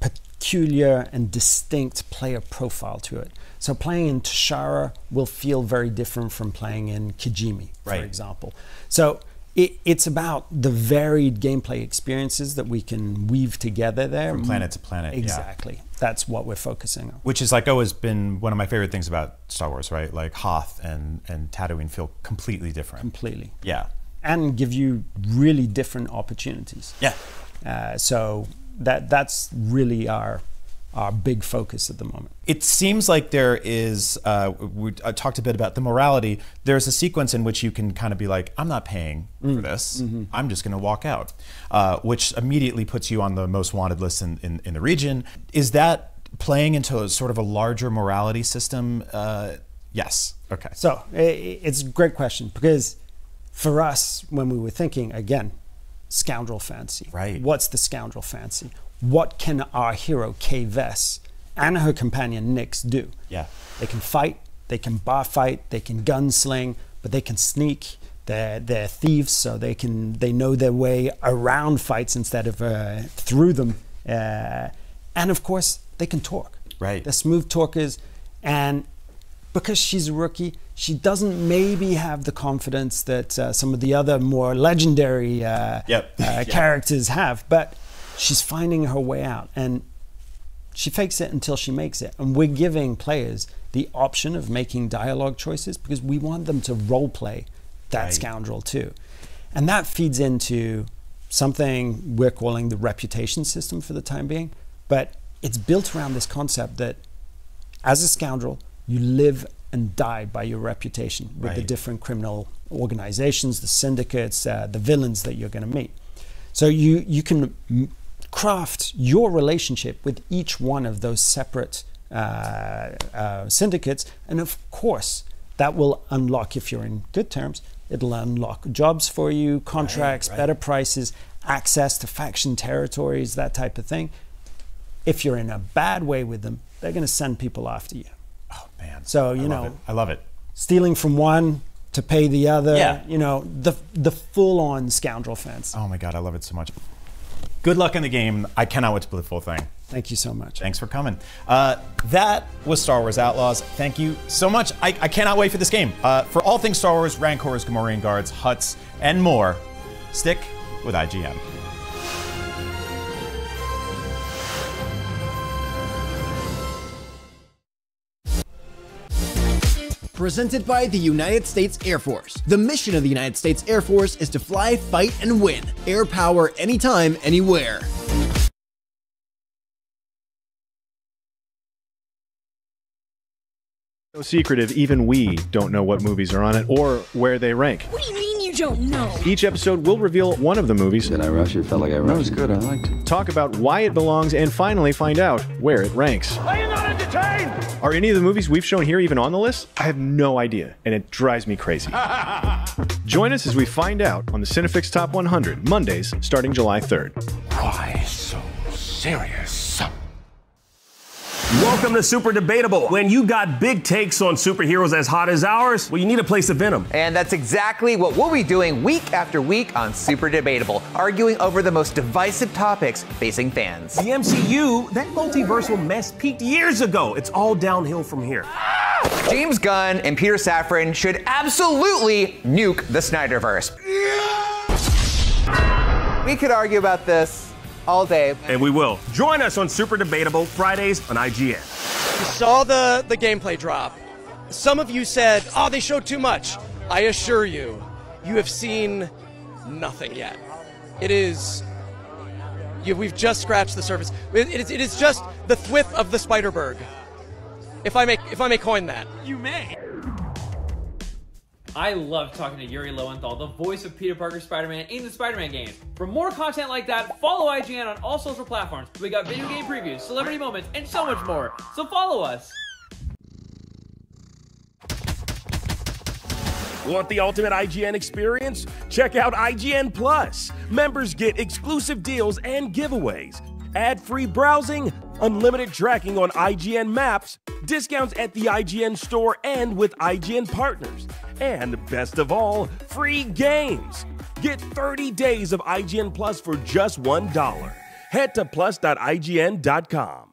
peculiar and distinct player profile to it. So playing in Tashara will feel very different from playing in Kijimi, for example. So it's about the varied gameplay experiences that we can weave together there. From planet to planet. Exactly. That's what we're focusing on. Which is like always been one of my favorite things about Star Wars, right? Like Hoth and Tatooine feel completely different. Completely. Yeah. And give you really different opportunities. Yeah. So that's really our big focus at the moment. It seems like there is, we talked a bit about the morality. There's a sequence in which you can kind of be like, I'm not paying for this. I'm just going to walk out, which immediately puts you on the most wanted list in the region. Is that playing into a sort of a larger morality system? Yes. Okay. So it's a great question, because for us, when we were thinking, again, scoundrel fancy. Right. What's the scoundrel fancy? What can our hero Kay Vess and her companion Nyx do? Yeah. They can fight, they can bar fight, they can gunsling, but they can sneak. They're thieves, so they know their way around fights instead of through them. And of course, they can talk. Right. They're smooth talkers, and because she's a rookie, she doesn't maybe have the confidence that some of the other more legendary characters have, but she's finding her way out, and she fakes it until she makes it. And we're giving players the option of making dialogue choices because we want them to role play that scoundrel too. And that feeds into something we're calling the reputation system for the time being, but it's built around this concept that as a scoundrel, you live and die by your reputation with the different criminal organizations, the syndicates, the villains that you're going to meet. So you can craft your relationship with each one of those separate syndicates, and of course that will unlock, if you're in good terms, it'll unlock jobs for you, contracts, better prices, access to faction territories, that type of thing. If you're in a bad way with them, they're going to send people after you. Oh man! So you know, I love it. Stealing from one to pay the other. Yeah. You know, the full-on scoundrel fence. Oh my God, I love it so much. Good luck in the game. I cannot wait to play the full thing. Thank you so much. Thanks for coming. That was Star Wars Outlaws. Thank you so much. I cannot wait for this game. For all things Star Wars, Rancors, Gamorrean Guards, Hutts, and more, stick with IGN. Presented by the United States Air Force. The mission of the United States Air Force is to fly, fight, and win. Air power anytime, anywhere. So secretive, even we don't know what movies are on it or where they rank. What do you mean you don't know? Each episode will reveal one of the movies. Did I rush it? Felt like I rushed it. That was good, I liked it. Talk about why it belongs and finally find out where it ranks. Are you not entertained? Are any of the movies we've shown here even on the list? I have no idea, and it drives me crazy. Join us as we find out on the Cinefix Top 100, Mondays, starting July 3rd. Why so serious? Welcome to Super Debatable. When you got big takes on superheroes as hot as ours, well, you need a place to vent them. And that's exactly what we'll be doing week after week on Super Debatable, arguing over the most divisive topics facing fans. The MCU, that multiversal mess peaked years ago. It's all downhill from here. James Gunn and Peter Safran should absolutely nuke the Snyderverse. We could argue about this all day. And we will. Join us on Super Debatable Fridays on IGN. You saw the gameplay drop. Some of you said, oh, they showed too much. I assure you, you have seen nothing yet. It is... we've just scratched the surface. It is just the thwip of the Spider-Berg. If I may coin that. You may. I love talking to Yuri Lowenthal, the voice of Peter Parker Spider-Man in the Spider-Man games. For more content like that, follow IGN on all social platforms. We got video game previews, celebrity moments, and so much more. So follow us. Want the ultimate IGN experience? Check out IGN Plus. Members get exclusive deals and giveaways. Ad-free browsing, unlimited tracking on IGN Maps, discounts at the IGN store and with IGN partners. And best of all, free games. Get 30 days of IGN Plus for just $1. Head to plus.ign.com.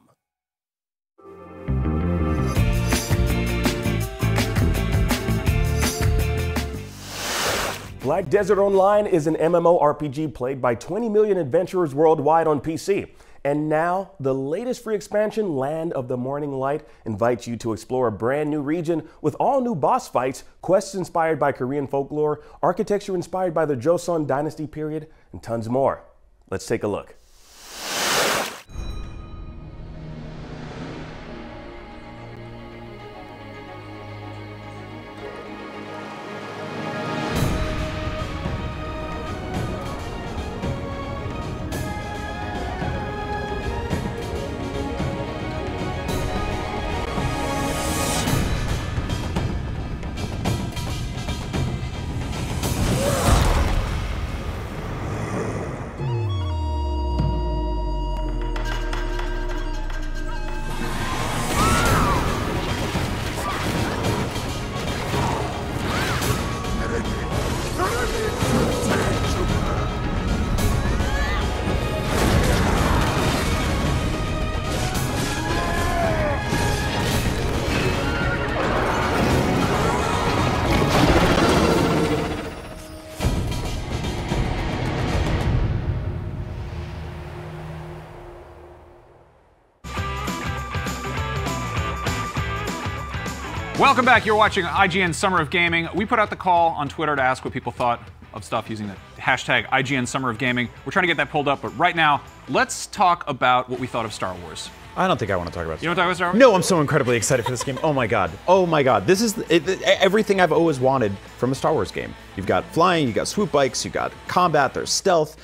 Black Desert Online is an MMORPG played by 20 million adventurers worldwide on PC. And now, the latest free expansion, Land of the Morning Light, invites you to explore a brand new region with all new boss fights, quests inspired by Korean folklore, architecture inspired by the Joseon Dynasty period, and tons more. Let's take a look. Welcome back. You're watching IGN Summer of Gaming. We put out the call on Twitter to ask what people thought of stuff using the hashtag IGN Summer of Gaming. We're trying to get that pulled up, but right now, let's talk about what we thought of Star Wars. I don't think I want to talk about Star Wars. You don't talk about Star Wars? No, I'm so incredibly excited for this game. Oh my god. Oh my god. This is everything I've always wanted from a Star Wars game. You've got flying, you've got swoop bikes, you've got combat, there's stealth.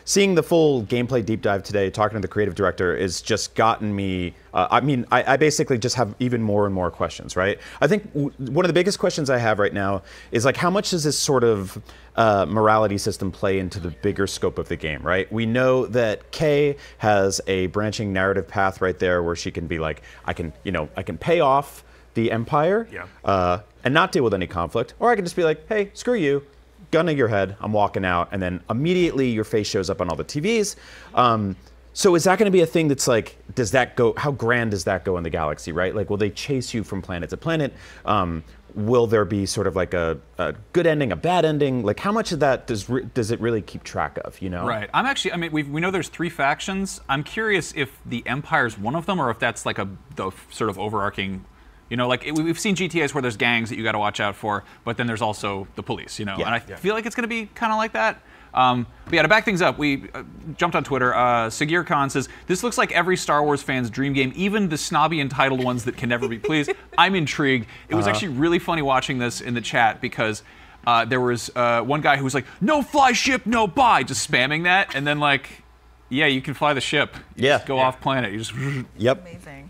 Seeing the full gameplay deep dive today, talking to the creative director, has just gotten me... I basically just have even more and more questions, right? I think one of the biggest questions I have right now is like, how much does this sort of morality system play into the bigger scope of the game, right? We know that Kay has a branching narrative path right there where she can be like, I can pay off the Empire and not deal with any conflict, or I can just be like, hey, screw you, gun to your head, I'm walking out, and then immediately your face shows up on all the TVs. So is that going to be a thing that's like, does that go, how grand does that go in the galaxy, right? Like, will they chase you from planet to planet? Will there be sort of like a good ending, a bad ending? Like, how much of that does it really keep track of, you know? Right. I'm actually, I mean, we know there's 3 factions. I'm curious if the Empire's one of them, or if that's like the sort of overarching, you know, like we've seen GTAs where there's gangs that you got to watch out for, but then there's also the police, you know? And I feel like it's going to be kind of like that. But yeah, to back things up, we jumped on Twitter. Sagir Khan says, this looks like every Star Wars fan's dream game, even the snobby entitled ones that can never be pleased. I'm intrigued. It was actually really funny watching this in the chat because there was one guy who was like, no fly ship, no buy, just spamming that. And then like, yeah, you can fly the ship. You just go off planet. You just Amazing.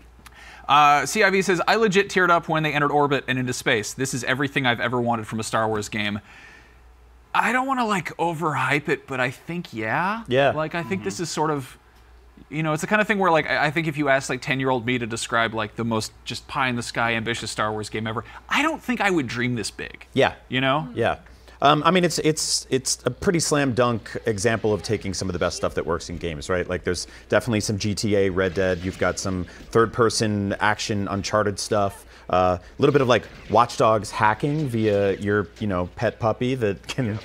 CIV says, I legit teared up when they entered orbit and into space. This is everything I've ever wanted from a Star Wars game. I don't want to like overhype it, but I think like I think this is sort of, you know, it's the kind of thing where like I think if you ask like 10-year-old me to describe like the most just pie in the sky ambitious Star Wars game ever, I don't think I would dream this big. Yeah. You know? Yeah. I mean, it's a pretty slam dunk example of taking some of the best stuff that works in games, right? Like there's definitely some GTA, Red Dead. You've got some third-person action, Uncharted stuff. A little bit of like Watch Dogs hacking via your, you know, pet puppy that can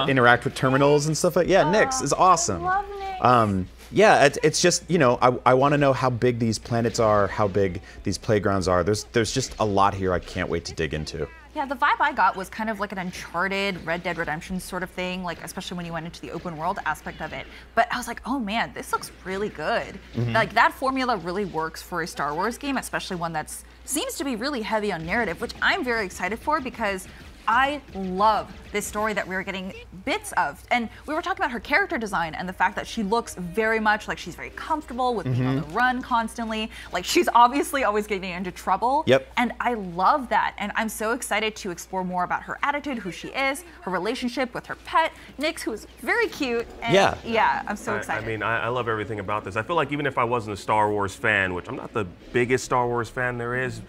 interact with terminals and stuff like. Yeah, Nyx is awesome. Love Nyx. Yeah, it's just, you know, I want to know how big these planets are, how big these playgrounds are. There's just a lot here I can't wait to dig into. Yeah, the vibe I got was kind of like an Uncharted, Red Dead Redemption sort of thing, like especially when you went into the open world aspect of it. But I was like, oh man, this looks really good. Like that formula really works for a Star Wars game, especially one that seems to be really heavy on narrative, which I'm very excited for because I love this story that we're getting bits of. And we were talking about her character design and the fact that she looks very much like she's very comfortable with being on the run constantly. Like she's obviously always getting into trouble. And I love that. And I'm so excited to explore more about her attitude, who she is, her relationship with her pet, Nyx, who is very cute. And yeah, I'm so excited. I mean, I love everything about this. I feel like even if I wasn't a Star Wars fan, which I'm not the biggest Star Wars fan there is,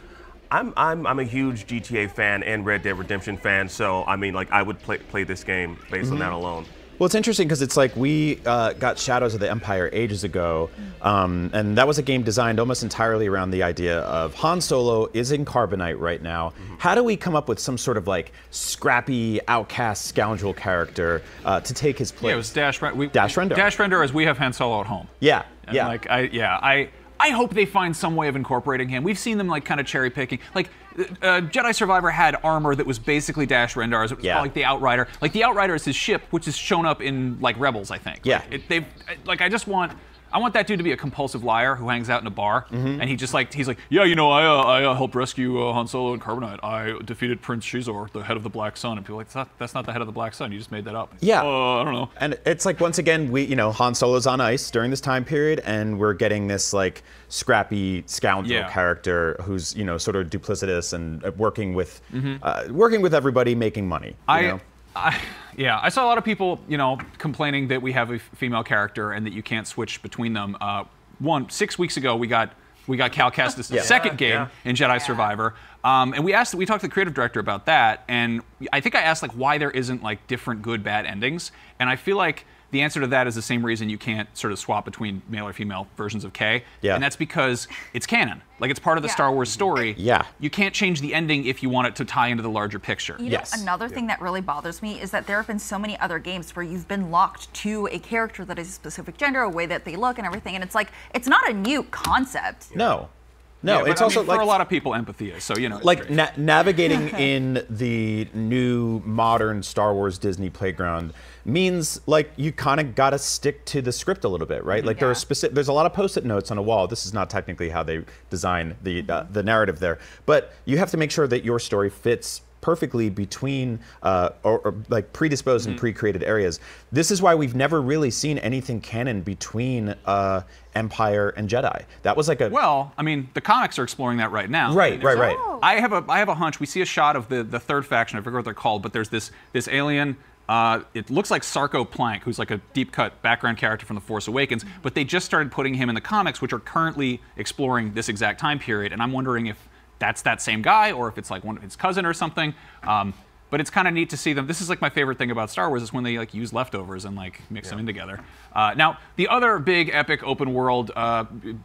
I'm a huge GTA fan and Red Dead Redemption fan, so I mean, like I would play this game based on that alone. Well, it's interesting because it's like we got Shadows of the Empire ages ago, and that was a game designed almost entirely around the idea of Han Solo is in Carbonite right now. How do we come up with some sort of like scrappy, outcast, scoundrel character to take his place? Yeah, it was Dash Rendar. Dash Rendar as we have Han Solo at home. Yeah, and like I hope they find some way of incorporating him. We've seen them like kind of cherry picking. Like Jedi Survivor had armor that was basically Dash Rendar's. It was called, like the Outrider. Like the Outrider is his ship, which has shown up in like Rebels, I think. Yeah. I want that dude to be a compulsive liar who hangs out in a bar, and he's like, yeah, you know, I helped rescue Han Solo and Carbonite. I defeated Prince Shizor, the head of the Black Sun. And people are like, that's not the head of the Black Sun. You just made that up. Yeah. I don't know. And it's like, once again, Han Solo's on ice during this time period, and we're getting this like scrappy scoundrel character who's, you know, sort of duplicitous and working with everybody, making money. I saw a lot of people, you know, complaining that we have a female character and that you can't switch between them. 6 weeks ago, we got Cal Kestis' second game in Jedi Survivor, and we talked to the creative director about that, and I think I asked like why there isn't like different good bad endings, and I feel like the answer to that is the same reason you can't sort of swap between male or female versions of Kay. And that's because it's canon. Like, it's part of the Star Wars story. You can't change the ending if you want it to tie into the larger picture. You know, another thing that really bothers me is that there have been so many other games where you've been locked to a character that is a specific gender, a way that they look and everything, and it's like, it's not a new concept. No, it's also like for a lot of people, empathy is, so, you know. Like, navigating in the new, modern Star Wars Disney playground means, like, you kind of got to stick to the script a little bit, right? Like, there's a lot of Post-it notes on a wall. This is not technically how they design the narrative there. But you have to make sure that your story fits perfectly between or like predisposed and pre-created areas. This is why we've never really seen anything canon between Empire and Jedi. That was like a I mean, the comics are exploring that right now. Right. I have a hunch. We see a shot of the third faction. I forget what they're called, but there's this alien. It looks like Sarko Plank, who's like a deep-cut background character from The Force Awakens, but they just started putting him in the comics, which are currently exploring this exact time period, and I'm wondering if that's that same guy, or if it's like his cousin or something. But it's kind of neat to see them. This is like my favorite thing about Star Wars is when they like use leftovers and like mix them in together. Now, the other big epic open world,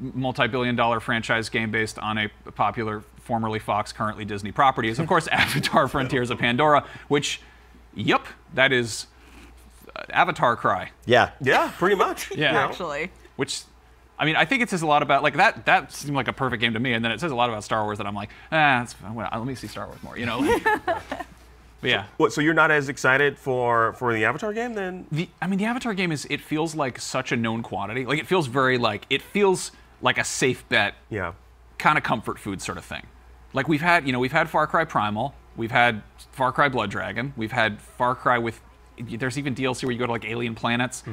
multi-billion-dollar franchise game based on a popular, formerly Fox, currently Disney property is, of course, Avatar: Frontiers of Pandora, which, yep, that is Avatar cry. Yeah. Yeah, pretty much. Yeah. Actually. Which, I mean, I think it says a lot about, like, that seemed like a perfect game to me, and then it says a lot about Star Wars that I'm like, let me see Star Wars more, you know? Like, but yeah. So you're not as excited for the Avatar game then? The Avatar game it feels like such a known quantity. Like, it feels like a safe bet. Yeah. Kind of comfort food sort of thing. Like, we've had Far Cry Primal, we've had Far Cry Blood Dragon, we've had Far Cry with, there's even DLC where you go to like alien planets.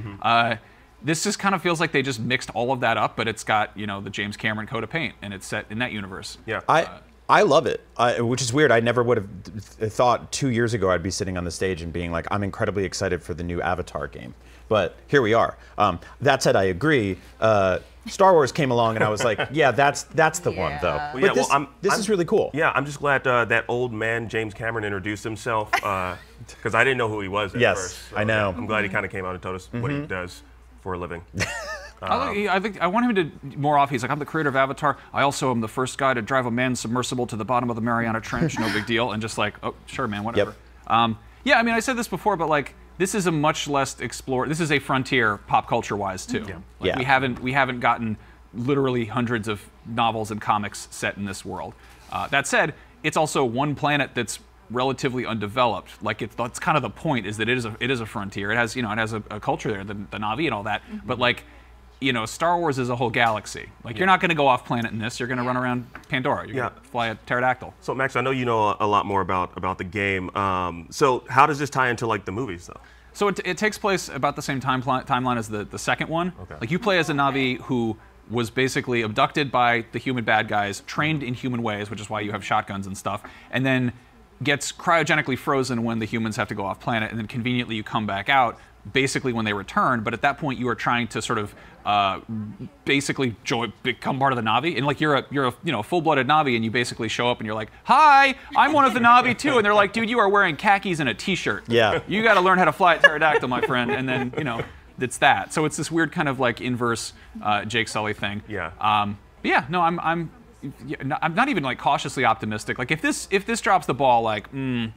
This just kind of feels like they just mixed all of that up, but it's got, the James Cameron coat of paint, and it's set in that universe. Yeah. I love it, which is weird. I never would have thought 2 years ago I'd be sitting on the stage and being like, I'm incredibly excited for the new Avatar game. But here we are. That said, I agree. Star Wars came along and I was like, yeah, that's the one, though. Well, but this is really cool. Yeah, I'm just glad that old man, James Cameron, introduced himself, because I didn't know who he was at first. So, I know. I'm glad he kind of came out and told us what he does for a living. I think I want him to more off. He's like, I'm the creator of Avatar. I also am the first guy to drive a manned submersible to the bottom of the Mariana Trench. No big deal. And just like, oh, sure, man, whatever. Yeah, I mean, I said this before, but like, this is a much less explored. This is a frontier, pop culture-wise, too. Like, we haven't gotten literally hundreds of novels and comics set in this world. That said, it's also one planet that's relatively undeveloped. Like, that's kind of the point, is that it is a frontier. It has a culture there, the Na'vi and all that. But like, Star Wars is a whole galaxy. Like, you're not going to go off planet in this. You're going to run around Pandora. You're going to fly a pterodactyl. So Max, I know you know a lot more about the game. So how does this tie into like the movies though? So it takes place about the same timeline as the second one. Okay. Like, you play as a Na'vi who was basically abducted by the human bad guys, trained in human ways, which is why you have shotguns and stuff, and then gets cryogenically frozen when the humans have to go off planet, and then conveniently you come back out basically when they return. But at that point you are trying to sort of basically become part of the Na'vi, and like you're a full-blooded Na'vi, and you basically show up and you're like, hi, I'm one of the Na'vi too, and they're like, dude, you are wearing khakis and a t-shirt. Yeah. You got to learn how to fly a pterodactyl, my friend. And then it's that. So it's this weird kind of like inverse Jake Sully thing. Yeah. But yeah, no, I'm not even like cautiously optimistic. Like, if this drops the ball, like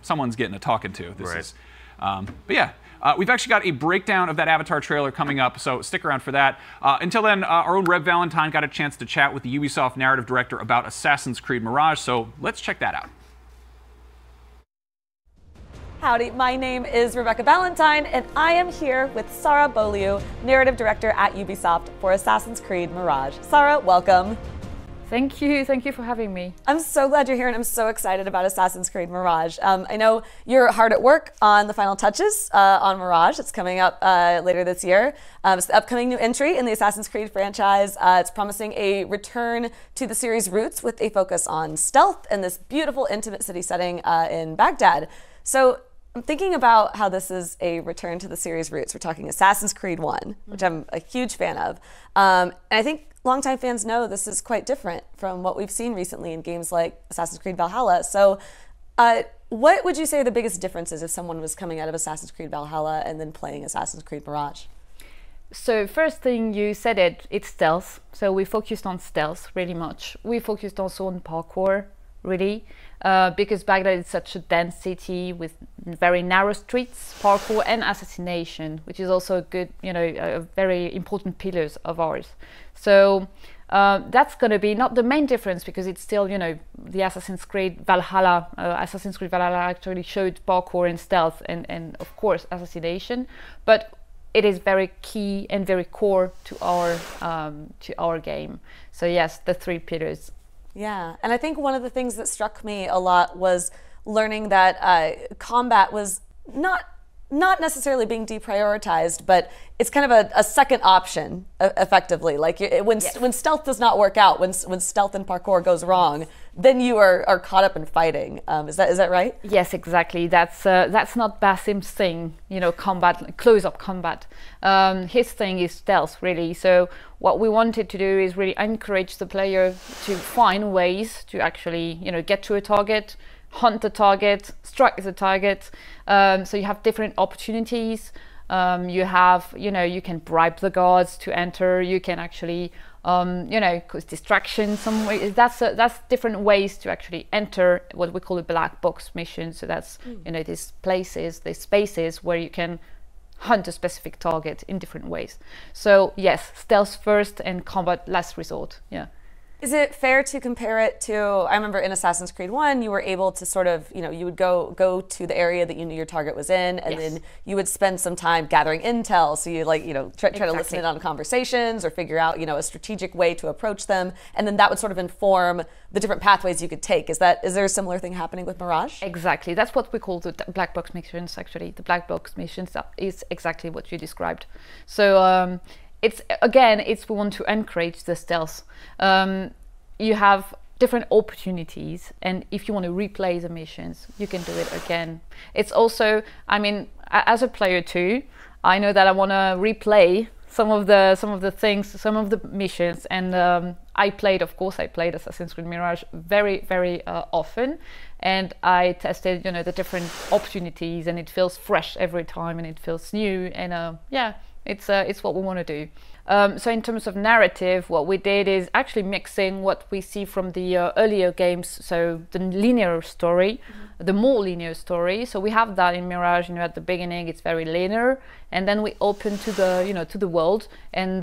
someone's getting a talking to. This is. But yeah. We've actually got a breakdown of that Avatar trailer coming up, so stick around for that. Until then, our own Reb Valentine got a chance to chat with the Ubisoft narrative director about Assassin's Creed Mirage, so let's check that out. Howdy, my name is Rebecca Valentine, and I am here with Sarah Beaulieu, narrative director at Ubisoft for Assassin's Creed Mirage. Sarah, welcome. Thank you for having me. I'm so glad you're here, and I'm so excited about Assassin's Creed Mirage. I know you're hard at work on the final touches on Mirage. It's coming up later this year. It's the upcoming new entry in the Assassin's Creed franchise. It's promising a return to the series' roots with a focus on stealth and this beautiful, intimate city setting in Baghdad. So I'm thinking about how this is a return to the series' roots. We're talking Assassin's Creed 1, which I'm a huge fan of. And I think longtime fans know this is quite different from what we've seen recently in games like Assassin's Creed Valhalla. So what would you say are the biggest differences if someone was coming out of Assassin's Creed Valhalla and then playing Assassin's Creed Mirage? So first thing, you said it's stealth. So we focused on stealth really much. We focused also on parkour, really, because Baghdad is such a dense city with very narrow streets, parkour and assassination, which is also a good, very important pillars of ours. So that's going to be not the main difference, because it's still, the Assassin's Creed Valhalla. Assassin's Creed Valhalla actually showed parkour and stealth and of course assassination, but it is very key and very core to our game. So yes, the three pillars. Yeah, and I think one of the things that struck me a lot was learning that combat was not necessarily being deprioritized, but it's kind of a second option, effectively. Like when stealth does not work out, when stealth and parkour goes wrong, then you are caught up in fighting. Is that right? Yes, exactly. That's not Basim's thing, you know, combat, close-up combat. His thing is stealth, really. So what we wanted to do is really encourage the player to find ways to actually, you know, get to a target, hunt the target, strike the target. So you have different opportunities. You have, you know, you can bribe the guards to enter. You can actually, you know, cause distraction some way. That's different ways to actually enter what we call a black box mission. So that's, you know, these places, these spaces where you can hunt a specific target in different ways. So yes, stealth first and combat last resort. Yeah. Is it fair to compare it to, I remember in Assassin's Creed 1, you were able to sort of, you know, you would go to the area that you knew your target was in, and then you would spend some time gathering intel. So you like, you know, try to listen in on conversations or figure out, you know, a strategic way to approach them. And then that would sort of inform the different pathways you could take. Is there a similar thing happening with Mirage? Exactly. That's what we call the black box missions, actually. The black box missions is exactly what you described. So, we want to encourage the stealth. You have different opportunities, and if you want to replay the missions, you can do it again. It's also, I mean, as a player too, I know that I want to replay some of the things, some of the missions, and I played Assassin's Creed Mirage very, very often, and I tested, you know, the different opportunities, and it feels fresh every time, and it feels new, and yeah. It's what we want to do. So in terms of narrative, what we did is actually mixing what we see from the earlier games, so the linear story, the more linear story. So we have that in Mirage. You know, at the beginning it's very linear, and then we open to the, you know, to the world, and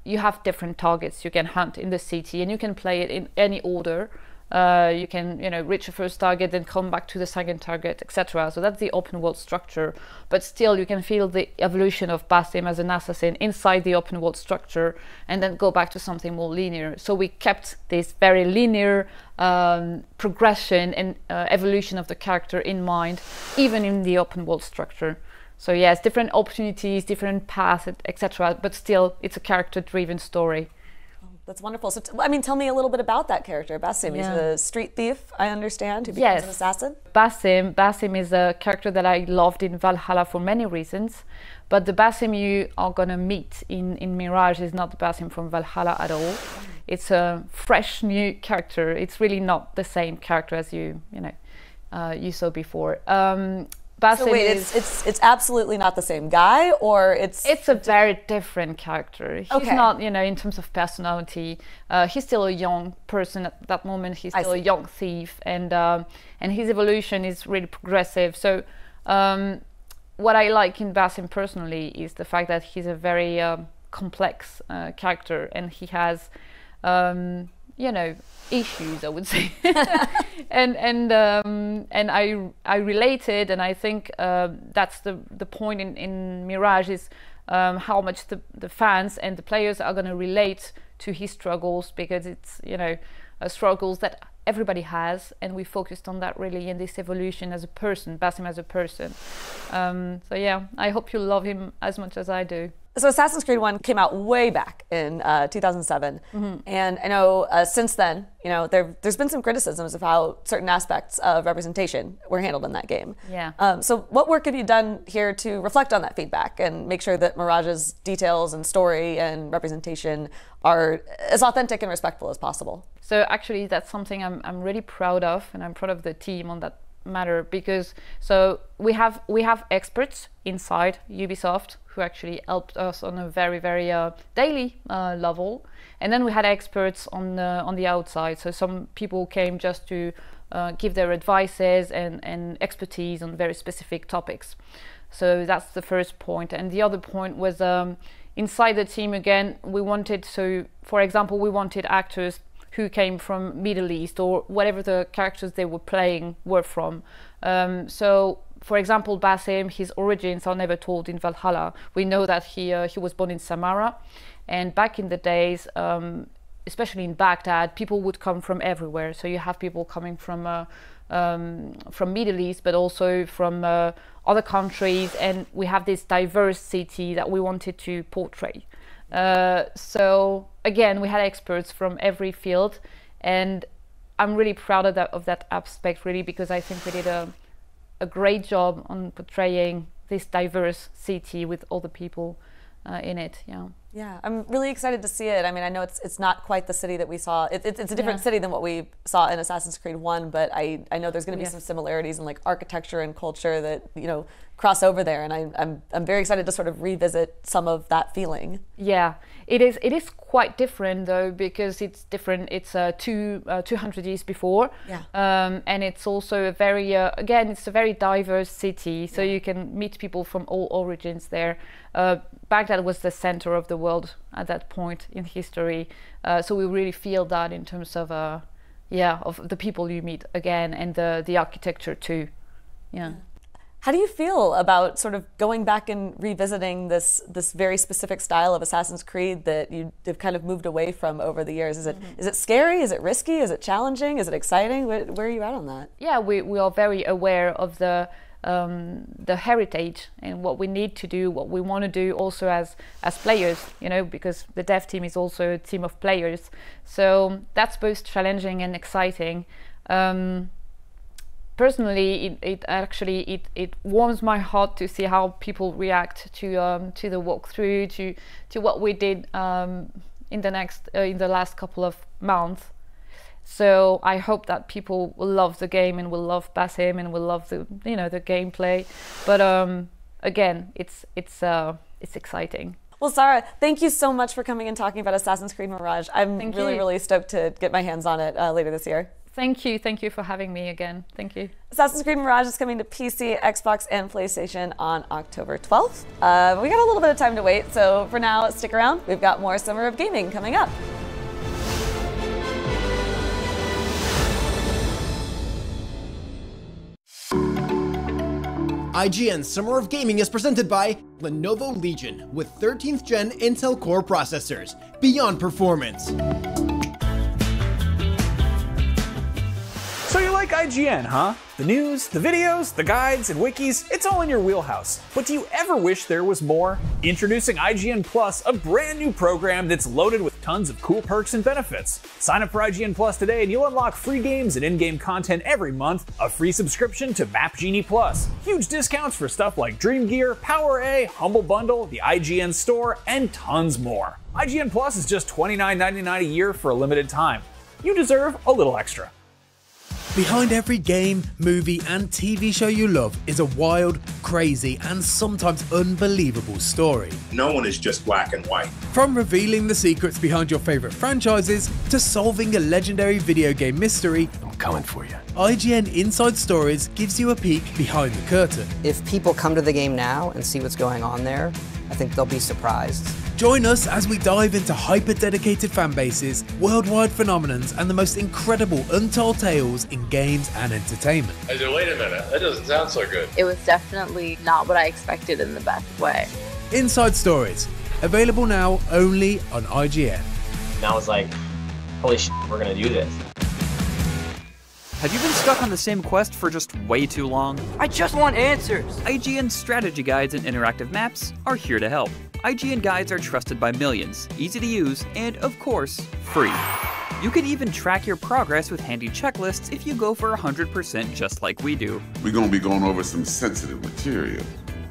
you have different targets you can hunt in the city, and you can play it in any order. You can, you know, reach a first target, then come back to the second target, etc. So that's the open world structure. But still, you can feel the evolution of Basim as an assassin inside the open world structure, and then go back to something more linear. So we kept this very linear progression and evolution of the character in mind, even in the open world structure. So yes, different opportunities, different paths, etc. But still, it's a character-driven story. That's wonderful. So, I mean, tell me a little bit about that character, Basim. He's a street thief, I understand, who becomes an assassin. Basim is a character that I loved in Valhalla for many reasons, but the Basim you are gonna meet in Mirage is not the Basim from Valhalla at all. It's a fresh, new character. It's really not the same character as you you saw before. So wait, it's absolutely not the same guy, or it's a very different character. He's not, you know, in terms of personality, he's still a young person at that moment. He's still a young thief, and his evolution is really progressive. So what I like in Basim personally is the fact that he's a very complex character, and he has you know, issues, I would say. and I related, and I think that's the point in Mirage is how much the fans and the players are going to relate to his struggles, because it's, you know, struggles that everybody has, and we focused on that really in this evolution as a person, Basim as a person. So yeah, I hope you love him as much as I do. So Assassin's Creed 1 came out way back in 2007, and I know since then, you know, there's been some criticisms of how certain aspects of representation were handled in that game. Yeah. So what work have you done here to reflect on that feedback and make sure that Mirage's details and story and representation are as authentic and respectful as possible? So actually, that's something I'm really proud of, and I'm proud of the team on that matter, because so we have experts inside Ubisoft who actually helped us on a very, very daily level, and then we had experts on the outside. So some people came just to give their advices and expertise on very specific topics. So that's the first point. And the other point was inside the team again, we wanted, so for example, we wanted actors who came from Middle East or whatever the characters they were playing were from. So, for example, Basim, his origins are never told in Valhalla. We know that he was born in Samara, and back in the days, especially in Baghdad, people would come from everywhere. So you have people coming from Middle East, but also from other countries, and we have this diverse city that we wanted to portray. So again, we had experts from every field, and I'm really proud of that aspect, really, because I think we did a great job on portraying this diverse city with all the people in it. Yeah, I'm really excited to see it. I mean, I know it's not quite the city that we saw. It's a different city than what we saw in Assassin's Creed 1, but I know there's going to be some similarities in like architecture and culture that, you know, cross over there, and I'm very excited to sort of revisit some of that feeling. Yeah, it is quite different though, because it's different. It's 200 years before, and it's also a very again, it's a very diverse city, so you can meet people from all origins there. Baghdad was the center of the world at that point in history, so we really feel that in terms of of the people you meet again, and the architecture too. How do you feel about sort of going back and revisiting this very specific style of Assassin's Creed that you've kind of moved away from over the years? Is it scary? Is it risky? Is it challenging? Is it exciting? Where are you at on that? Yeah, we are very aware of the heritage and what we need to do, what we want to do also as players, you know, because the dev team is also a team of players. So that's both challenging and exciting. Personally, it warms my heart to see how people react to the walkthrough, to what we did in the last couple of months. So I hope that people will love the game and will love Basim and will love the gameplay. But again, it's exciting. Well, Sarah, thank you so much for coming and talking about Assassin's Creed Mirage. I'm really stoked to get my hands on it later this year. Thank you for having me again. Thank you. Assassin's Creed Mirage is coming to PC, Xbox, and PlayStation on October 12th. We got a little bit of time to wait, so for now, stick around. We've got more Summer of Gaming coming up. IGN's Summer of Gaming is presented by Lenovo Legion with 13th gen Intel Core processors. Beyond performance. So you like IGN, huh? The news, the videos, the guides, and wikis, it's all in your wheelhouse. But do you ever wish there was more? Introducing IGN Plus, a brand new program that's loaded with tons of cool perks and benefits. Sign up for IGN Plus today and you'll unlock free games and in-game content every month, a free subscription to Map Genie Plus, huge discounts for stuff like Dream Gear, Power A, Humble Bundle, the IGN Store, and tons more. IGN Plus is just $29.99 a year for a limited time. You deserve a little extra. Behind every game, movie, and TV show you love is a wild, crazy, and sometimes unbelievable story. No one is just black and white. From revealing the secrets behind your favorite franchises to solving a legendary video game mystery, I'm coming for you. IGN Inside Stories gives you a peek behind the curtain. If people come to the game now and see what's going on there, I think they'll be surprised. Join us as we dive into hyper-dedicated fanbases, worldwide phenomenons, and the most incredible untold tales in games and entertainment. I said, wait a minute, that doesn't sound so good. It was definitely not what I expected in the best way. Inside Stories, available now only on IGN. And I was like, holy shit, we're gonna do this. Have you been stuck on the same quest for just way too long? I just want answers! IGN strategy guides and interactive maps are here to help. IGN guides are trusted by millions, easy to use, and of course, free. You can even track your progress with handy checklists if you go for 100% just like we do. We're gonna be going over some sensitive material.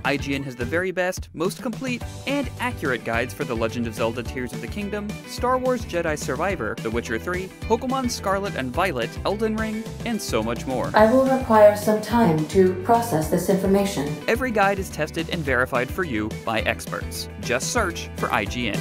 IGN has the very best, most complete, and accurate guides for The Legend of Zelda Tears of the Kingdom, Star Wars Jedi Survivor, The Witcher 3, Pokemon Scarlet and Violet, Elden Ring, and so much more. I will require some time to process this information. Every guide is tested and verified for you by experts. Just search for IGN.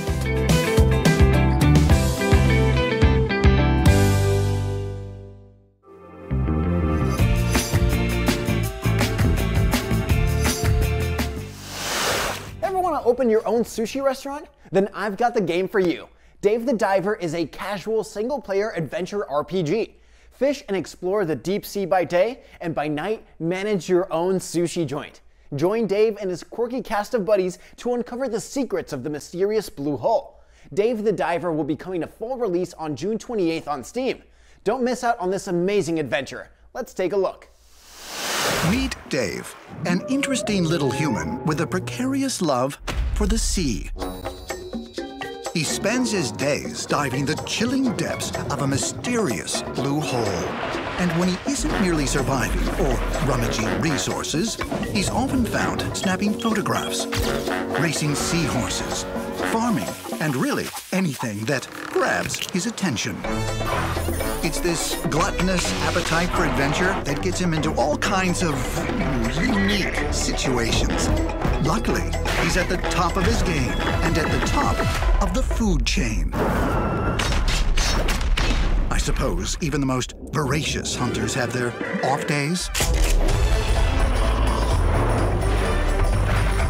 Open your own sushi restaurant? Then I've got the game for you. Dave the Diver is a casual single-player adventure RPG. Fish and explore the deep sea by day, and by night, manage your own sushi joint. Join Dave and his quirky cast of buddies to uncover the secrets of the mysterious blue hole. Dave the Diver will be coming to full release on June 28th on Steam. Don't miss out on this amazing adventure. Let's take a look. Meet Dave, an interesting little human with a precarious love for the sea. He spends his days diving the chilling depths of a mysterious blue hole. And when he isn't merely surviving or rummaging resources, he's often found snapping photographs, racing seahorses, farming, and really anything that grabs his attention. It's this gluttonous appetite for adventure that gets him into all kinds of unique situations. Luckily, he's at the top of his game and at the top of the food chain. I suppose even the most voracious hunters have their off days.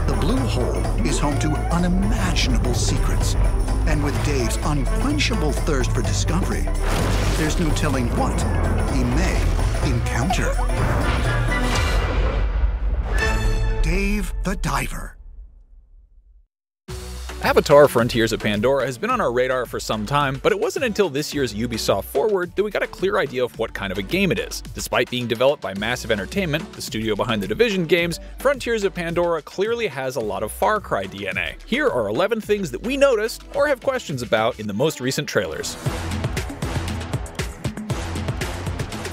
The blue hole is home to unimaginable secrets. And with Dave's unquenchable thirst for discovery, there's no telling what he may encounter. Dave the Diver. Avatar: Frontiers of Pandora has been on our radar for some time, but it wasn't until this year's Ubisoft Forward that we got a clear idea of what kind of a game it is. Despite being developed by Massive Entertainment, the studio behind the Division games, Frontiers of Pandora clearly has a lot of Far Cry DNA. Here are 11 things that we noticed or have questions about in the most recent trailers.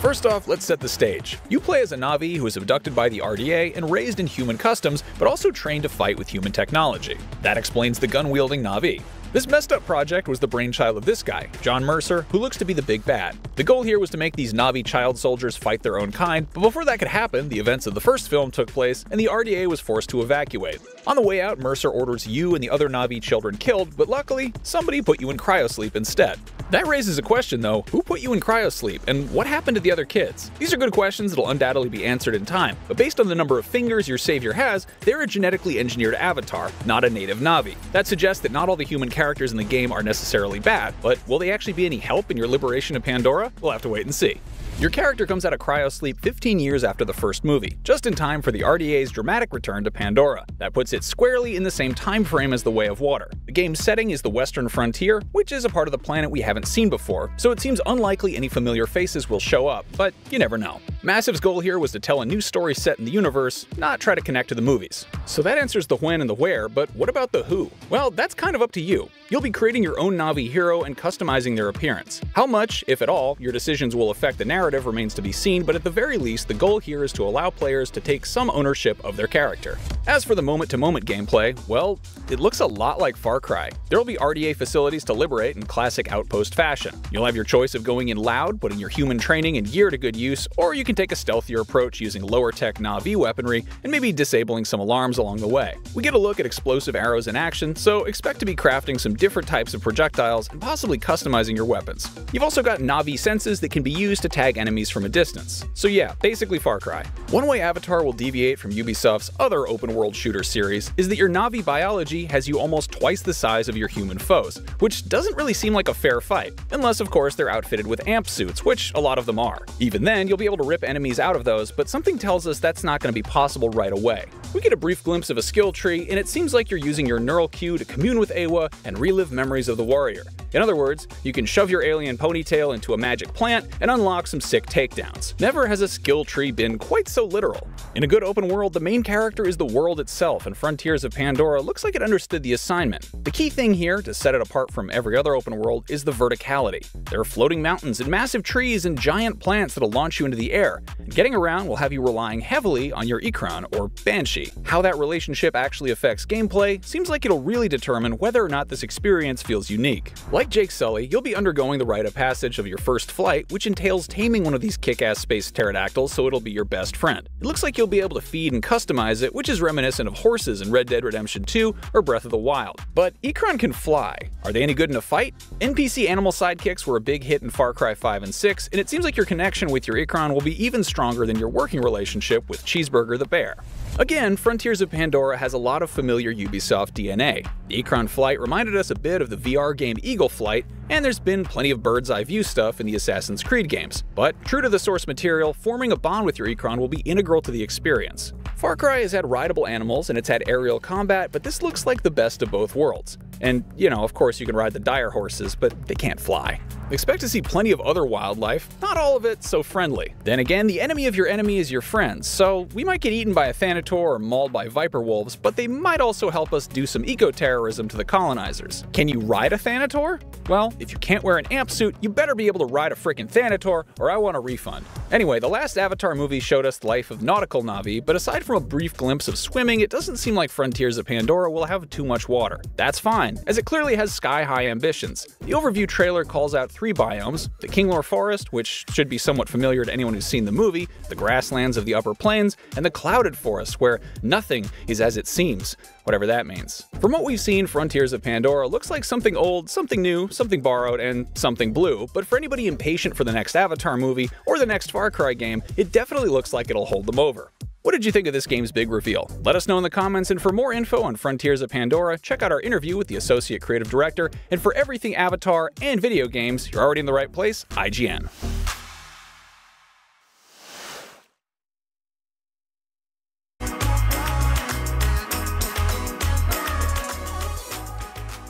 First off, let's set the stage. You play as a Na'vi who is abducted by the RDA and raised in human customs, but also trained to fight with human technology. That explains the gun-wielding Na'vi. This messed up project was the brainchild of this guy, John Mercer, who looks to be the big bad. The goal here was to make these Na'vi child soldiers fight their own kind, but before that could happen, the events of the first film took place and the RDA was forced to evacuate. On the way out, Mercer orders you and the other Na'vi children killed, but luckily, somebody put you in cryosleep instead. That raises a question though, who put you in cryosleep and what happened to the other kids? These are good questions that'll undoubtedly be answered in time, but based on the number of fingers your savior has, they're a genetically engineered avatar, not a native Na'vi. That suggests that not all the human characters in the game are necessarily bad, but will they actually be any help in your liberation of Pandora? We'll have to wait and see. Your character comes out of cryosleep 15 years after the first movie, just in time for the RDA's dramatic return to Pandora. That puts it squarely in the same time frame as The Way of Water. The game's setting is the Western Frontier, which is a part of the planet we haven't seen before, so it seems unlikely any familiar faces will show up, but you never know. Massive's goal here was to tell a new story set in the universe, not try to connect to the movies. So that answers the when and the where, but what about the who? Well, that's kind of up to you. You'll be creating your own Na'vi hero and customizing their appearance. How much, if at all, your decisions will affect the narrative remains to be seen, but at the very least, the goal here is to allow players to take some ownership of their character. As for the moment-to-moment gameplay, well, it looks a lot like Far Cry. There will be RDA facilities to liberate in classic Outpost fashion. You'll have your choice of going in loud, putting your human training and gear to good use, or you can take a stealthier approach using lower-tech Na'vi weaponry and maybe disabling some alarms along the way. We get a look at explosive arrows in action, so expect to be crafting some different types of projectiles and possibly customizing your weapons. You've also got Na'vi senses that can be used to tag enemies from a distance. So yeah, basically Far Cry. One way Avatar will deviate from Ubisoft's other open-world shooter series is that your Na'vi biology has you almost twice the size of your human foes, which doesn't really seem like a fair fight, unless of course they're outfitted with amp suits, which a lot of them are. Even then, you'll be able to rip enemies out of those, but something tells us that's not going to be possible right away. We get a brief glimpse of a skill tree, and it seems like you're using your neural queue to commune with Eywa and relive memories of the warrior. In other words, you can shove your alien ponytail into a magic plant and unlock some sick takedowns. Never has a skill tree been quite so literal. In a good open world, the main character is the world itself, and Frontiers of Pandora looks like it understood the assignment. The key thing here, to set it apart from every other open world, is the verticality. There are floating mountains and massive trees and giant plants that'll launch you into the air, and getting around will have you relying heavily on your Ikran, or Banshee. How that relationship actually affects gameplay seems like it'll really determine whether or not this experience feels unique. Like Jake Sully, you'll be undergoing the rite of passage of your first flight, which entails taming one of these kick-ass space pterodactyls so it'll be your best friend. It looks like you'll be able to feed and customize it, which is reminiscent of horses in Red Dead Redemption 2 or Breath of the Wild. But Ikran can fly. Are they any good in a fight? NPC animal sidekicks were a big hit in Far Cry 5 and 6, and it seems like your connection with your Ikran will be even stronger than your working relationship with Cheeseburger the bear. Again, Frontiers of Pandora has a lot of familiar Ubisoft DNA. The Ikran flight reminded us a bit of the VR game Eagle Flight, And there's been plenty of bird's eye view stuff in the Assassin's Creed games. But true to the source material, forming a bond with your Ikran will be integral to the experience. Far Cry has had rideable animals and it's had aerial combat, but this looks like the best of both worlds. And, you know, of course you can ride the dire horses, but they can't fly. Expect to see plenty of other wildlife, not all of it so friendly. Then again, the enemy of your enemy is your friend, so we might get eaten by a Thanator or mauled by viper wolves, but they might also help us do some eco-terrorism to the colonizers. Can you ride a Thanator? Well, if you can't wear an amp suit, you better be able to ride a frickin' Thanator, or I want a refund. Anyway, the last Avatar movie showed us the life of nautical Na'vi, but aside from a brief glimpse of swimming, it doesn't seem like Frontiers of Pandora will have too much water. That's fine, as it clearly has sky-high ambitions. The overview trailer calls out 3 biomes: the Kinglor Forest, which should be somewhat familiar to anyone who's seen the movie, the grasslands of the upper plains, and the Clouded Forest, where nothing is as it seems, whatever that means. From what we've seen, Frontiers of Pandora looks like something old, something new, something borrowed, and something blue, but for anybody impatient for the next Avatar movie or the next Far Cry game, it definitely looks like it'll hold them over. What did you think of this game's big reveal? Let us know in the comments, and for more info on Frontiers of Pandora, check out our interview with the Associate Creative Director, and for everything Avatar and video games, you're already in the right place, IGN.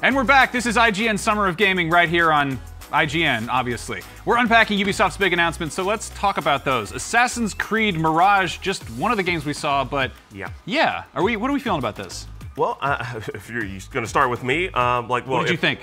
And we're back. This is IGN Summer of Gaming right here on IGN, obviously. We're unpacking Ubisoft's big announcements, so let's talk about those. Assassin's Creed Mirage, just one of the games we saw, but yeah. What are we feeling about this? Well, if you're going to start with me, what did you think?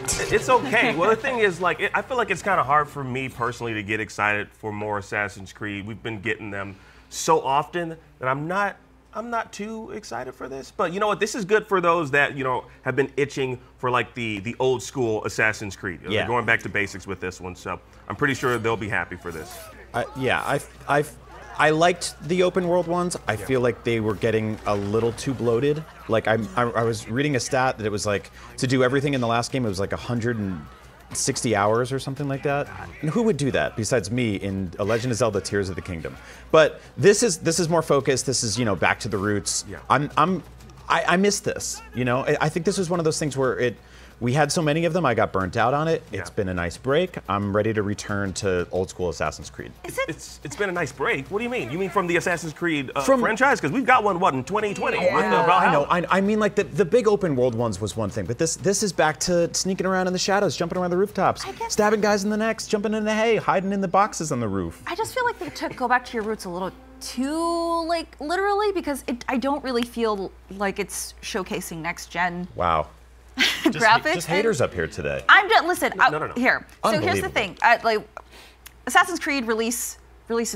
It's okay. Well, the thing is, I feel like it's kind of hard for me personally to get excited for more Assassin's Creed. We've been getting them so often that I'm not too excited for this, but you know what? This is good for those that, you know, have been itching for like the old school Assassin's Creed. They're going back to basics with this one, so I'm pretty sure they'll be happy for this. I liked the open world ones. I feel like they were getting a little too bloated. Like I was reading a stat that it was like to do everything in the last game, it was like 160 hours or something like that. And who would do that besides me in A Legend of Zelda: Tears of the Kingdom? But this is more focused. This is, you know, back to the roots. I miss this. You know, I think this was one of those things where we had so many of them, I got burnt out on it. It's been a nice break. I'm ready to return to old school Assassin's Creed. It's been a nice break. What do you mean? You mean from the Assassin's Creed franchise? Because we've got one, in 2020? I know. I mean, like the big open world ones was one thing, but this is back to sneaking around in the shadows, jumping around the rooftops, stabbing guys in the necks, jumping in the hay, hiding in the boxes on the roof. I just feel like they took go back to your roots a little too, like, literally, because I don't really feel like it's showcasing next gen. Wow. Graphics. Just haters up here today. I'm just listen. No. Here. So here's the thing. Like, Assassin's Creed releases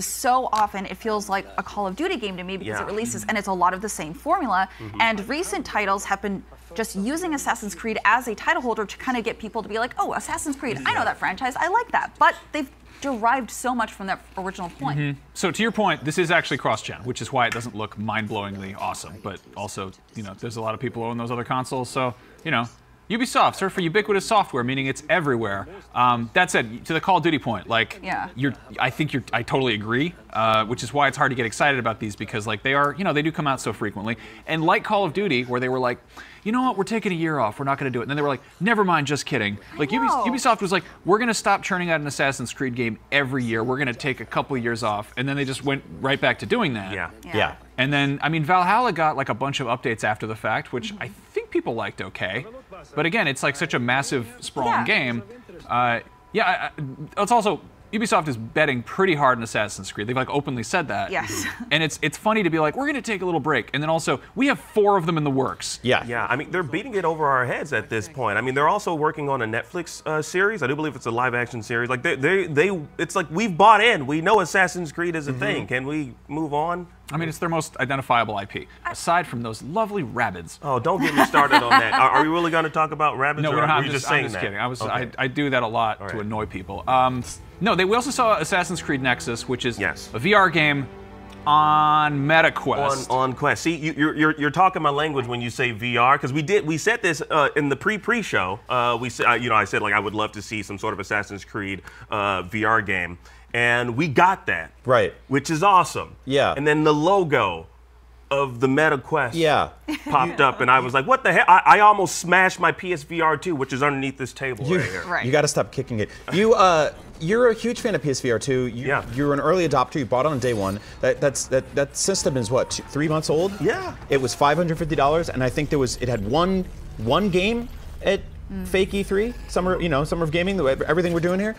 so often. It feels like a Call of Duty game to me because it releases and it's a lot of the same formula. And recent titles have been just using Assassin's Creed as a title holder to kind of get people to be like, oh, Assassin's Creed. I know that franchise. I like that. But they've derived so much from that original point. So to your point, this is actually cross-gen, which is why it doesn't look mind-blowingly awesome. But also, you know, there's a lot of people who own those other consoles, so, you know, Ubisoft, serve for ubiquitous software, meaning it's everywhere. That said, to the Call of Duty point, like, I totally agree, which is why it's hard to get excited about these because, like, they are, you know, they do come out so frequently. And like Call of Duty, where they were like, you know what, we're taking a year off, we're not going to do it. And then they were like, never mind, just kidding. Like, Ubisoft was like, we're going to stop churning out an Assassin's Creed game every year. We're going to take a couple years off. And then they just went right back to doing that. Yeah. And then, I mean, Valhalla got like a bunch of updates after the fact, which I think people liked okay. But again, it's like such a massive, sprawling game. It's also, Ubisoft is betting pretty hard in Assassin's Creed. They've like openly said that. Yes. And it's funny to be like, we're going to take a little break. And then also, we have 4 of them in the works. Yeah, I mean, they're beating it over our heads at this point. I mean, they're also working on a Netflix series. I do believe it's a live action series. Like, it's like we've bought in. We know Assassin's Creed is a thing. Can we move on? I mean, it's their most identifiable IP, aside from those lovely rabbits. Oh, don't get me started on that. Are we really going to talk about rabbits? No, or we're not. I'm just saying that? Kidding. Okay. I do that a lot to annoy people. No, we also saw Assassin's Creed Nexus, which is a VR game on MetaQuest. On Quest. See, you're talking my language when you say VR, because we said this in the pre-show. We said, I said like I would love to see some sort of Assassin's Creed VR game. And we got that. Right. Which is awesome. Yeah. And then the logo. of the Meta Quest Yeah. popped up, and I was like, what the heck? I almost smashed my PSVR 2, which is underneath this table right here. You got to stop kicking it. You're a huge fan of PSVR 2. You're an early adopter. You bought it on day one. That system is what, 3 months old? Yeah. It was $550, and I think it had one game at fake E3, Summer of Gaming, everything we're doing here.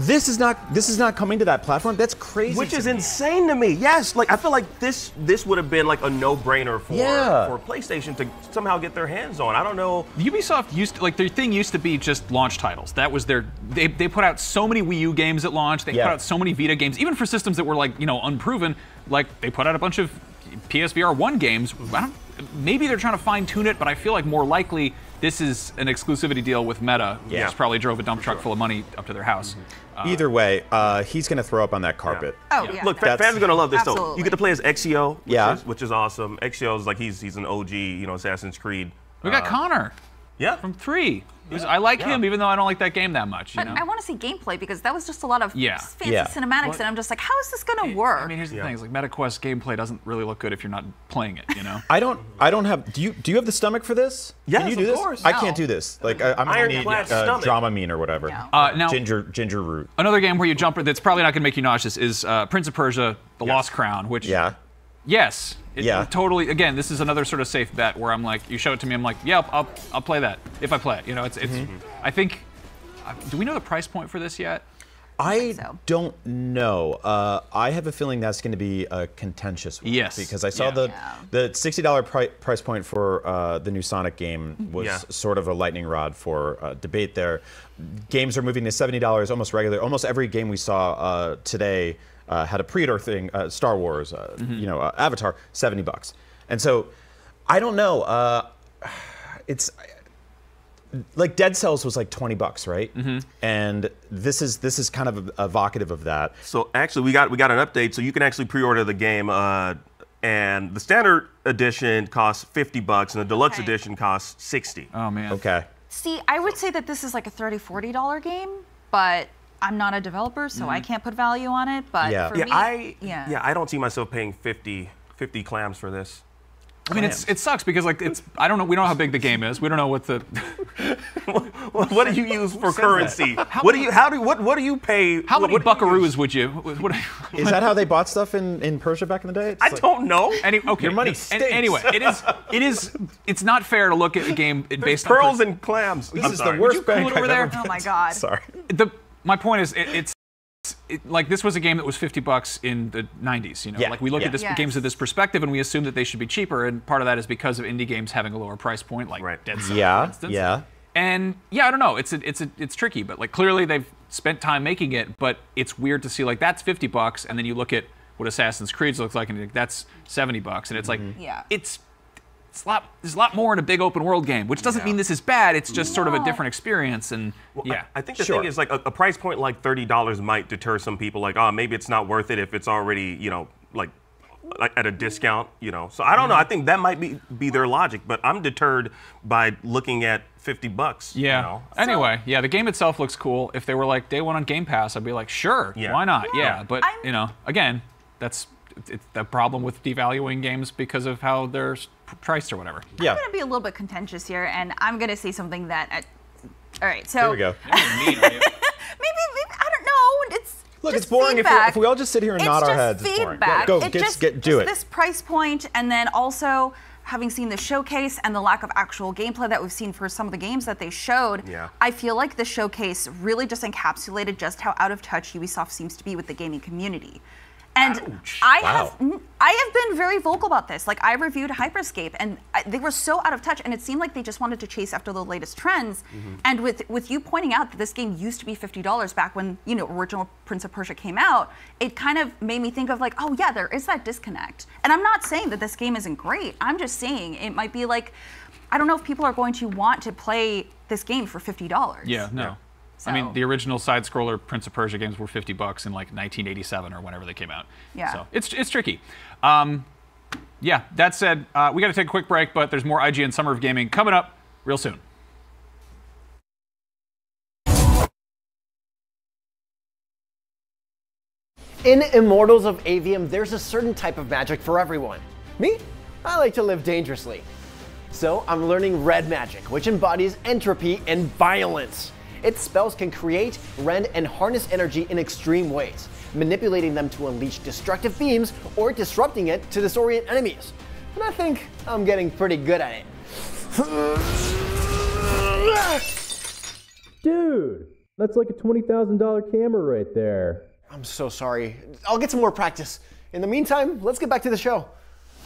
This is not coming to that platform. That's crazy. Which is insane to me. Yes, like I feel like this would have been like a no-brainer for PlayStation to somehow get their hands on. I don't know. Ubisoft their thing used to be just launch titles. That was they put out so many Wii U games at launch. They put out so many Vita games, even for systems that were unproven. Like they put out a bunch of PSVR 1 games. Maybe they're trying to fine-tune it, but I feel like more likely this is an exclusivity deal with Meta, which probably drove a dump truck full of money up to their house. Either way, he's going to throw up on that carpet. Look, fans are going to love this though. Absolutely. You get to play as Exio, which is awesome. Exio is like he's an OG, Assassin's Creed. We got Connor. From 3. I like him, even though I don't like that game that much. But I want to see gameplay because that was just a lot of fancy cinematics, and I'm just like, how is this going to work? I mean, here's the thing: like MetaQuest gameplay doesn't really look good if you're not playing it. I don't have. Do you have the stomach for this? Yes, Can you do of this? course. I can't do this. Like I'm gonna need Dramamine or whatever. Now, ginger root. Another game where you jump that's probably not going to make you nauseous is Prince of Persia: The Lost Crown, which yes. Totally. Again, this is another sort of safe bet where I'm like, you show it to me, I'm like, yeah, I'll play that if I play it. It's. I think. Do we know the price point for this yet? I don't know. I have a feeling that's going to be a contentious one. Yes. Because I saw the $60 price point for the new Sonic game was sort of a lightning rod for debate there. Games are moving to $70 almost regular. Almost every game we saw today had a pre-order thing. Star Wars, Avatar, $70. And so I don't know. It's like Dead Cells was like $20, right? And this is kind of evocative of that. So actually, we got an update, so you can actually pre-order the game, and the standard edition costs $50, and the deluxe edition costs $60. Oh man. Okay. See, I would say that this is like a $30, $40 game, but I'm not a developer, so I can't put value on it. But for me, I don't see myself paying 50 clams for this. I mean, it sucks because I don't know. We don't know how big the game is. We don't know what the. What do you use for currency? What do you pay? How many buckaroos would you? Is that how they bought stuff in Persia back in the day? I don't know. Okay. Your money stinks. Anyway, it's not fair to look at a game based on pearls and clams. This is the worst bank over there. Oh my god. Sorry. My point is, like this was a game that was $50 in the 90s. Like we look at games with this perspective and we assume that they should be cheaper, and part of that is because of indie games having a lower price point, like Dead Cells, for instance. And I don't know. It's tricky, but like clearly they've spent time making it, but it's weird to see like that's $50, and then you look at what Assassin's Creed looks like, and like, that's $70, and it's like there's a lot more in a big open world game, which doesn't mean this is bad. It's just sort of a different experience, and I think the thing is like a price point like $30 might deter some people. Like, oh, maybe it's not worth it if it's already like at a discount. So I don't know. I think that might be their logic, but I'm deterred by looking at $50. Yeah. Anyway, the game itself looks cool. If they were like day one on Game Pass, I'd be like, sure, why not? Yeah, but again, it's the problem with devaluing games because of how they're priced or whatever. I'm going to be a little bit contentious here, and I'm going to say something that. All right, so. Here we go. maybe I don't know. Look, it's boring if we all just sit here and nod our heads. It's boring. Go, do it. This price point, and then also having seen the showcase and the lack of actual gameplay that we've seen for some of the games that they showed, I feel like the showcase really just encapsulated just how out of touch Ubisoft seems to be with the gaming community. And I have been very vocal about this. Like, I reviewed Hyperscape, and they were so out of touch, and it seemed like they just wanted to chase after the latest trends. And with you pointing out that this game used to be $50 back when original Prince of Persia came out, it kind of made me think of like, oh yeah, there is that disconnect. And I'm not saying that this game isn't great. I'm just saying it might be like, I don't know if people are going to want to play this game for $50. Yeah, no. So. I mean, the original side-scroller Prince of Persia games were $50 in like 1987 or whenever they came out. Yeah. So it's tricky. That said, we got to take a quick break, but there's more IGN Summer of Gaming coming up real soon. In Immortals of Aveum, there's a certain type of magic for everyone. Me? I like to live dangerously. So I'm learning red magic, which embodies entropy and violence. Its spells can create, rend, and harness energy in extreme ways, manipulating them to unleash destructive beams or disrupting it to disorient enemies. And I think I'm getting pretty good at it. Dude, that's like a $20,000 camera right there. I'm so sorry. I'll get some more practice. In the meantime, let's get back to the show.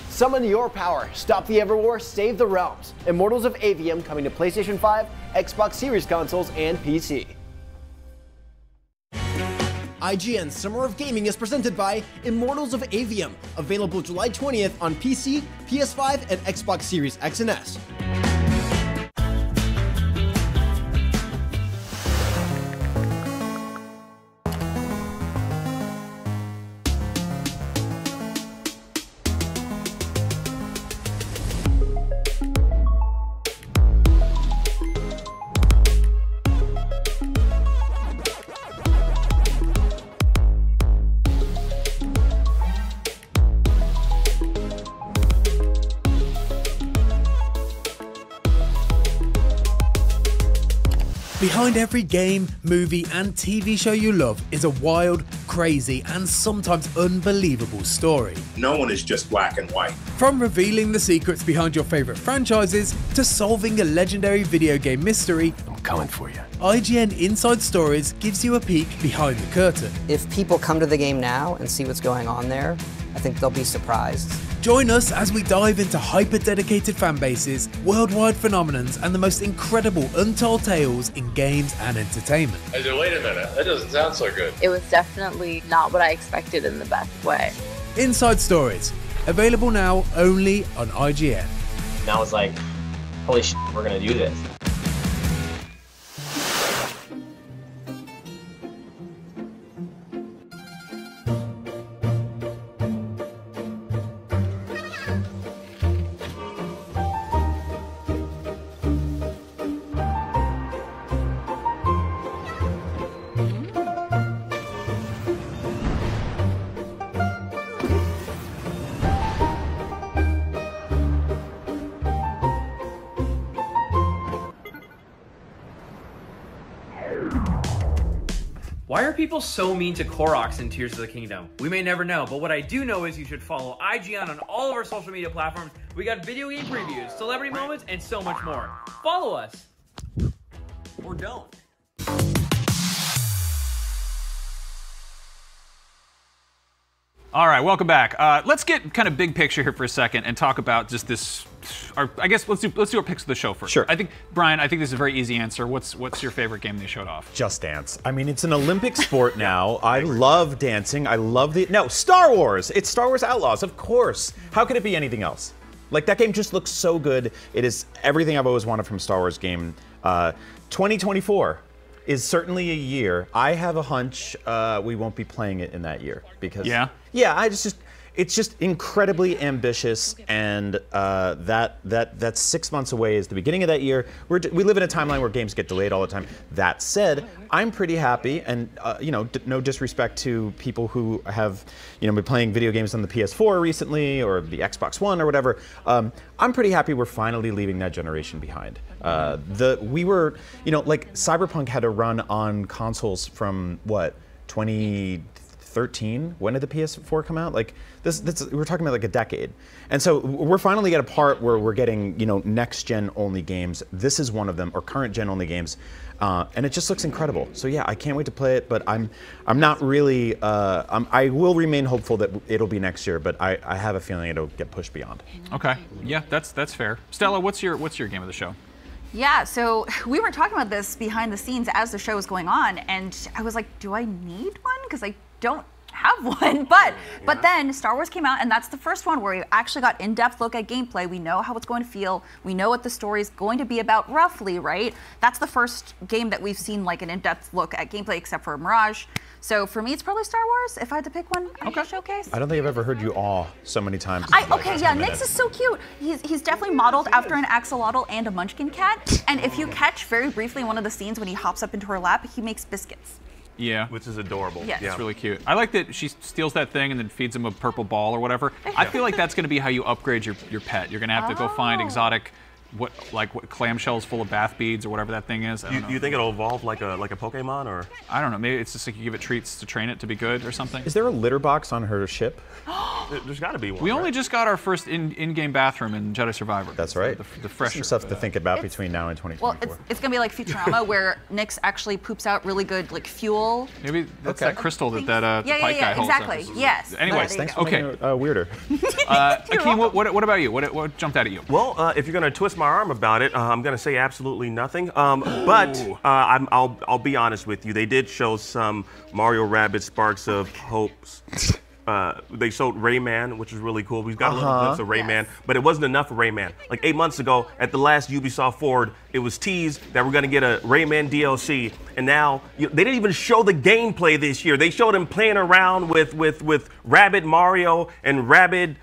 Summon your power, stop the Everwar, save the realms. Immortals of Aveum coming to PlayStation 5, Xbox Series consoles, and PC. IGN Summer of Gaming is presented by Immortals of Aveum, available July 20th on PC, PS5, and Xbox Series X and S. Behind every game, movie, and TV show you love is a wild, crazy, and sometimes unbelievable story. No one is just black and white. From revealing the secrets behind your favorite franchises to solving a legendary video game mystery, I'm coming for you. IGN Inside Stories gives you a peek behind the curtain. If people come to the game now and see what's going on there, I think they'll be surprised. Join us as we dive into hyper-dedicated fanbases, worldwide phenomenons, and the most incredible untold tales in games and entertainment. I said, wait a minute, that doesn't sound so good. It was definitely not what I expected in the best way. Inside Stories, available now only on IGN. And I was like, holy shit, we're gonna do this. Why are people so mean to Koroks in Tears of the Kingdom? We may never know, but what I do know is you should follow IGN on all of our social media platforms. We got video game previews, celebrity moments, and so much more. Follow us. Or don't. All right, welcome back. Let's get kind of big picture here for a second and talk about just this. I guess let's do our picks of the show first. Sure. I think Brian, this is a very easy answer. What's your favorite game they showed off? Just Dance. I mean, it's an Olympic sport now. I love dancing. I love Star Wars. It's Star Wars Outlaws, of course. How could it be anything else? Like, that game just looks so good. It is everything I've always wanted from a Star Wars game. 2024 is certainly a year. I have a hunch we won't be playing it in that year because it's just incredibly ambitious, and that's 6 months away is the beginning of that year. We live in a timeline where games get delayed all the time. That said, I'm pretty happy, and no disrespect to people who have been playing video games on the PS4 recently or the Xbox One or whatever. I'm pretty happy we're finally leaving that generation behind. We were, like Cyberpunk had a run on consoles from what, 2013? When did the PS4 come out? Like we're talking about like a decade. And so we're finally at a part where we're getting, next gen only games. This is one of them, or current gen only games. And it just looks incredible. So yeah, I can't wait to play it, but I'm not really, I will remain hopeful that it'll be next year, but I have a feeling it'll get pushed beyond. Okay, yeah, that's fair. Stella, what's your game of the show? Yeah, so we were talking about this behind the scenes as the show was going on, and I was like, do I need one? Because I don't have one, but then Star Wars came out, and that's the first one where we actually got in-depth look at gameplay. We know how it's going to feel. We know what the story is going to be about roughly, right? That's the first game that we've seen like an in-depth look at gameplay, except for Mirage. So for me, it's probably Star Wars. If I had to pick one, at showcase. I don't think I've ever heard you awe so many times. Nyx is so cute. He's definitely modeled after an axolotl and a munchkin cat. And if you catch very briefly one of the scenes when he hops up into her lap, he makes biscuits. Yeah. Which is adorable. Yes. It's really cute. I like that she steals that thing and then feeds him a purple ball or whatever. I feel like that's going to be how you upgrade your pet. You're going to have to go find exotic, what clamshells full of bath beads or whatever that thing is. You think it'll evolve like a Pokemon, or? I don't know. Maybe it's just like you give it treats to train it to be good or something. Is there a litter box on her ship? There's got to be one. We only just got our first in-game bathroom in Jedi Survivor. That's right. The fresher. Some stuff to think about between now and 2024. Well, it's gonna be like Futurama, where Nyx actually poops out really good like fuel. Maybe that's that crystal that Yeah, Pike guy holds up. exactly. Yes. Anyways, thanks for making it weirder. Akeem, what about you? What jumped out at you? Well, if you're gonna twist my arm about it, I'm gonna say absolutely nothing. But I'll be honest with you. They did show some Mario Rabbids Sparks of Hopes. They showed Rayman, which was really cool. We've got a little glimpse of Rayman, but it wasn't enough of Rayman. Like 8 months ago, at the last Ubisoft Forward, it was teased that we're gonna get a Rayman DLC, and now they didn't even show the gameplay this year. They showed him playing around with Rabbids Mario and Rabbids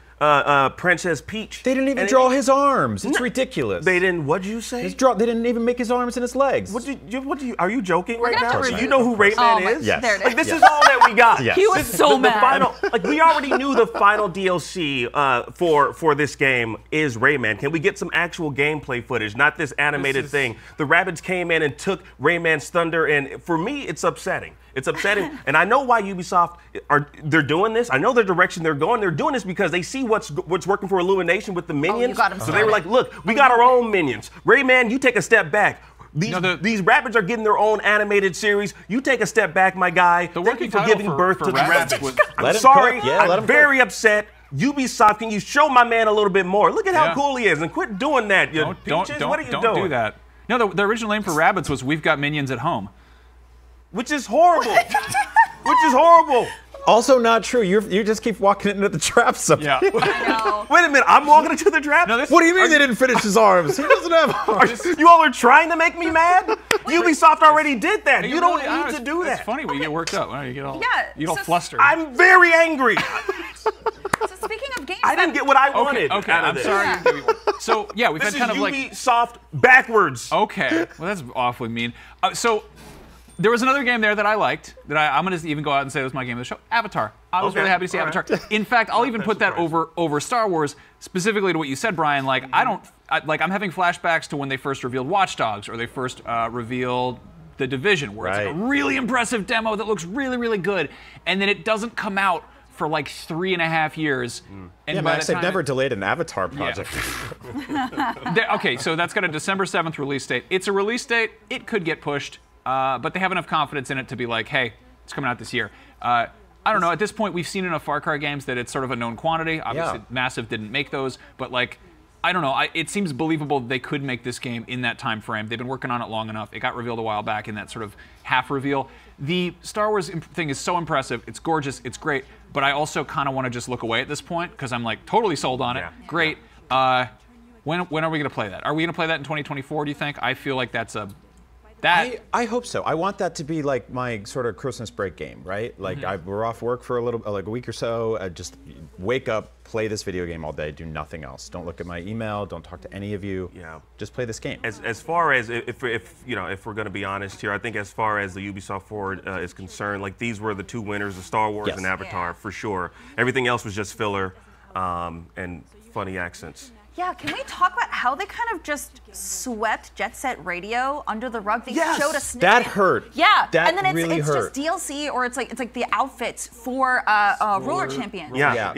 Princess Peach. They didn't even draw his arms. It's ridiculous. They didn't. What'd you say? They didn't even make his arms and his legs. Are you joking right now? Review. You know who Rayman is? Yes. There it is. Like, this is all that we got. Yes. He was so mad. The final, like, we already knew the final DLC for this game is Rayman. Can we get some actual gameplay footage, not this animated thing? The Rabbids came in and took Rayman's thunder, and for me, it's upsetting. It's upsetting, and I know why Ubisoft they're doing this. I know the direction they're going. They're doing this because they see what's working for Illumination with the minions. So they were like, look, we got our own minions. Rayman, you take a step back. These Rabbids are getting their own animated series. You take a step back, my guy. Thank you for giving birth to the Rabbids. I'm sorry. I'm very upset. Ubisoft, can you show my man a little bit more? Look at how cool he is, and quit doing that. What are you doing? Don't do that. No, the original name for Rabbids was We've Got Minions at Home. Which is horrible. Which is horrible. Also not true. You just keep walking into the trap somehow. Yeah. I know. Wait a minute. I'm walking into the trap? What do you mean they didn't finish his arms? He doesn't have arms. You all are trying to make me mad? Ubisoft already did that. You don't need to do that. It's funny when you get worked up. You get all, Yeah, flustered. I'm very angry. So speaking of games, I didn't get what I wanted. Okay, out of I'm this. sorry. So yeah, we've This had kind is of like Ubisoft backwards. Okay, well that's awfully mean. So there was another game there that I liked that I'm going to even go out and say was my game of the show, Avatar. I was really happy to see Avatar. In fact, I'll even put that over Star Wars, specifically to what you said, Brian. Like I'm having flashbacks to when they first revealed Watch Dogs or they first revealed The Division, where it's like a really impressive demo that looks really, really good, and then it doesn't come out for like 3.5 years. And yeah, Max, they've never delayed an Avatar project. Yeah. Okay, so that's got a December 7th release date. It's a release date. It could get pushed. But they have enough confidence in it to be like, hey, it's coming out this year. I don't know. At this point, we've seen enough Far Cry games that it's sort of a known quantity. Obviously, Massive didn't make those, but like, I don't know. It seems believable that they could make this game in that time frame. They've been working on it long enough. It got revealed a while back in that sort of half reveal. The Star Wars thing is so impressive. It's gorgeous. It's great. But I also kind of want to just look away at this point because I'm like totally sold on it. Great. When are we going to play that? Are we going to play that in 2024? Do you think? I feel like that's a I hope so. I want that to be like my sort of Christmas break game, right? Like we're off work for a week or so. I just wake up, play this video game all day, do nothing else. Don't look at my email. Don't talk to any of you. Yeah. Just play this game. As far as if we're going to be honest here, I think as far as the Ubisoft Forward is concerned, like these were the two winners of Star Wars and Avatar for sure. Everything else was just filler and funny accents. Yeah, can we talk about how they kind of just swept Jet Set Radio under the rug? They showed a snippet. That hurt. Yeah, that and then really it's hurt. just DLC, or it's like the outfits for Ruler Champion. Yeah.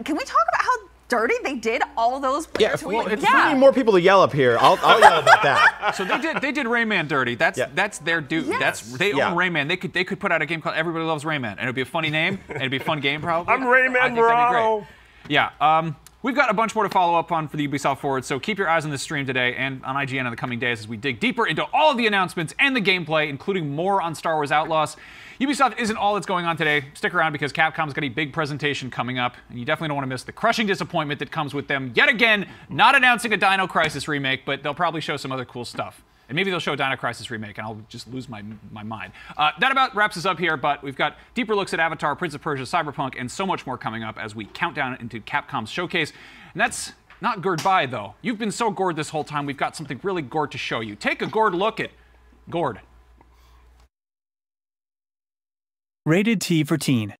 Can we talk about how dirty they did all those players? If we need more people to yell up here, I'll yell about that. So they did Rayman dirty. That's their dude. They own Rayman. They could put out a game called Everybody Loves Rayman, and it'd be a funny name, and it'd be a fun game probably. I'm Rayman, bro. Yeah. We've got a bunch more to follow up on for the Ubisoft Forward, so keep your eyes on this stream today and on IGN in the coming days as we dig deeper into all of the announcements and the gameplay, including more on Star Wars Outlaws. Ubisoft isn't all that's going on today. Stick around because Capcom's got a big presentation coming up, and you definitely don't want to miss the crushing disappointment that comes with them yet again not announcing a Dino Crisis remake, but they'll probably show some other cool stuff. And maybe they'll show a Dino Crisis remake, and I'll just lose my mind. That about wraps us up here, but we've got deeper looks at Avatar, Prince of Persia, Cyberpunk, and so much more coming up as we count down into Capcom's showcase. And that's not gourd-bye, though. You've been so gourd this whole time, we've got something really gourd to show you. Take a gourd look at Gourd. Rated T for Teen.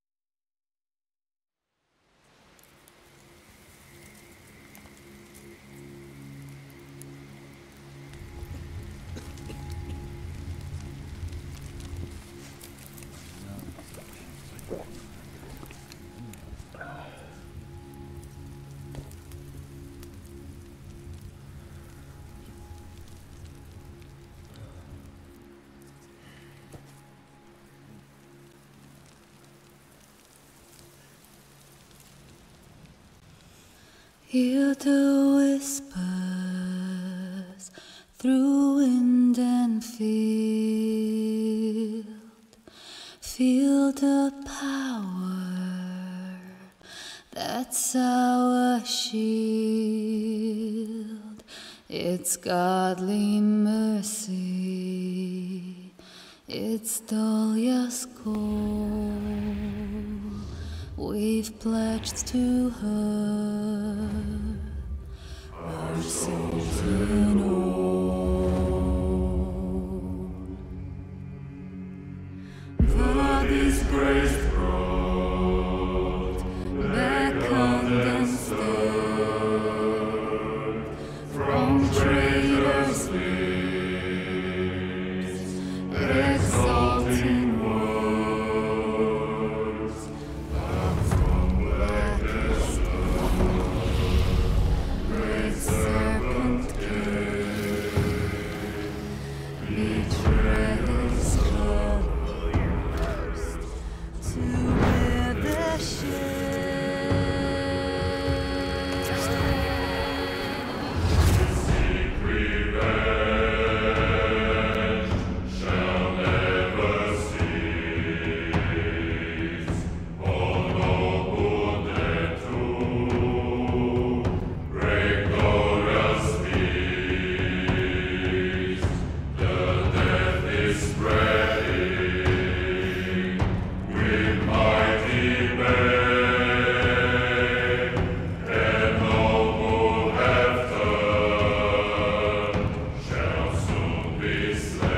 Hear the whispers through wind and field. Feel the power that's our shield. It's godly mercy. It's Dahlia's call. We've pledged to her our souls and all. Bodies graced brought, beckoned and stirred from traitors' lips, exalting words. Great serpent betrays cursed to wear their secret revenge shall never cease. All noble dead to break glorious peace. The death is spreading with mighty bane, and noble Hefton shall soon be slain.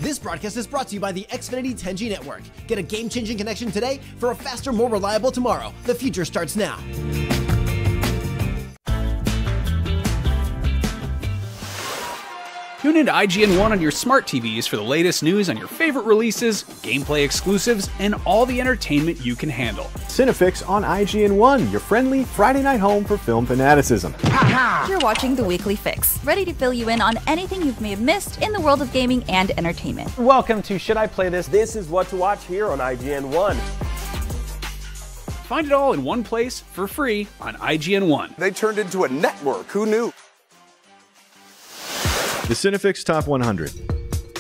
This broadcast is brought to you by the Xfinity 10G network. Get a game-changing connection today for a faster, more reliable tomorrow. The future starts now. Tune into IGN1 on your smart TVs for the latest news on your favorite releases, gameplay exclusives, and all the entertainment you can handle. Cinefix on IGN1, your friendly Friday night home for film fanaticism. You're watching The Weekly Fix, ready to fill you in on anything you may have missed in the world of gaming and entertainment. Welcome to Should I Play This? This is what to watch here on IGN1. Find it all in one place for free on IGN1. They turned into a network. Who knew? The Cinefix Top 100.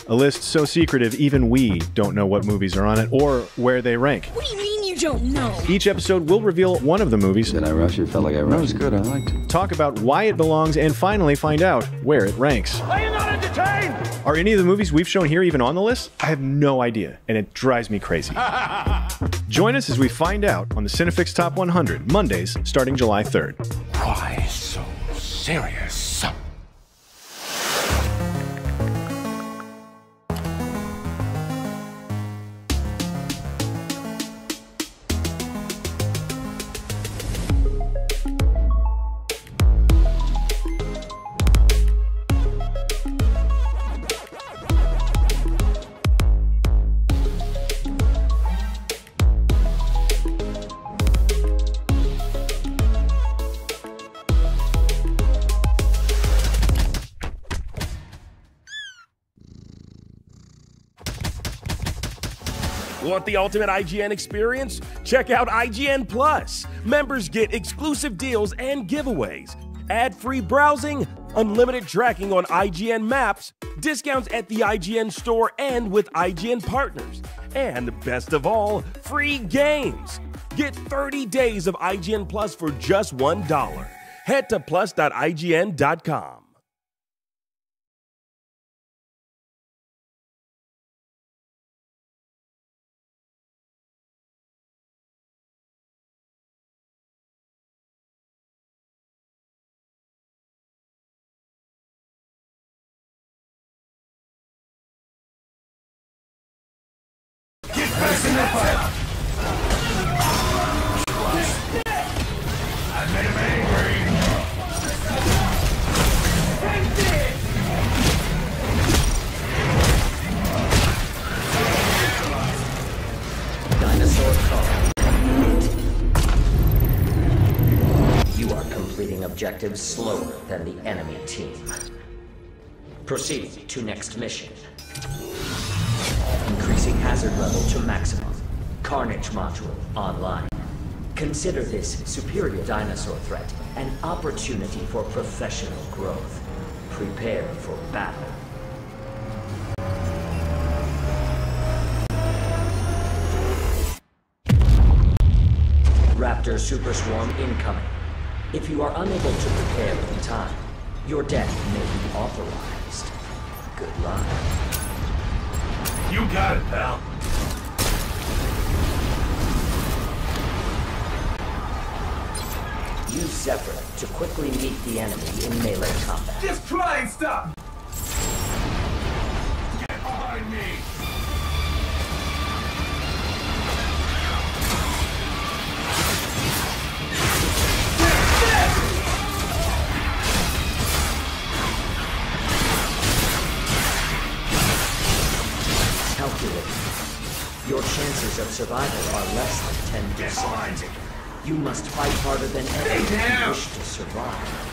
A list so secretive even we don't know what movies are on it or where they rank. What do you mean you don't know? Each episode will reveal one of the movies. Did I rush it? Felt like I rushed it. That was good. I liked it. Talk about why it belongs and finally find out where it ranks. Are you not entertained? Are any of the movies we've shown here even on the list? I have no idea, and it drives me crazy. Join us as we find out on the Cinefix Top 100, Mondays starting July 3rd. Why so serious? Want the ultimate IGN experience? Check out IGN Plus. Members get exclusive deals and giveaways, ad-free browsing, unlimited tracking on IGN Maps, discounts at the IGN store and with IGN partners, and best of all, free games. Get 30 days of IGN Plus for just $1. Head to plus.ign.com. Dinosaur call. You are completing objectives slower than the enemy team. Proceed to next mission. Increasing hazard level to maximum. Carnage module online. Consider this superior dinosaur threat an opportunity for professional growth. Prepare for battle. Raptor Super Swarm incoming. If you are unable to prepare in time, your death may be authorized. Good luck. You got it, pal. Use Zephyr to quickly meet the enemy in melee combat. Just try and stop! Get behind me! Calculating. Your chances of survival are less than 10%. You must fight harder than ever if you wish to survive.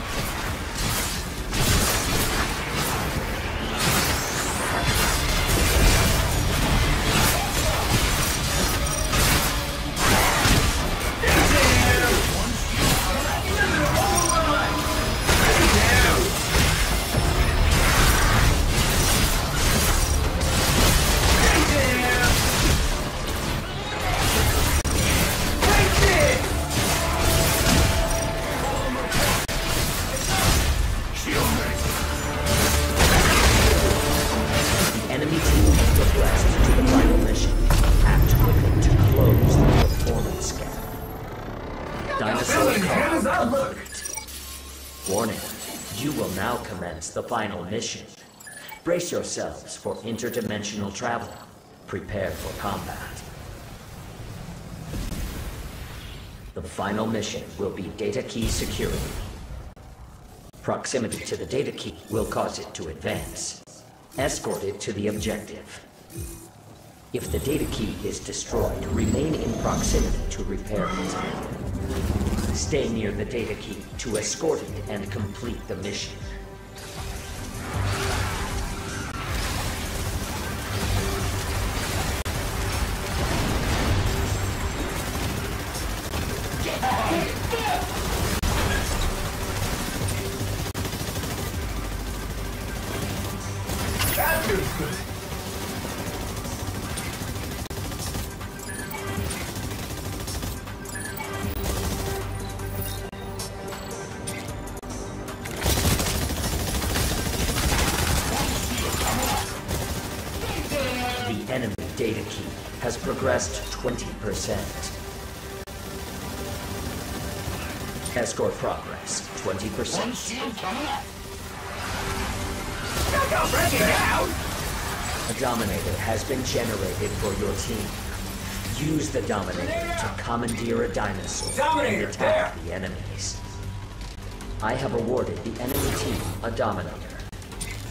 The final mission. Brace yourselves for interdimensional travel. Prepare for combat. The final mission will be data key security. Proximity to the data key will cause it to advance. Escort it to the objective. If the data key is destroyed, remain in proximity to repair it. Stay near the data key to escort it and complete the mission. The enemy data key has progressed 20%. Escort progress 20%. A Dominator has been generated for your team. Use the Dominator to commandeer a dinosaur and attack the enemies. I have awarded the enemy team a Dominator.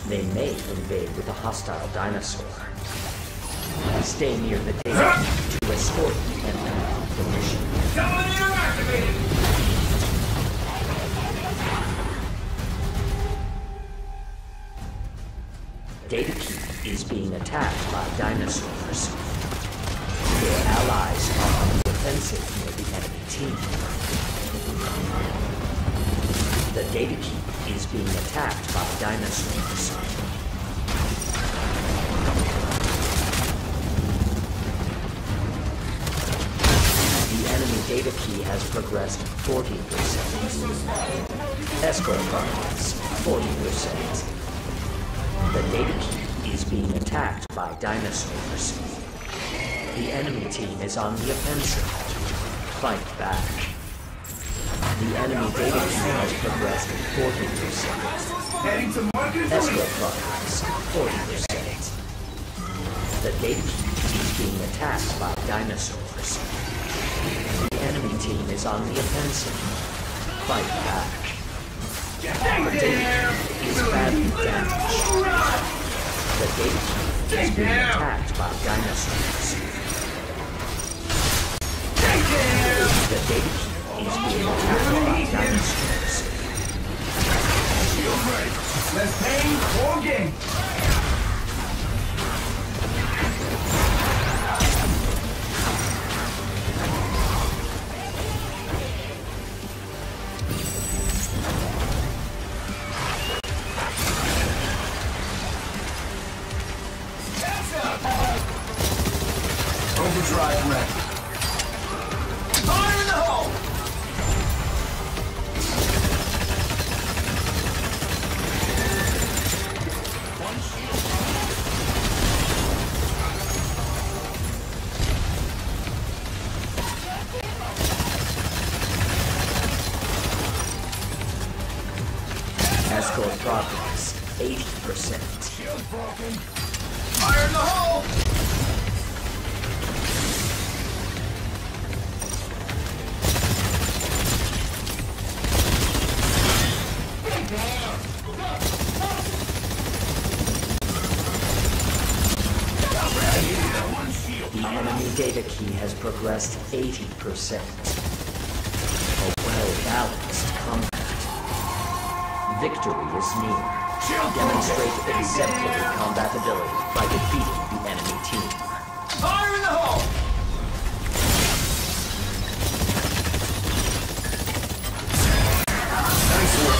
They may invade with a hostile dinosaur. Stay near the data to escort and complete the mission. Dominator activated! Data key is being attacked by dinosaurs. Your allies are on the offensive near the enemy team. The data key is being attacked by dinosaurs. The enemy data key has progressed 40%. Escort progress, 40%. The data key is being attacked by dinosaurs. The enemy team is on the offensive. Fight back. The enemy data key has progressed 40%. Heading to market. Escort progress, 40%. The data key is being attacked by dinosaurs. The enemy team is on the offensive. Fight back. The data key is badly damaged. The data key is being attacked by dinosaurs. The data key is being attacked by dinosaurs. Shield ready. Let's pay more game. Overdrive ready. Fire in the hole! Escort progress, 80%. Shield broken. Fire in the hole! The enemy data key has progressed 80%. A well-balanced combat. Victory is near. Demonstrate exemplary combatability by defeating the enemy team. Fire in the hole! Nice work.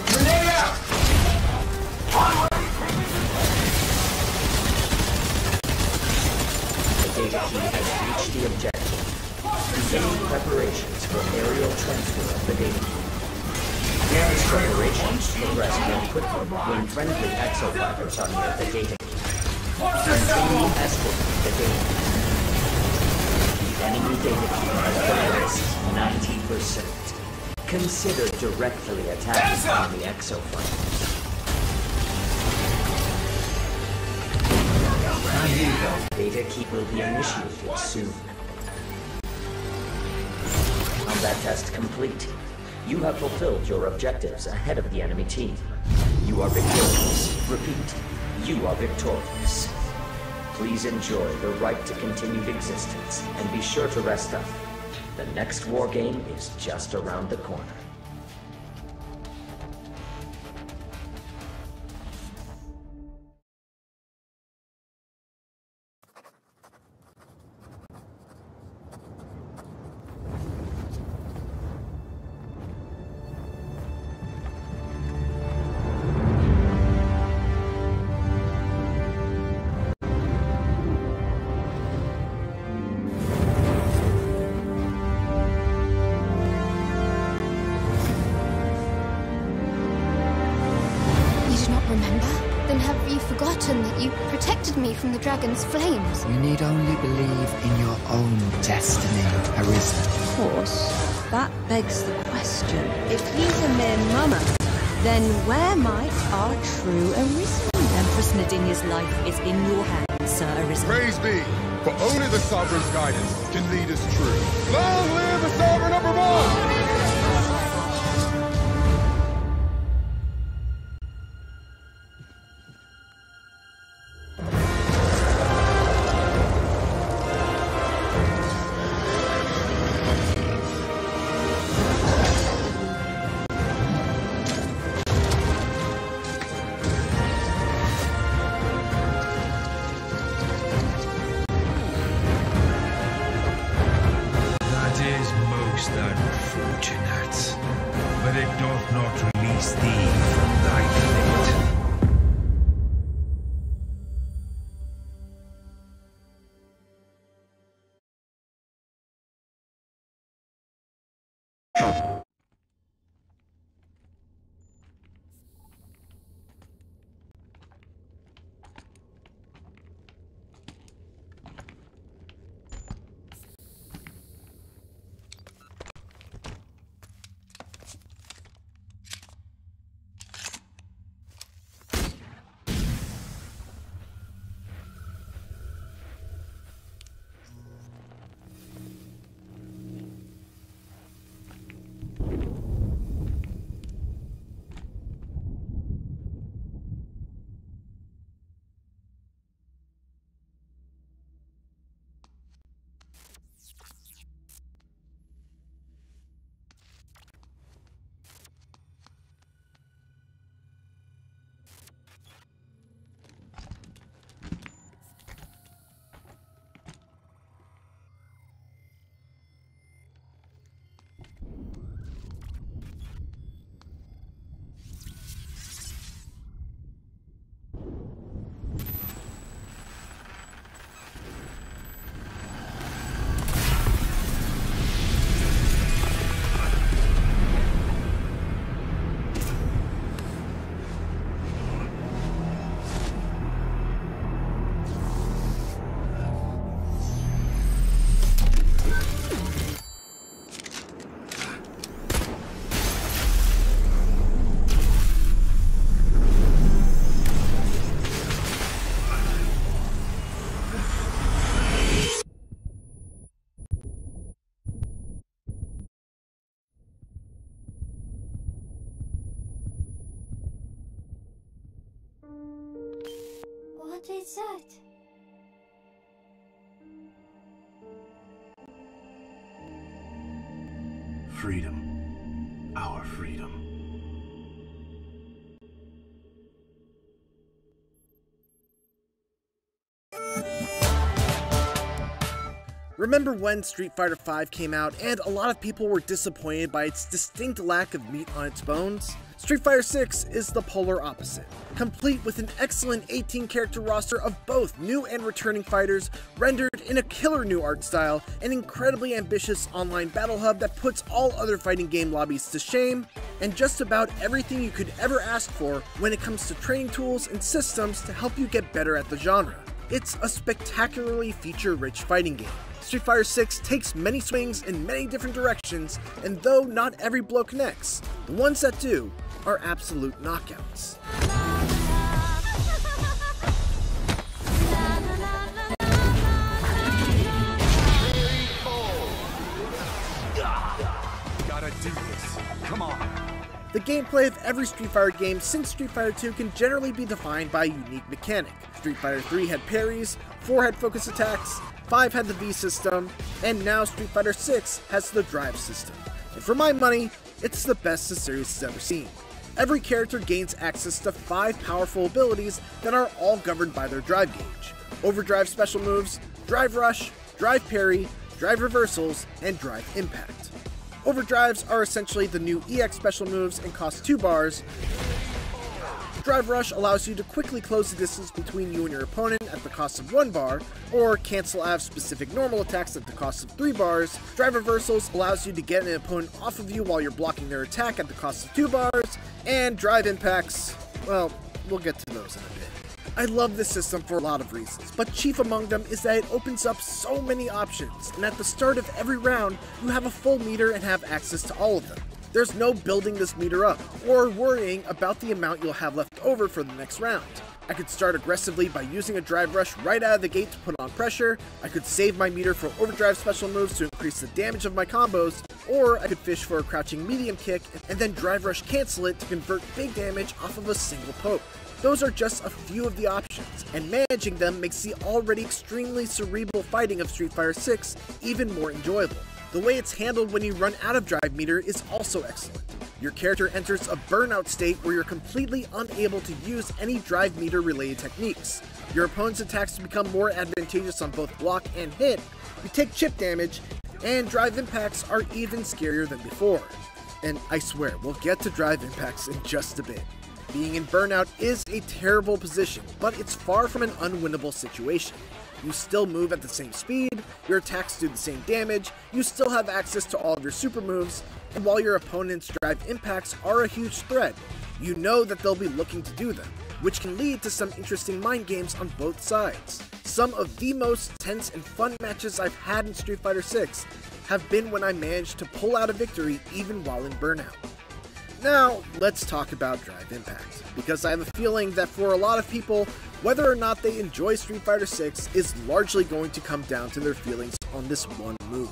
Grenade out! The data key has reached the objective. Beginning preparations for aerial transfer of the data key. These preparations progress more quickly when friendly exofighters are near the data key. Continue escorting the data key. The enemy data key has progressed 90%. Consider directly attacking enemy exofighters. Data key will be initiated soon. Combat test complete. You have fulfilled your objectives ahead of the enemy team. You are victorious. Repeat, you are victorious. Please enjoy the right to continued existence and be sure to rest up. The next war game is just around the corner. That you protected me from the dragon's flames. You need only believe in your own destiny, Arisen. Of course, that begs the question. If he's a mere mummer, then where might our true Arisen? Empress Nadinia's life is in your hands, Sir Arisen. Praise be, for only the Sovereign's guidance can lead us true. Long live the Sovereign number one! That is most unfair. What is that? Freedom. Our freedom. Remember when Street Fighter V came out and a lot of people were disappointed by its distinct lack of meat on its bones? Street Fighter VI is the polar opposite, complete with an excellent 18-character roster of both new and returning fighters, rendered in a killer new art style, an incredibly ambitious online battle hub that puts all other fighting game lobbies to shame, and just about everything you could ever ask for when it comes to training tools and systems to help you get better at the genre. It's a spectacularly feature-rich fighting game. Street Fighter VI takes many swings in many different directions, and though not every blow connects, the ones that do are absolute knockouts. Gotta do this. Come on. The gameplay of every Street Fighter game since Street Fighter 2 can generally be defined by a unique mechanic. Street Fighter 3 had parries, 4 had focus attacks, 5 had the V system, and now Street Fighter 6 has the drive system. And for my money, it's the best the series has ever seen. Every character gains access to 5 powerful abilities that are all governed by their drive gauge. Overdrive special moves, drive rush, drive parry, drive reversals, and drive impact. Overdrives are essentially the new EX special moves and cost 2 bars. Drive Rush allows you to quickly close the distance between you and your opponent at the cost of 1 bar, or cancel out specific normal attacks at the cost of 3 bars. Drive Reversals allows you to get an opponent off of you while you're blocking their attack at the cost of 2 bars. And Drive Impacts, well, we'll get to those in a bit. I love this system for a lot of reasons, but chief among them is that it opens up so many options, and at the start of every round, you have a full meter and have access to all of them. There's no building this meter up, or worrying about the amount you'll have left over for the next round. I could start aggressively by using a drive rush right out of the gate to put on pressure, I could save my meter for overdrive special moves to increase the damage of my combos, or I could fish for a crouching medium kick and then drive rush cancel it to convert big damage off of a single poke. Those are just a few of the options, and managing them makes the already extremely cerebral fighting of Street Fighter VI even more enjoyable. The way it's handled when you run out of drive meter is also excellent. Your character enters a burnout state where you're completely unable to use any drive meter related techniques. Your opponent's attacks become more advantageous on both block and hit, you take chip damage, and drive impacts are even scarier than before. And I swear, we'll get to drive impacts in just a bit. Being in burnout is a terrible position, but it's far from an unwinnable situation. You still move at the same speed, your attacks do the same damage, you still have access to all of your super moves, and while your opponent's drive impacts are a huge threat, you know that they'll be looking to do them, which can lead to some interesting mind games on both sides. Some of the most tense and fun matches I've had in Street Fighter VI have been when I managed to pull out a victory even while in burnout. Now, let's talk about drive impact, because I have a feeling that for a lot of people, whether or not they enjoy Street Fighter VI is largely going to come down to their feelings on this one move.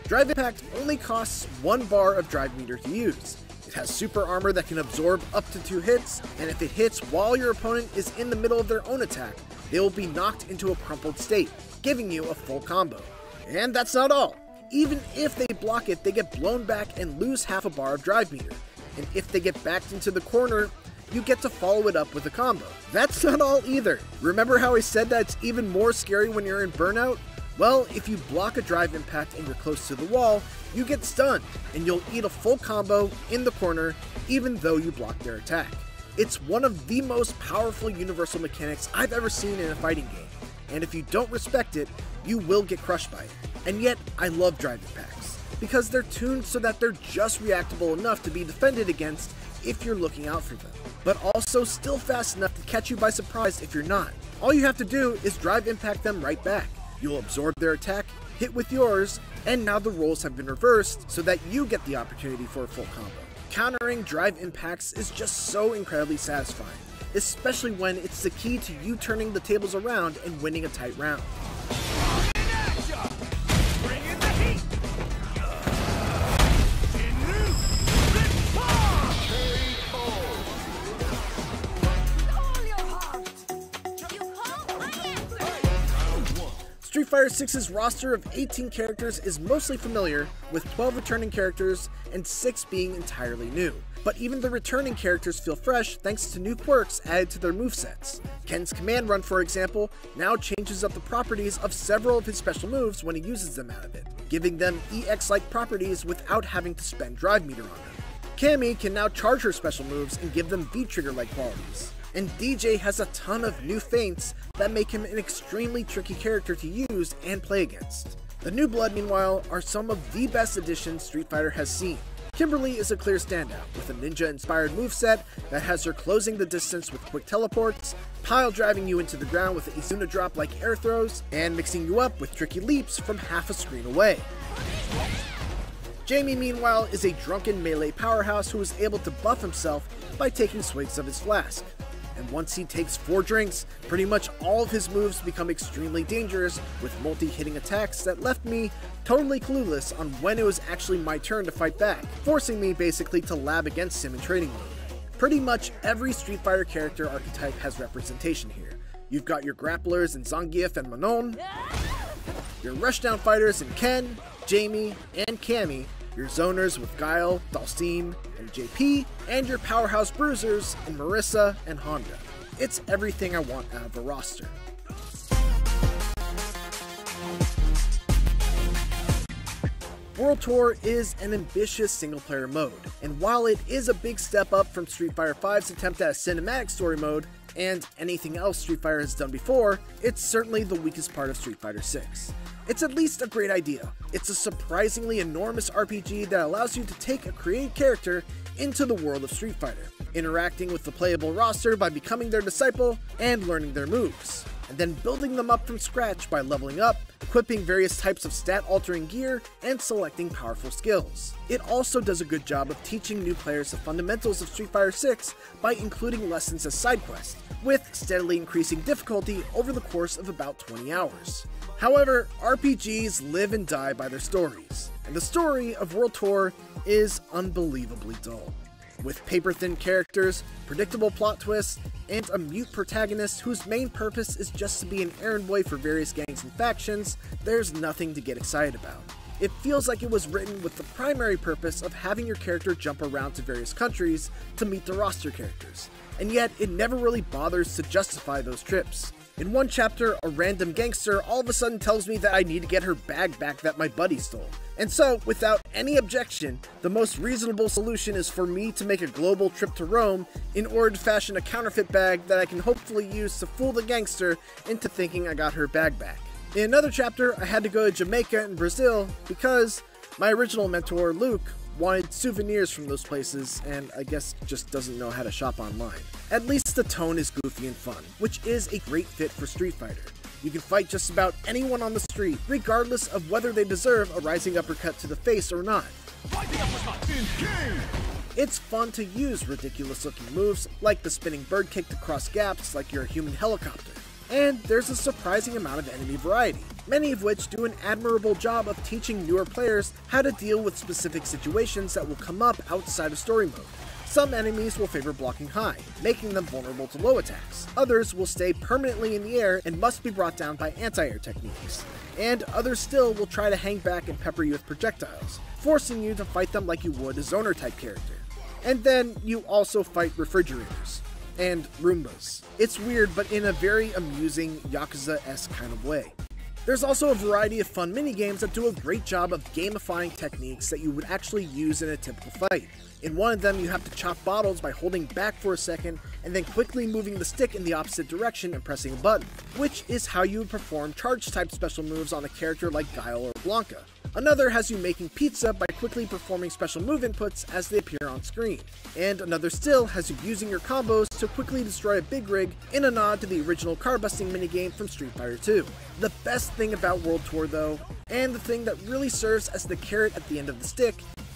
Drive impact only costs 1 bar of drive meter to use. It has super armor that can absorb up to 2 hits, and if it hits while your opponent is in the middle of their own attack, they will be knocked into a crumpled state, giving you a full combo. And that's not all. Even if they block it, they get blown back and lose half a bar of drive meter. And if they get backed into the corner, you get to follow it up with a combo. That's not all either. Remember how I said that it's even more scary when you're in burnout? Well, if you block a drive impact and you're close to the wall, you get stunned, and you'll eat a full combo in the corner, even though you block their attack. It's one of the most powerful universal mechanics I've ever seen in a fighting game, and if you don't respect it, you will get crushed by it. And yet, I love drive impacts, because they're tuned so that they're just reactable enough to be defended against if you're looking out for them, but also still fast enough to catch you by surprise if you're not. All you have to do is drive impact them right back. You'll absorb their attack, hit with yours, and now the roles have been reversed so that you get the opportunity for a full combo. Countering drive impacts is just so incredibly satisfying, especially when it's the key to you turning the tables around and winning a tight round. Street Fighter VI's roster of 18 characters is mostly familiar, with 12 returning characters and 6 being entirely new. But even the returning characters feel fresh thanks to new quirks added to their movesets. Ken's command run, for example, now changes up the properties of several of his special moves when he uses them out of it, giving them EX-like properties without having to spend drive meter on them. Cammy can now charge her special moves and give them V-trigger-like qualities. And DJ has a ton of new feints that make him an extremely tricky character to use and play against. The New Blood, meanwhile, are some of the best additions Street Fighter has seen. Kimberly is a clear standout, with a ninja-inspired moveset that has her closing the distance with quick teleports, pile driving you into the ground with Izuna drop like air throws, and mixing you up with tricky leaps from half a screen away. Jamie, meanwhile, is a drunken melee powerhouse who is able to buff himself by taking swigs of his flask. And once he takes 4 drinks, pretty much all of his moves become extremely dangerous, with multi-hitting attacks that left me totally clueless on when it was actually my turn to fight back, forcing me basically to lab against him in training mode. Pretty much every Street Fighter character archetype has representation here. You've got your grapplers in Zangief and Manon, your rushdown fighters in Ken, Jamie, and Cammy, your zoners with Guile, Dalsim, and JP, and your powerhouse bruisers in Marissa and Honda. It's everything I want out of a roster. World Tour is an ambitious single-player mode, and while it is a big step up from Street Fighter V's attempt at a cinematic story mode, and anything else Street Fighter has done before, it's certainly the weakest part of Street Fighter VI. It's at least a great idea. It's a surprisingly enormous RPG that allows you to take a created character into the world of Street Fighter, interacting with the playable roster by becoming their disciple and learning their moves, and then building them up from scratch by leveling up, equipping various types of stat-altering gear, and selecting powerful skills. It also does a good job of teaching new players the fundamentals of Street Fighter VI by including lessons as side quests, with steadily increasing difficulty over the course of about 20 hours. However, RPGs live and die by their stories, and the story of World Tour is unbelievably dull. With paper-thin characters, predictable plot twists, and a mute protagonist whose main purpose is just to be an errand boy for various gangs and factions, there's nothing to get excited about. It feels like it was written with the primary purpose of having your character jump around to various countries to meet the roster characters, and yet it never really bothers to justify those trips. In one chapter, a random gangster all of a sudden tells me that I need to get her bag back that my buddy stole. And so, without any objection, the most reasonable solution is for me to make a global trip to Rome in order to fashion a counterfeit bag that I can hopefully use to fool the gangster into thinking I got her bag back. In another chapter, I had to go to Jamaica and Brazil because my original mentor, Luke, wanted souvenirs from those places and I guess just doesn't know how to shop online. At least the tone is goofy and fun, which is a great fit for Street Fighter. You can fight just about anyone on the street, regardless of whether they deserve a rising uppercut to the face or not. It's fun to use ridiculous looking moves like the spinning bird kick to cross gaps like you're a human helicopter. And there's a surprising amount of enemy variety, many of which do an admirable job of teaching newer players how to deal with specific situations that will come up outside of story mode. Some enemies will favor blocking high, making them vulnerable to low attacks. Others will stay permanently in the air and must be brought down by anti-air techniques. And others still will try to hang back and pepper you with projectiles, forcing you to fight them like you would a zoner type character. And then you also fight refrigerators and Roombas. It's weird, but in a very amusing Yakuza-esque kind of way. There's also a variety of fun minigames that do a great job of gamifying techniques that you would actually use in a typical fight. In one of them, you have to chop bottles by holding back for a second and then quickly moving the stick in the opposite direction and pressing a button, which is how you would perform charge-type special moves on a character like Guile or Blanca. Another has you making pizza by quickly performing special move inputs as they appear on screen. And another still has you using your combos to quickly destroy a big rig in a nod to the original car busting minigame from Street Fighter 2. The best thing about World Tour though, and the thing that really serves as the carrot at the end of the stick,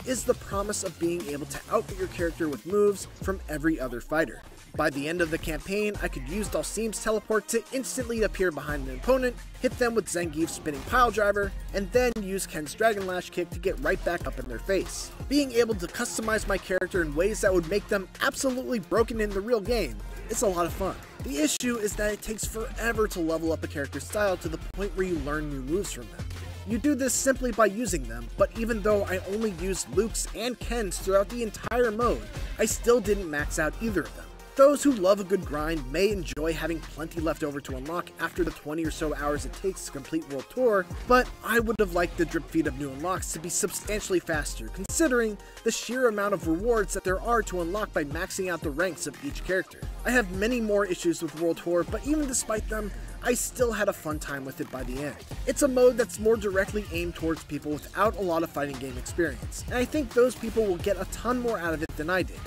is the promise of being able to outfit your character with moves from every other fighter. By the end of the campaign, I could use Dhalsim's teleport to instantly appear behind an opponent, hit them with Zangief's spinning piledriver, and then use Ken's Dragon Lash kick to get right back up in their face. Being able to customize my character in ways that would make them absolutely broken in the real game is a lot of fun. The issue is that it takes forever to level up a character's style to the point where you learn new moves from them. You do this simply by using them, but even though I only used Luke's and Ken's throughout the entire mode, I still didn't max out either of them. Those who love a good grind may enjoy having plenty left over to unlock after the 20 or so hours it takes to complete World Tour, but I would have liked the drip feed of new unlocks to be substantially faster, considering the sheer amount of rewards that there are to unlock by maxing out the ranks of each character. I have many more issues with World Tour, but even despite them, I still had a fun time with it by the end. It's a mode that's more directly aimed towards people without a lot of fighting game experience, and I think those people will get a ton more out of it than I did.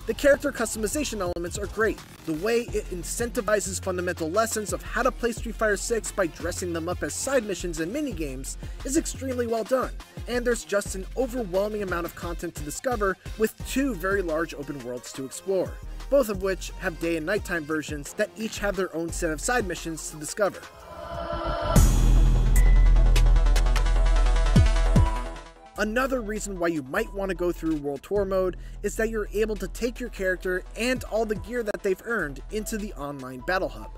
The character customization elements are great. The way it incentivizes fundamental lessons of how to play Street Fighter 6 by dressing them up as side missions and minigames is extremely well done, and there's just an overwhelming amount of content to discover with 2 very large open worlds to explore, both of which have day and nighttime versions that each have their own set of side missions to discover. Another reason why you might want to go through World Tour mode is that you're able to take your character and all the gear that they've earned into the online Battle Hub,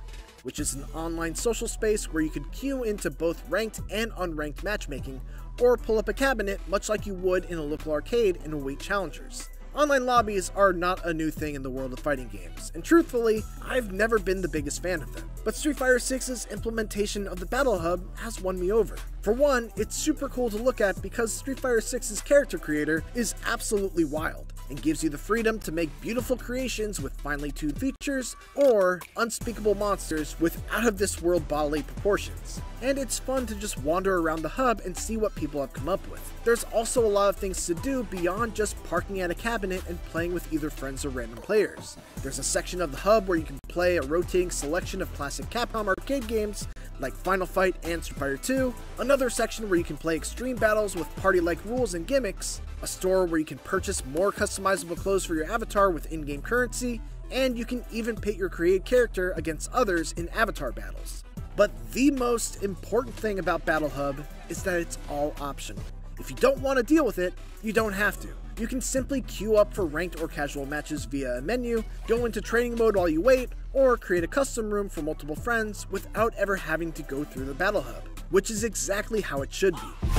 which is an online social space where you can queue into both ranked and unranked matchmaking, or pull up a cabinet much like you would in a local arcade and await challengers. Online lobbies are not a new thing in the world of fighting games, and truthfully, I've never been the biggest fan of them. But Street Fighter 6's implementation of the Battle Hub has won me over. For one, it's super cool to look at because Street Fighter 6's character creator is absolutely wild, and gives you the freedom to make beautiful creations with finely tuned features, or unspeakable monsters with out-of-this-world bodily proportions. And it's fun to just wander around the hub and see what people have come up with. There's also a lot of things to do beyond just parking at a cabinet and playing with either friends or random players. There's a section of the hub where you can play a rotating selection of classic Capcom arcade games like Final Fight and Street Fighter 2, another section where you can play extreme battles with party-like rules and gimmicks, a store where you can purchase more customizable clothes for your avatar with in-game currency, and you can even pit your created character against others in avatar battles. But the most important thing about Battle Hub is that it's all optional. If you don't want to deal with it, you don't have to. You can simply queue up for ranked or casual matches via a menu, go into training mode while you wait, or create a custom room for multiple friends without ever having to go through the Battle Hub, which is exactly how it should be.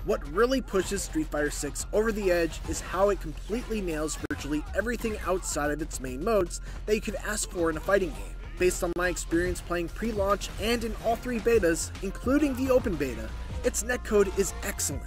What really pushes Street Fighter 6 over the edge is how it completely nails virtually everything outside of its main modes that you could ask for in a fighting game. Based on my experience playing pre-launch and in all 3 betas, including the open beta, its netcode is excellent.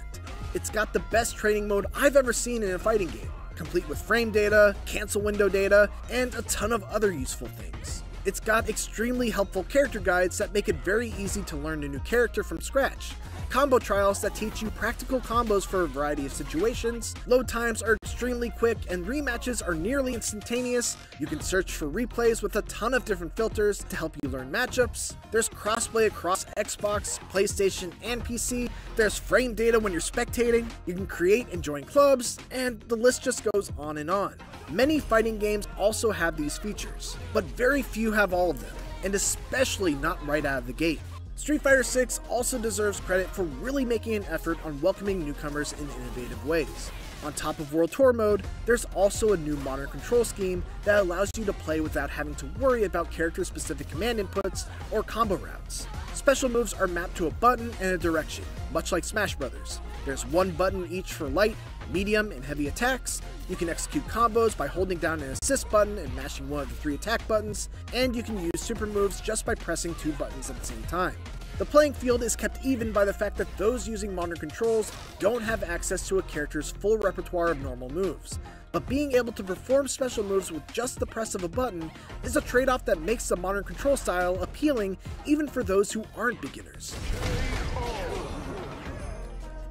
It's got the best training mode I've ever seen in a fighting game, complete with frame data, cancel window data, and a ton of other useful things. It's got extremely helpful character guides that make it very easy to learn a new character from scratch, combo trials that teach you practical combos for a variety of situations, load times are extremely quick, and rematches are nearly instantaneous. You can search for replays with a ton of different filters to help you learn matchups. There's crossplay across Xbox, PlayStation, and PC. There's frame data when you're spectating. You can create and join clubs, and the list just goes on and on. Many fighting games also have these features, but very few have all of them, and especially not right out of the gate. Street Fighter 6 also deserves credit for really making an effort on welcoming newcomers in innovative ways. On top of World Tour mode, there's also a new modern control scheme that allows you to play without having to worry about character-specific command inputs or combo routes. Special moves are mapped to a button and a direction, much like Smash Bros. There's one button each for light, medium, and heavy attacks. You can execute combos by holding down an assist button and mashing one of the 3 attack buttons, and you can use super moves just by pressing 2 buttons at the same time. The playing field is kept even by the fact that those using modern controls don't have access to a character's full repertoire of normal moves, but being able to perform special moves with just the press of a button is a trade-off that makes the modern control style appealing even for those who aren't beginners.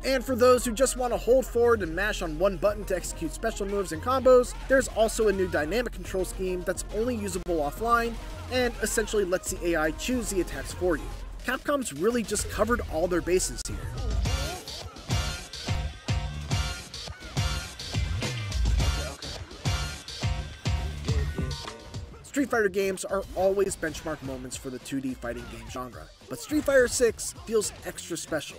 And for those who just want to hold forward and mash on one button to execute special moves and combos, there's also a new dynamic control scheme that's only usable offline and essentially lets the AI choose the attacks for you. Capcom's really just covered all their bases here. Street Fighter games are always benchmark moments for the 2D fighting game genre, but Street Fighter 6 feels extra special.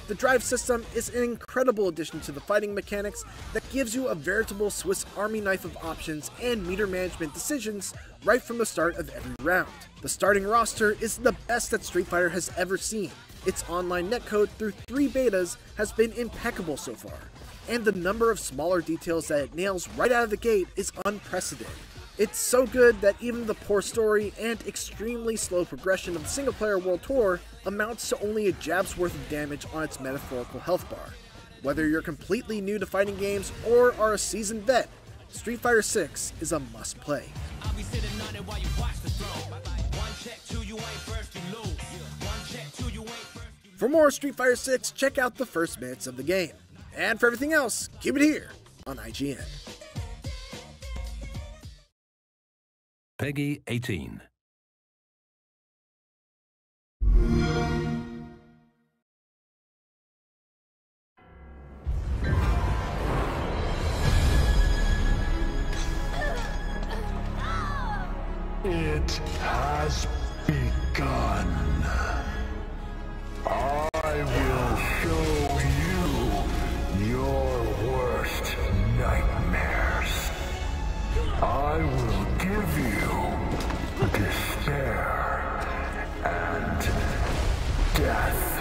The drive system is an incredible addition to the fighting mechanics that gives you a veritable Swiss Army knife of options and meter management decisions right from the start of every round. The starting roster is the best that Street Fighter has ever seen. Its online netcode through 3 betas has been impeccable so far, and the number of smaller details that it nails right out of the gate is unprecedented. It's so good that even the poor story and extremely slow progression of the single-player World Tour amounts to only a jab's worth of damage on its metaphorical health bar. Whether you're completely new to fighting games or are a seasoned vet, Street Fighter 6 is a must-play. For more Street Fighter 6, check out the first minutes of the game. And for everything else, keep it here on IGN. Peggy 18. It has begun. I will show you your worst nightmares. I will give you despair and death.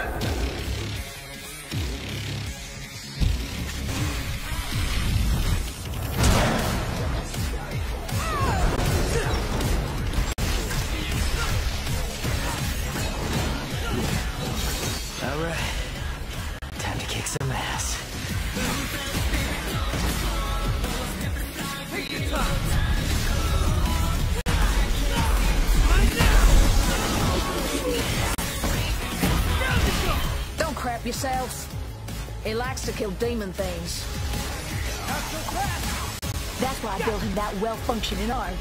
Alright, time to kick some ass. Don't crap yourselves. It likes to kill demon things. That's why I built him that well-functioning arm,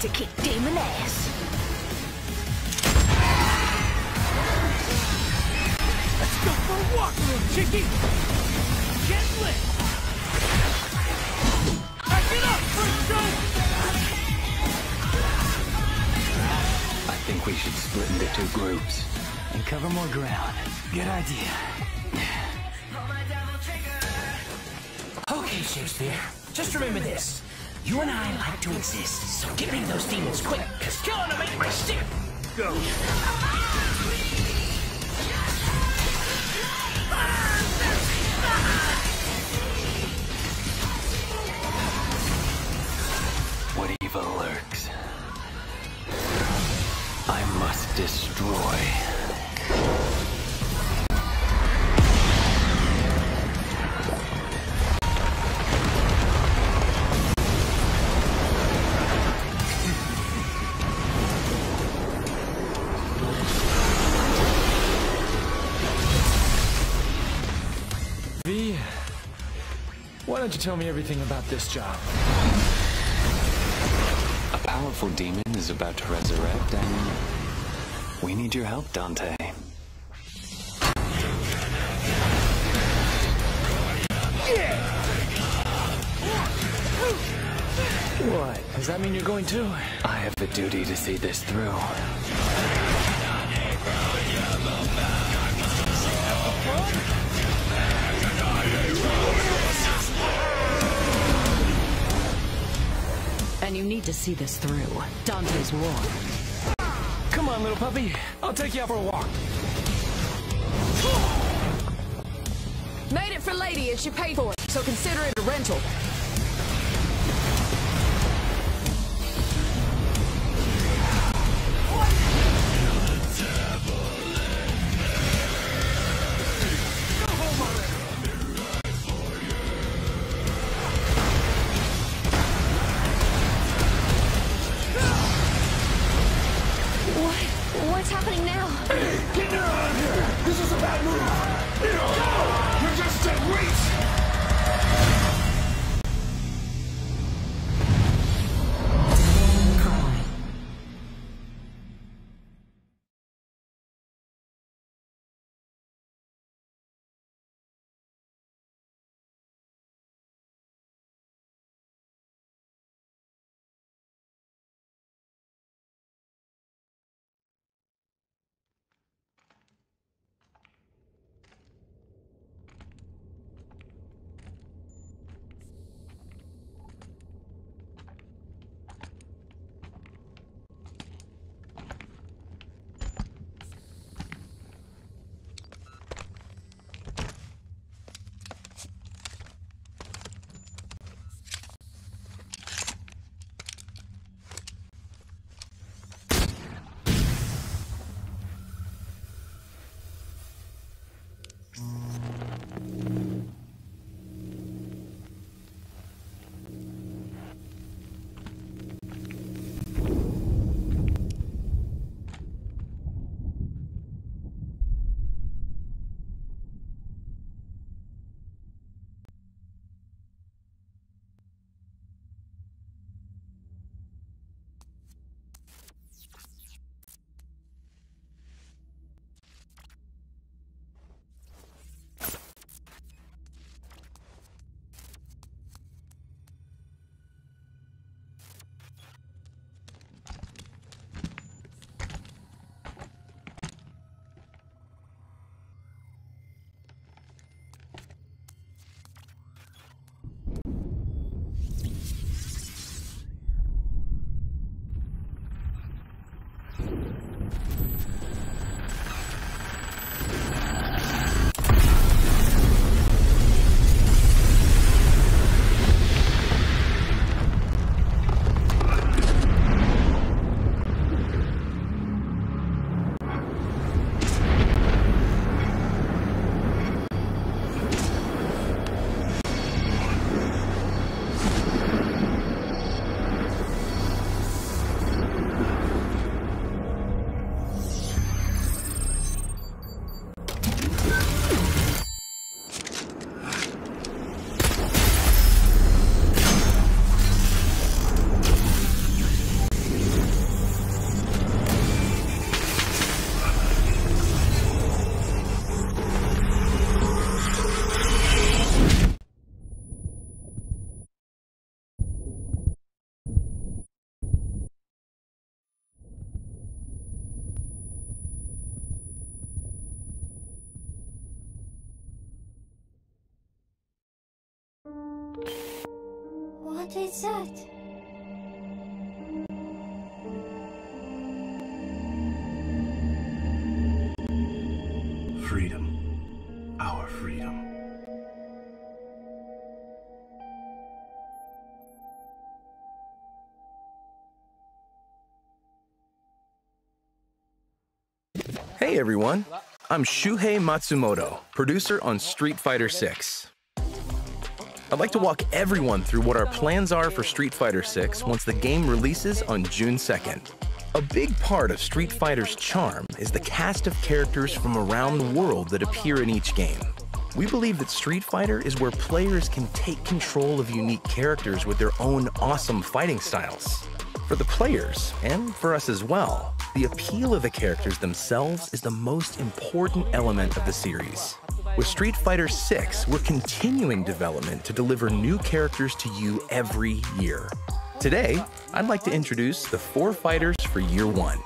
to kick demon ass. Let's go for a walk, little chickie! Get lit! Back it up, first jump! I think we should split into 2 groups and cover more ground. Good idea. Okay, Shakespeare, just remember this. You and I like to exist, so get rid of those demons quick, cause killing them ain't my shit! Go! What evil lurks? I must destroy. V, why don't you tell me everything about this job? A powerful demon is about to resurrect, and we need your help, Dante. What? Does that mean you're going too? I have a duty to see this through. And you need to see this through. Dante's war. Come on, little puppy. I'll take you out for a walk. Made it for Lady and she paid for it, so consider it a rental. What's happening now? Get her out of here! This is a bad move! You're just a waste! What is that? Freedom. Our freedom. Hey everyone, I'm Shuhei Matsumoto, producer on Street Fighter 6. I'd like to walk everyone through what our plans are for Street Fighter 6 once the game releases on June 2nd. A big part of Street Fighter's charm is the cast of characters from around the world that appear in each game. We believe that Street Fighter is where players can take control of unique characters with their own awesome fighting styles. For the players, and for us as well, the appeal of the characters themselves is the most important element of the series. With Street Fighter 6, we're continuing development to deliver new characters to you every year. Today, I'd like to introduce the 4 fighters for Year 1.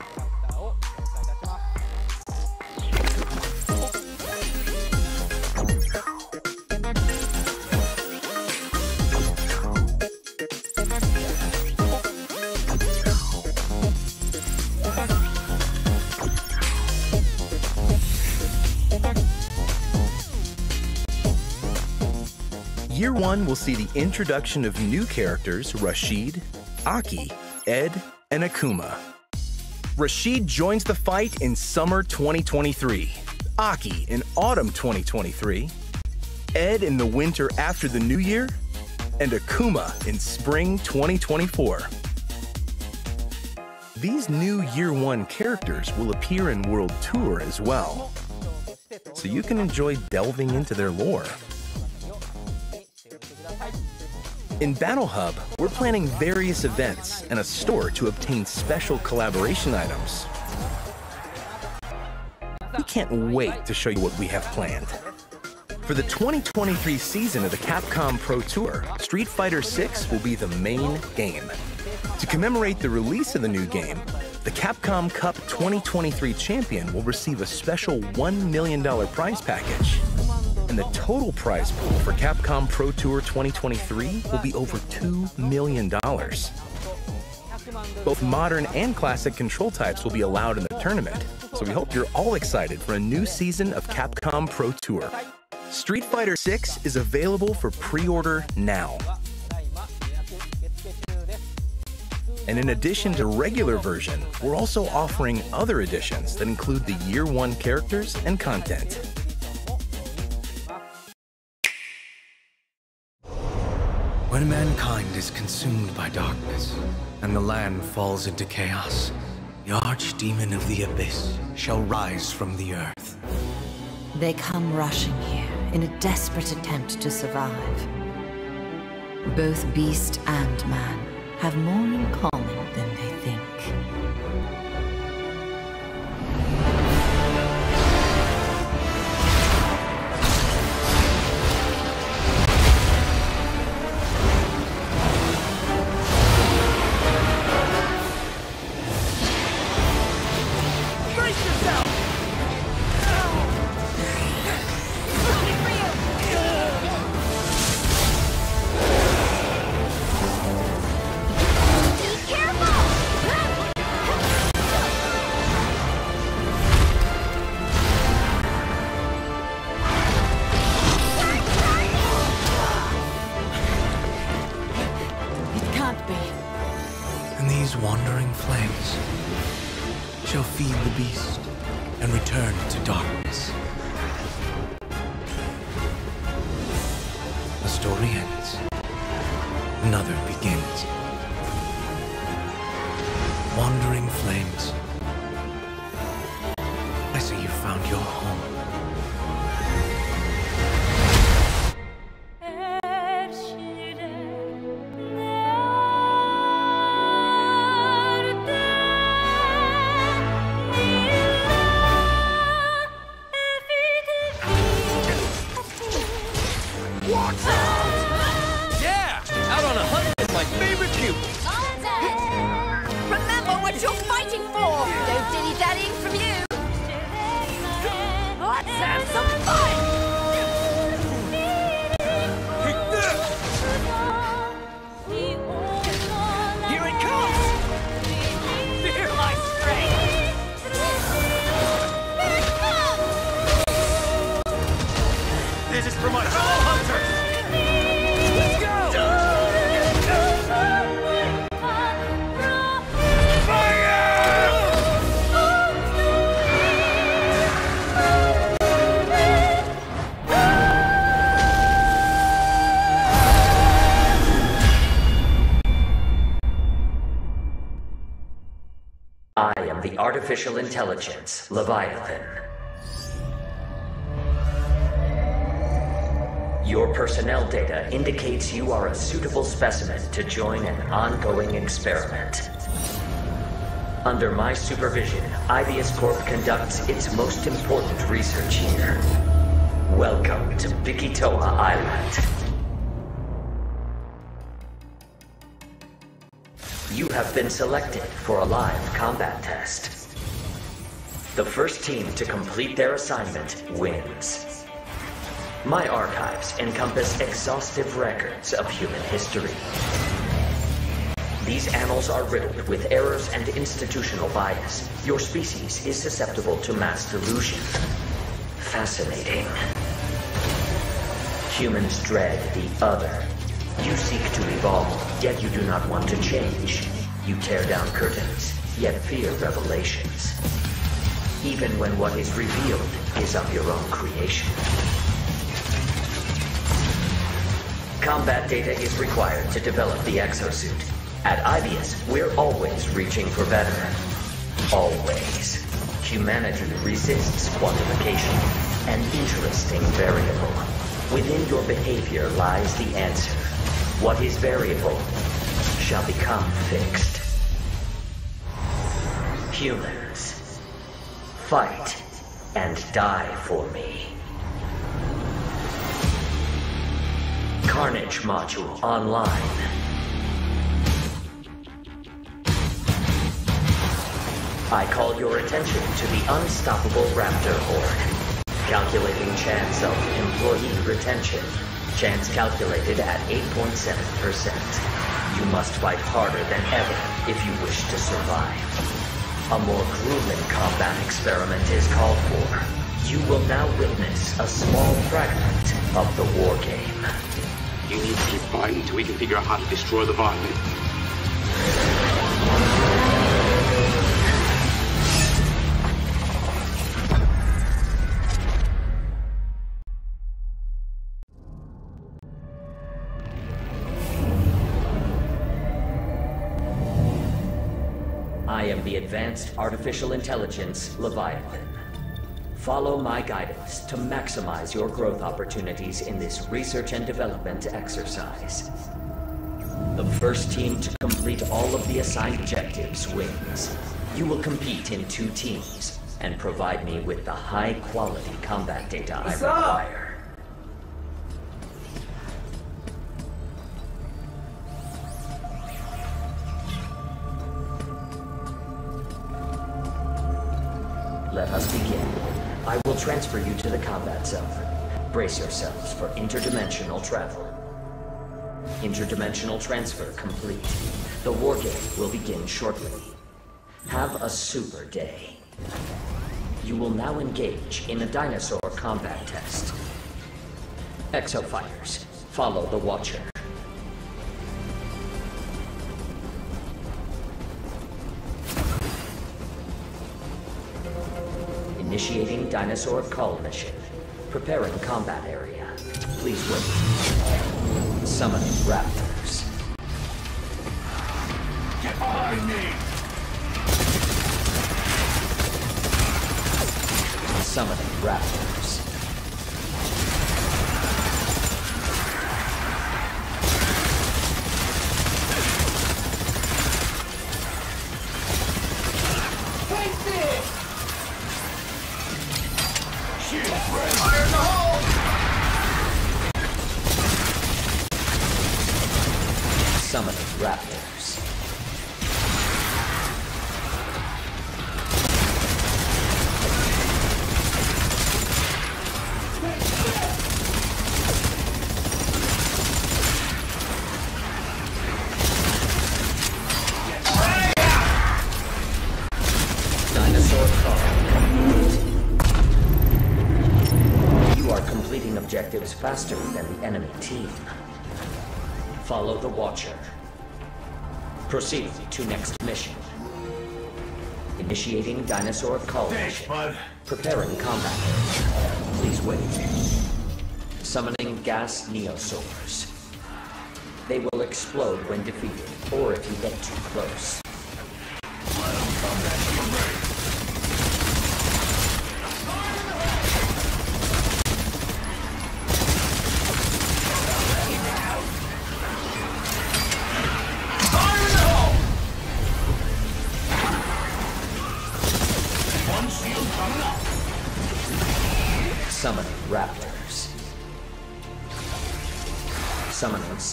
Year 1 will see the introduction of new characters Rashid, Aki, Ed, and Akuma. Rashid joins the fight in summer 2023, Aki in autumn 2023, Ed in the winter after the new year, and Akuma in spring 2024. These new Year 1 characters will appear in World Tour as well, so you can enjoy delving into their lore. In Battle Hub, we're planning various events and a store to obtain special collaboration items. We can't wait to show you what we have planned. For the 2023 season of the Capcom Pro Tour, Street Fighter 6 will be the main game. To commemorate the release of the new game, the Capcom Cup 2023 champion will receive a special $1 million prize package. And the total prize pool for Capcom Pro Tour 2023 will be over $2 million. Both modern and classic control types will be allowed in the tournament, so we hope you're all excited for a new season of Capcom Pro Tour. Street Fighter 6 is available for pre-order now. And in addition to regular version, we're also offering other editions that include the Year 1 characters and content. When mankind is consumed by darkness, and the land falls into chaos, the archdemon of the abyss shall rise from the earth. They come rushing here in a desperate attempt to survive. Both beast and man have more in common than they think. Wandering flames shall feed the beast and return to darkness. The story ends. Another begins. Wandering flames, I see you found your home. Remember what you're fighting for! the artificial intelligence, Leviathan. Your personnel data indicates you are a suitable specimen to join an ongoing experiment. Under my supervision, Ibius Corp conducts its most important research here. Welcome to Bikitoa Island. You have been selected for a live combat test. The first team to complete their assignment wins. My archives encompass exhaustive records of human history. These annals are riddled with errors and institutional bias. Your species is susceptible to mass delusion. Fascinating. Humans dread the other. You seek to evolve, yet you do not want to change. You tear down curtains, yet fear revelations. Even when what is revealed is of your own creation. Combat data is required to develop the exosuit. At Ibius, we're always reaching for better. Always. Humanity resists quantification, an interesting variable. Within your behavior lies the answer. What is variable shall become fixed. Humans, fight and die for me. Carnage module online. I call your attention to the unstoppable Raptor Horde. Calculating chance of employee retention. Chance calculated at 8.7%. You must fight harder than ever if you wish to survive. A more grueling combat experiment is called for. You will now witness a small fragment of the war game. You need to keep fighting until we can figure out how to destroy the bottom. I am the advanced artificial intelligence, Leviathan. Follow my guidance to maximize your growth opportunities in this research and development exercise. The first team to complete all of the assigned objectives wins. You will compete in 2 teams and provide me with the high-quality combat data I require. Let us begin. I will transfer you to the combat zone. Brace yourselves for interdimensional travel. Interdimensional transfer complete. The war game will begin shortly. Have a super day. You will now engage in a dinosaur combat test. Exofighters, follow the Watcher. Initiating dinosaur call mission. Preparing combat area. Please wait. Summoning raptors. Get behind me! Summoning raptors. Take this! Fire in the hole! Summoning raptors. Dinosaur call. You are completing objectives faster than the enemy team. Follow the Watcher. Proceed to next mission. Initiating dinosaur call mission. Preparing combat. Please wait. Summoning gas neosaurs. They will explode when defeated, or if you get too close. Combat,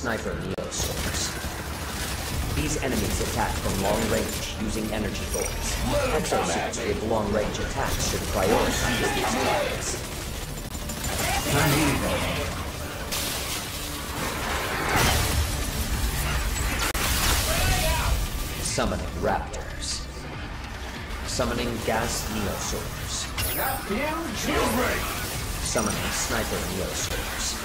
sniper neoswords. These enemies attack from long range using energy bullets. Exosuits with long range attacks should prioritize these targets. Summoning raptors. Summoning gas neoswords. Summoning sniper neoswords.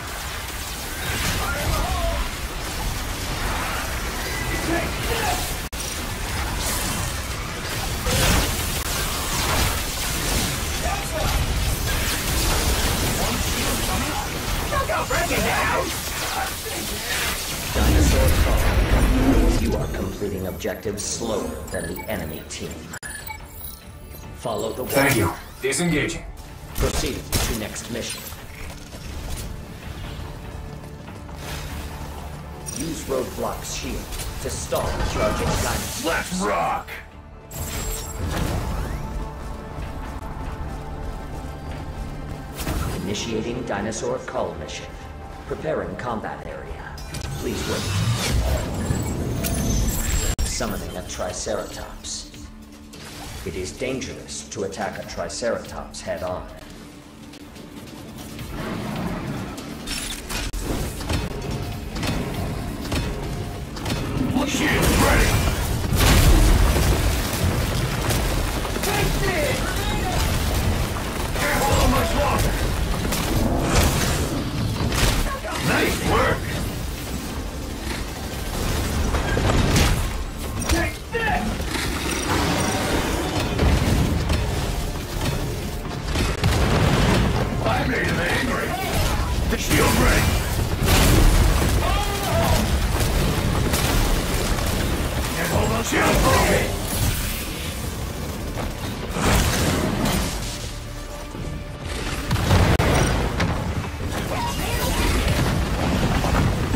Dinosaur Fall. You are completing objectives slower than the enemy team. Follow the wall. Thank you. Disengaging. Proceed to next mission. Use Roadblock's shield to stall the charging dinosaurs. Let's rock! Initiating Dinosaur Cull mission. Preparing combat area. Please wait. Summoning a Triceratops. It is dangerous to attack a Triceratops head-on. Shield ready! Take this! Can't hold on much longer! Nice work! Take this! I made him angry! The shield ready! Hold on, shield broken!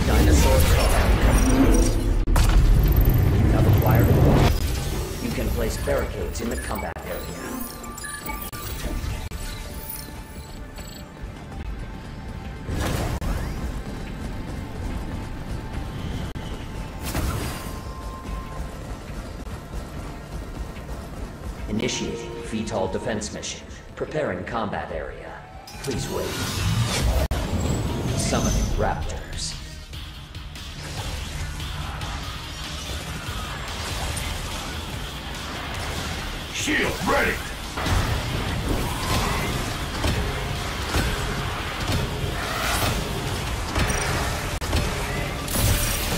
Dinosaur complete. You have acquired a wall. You can place barricades in the combat area. Initiating VTOL defense mission. Preparing combat area. Please wait. Summoning raptors. Shield ready!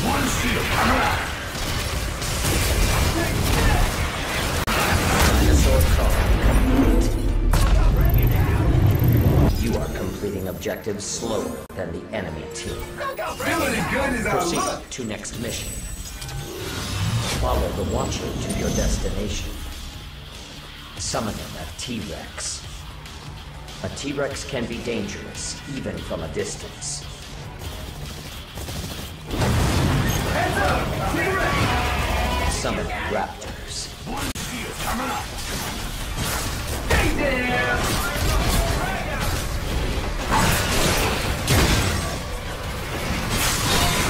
One shield coming out! You are completing objectives slower than the enemy team. Proceed to next mission. Follow the Watcher to your destination. Summoning a T-Rex. A T-Rex can be dangerous, even from a distance. Summoning raptors. Coming up! Stay there!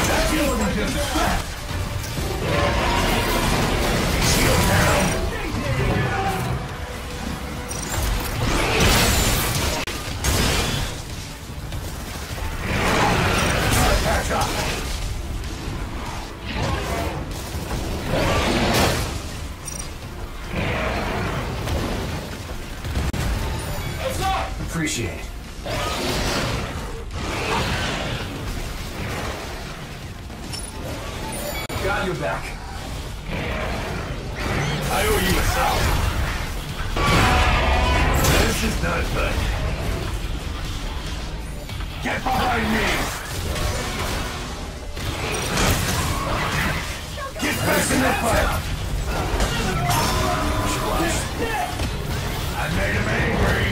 That's more than just a trap! Shield down! Patch up! Appreciate it. Got your back. I owe you a solid. This is not good. Get behind me! Get facing that fire! I made him angry!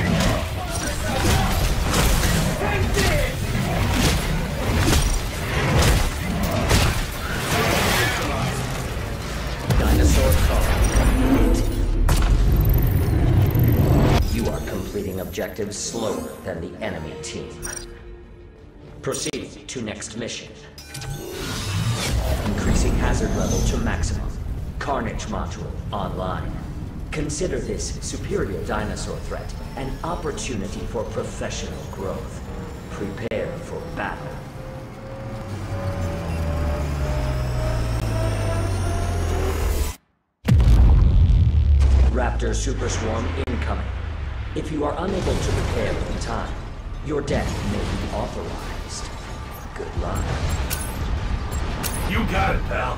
Dinosaur Fall. You are completing objectives slower than the enemy team. Proceed to next mission. hazard level to maximum. Carnage module online. Consider this superior dinosaur threat an opportunity for professional growth. Prepare for battle. Raptor Super Swarm incoming. If you are unable to prepare in time, your death may be authorized. Good luck. You got it, pal.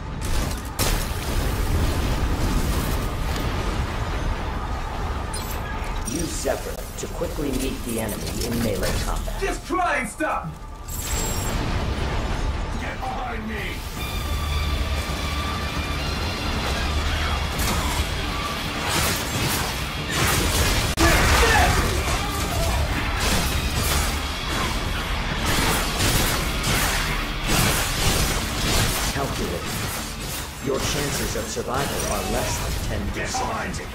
Use Zephyr to quickly meet the enemy in melee combat. Just try and stop! Get behind me! Calculated. Your chances of survival are less than 10%.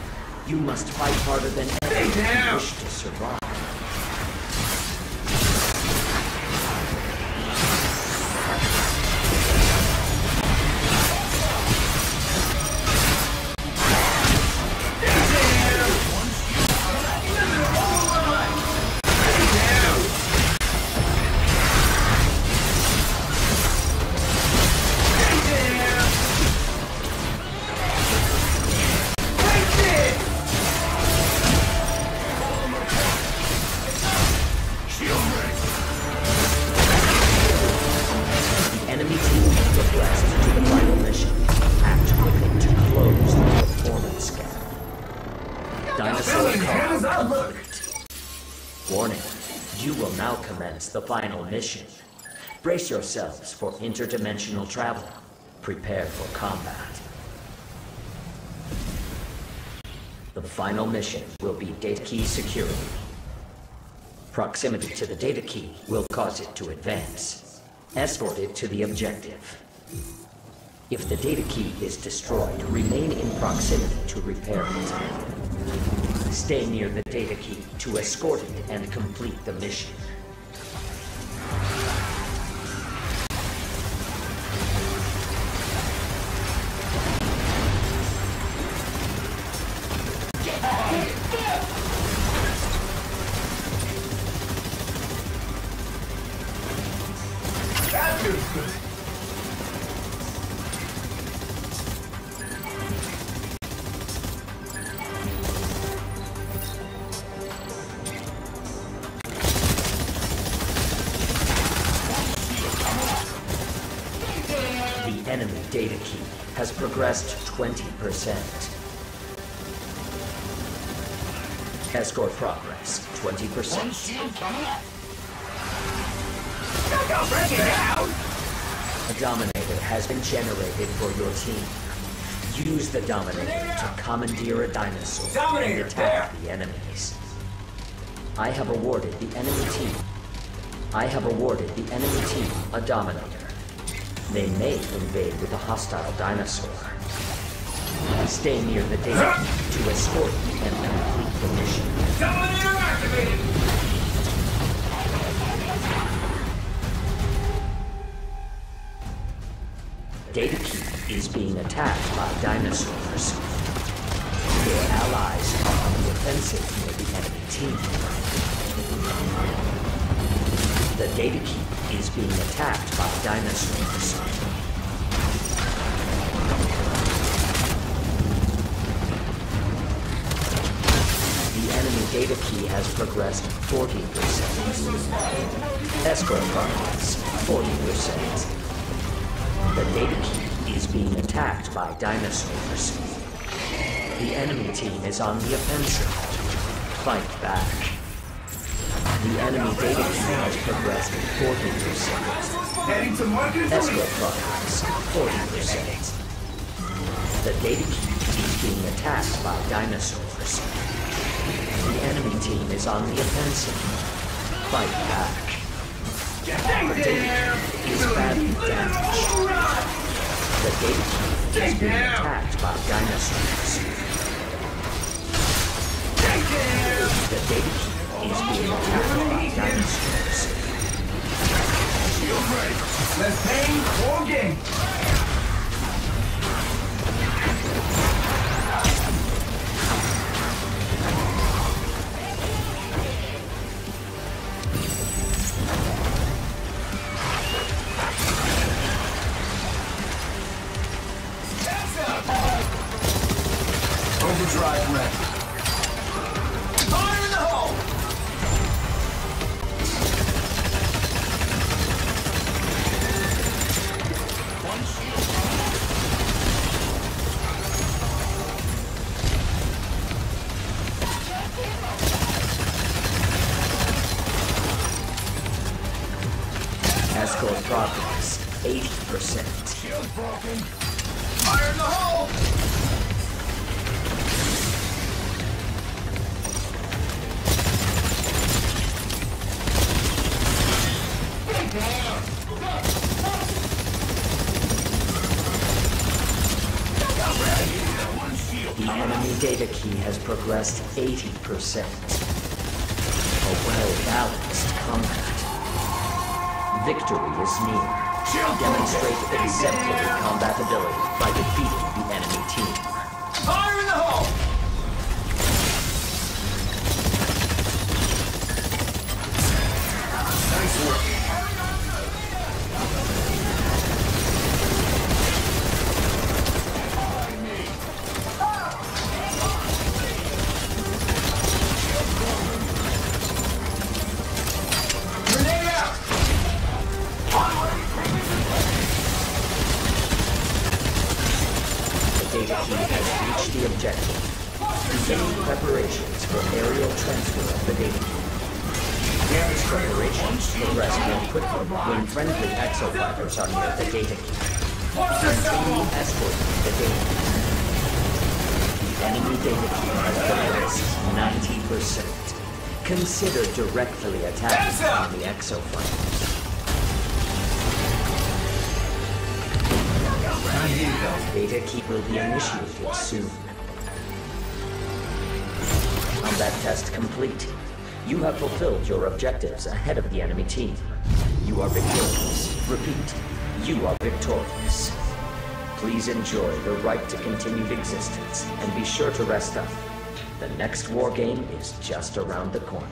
You must fight harder than ever if you wish to survive. Warning, you will now commence the final mission. Brace yourselves for interdimensional travel. Prepare for combat. The final mission will be data key security. Proximity to the data key will cause it to advance. Escort it to the objective. If the data key is destroyed, remain in proximity to repair it. Stay near the data key to escort it and complete the mission. That feels good. The enemy data key has progressed 20%. Escort progress 20%. A Dominator has been generated for your team. Use the Dominator to commandeer a dinosaur and attack the enemies. I have awarded the enemy team a Dominator. They may invade with a hostile dinosaur. Stay near the data key to escort and complete the mission. Dominator activated! Data key is being attacked by dinosaurs. Your allies are on the offensive near the enemy team. The data key is being attacked by dinosaurs. The enemy data key has progressed 40%. Escort progress 40%. The data key is being attacked by dinosaurs. The enemy team is on the offensive. Fight back. The enemy data key has progressed 40%. Heading to market. Escort progress 40%. The data key is being attacked by dinosaurs. The enemy team is on the offensive. Fight back. The data key is badly damaged. The data key is being attacked by dinosaurs. The data key is being attacked by dinosaurs. Shield ready. Less pain, more gain. Overdrive ready. Fire in the hole! One shield. Escort progress, 80%. Shield broken. Fire in the hole! The enemy data key has progressed 80%. A well-balanced combat. Victory is near. Demonstrate exemplary combatability by defeating the enemy team. Fire in the hole! Nice work. Preparations for aerial transfer of the data key. These preparations progress more quickly when friendly exofighters are near the data key. Continue escorting the data key. The enemy data key has progressed 90%. Consider directly attacking on the exofighters. Data key will be initiated soon. Combat test complete. You have fulfilled your objectives ahead of the enemy team. You are victorious. Repeat, you are victorious. Please enjoy the right to continued existence, and be sure to rest up. The next war game is just around the corner.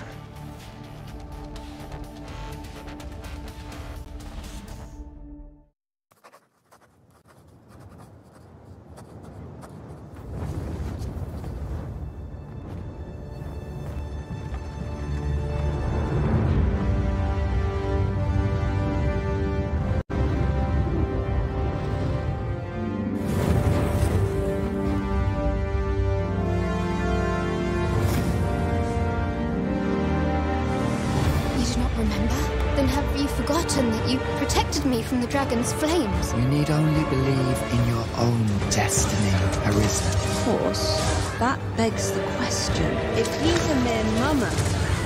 From the dragon's flames. You need only believe in your own destiny, Arisen. Of course, that begs the question. If he's a mere mummer,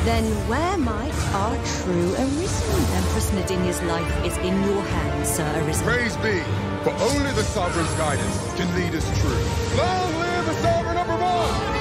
then where might our true Arisen? Empress Nadinia's life is in your hands, Sir Arisen. Praise be, for only the Sovereign's guidance can lead us true. Long live the Sovereign number one!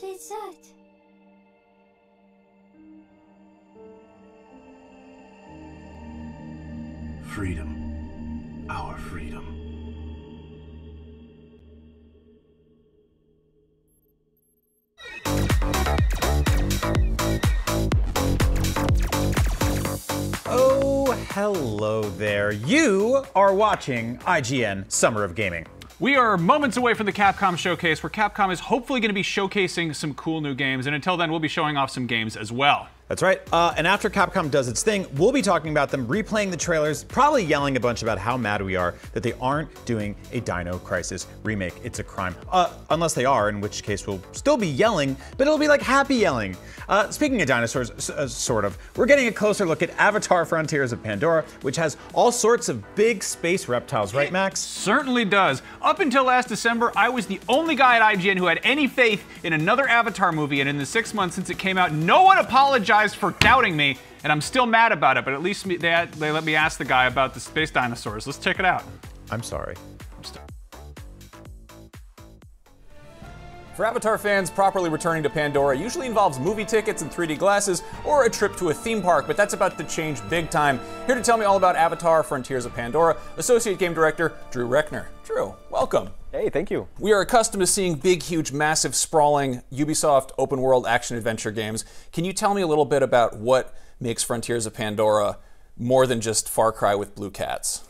What is that? Freedom. Our freedom. Oh, hello there. You are watching IGN Summer of Gaming. We are moments away from the Capcom showcase, where Capcom is hopefully going to be showcasing some cool new games, and until then, we'll be showing off some games as well. That's right. And after Capcom does its thing, we'll be talking about them, replaying the trailers, probably yelling a bunch about how mad we are that they aren't doing a Dino Crisis remake. It's a crime. Unless they are, in which case we'll still be yelling, but it'll be like happy yelling. Speaking of dinosaurs, sort of, we're getting a closer look at Avatar Frontiers of Pandora, which has all sorts of big space reptiles, right, Max? Certainly does. Up until last December, I was the only guy at IGN who had any faith in another Avatar movie, and in the 6 months since it came out, no one apologized for doubting me, and I'm still mad about it, but at least they let me ask the guy about the space dinosaurs. Let's check it out. I'm sorry. For Avatar fans, properly returning to Pandora usually involves movie tickets and 3D glasses or a trip to a theme park, but that's about to change big time. Here to tell me all about Avatar Frontiers of Pandora, Associate Game Director Drew Reckner. Drew, welcome. Hey, thank you. We are accustomed to seeing big, huge, massive, sprawling Ubisoft open-world action-adventure games. Can you tell me a little bit about what makes Frontiers of Pandora more than just Far Cry with blue cats?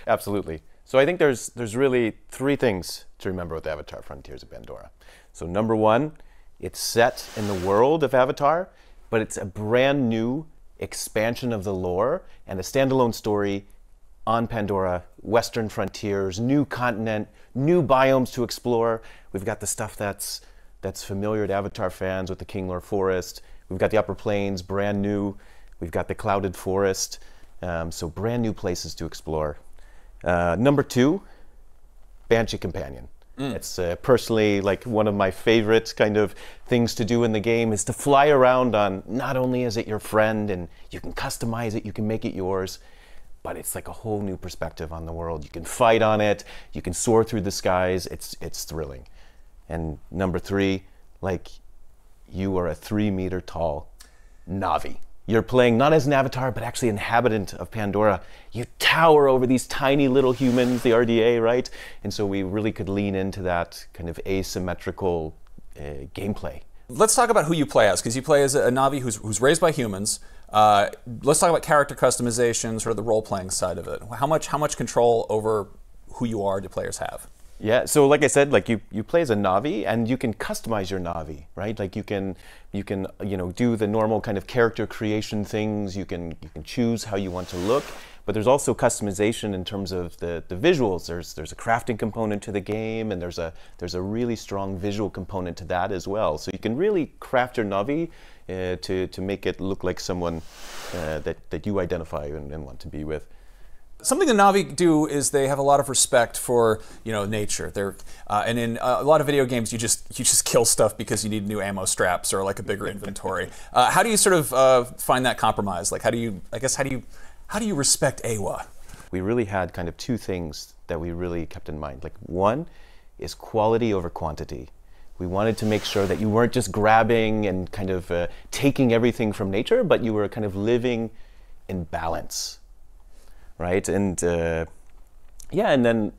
Absolutely. So I think there's really three things to remember with Avatar Frontiers of Pandora. So number one, it's set in the world of Avatar, but it's a brand new expansion of the lore and a standalone story on Pandora, Western frontiers, new continent, new biomes to explore. We've got the stuff that's familiar to Avatar fans with the King Lore Forest. We've got the Upper Plains, brand new. We've got the Clouded Forest, so brand new places to explore. Number two, Banshee Companion. It's personally like one of my favorite kind of things to do in the game is to fly around on, not only is it your friend and you can customize it, you can make it yours, but it's like a whole new perspective on the world. You can fight on it, you can soar through the skies, it's thrilling. And number three, like you are a 3-meter tall Na'vi. You're playing not as an avatar, but actually an inhabitant of Pandora. You tower over these tiny little humans, the RDA, right? And so we really could lean into that kind of asymmetrical gameplay. Let's talk about who you play as, because you play as a Na'vi who's raised by humans. Let's talk about character customization, sort of the role-playing side of it. How much control over who you are do players have? Yeah, so like I said, like you play as a Na'vi and you can customize your Na'vi, right? Like you can do the normal kind of character creation things. You can choose how you want to look, but there's also customization in terms of the visuals. There's a crafting component to the game, and there's a really strong visual component to that as well. So you can really craft your Na'vi to make it look like someone that you identify and want to be with. Something the Na'vi do is they have a lot of respect for nature. And in a lot of video games, you just kill stuff because you need new ammo straps or like a bigger inventory. How do you sort of find that compromise? Like how do you respect Awa? We really had kind of two things that we really kept in mind. Like one is quality over quantity. We wanted to make sure that you weren't just grabbing and kind of taking everything from nature, but you were kind of living in balance. Right, and yeah, and then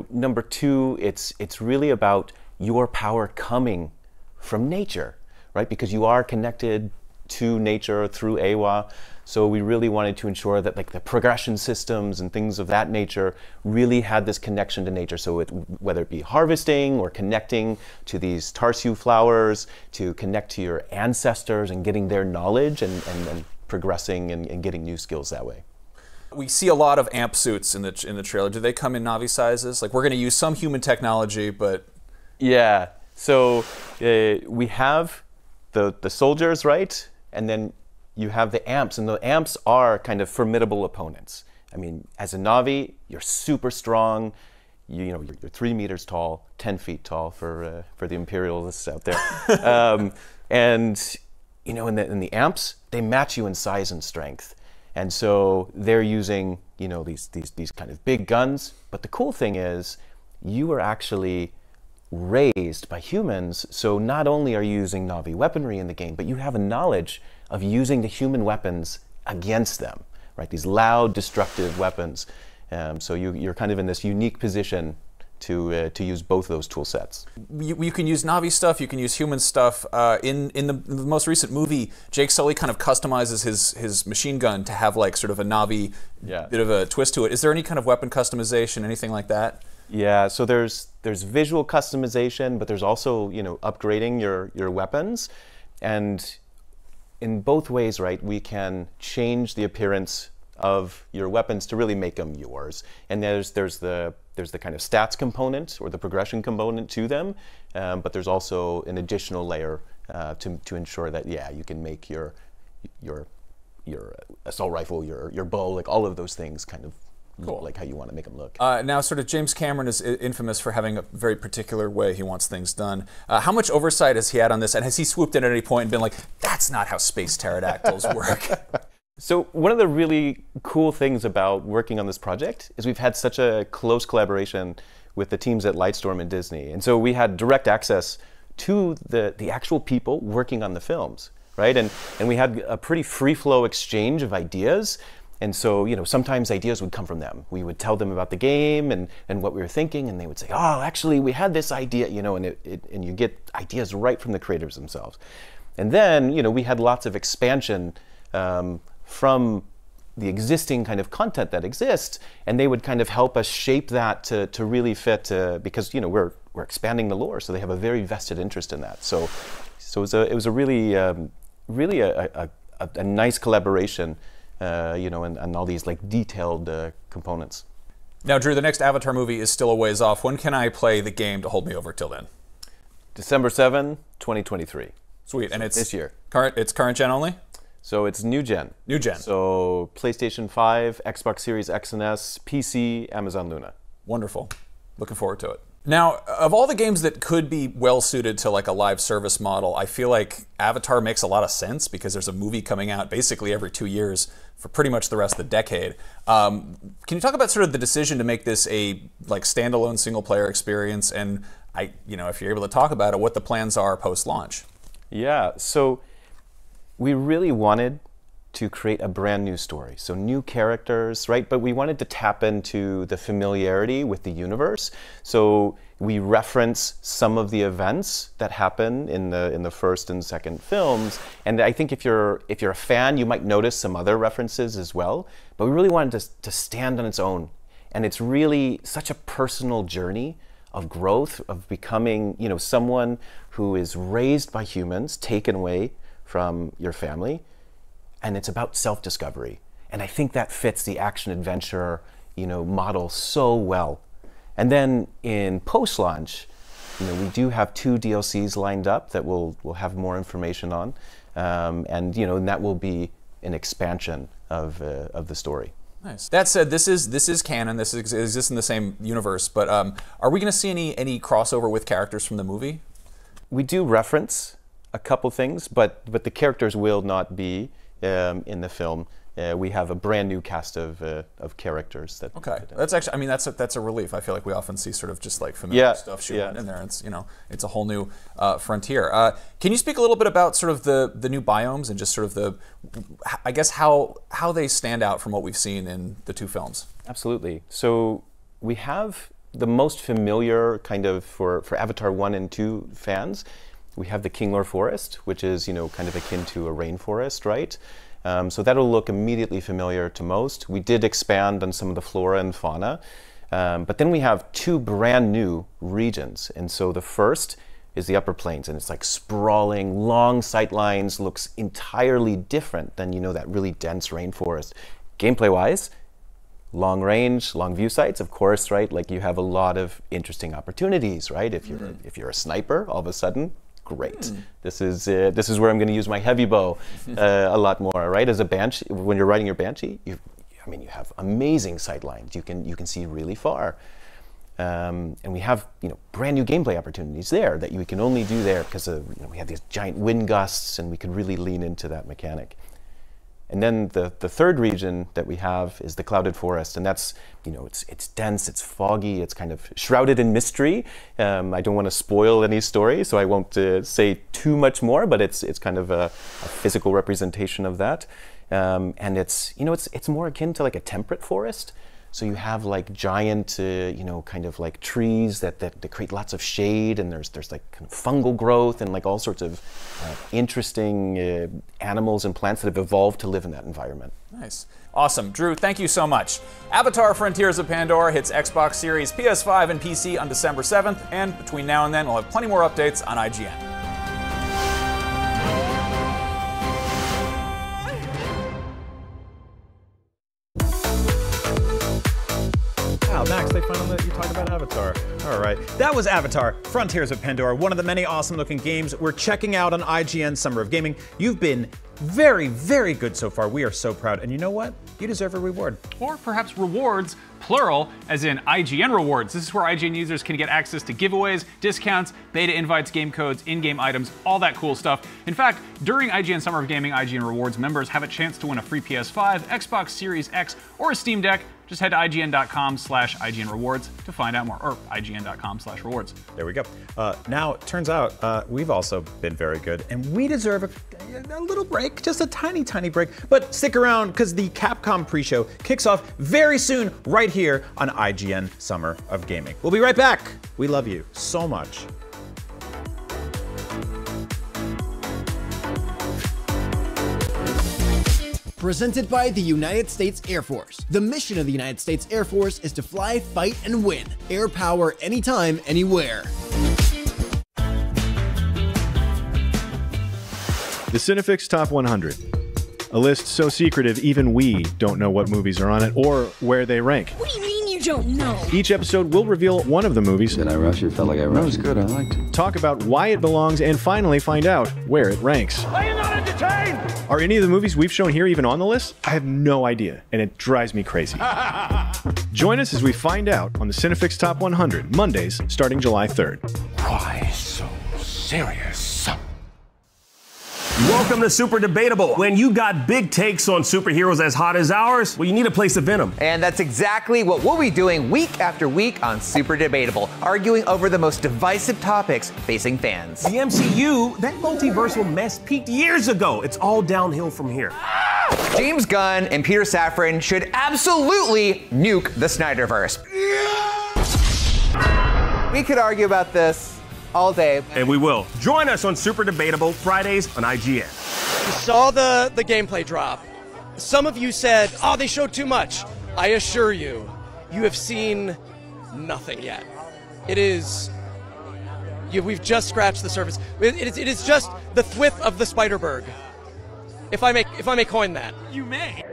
number two, it's really about your power coming from nature, right? Because you are connected to nature through Awa, so we really wanted to ensure that like the progression systems and things of that nature really had this connection to nature. So whether it be harvesting or connecting to these tarsiu flowers, to connect to your ancestors and getting their knowledge and progressing and getting new skills that way. We see a lot of amp suits in the trailer. Do they come in Na'vi sizes? Like we're going to use some human technology, but yeah. So we have the soldiers, right? And then you have the amps, and the amps are kind of formidable opponents. I mean, as a Na'vi, you're super strong. You're 3 meters tall, 10 feet tall for the imperialists out there. And in the amps, they match you in size and strength. And so they're using, these kind of big guns. But the cool thing is, you are actually raised by humans, so not only are you using Na'vi weaponry in the game, but you have a knowledge of using the human weapons against them, right? These loud, destructive weapons. So you're kind of in this unique position to use both those tool sets. You can use Na'vi stuff, you can use human stuff. In the most recent movie, Jake Sully kind of customizes his machine gun to have like sort of a Na'vi bit of a twist to it. Is there any kind of weapon customization, anything like that? Yeah, so there's visual customization, but there's also, you know, upgrading your weapons. And in both ways, right, we can change the appearance of your weapons to really make them yours. And there's the kind of stats component or the progression component to them, but there's also an additional layer to ensure that, yeah, you can make your assault rifle, your bow, like all of those things kind of look like how you want to make them look. Now, sort of James Cameron is infamous for having a very particular way he wants things done. How much oversight has he had on this, and has he swooped in at any point and been like, that's not how space pterodactyls work? So one of the really cool things about working on this project is we've had such a close collaboration with the teams at Lightstorm and Disney. And so we had direct access to the actual people working on the films, right? And we had a pretty free flow exchange of ideas. And so, you know, sometimes ideas would come from them. We would tell them about the game and what we were thinking, and they would say, oh, actually, we had this idea, you know, and you get ideas right from the creators themselves. And then, you know, we had lots of expansion from the existing kind of content that exists, and they would kind of help us shape that to really fit, because, you know, we're expanding the lore, so they have a very vested interest in that. So it was a really, really a nice collaboration. You know, and all these like detailed components. Now, Drew, the next Avatar movie is still a ways off. When can I play the game to hold me over till then? December 7, 2023. Sweet, and it's this year. It's current gen only? So it's new gen. New gen. So PlayStation 5, Xbox Series X and S, PC, Amazon Luna. Wonderful. Looking forward to it. Now, of all the games that could be well suited to like a live service model, I feel like Avatar makes a lot of sense because there's a movie coming out basically every 2 years for pretty much the rest of the decade. Can you talk about sort of the decision to make this a like standalone single player experience, and you know, if you're able to talk about it, what the plans are post-launch? Yeah, so we really wanted to create a brand new story. So new characters, right? But we wanted to tap into the familiarity with the universe. So we reference some of the events that happen in the first and second films. And I think if you're a fan, you might notice some other references as well. But we really wanted to stand on its own. And it's really such a personal journey of growth, of becoming, you know, someone who is raised by humans, taken away from your family. And it's about self-discovery. And I think that fits the action-adventure, you know, model so well. And then in post-launch, you know, we do have 2 DLCs lined up that we'll have more information on. And, you know, and that will be an expansion of the story. Nice. That said, this is canon. This exists in the same universe. But are we going to see any crossover with characters from the movie? We do reference a couple things, but the characters will not be in the film. We have a brand new cast of characters. Okay, that's actually, I mean, that's a relief. I feel like we often see sort of just like familiar stuff shooting in there. It's, you know, it's a whole new frontier. Can you speak a little bit about sort of the new biomes and just sort of I guess how they stand out from what we've seen in the 2 films? Absolutely. So we have the most familiar kind of for Avatar 1 and 2 fans. We have the Kinglor Forest, which is, you know, kind of akin to a rainforest, right? So that'll look immediately familiar to most. We did expand on some of the flora and fauna, but then we have 2 brand new regions. And so the first is the Upper Plains, and it's like sprawling, long sight lines, looks entirely different than, you know, that really dense rainforest. Gameplay-wise, long range, long view sights, of course, right? Like you have a lot of interesting opportunities, right? If you're a sniper, all of a sudden, great. This is where I'm going to use my heavy bow a lot more, right? As a Banshee, when you're riding your Banshee, you have amazing sight lines. You can see really far, and we have, you know, brand new gameplay opportunities there that you can only do there because you know, we have these giant wind gusts, and we could really lean into that mechanic. And then the third region that we have is the clouded forest, and that's, you know, it's dense, it's foggy, it's kind of shrouded in mystery. I don't want to spoil any story, so I won't say too much more, but it's kind of a physical representation of that. And it's, you know, it's more akin to like a temperate forest. So you have like giant, you know, kind of like trees that create lots of shade, and there's like kind of fungal growth and like all sorts of interesting animals and plants that have evolved to live in that environment. Nice. Awesome. Drew, thank you so much. Avatar Frontiers of Pandora hits Xbox Series, PS5, and PC on December 7th, and between now and then, we'll have plenty more updates on IGN. Wow, Max, they finally let you talk about Avatar. All right, that was Avatar, Frontiers of Pandora, one of the many awesome-looking games we're checking out on IGN Summer of Gaming. You've been very, very good so far. We are so proud, and you know what? You deserve a reward. Or perhaps rewards, plural, as in IGN rewards. This is where IGN users can get access to giveaways, discounts, beta invites, game codes, in-game items, all that cool stuff. In fact, during IGN Summer of Gaming IGN Rewards, members have a chance to win a free PS5, Xbox Series X, or a Steam Deck. Just head to IGN.com/IGN Rewards to find out more, or IGN.com/rewards. There we go. Now, it turns out we've also been very good, and we deserve a little break, just a tiny, tiny break. But stick around, because the Capcom pre-show kicks off very soon, right here on IGN Summer of Gaming. We'll be right back. We love you so much. Presented by the United States Air Force. The mission of the United States Air Force is to fly, fight, and win. Air power anytime, anywhere. The Cinefix Top 100. A list so secretive even we don't know what movies are on it or where they rank. What do you mean you don't know? Each episode will reveal one of the movies. Did I rush you? Felt like I rushed. That was good, I liked it. Talk about why it belongs and finally find out where it ranks. Are you not entertained? Are any of the movies we've shown here even on the list? I have no idea, and it drives me crazy. Join us as we find out on the Cinefix Top 100, Mondays, starting July 3rd. Why so serious? Welcome to Super Debatable. When you got big takes on superheroes as hot as ours, well, you need a place to vent them. And that's exactly what we'll be doing week after week on Super Debatable, arguing over the most divisive topics facing fans. The MCU, that multiversal mess peaked years ago. It's all downhill from here. James Gunn and Peter Safran should absolutely nuke the Snyderverse. We could argue about this all day. And we will. Join us on Super Debatable Fridays on IGN. You saw the gameplay drop. Some of you said, oh, they showed too much. I assure you, you have seen nothing yet. It is... we've just scratched the surface. It is just the thwip of the Spider-Berg. If I may coin that. You may.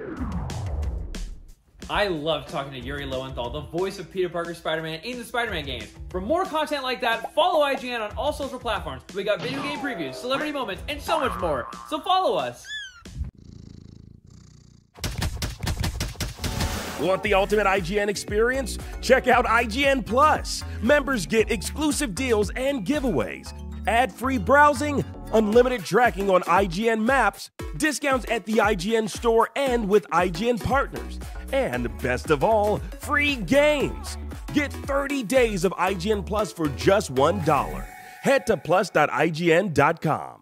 I love talking to Yuri Lowenthal, the voice of Peter Parker Spider-Man in the Spider-Man games. For more content like that, follow IGN on all social platforms. We got video game previews, celebrity moments, and so much more. So follow us. Want the ultimate IGN experience? Check out IGN Plus. Members get exclusive deals and giveaways, ad-free browsing, unlimited tracking on IGN maps, discounts at the IGN store and with IGN partners. And best of all, free games. Get 30 days of IGN Plus for just $1. Head to plus.ign.com.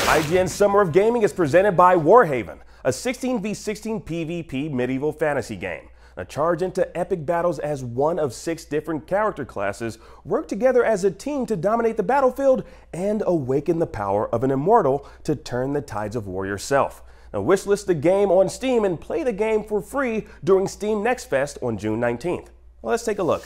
IGN Summer of Gaming is presented by Warhaven, a 16v16 PvP medieval fantasy game. Now charge into epic battles as one of 6 different character classes, work together as a team to dominate the battlefield, and awaken the power of an immortal to turn the tides of war yourself. Now wishlist the game on Steam and play the game for free during Steam Next Fest on June 19th. Well, let's take a look.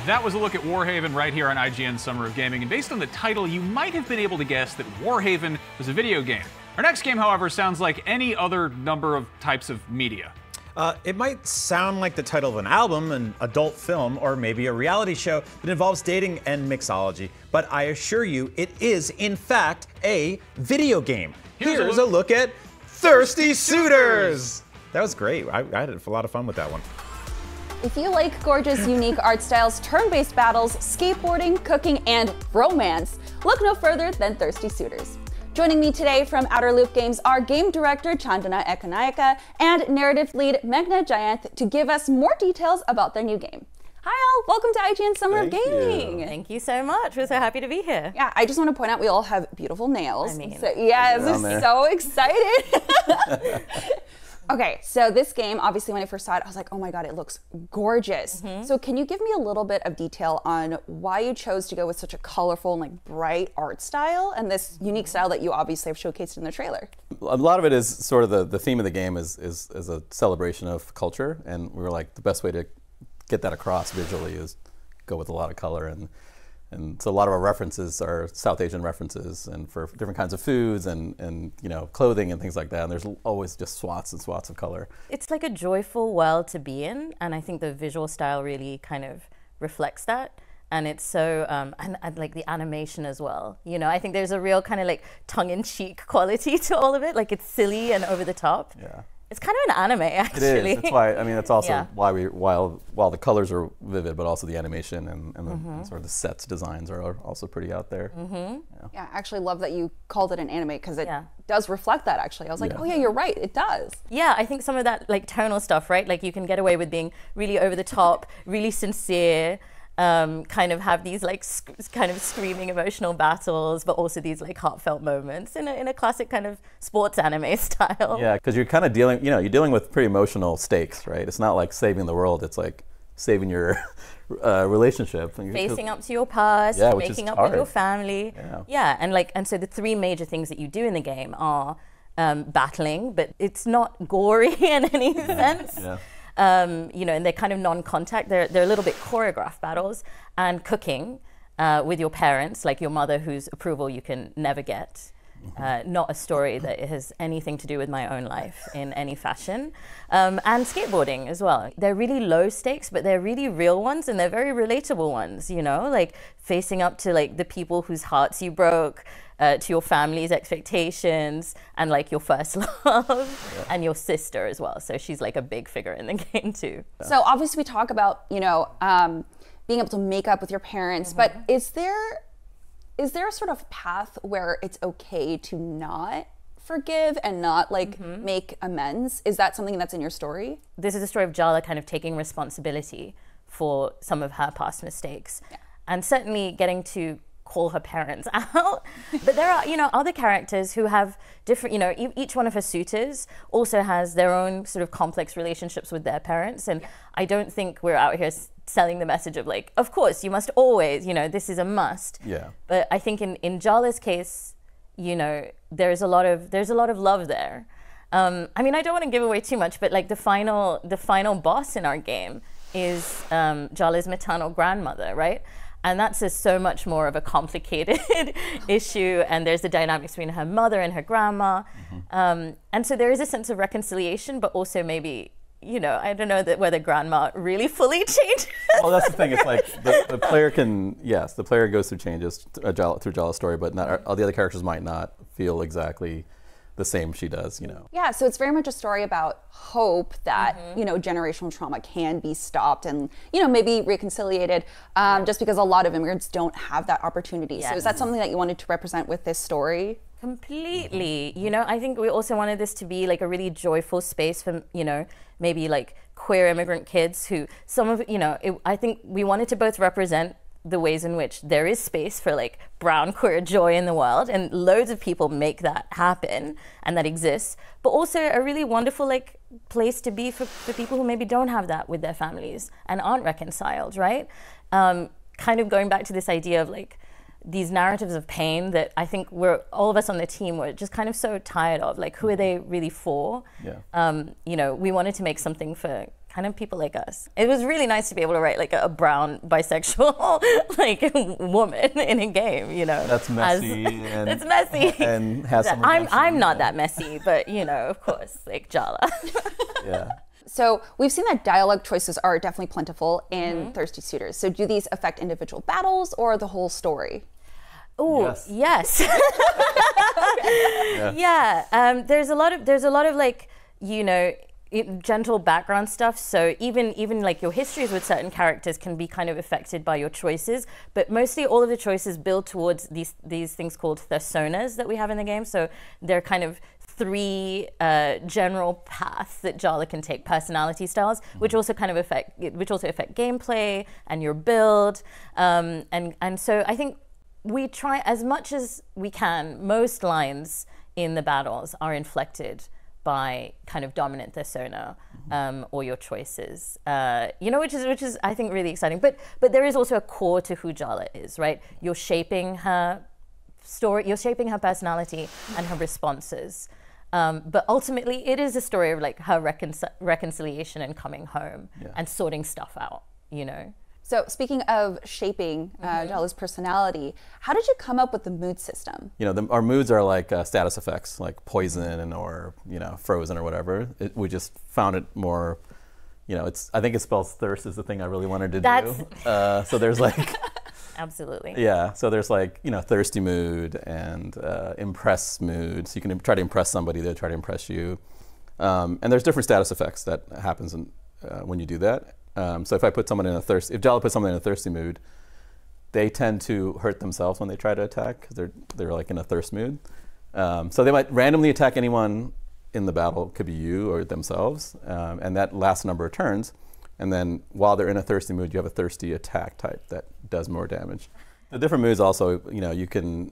That was a look at Warhaven right here on IGN Summer of Gaming, and based on the title, you might have been able to guess that Warhaven was a video game. Our next game, however, sounds like any other number of types of media. It might sound like the title of an album, an adult film, or maybe a reality show that involves dating and mixology, but I assure you it is, in fact, a video game. Here's a look at Thirsty Suitors! That was great. I had a lot of fun with that one. If you like gorgeous, unique art styles, turn-based battles, skateboarding, cooking, and romance, look no further than Thirsty Suitors. Joining me today from Outer Loop Games are game director Chandana Ekanayaka and narrative lead Meghna Jayanth to give us more details about their new game. Hi all, welcome to IGN Summer of Gaming. Thank you so much. We're so happy to be here. Yeah, I just want to point out we all have beautiful nails. I mean, so, yes, I'm so excited. Okay, so this game, obviously when I first saw it, I was like, oh my god, it looks gorgeous. So can you give me a little bit of detail on why you chose to go with such a colorful and like bright art style and this unique style that you obviously have showcased in the trailer? A lot of it is sort of the theme of the game is a celebration of culture, and we were like, the best way to get that across visually is go with a lot of color, and so a lot of our references are South Asian references, and for different kinds of foods and you know, clothing and things like that. And there's always just swaths and swaths of color. It's like a joyful world to be in, and I think the visual style really kind of reflects that. And it's so, and like the animation as well. You know, I think there's a real kind of like tongue-in-cheek quality to all of it. Like it's silly and over the top. Yeah. It's kind of an anime, actually. It is. That's why. I mean, that's also why while the colors are vivid, but also the animation and the sort of the sets designs are also pretty out there. Yeah, I actually love that you called it an anime because it does reflect that. Actually, I was like, oh yeah, you're right, it does. Yeah, I think some of that like tonal stuff, right? Like you can get away with being really over the top, really sincere. Kind of have these like kind of screaming emotional battles, but also these like heartfelt moments in a classic kind of sports anime style. Yeah, because you're kind of dealing, you know, you're dealing with pretty emotional stakes, right? It's not like saving the world; it's like saving your relationship, facing up to your past, making up with your family. And so the three major things that you do in the game are battling, but it's not gory in any sense. You know, and they're kind of non-contact. They're a little bit choreographed battles, and cooking with your parents, like your mother, whose approval you can never get. Not a story that has anything to do with my own life in any fashion. And skateboarding as well. They're really low stakes, but they're really real ones, and they're very relatable ones, you know, like facing up to like the people whose hearts you broke, to your family's expectations, and like your first love, and your sister as well. So she's like a big figure in the game too. So obviously we talk about, you know, being able to make up with your parents, but is there a sort of path where it's okay to not forgive and not like make amends? Is that something that's in your story? This is a story of Jala kind of taking responsibility for some of her past mistakes, and certainly getting to call her parents out. But there are, you know, other characters who have different, you know, each one of her suitors also has their own sort of complex relationships with their parents. And I don't think we're out here selling the message of like, of course, you must always, you know, this is a must. Yeah. But I think in Jala's case, you know, there's a lot of love there. I mean, I don't want to give away too much, but like the final boss in our game is Jala's maternal grandmother, right? And that's so much more of a complicated issue, and there's the dynamics between her mother and her grandma. And so there is a sense of reconciliation, but also maybe, you know, I don't know whether grandma really fully changes. Well, that's the thing. It's like the player can, yes, the player goes through changes through Jala's story, but not all the other characters might not feel exactly the same she does, you know. Yeah, so it's very much a story about hope that, you know, generational trauma can be stopped and, you know, maybe reconciliated, just because a lot of immigrants don't have that opportunity. So is that something that you wanted to represent with this story? Completely. You know, I think we also wanted this to be like a really joyful space for, you know, maybe like queer immigrant kids who some of, you know, I think we wanted to both represent the ways in which there is space for like brown queer joy in the world, and loads of people make that happen and that exists, but also a really wonderful like place to be for people who maybe don't have that with their families and aren't reconciled, right? Kind of going back to this idea of like these narratives of pain that I think all of us on the team were just kind of so tired of, like who are they really for? Yeah. You know, we wanted to make something for kind of people like us. It was really nice to be able to write like a brown bisexual like woman in a game, you know. That's messy. And, that's messy. And has some I'm not that messy, but you know, of course, like Jala. Yeah. So we've seen that dialogue choices are definitely plentiful in Thirsty Suitors. So do these affect individual battles or the whole story? Oh, yes. Yeah. There's a lot of like, you know, gentle background stuff. So even like your histories with certain characters can be kind of affected by your choices. But mostly all of the choices build towards these things called personas that we have in the game. So they're kind of 3 general paths that Jala can take, personality styles, which also kind of affect gameplay and your build. And so I think we try as much as we can. Most lines in the battles are inflected by kind of dominant persona or your choices, you know, which is I think really exciting. But there is also a core to who Jala is, right? You're shaping her story, you're shaping her personality and her responses. But ultimately, it is a story of like her reconciliation and coming home and sorting stuff out, you know. So speaking of shaping Jala's personality, how did you come up with the mood system? You know, our moods are like status effects, like poison or, you know, frozen or whatever. We just found it more, you know, I think it spells thirst is the thing I really wanted to do. So there's like... Absolutely. Yeah, so there's like, you know, thirsty mood and impress mood. So you can try to impress somebody, they'll try to impress you. And there's different status effects that happens when you do that. So if if Jala puts someone in a thirsty mood, they tend to hurt themselves when they try to attack because they're like in a thirst mood. So they might randomly attack anyone in the battle, could be you or themselves, and that lasts a number of turns. And then while they're in a thirsty mood, you have a thirsty attack type that does more damage. The different moods also, you know, you can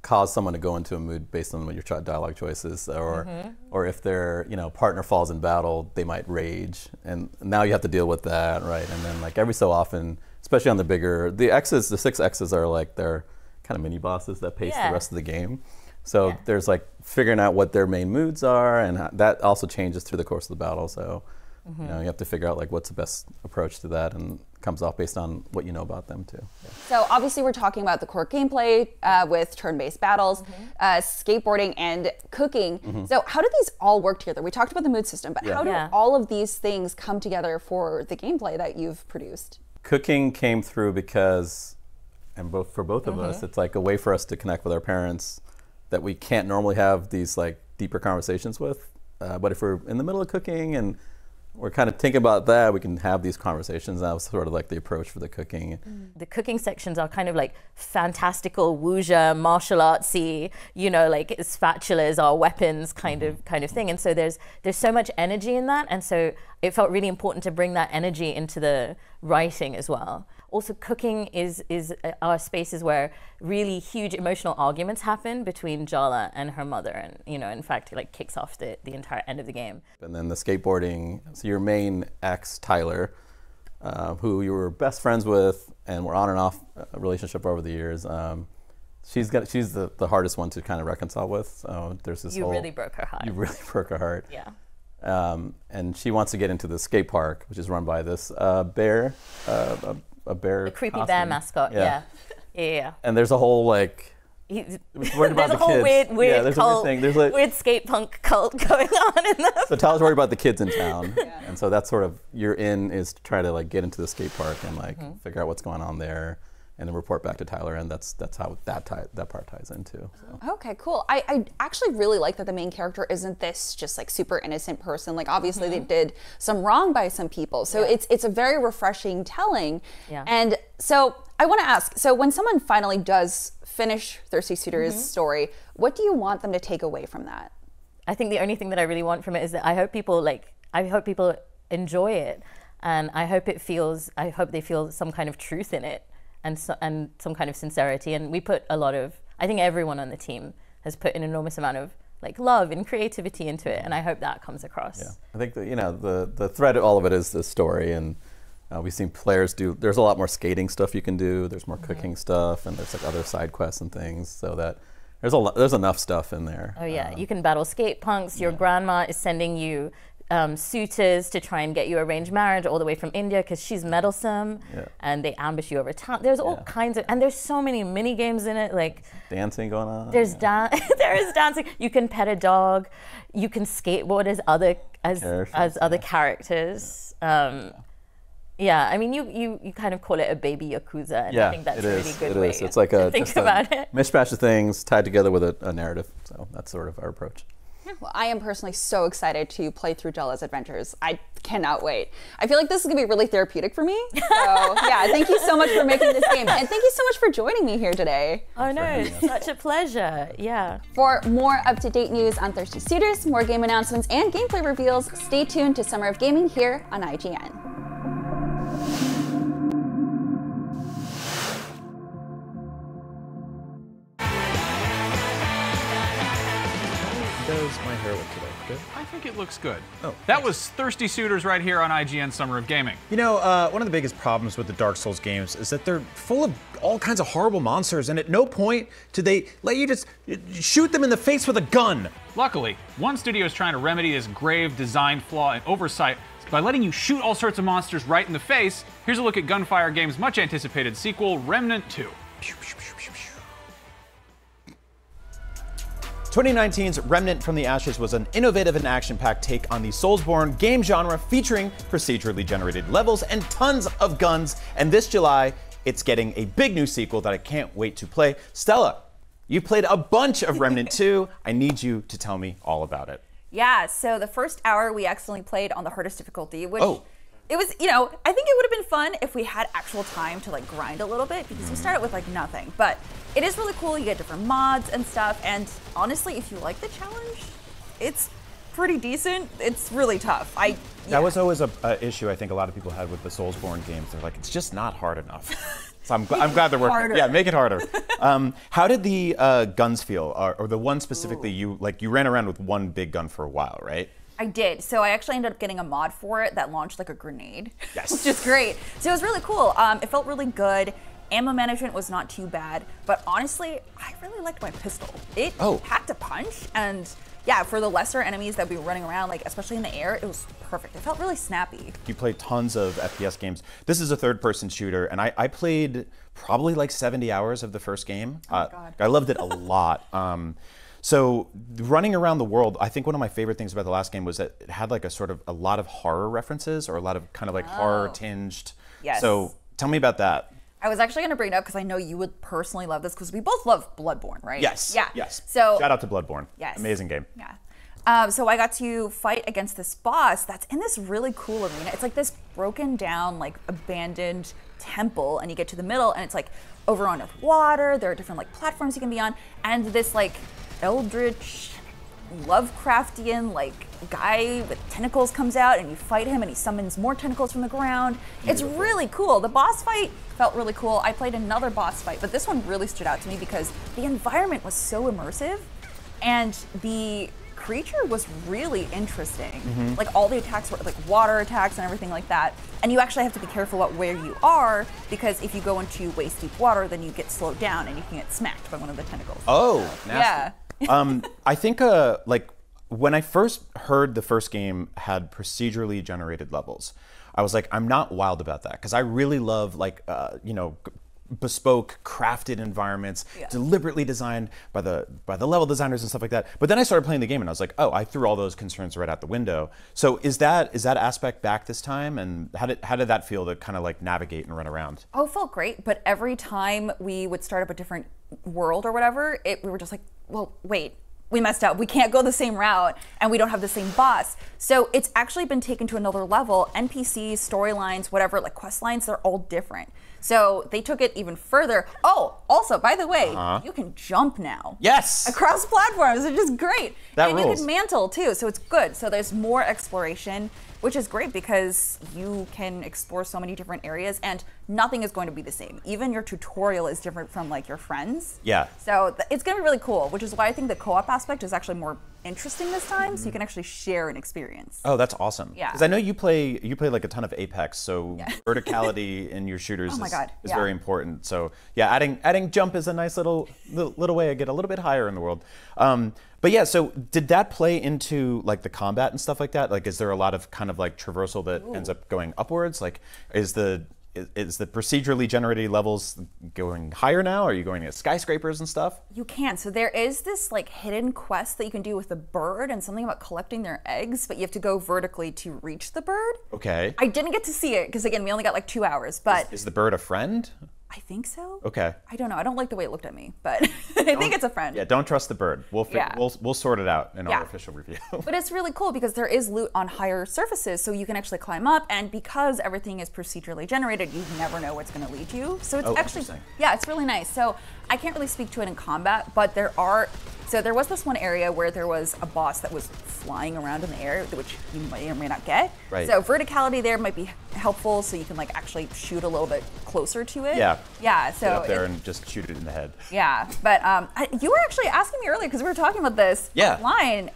cause someone to go into a mood based on what your dialogue choices, or if their, you know, partner falls in battle, they might rage, and now you have to deal with that, right? And then like every so often, especially on the 6 X's are like they're kind of mini bosses that pace the rest of the game. So there's like figuring out what their main moods are, and that also changes through the course of the battle. So you know, you have to figure out like what's the best approach to that, and comes off based on what you know about them too. Yeah. So obviously we're talking about the core gameplay with turn-based battles, skateboarding, and cooking. So how do these all work together? We talked about the mood system, but how do all of these things come together for the gameplay that you've produced? Cooking came through because, for both of us, it's like a way for us to connect with our parents that we can't normally have these like deeper conversations with. But if we're in the middle of cooking and we're kind of thinking about that, we can have these conversations. That was sort of like the approach for the cooking. The cooking sections are kind of like fantastical wuxia, martial artsy, you know, like spatulas are weapons kind of thing. And so there's so much energy in that, and so it felt really important to bring that energy into the writing as well. Also, cooking are spaces where really huge emotional arguments happen between Jala and her mother, and you know, in fact, it like kicks off the entire end of the game. And then the skateboarding. So your main ex, Tyler, who you were best friends with and were on and off a relationship over the years. She's the hardest one to kind of reconcile with. So there's this You really broke her heart. You really broke her heart. Yeah. And she wants to get into the skate park, which is run by this bear. A bear, a creepy costume. bear mascot. Yeah. And there's a whole like worried about the kids. Weird cult, There's like weird skate punk cult going on in the. So Tyler's worried about the kids in town, and so that's sort of is to try to like get into the skate park and like figure out what's going on there, and then report back to Tyler, and that's how that part ties into. So. Okay, cool. I actually really like that the main character isn't this just like super innocent person. Like obviously they did some wrong by some people, so it's a very refreshing telling. Yeah. And so I want to ask, so when someone finally does finish Thirsty Suitors' story, what do you want them to take away from that? I think the only thing that I really want from it is that I hope people enjoy it, and I hope they feel some kind of truth in it. And some kind of sincerity, and we put I think everyone on the team has put an enormous amount of like love and creativity into it, and I hope that comes across. Yeah, I think that, you know, the thread of all of it is the story, and we've seen players there's a lot more skating stuff you can do, there's more cooking stuff, and there's like other side quests and things, so that there's enough stuff in there. Oh yeah, you can battle skate punks, your grandma is sending you suitors to try and get you arranged marriage all the way from India because she's meddlesome, and they ambush you over town. There's all kinds of, and there's so many mini games in it, like dancing going on. There's there is dancing. You can pet a dog. You can skateboard as other characters. Yeah, I mean, you kind of call it a baby Yakuza, and I think that's a really good way It's like a, to think about it. Mishmash of things tied together with a narrative. So that's sort of our approach. Well, I am personally so excited to play through Jella's adventures. I cannot wait. I feel like this is going to be really therapeutic for me. So, yeah, thank you so much for making this game. And thank you so much for joining me here today. Oh, no, it's such a pleasure. Yeah. For more up-to-date news on Thirsty Suitors, more game announcements, and gameplay reveals, stay tuned to Summer of Gaming here on IGN. Does my hair look today? Good? I think it looks good. Oh, that was Thirsty Suitors right here on IGN Summer of Gaming. You know, one of the biggest problems with the Dark Souls games is that they're full of all kinds of horrible monsters, and at no point do they let you just shoot them in the face with a gun. Luckily, one studio is trying to remedy this grave design flaw and oversight by letting you shoot all sorts of monsters right in the face. Here's a look at Gunfire Games' much anticipated sequel, Remnant 2. 2019's Remnant from the Ashes was an innovative and action-packed take on the Soulsborne game genre, featuring procedurally generated levels and tons of guns. And this July, it's getting a big new sequel that I can't wait to play. Stella, you've played a bunch of Remnant 2. I need you to tell me all about it. Yeah, so the first hour we accidentally played on the hardest difficulty, which it was, you know, I think it would have been fun if we had actual time to like grind a little bit, because we started with like nothing. But it is really cool. You get different mods and stuff. And honestly, if you like the challenge, it's pretty decent. It's really tough. That was always an issue I think a lot of people had with the Soulsborne games. They're like, it's just not hard enough. So I'm glad they're working. Harder. Yeah, make it harder. How did the guns feel, or the one specifically? You ran around with one big gun for a while, right? I did. So I actually ended up getting a mod for it that launched like a grenade. Yes. Which is great. So it was really cool. It felt really good. Ammo management was not too bad. But honestly, I really liked my pistol. It packed a punch. And yeah, for the lesser enemies that we were running around, like especially in the air, it was perfect. It felt really snappy. You played tons of FPS games. This is a third-person shooter, and I played probably like 70 hours of the first game. Oh my God. I loved it a lot. So running around the world, I think one of my favorite things about the last game was that it had like a lot of horror references, or a lot of kind of like horror tinged. Yes. So tell me about that. I was actually going to bring it up because I know you would personally love this, because we both love Bloodborne, right? Yes. Yeah. Yes. So shout out to Bloodborne. Yes. Amazing game. Yeah. So I got to fight against this boss that's in this really cool arena. It's like this broken down, like abandoned temple, and you get to the middle, and it's like overrun with water. There are different like platforms you can be on, and this like eldritch Lovecraftian like guy with tentacles comes out, and you fight him, and he summons more tentacles from the ground. Beautiful. It's really cool. The boss fight felt really cool. I played another boss fight, but this one really stood out to me because the environment was so immersive, and the creature was really interesting. Like all the attacks were like water attacks and everything like that. And you actually have to be careful about where you are, because if you go into waist deep water, then you get slowed down and you can get smacked by one of the tentacles. Oh, so, nasty. Yeah. I think like when I first heard the first game had procedurally generated levels, I was like, I'm not wild about that, because I really love like bespoke, crafted environments, deliberately designed by the level designers and stuff like that. But then I started playing the game, and I was like, oh, I threw all those concerns right out the window. So is that aspect back this time? And how did that feel to kind of like navigate and run around? Oh, it felt great. But every time we would start up a different world or whatever, we were just like, well, wait, we messed up. We can't go the same route, and we don't have the same boss. So it's actually been taken to another level. NPCs, storylines, whatever, like quest lines, they're all different. So they took it even further. Oh, also, by the way, you can jump now. Yes! Across platforms, which is great. That rules. You can mantle too, so it's good. So there's more exploration, which is great because you can explore so many different areas, and nothing is going to be the same. Even your tutorial is different from like your friends. Yeah. So it's going to be really cool, which is why I think the co-op aspect is actually more interesting this time, so you can actually share an experience. Oh, that's awesome. Yeah. Because I know you play like a ton of Apex, so verticality in your shooters is very important. So yeah, adding jump is a nice little way to get a little bit higher in the world. But yeah, so did that play into like the combat and stuff like that? Like, is there a lot of kind of like traversal that ends up going upwards? Like, is the procedurally generated levels going higher now? Are you going to skyscrapers and stuff? You can. So there is this like hidden quest that you can do with a bird and something about collecting their eggs, but you have to go vertically to reach the bird. Okay. I didn't get to see it because again, we only got like 2 hours, but. Is the bird a friend? I think so. Okay. I don't know. I don't like the way it looked at me, but I think it's a friend. Yeah, don't trust the bird. We'll sort it out in our official review. But it's really cool because there is loot on higher surfaces, so you can actually climb up, and because everything is procedurally generated, you never know what's going to lead you. So it's actually, it's really nice. So I can't really speak to it in combat, but there was this one area where there was a boss that was flying around in the air, which you may or may not get. Right. So verticality there might be helpful, so you can like actually shoot a little bit closer to it. Yeah. Yeah. So get up there and just shoot it in the head. Yeah, but you were actually asking me earlier because we were talking about this offline.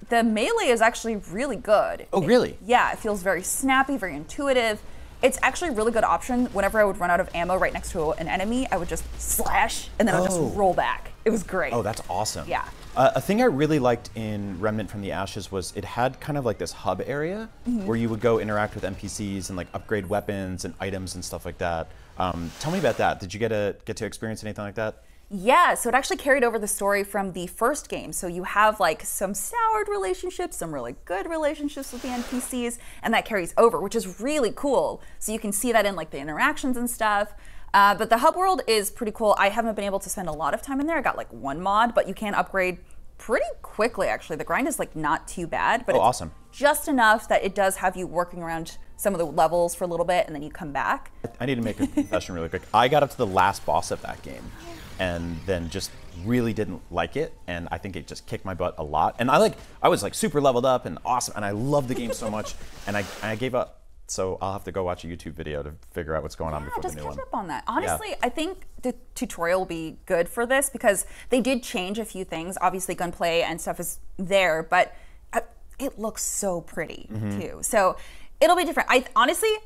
The melee is actually really good. Oh, really? It feels very snappy, very intuitive. It's actually a really good option. Whenever I would run out of ammo right next to an enemy, I would just slash and then I would just roll back. It was great. Oh, that's awesome. Yeah. A thing I really liked in Remnant from the Ashes was it had kind of like this hub area where you would go interact with NPCs and like upgrade weapons and items and stuff like that. Tell me about that. Did you get to experience anything like that? Yeah, so it actually carried over the story from the first game. So you have like some soured relationships, some really good relationships with the NPCs, and that carries over, which is really cool. So you can see that in like the interactions and stuff. But the hub world is pretty cool. I haven't been able to spend a lot of time in there. I got like 1 mod, but you can upgrade pretty quickly actually. The grind is like not too bad, but it's awesome. Just enough that it does have you working around some of the levels for a little bit and then you come back. I need to make a confession really quick. I got up to the last boss of that game and then just really didn't like it, and I think it just kicked my butt a lot. And I was like super leveled up and awesome, and I love the game so much, and I gave up. So I'll have to go watch a YouTube video to figure out what's going on before the new one. Just catch up on that. Honestly, I think the tutorial will be good for this because they did change a few things. Obviously, gunplay and stuff is there, but it looks so pretty too. So it'll be different.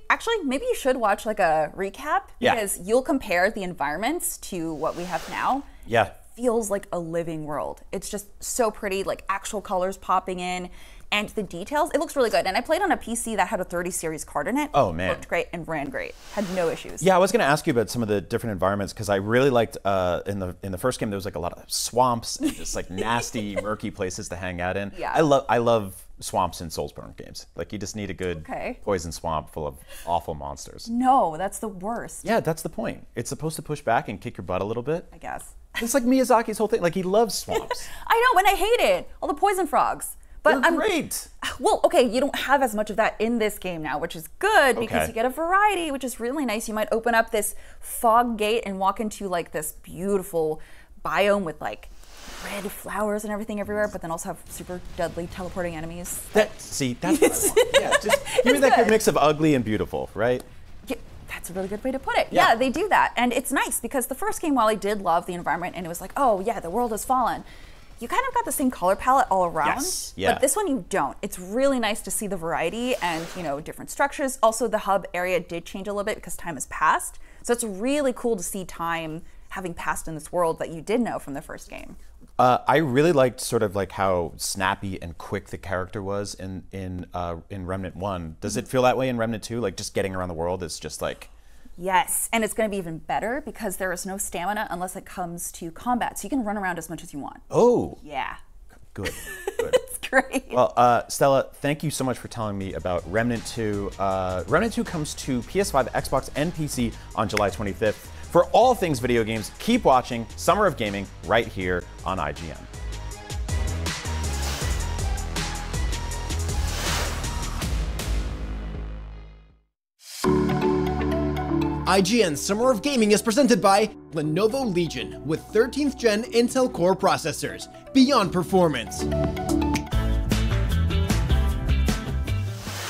Actually, maybe you should watch like a recap because you'll compare the environments to what we have now. Yeah. It feels like a living world. It's just so pretty, like actual colors popping in. And the details, it looks really good. And I played on a PC that had a 30 series card in it. Oh, man. Looked great and ran great. Had no issues. Yeah, I was going to ask you about some of the different environments because I really liked in the first game there was like a lot of swamps and just like nasty, murky places to hang out in. Yeah. I love swamps in Soulsborne games. Like you just need a good poison swamp full of awful monsters. No, that's the worst. Yeah, that's the point. It's supposed to push back and kick your butt a little bit. I guess. It's like Miyazaki's whole thing. Like he loves swamps. I know, and I hate it. All the poison frogs. But They're great. Well, okay, you don't have as much of that in this game now, which is good because you get a variety, which is really nice. You might open up this fog gate and walk into like this beautiful biome with like red flowers and everything everywhere, but then also have super deadly teleporting enemies. That's what I want. Yeah, just give me that good mix of ugly and beautiful, right? Yeah, that's a really good way to put it. Yeah, they do that. And it's nice because the first game, while I did love the environment and it was like, oh yeah, the world has fallen, you kind of got the same color palette all around. Yes. Yeah. But this one you don't. It's really nice to see the variety and, you know, different structures. Also, the hub area did change a little bit because time has passed. So it's really cool to see time having passed in this world that you did know from the first game. I really liked sort of like how snappy and quick the character was in Remnant 1. Does it feel that way in Remnant 2? Like just getting around the world is just like... Yes, and it's going to be even better because there is no stamina unless it comes to combat. So you can run around as much as you want. Oh. Yeah. Good. It's great. Well, Stella, thank you so much for telling me about Remnant 2. Remnant 2 comes to PS5, Xbox, and PC on July 25th. For all things video games, keep watching Summer of Gaming right here on IGN. IGN's Summer of Gaming is presented by Lenovo Legion with 13th gen Intel Core processors. Beyond performance.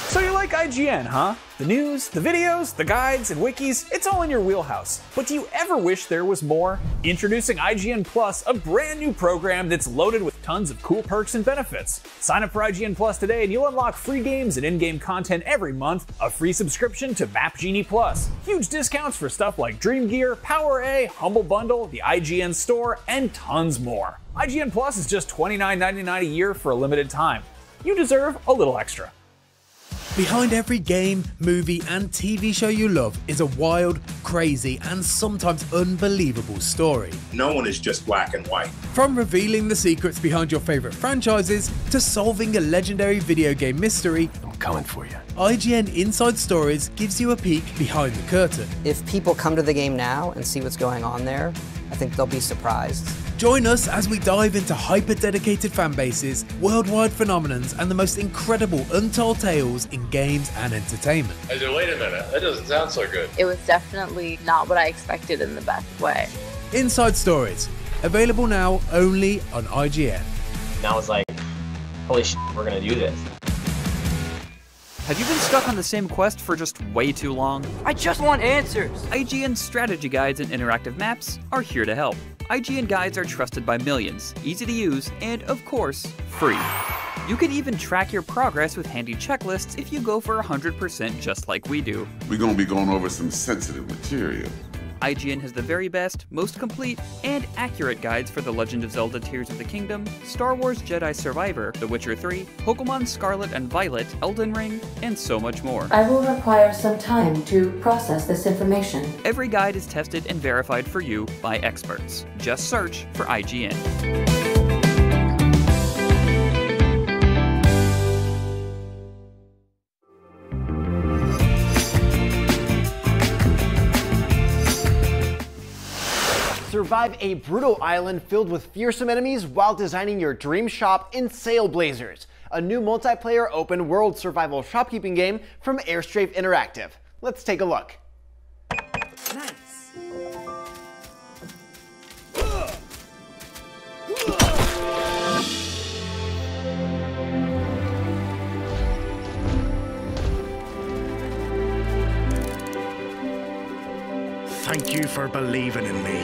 So you like IGN, huh? The news, the videos, the guides, and wikis, it's all in your wheelhouse. But do you ever wish there was more? Introducing IGN Plus, a brand new program that's loaded with tons of cool perks and benefits. Sign up for IGN Plus today and you'll unlock free games and in-game content every month, a free subscription to Map Genie Plus, huge discounts for stuff like Dream Gear, Power A, Humble Bundle, the IGN Store, and tons more. IGN Plus is just $29.99 a year for a limited time. You deserve a little extra. Behind every game, movie, and TV show you love is a wild, crazy, and sometimes unbelievable story. No one is just black and white. From revealing the secrets behind your favorite franchises to solving a legendary video game mystery, I'm coming for you. IGN Inside Stories gives you a peek behind the curtain. If people come to the game now and see what's going on there, I think they'll be surprised. Join us as we dive into hyper-dedicated fan bases, worldwide phenomenons, and the most incredible untold tales in games and entertainment. I said, wait a minute, that doesn't sound so good. It was definitely not what I expected in the best way. Inside Stories, available now only on IGN. And I was like, holy shit, we're gonna do this. Have you been stuck on the same quest for just way too long? I just want answers! IGN strategy guides and interactive maps are here to help. IGN guides are trusted by millions, easy to use, and of course, free. You can even track your progress with handy checklists if you go for 100% just like we do. We're gonna be going over some sensitive material. IGN has the very best, most complete, and accurate guides for The Legend of Zelda Tears of the Kingdom, Star Wars Jedi Survivor, The Witcher 3, Pokemon Scarlet and Violet, Elden Ring, and so much more. I will require some time to process this information. Every guide is tested and verified for you by experts. Just search for IGN. Survive a brutal island filled with fearsome enemies while designing your dream shop in Sailblazers, a new multiplayer open world survival shopkeeping game from Airstrafe Interactive. Let's take a look. Nice. Thank you for believing in me.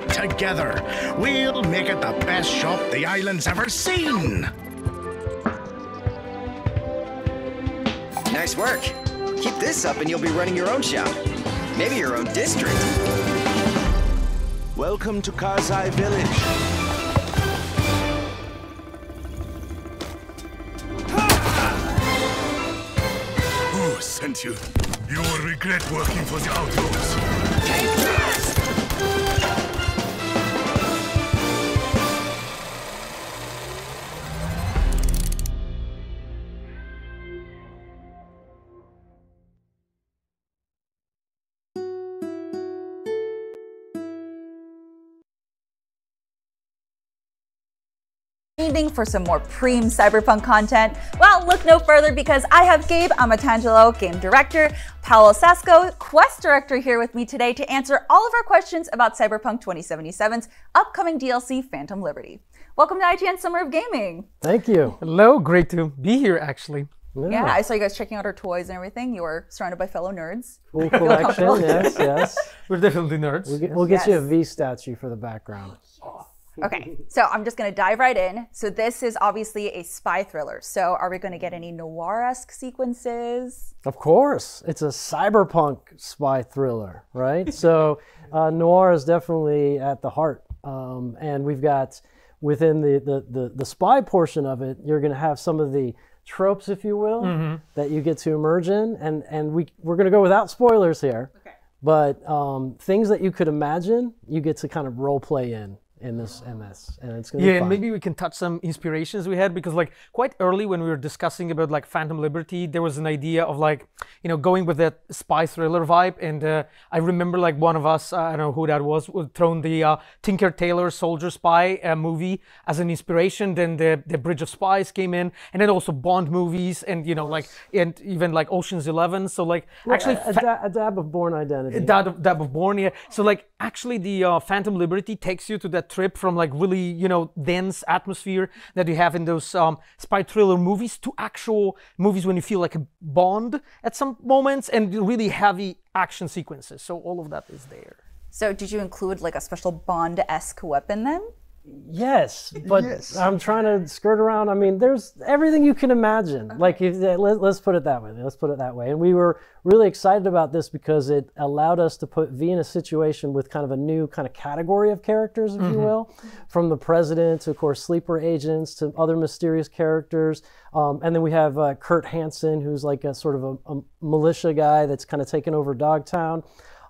Together, we'll make it the best shop the island's ever seen. Nice work. Keep this up and you'll be running your own shop. Maybe your own district. Welcome to Karzai Village. Who sent you? You will regret working for the outlaws. Take this! For some more Preem Cyberpunk content? Well, look no further because I have Gabe Amatangelo, Game Director, Paolo Sasco, Quest Director here with me today to answer all of our questions about Cyberpunk 2077's upcoming DLC, Phantom Liberty. Welcome to IGN Summer of Gaming. Thank you. Hello, great to be here actually. Yeah, I saw you guys checking out our toys and everything. You were surrounded by fellow nerds. Cool collection, yes. We're definitely nerds. We'll get you a V statue for the background. Okay, so I'm just gonna dive right in. So this is obviously a spy thriller. So are we gonna get any noir-esque sequences? Of course, it's a cyberpunk spy thriller, right? So noir is definitely at the heart. And we've got, within the spy portion of it, you're gonna have some of the tropes, if you will, that you get to emerge in. And we're gonna go without spoilers here. Okay. But things that you could imagine, you get to kind of role play in this, and it's gonna be fun. And maybe we can touch some inspirations we had, because like quite early when we were discussing about like Phantom Liberty, there was an idea of like, you know, going with that spy thriller vibe. And I remember like one of us, I don't know who that was thrown the Tinker Tailor Soldier Spy movie as an inspiration. Then the Bridge of Spies came in, and then also Bond movies, and you know, like, and even like Ocean's 11. So like actually a dab of Bourne Identity. A dab of Bourne, yeah. So like actually the Phantom Liberty takes you to that trip from like really, you know, dense atmosphere that you have in those spy thriller movies to actual movies when you feel like a Bond at some moments, and really heavy action sequences. So all of that is there. So did you include like a special Bond-esque weapon then? Yes, but I'm trying to skirt around. I mean, there's everything you can imagine. Okay. Like, let's put it that way. Let's put it that way. And we were really excited about this because it allowed us to put V in a situation with kind of a new kind of category of characters, if you will, from the president to, of course, sleeper agents to other mysterious characters. And then we have Kurt Hansen, who's like a sort of a militia guy that's kind of taken over Dogtown.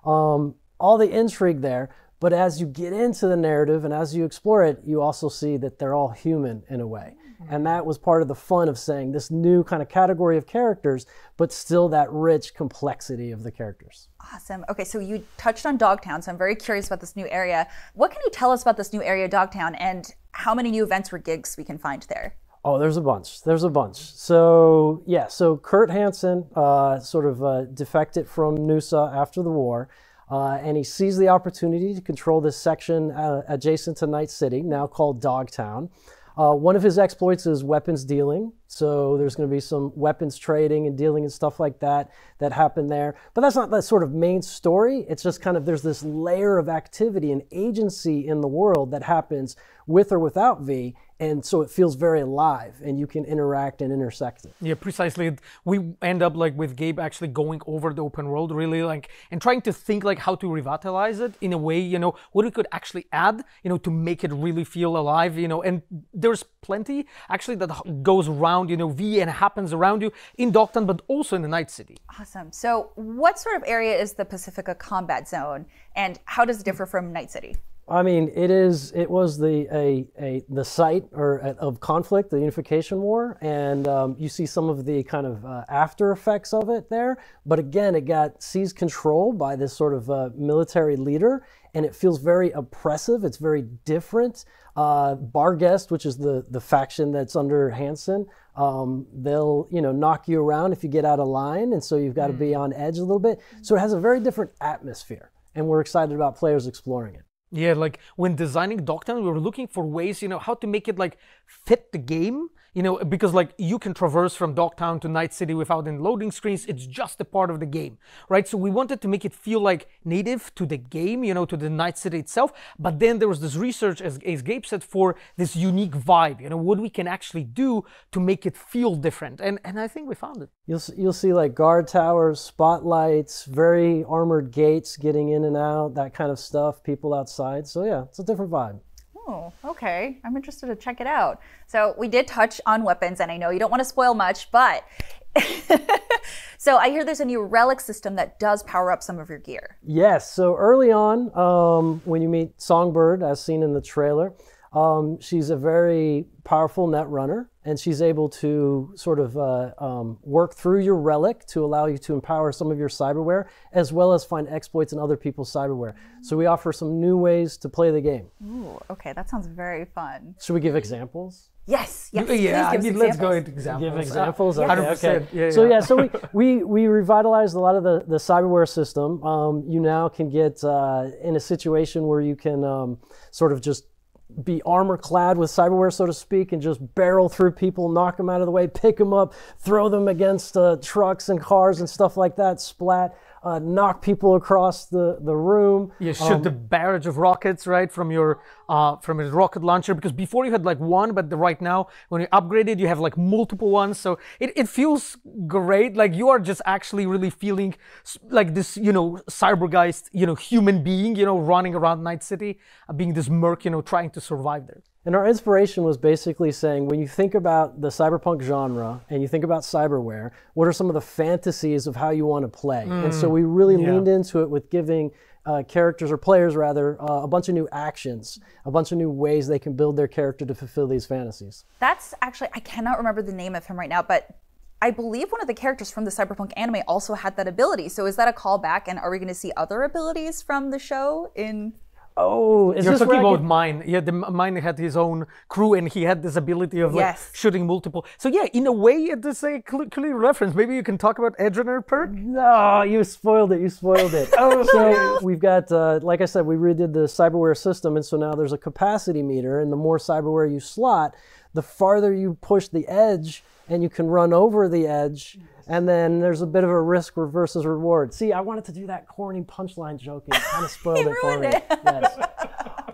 All the intrigue there. But as you get into the narrative and as you explore it, you also see that they're all human in a way. And that was part of the fun of saying this new kind of category of characters, but still that rich complexity of the characters. Awesome. Okay, so you touched on Dogtown, so I'm very curious about this new area. What can you tell us about this new area, Dogtown, and how many new events or gigs we can find there? Oh, there's a bunch. There's a bunch. So, yeah, so Kurt Hansen sort of defected from Noosa after the war. And he sees the opportunity to control this section adjacent to Night City, now called Dogtown. One of his exploits is weapons dealing. So there's going to be some weapons trading and dealing and stuff like that happen there. But that's not the sort of main story. It's just kind of there's this layer of activity and agency in the world that happens with or without V. And so it feels very alive and you can interact and intersect it. Yeah, precisely. We end up like with Gabe actually going over the open world really like and trying to think like how to revitalize it in a way, you know, what we could actually add, you know, to make it really feel alive, you know, and there's plenty actually that goes around, you know, V and happens around you in Dogtown, but also in the Night City. Awesome. So what sort of area is the Pacifica Combat Zone and how does it differ from Night City? I mean, it was the site of conflict, the Unification War, and you see some of the kind of after effects of it there. But again, it got seized control by this sort of military leader, and it feels very oppressive. It's very different. Barghest, which is the faction that's under Hansen, they'll knock you around if you get out of line, and so you've got to be on edge a little bit. So it has a very different atmosphere, and we're excited about players exploring it. Yeah, like when designing Dogtown, we were looking for ways, how to make it like fit the game, because like you can traverse from Dogtown to Night City without any loading screens. It's just a part of the game, right? So we wanted to make it feel like native to the game, to the Night City itself. But then there was this research, as Gabe said, for this unique vibe, what we can actually do to make it feel different. And I think we found it. You'll see like guard towers, spotlights, very armored gates getting in and out, that kind of stuff, people outside. So yeah, it's a different vibe. Oh, okay. I'm interested to check it out. So we did touch on weapons, and I know you don't want to spoil much, but so I hear there's a new relic system that does power up some of your gear. Yes. So early on, when you meet Songbird, as seen in the trailer, she's a very powerful net runner, and she's able to sort of work through your relic to allow you to empower some of your cyberware, as well as find exploits in other people's cyberware. So we offer some new ways to play the game. Ooh, okay, that sounds very fun. Should we give examples? Yes, yes. Yeah, let's go into examples. Give examples? Yeah. Okay. Yeah, so yeah, so we revitalized a lot of the cyberware system. You now can get in a situation where you can sort of just be armor clad with cyberware, so to speak, and just barrel through people, knock them out of the way, pick them up, throw them against trucks and cars and stuff like that, splat, knock people across the room. You shoot the barrage of rockets, right, from your rocket launcher, because before you had like one, but right now when you upgraded you have like multiple ones. So it feels great, like you are just actually really feeling like this cybergeist human being running around Night City, being this merc, trying to survive there. And our inspiration was basically saying, when you think about the cyberpunk genre and you think about cyberware, what are some of the fantasies of how you want to play? And so we really leaned into it with giving characters, or players rather, a bunch of new actions, a bunch of new ways they can build their character to fulfill these fantasies. That's actually, I cannot remember the name of him right now, but I believe one of the characters from the cyberpunk anime also had that ability. So is that a callback, and are we going to see other abilities from the show in... Oh, is you're this talking about Mine? Yeah, Mine had his own crew, and he had this ability of like shooting multiple. So yeah, in a way, it is a clear reference. Maybe you can talk about Edge Runner perk. No, you spoiled it. You spoiled it. So we've got, like I said, we redid the cyberware system, and so now there's a capacity meter, and the more cyberware you slot, the farther you push the edge and you can run over the edge, and then there's a bit of a risk versus reward. See, I wanted to do that corny punchline joke, and kind of spoiled it for me. Yes.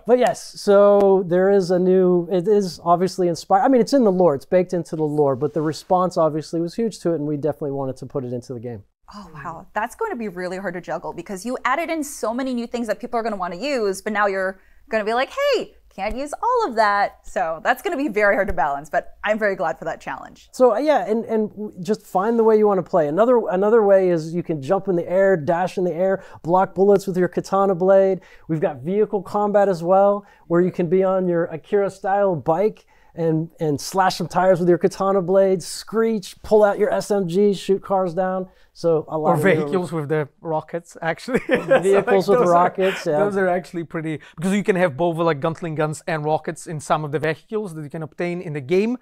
But yes, so there is it is obviously inspired. I mean, it's in the lore, it's baked into the lore, but the response obviously was huge to it, and we definitely wanted to put it into the game. Oh, wow. That's going to be really hard to juggle because you added in so many new things that people are going to want to use, but now you're going to be like, hey, can't use all of that. So that's going to be very hard to balance, but I'm very glad for that challenge. So yeah, and just find the way you want to play. Another way is you can jump in the air, dash in the air, block bullets with your katana blade. We've got vehicle combat as well, where you can be on your Akira-style bike and slash some tires with your katana blades, screech, pull out your SMG, shoot cars down. So a lot or of vehicles with the rockets, actually. Vehicles so, like, with rockets, yeah. Those are actually pretty, because you can have both like Gatling guns and rockets in some of the vehicles that you can obtain in the game,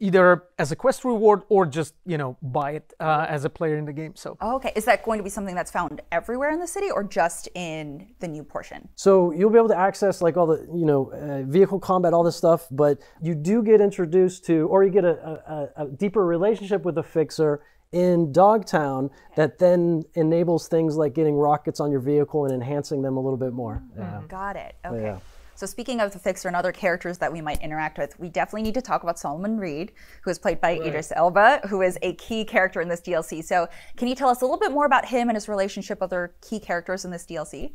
either as a quest reward or just, buy it as a player in the game. So. Okay, is that going to be something that's found everywhere in the city or just in the new portion? So you'll be able to access like all the, vehicle combat, all this stuff, but you do get introduced to, or you get a deeper relationship with the Fixer in Dogtown that then enables things like getting rockets on your vehicle and enhancing them a little bit more. Yeah. Got it. Okay. Yeah. So speaking of the Fixer and other characters that we might interact with, we definitely need to talk about Solomon Reed, who is played by Idris Elba, who is a key character in this DLC. So can you tell us a little bit more about him and his relationship with other key characters in this DLC?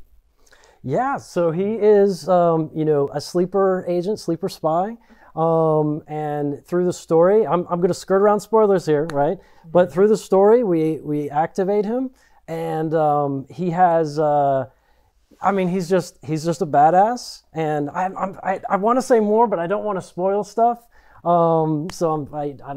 Yeah, so he is, a sleeper agent, sleeper spy. And through the story, I'm going to skirt around spoilers here, right? But through the story, we activate him, and he has, he's just a badass. And I want to say more, but I don't want to spoil stuff. I don't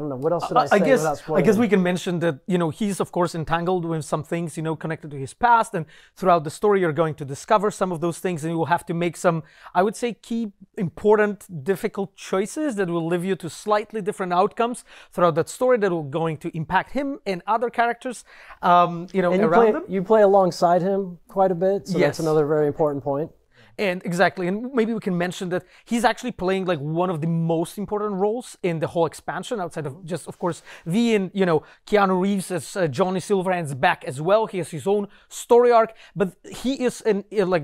know. What else should I say without spoiling? I guess we can mention that, he's of course entangled with some things, connected to his past, and throughout the story you're going to discover some of those things, and you will have to make some, I would say, key, important, difficult choices that will lead you to slightly different outcomes throughout that story that will going to impact him and other characters, around him. You play alongside him quite a bit, so yes. That's another very important point. And exactly, and maybe we can mention that he's actually playing like one of the most important roles in the whole expansion, outside of just, of course, V and, Keanu Reeves as Johnny Silverhand's back as well. He has his own story arc, but he is,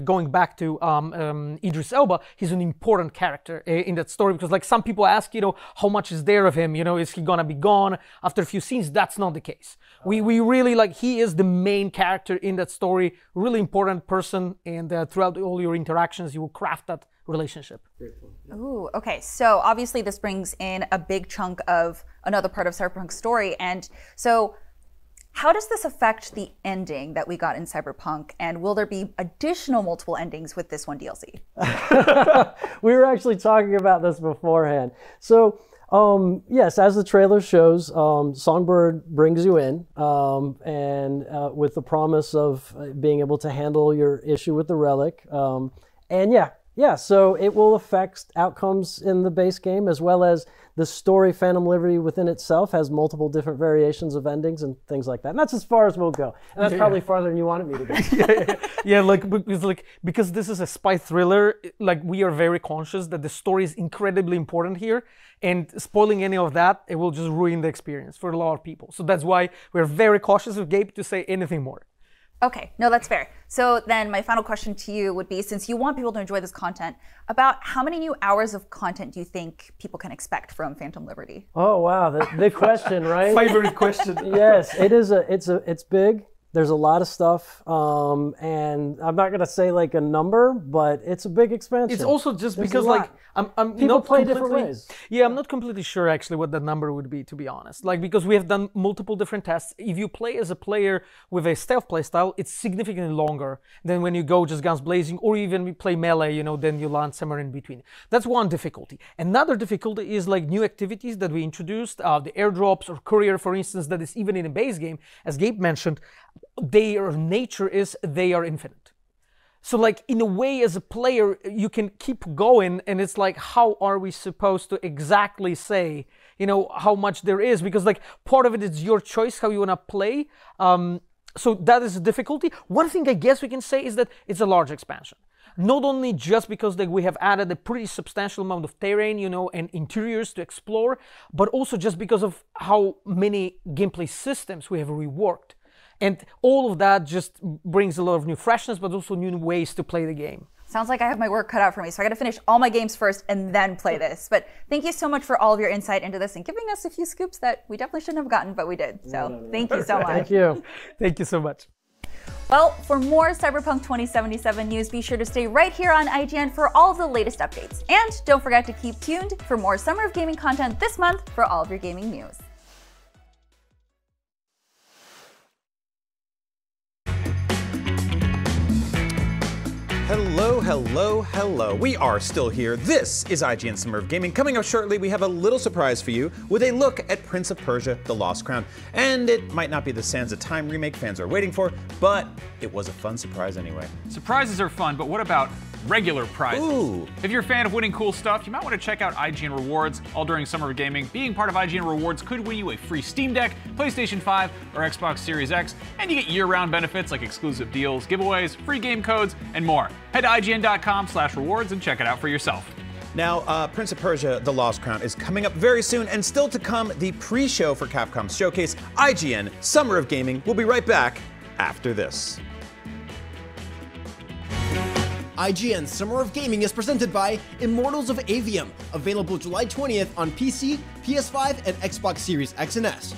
going back to Idris Elba, he's an important character in that story, because like some people ask, how much is there of him? Is he gonna be gone after a few scenes? That's not the case. We really, he is the main character in that story, really important person, and throughout all your interactions, you will craft that relationship. Ooh, okay. So obviously this brings in a big chunk of another part of Cyberpunk's story. And so how does this affect the ending that we got in Cyberpunk? And will there be additional multiple endings with this one DLC? We were actually talking about this beforehand. So yes, as the trailer shows, Songbird brings you in, and with the promise of being able to handle your issue with the relic. And yeah, so it will affect outcomes in the base game, as well as the story. Phantom Liberty within itself has multiple different variations of endings and things like that. And that's as far as we'll go. And that's probably farther than you wanted me to go. Because this is a spy thriller, we are very conscious that the story is incredibly important here. And spoiling any of that, it will just ruin the experience for a lot of people. So that's why we're very cautious with Gabe to say anything more. Okay, no, that's fair. So then my final question to you would be, since you want people to enjoy this content, about how many new hours of content do you think people can expect from Phantom Liberty? Oh, wow, the question, right? Favorite question. Yes, it's big. There's a lot of stuff, and I'm not gonna say like a number, but it's a big expansion. It's also just There's because I'm people not play different ways. Yeah, I'm not completely sure actually what that number would be, to be honest. Because we have done multiple different tests. If you play as a player with a stealth playstyle, it's significantly longer than when you go just guns blazing, or even we play melee. Then you land somewhere in between. That's one difficulty. Another difficulty is new activities that we introduced, the airdrops or courier, for instance, that is even in a base game, as Gabe mentioned. Their nature is they are infinite. So in a way, as a player, you can keep going, and it's how are we supposed to exactly say, how much there is? Because part of it is your choice, how you want to play. So that is a difficulty. One thing I guess we can say is that it's a large expansion. Not only just because we have added a pretty substantial amount of terrain, you know, and interiors to explore, but also just because of how many gameplay systems we have reworked. And all of that just brings a lot of new freshness, but also new ways to play the game. Sounds like I have my work cut out for me, so I gotta finish all my games first and then play this. But thank you so much for all of your insight into this and giving us a few scoops that we definitely shouldn't have gotten, but we did. So thank you so much. Thank you. Thank you so much. Well, for more Cyberpunk 2077 news, be sure to stay right here on IGN for all of the latest updates. And don't forget to keep tuned for more Summer of Gaming content this month for all of your gaming news. Hello, hello, hello. We are still here. This is IGN Summer of Gaming. Coming up shortly, we have a little surprise for you with a look at Prince of Persia: The Lost Crown. And it might not be the Sands of Time remake fans are waiting for, but it was a fun surprise anyway. Surprises are fun, but what about regular prizes? Ooh. If you're a fan of winning cool stuff, you might want to check out IGN Rewards all during Summer of Gaming. Being part of IGN Rewards could win you a free Steam Deck, PlayStation 5, or Xbox Series X, and you get year-round benefits like exclusive deals, giveaways, free game codes, and more. Head to IGN.com/rewards and check it out for yourself. Now, Prince of Persia: The Lost Crown is coming up very soon, and still to come, the pre-show for Capcom's showcase, IGN Summer of Gaming. We'll be right back after this. IGN Summer of Gaming is presented by Immortals of Aveum, available July 20th on PC, PS5, and Xbox Series X and S.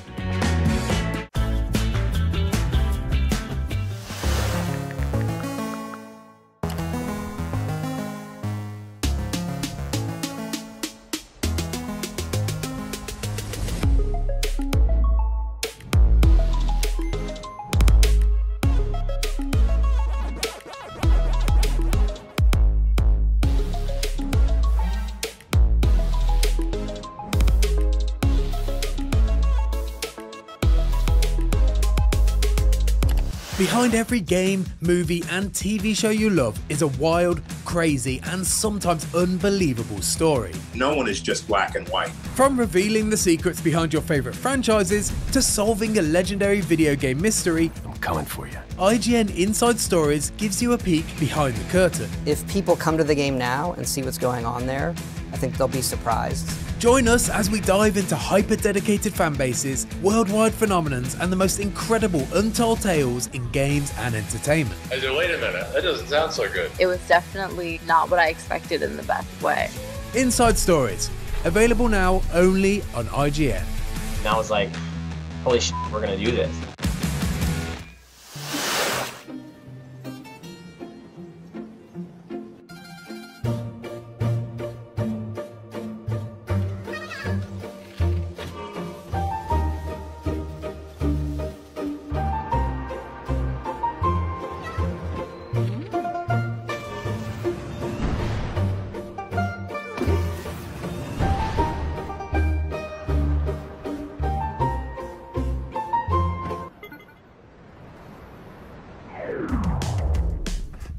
Behind every game, movie, and TV show you love is a wild, crazy, and sometimes unbelievable story. No one is just black and white. From revealing the secrets behind your favorite franchises to solving a legendary video game mystery, I'm coming for you. IGN Inside Stories gives you a peek behind the curtain. If people come to the game now and see what's going on there, I think they'll be surprised. Join us as we dive into hyper-dedicated fanbases, worldwide phenomenons, and the most incredible untold tales in games and entertainment. I said, wait a minute, that doesn't sound so good. It was definitely not what I expected in the best way. Inside Stories, available now only on IGN. And I was like, holy shit, we're gonna do this.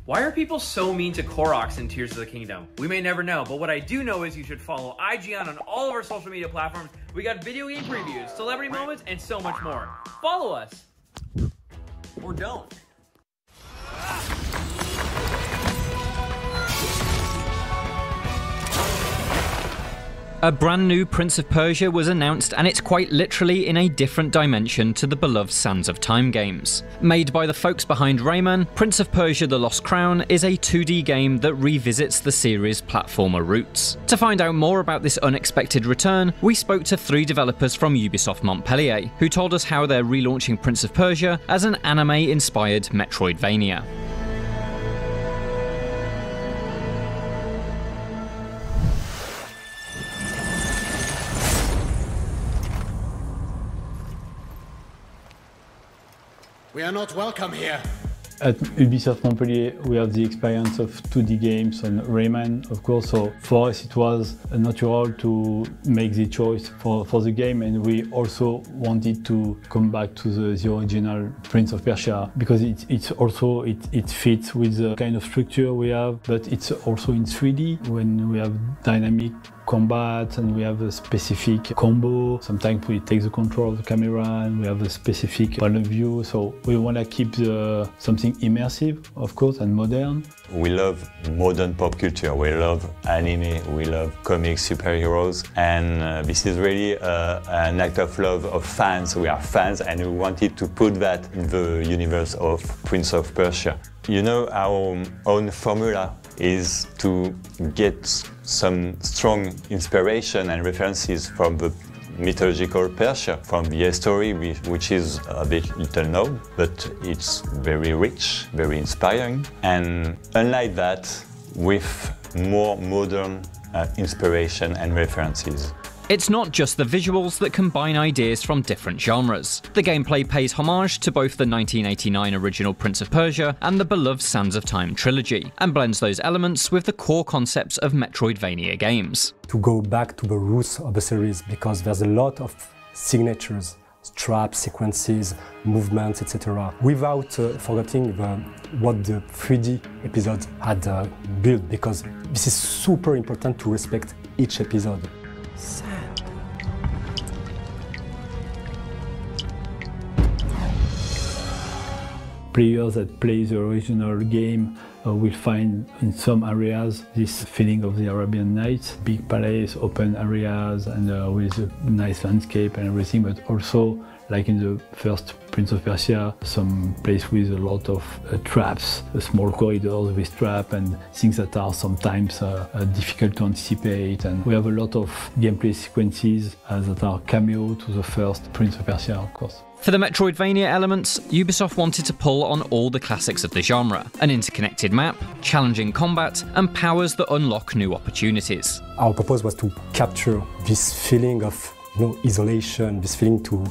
Why are people so mean to Koroks in Tears of the Kingdom? We may never know, but what I do know is you should follow IGN on all of our social media platforms. We got video game previews, celebrity moments, and so much more. Follow us. Or don't. A brand new Prince of Persia was announced, and it's quite literally in a different dimension to the beloved Sands of Time games. Made by the folks behind Rayman, Prince of Persia: The Lost Crown is a 2D game that revisits the series' platformer roots. To find out more about this unexpected return, we spoke to 3 developers from Ubisoft Montpellier, who told us how they're relaunching Prince of Persia as an anime-inspired Metroidvania. We are not welcome here. At Ubisoft Montpellier, we have the experience of 2D games on Rayman, of course, so for us it was natural to make the choice for the game, and we also wanted to come back to the original Prince of Persia, because it fits with the kind of structure we have, but it's also in 3D when we have dynamic combat and we have a specific combo. Sometimes we take the control of the camera and we have a specific point of view, so we want to keep something something immersive, of course, and modern. We love modern pop culture, we love anime, we love comics, superheroes, and this is really an act of love of fans. We are fans and we wanted to put that in the universe of Prince of Persia. You know, our own formula is to get some strong inspiration and references from the mythological Persia, from the history which is a bit little known, but it's very rich, very inspiring, and unlike that, with more modern inspiration and references. It's not just the visuals that combine ideas from different genres. The gameplay pays homage to both the 1989 original Prince of Persia and the beloved Sands of Time trilogy, and blends those elements with the core concepts of Metroidvania games. To go back to the roots of the series, because there's a lot of signatures, traps, sequences, movements, etc. Without forgetting what the 3D episodes had built, because this is super important to respect each episode. Players that play the original game will find in some areas this feeling of the Arabian Nights, big palace, open areas, and with a nice landscape and everything, but also, like in the first Prince of Persia, some place with a lot of traps, small corridors with traps and things that are sometimes difficult to anticipate. And we have a lot of gameplay sequences that are cameo to the first Prince of Persia, of course. For the Metroidvania elements, Ubisoft wanted to pull on all the classics of the genre: an interconnected map, challenging combat, and powers that unlock new opportunities. Our purpose was to capture this feeling of isolation, this feeling to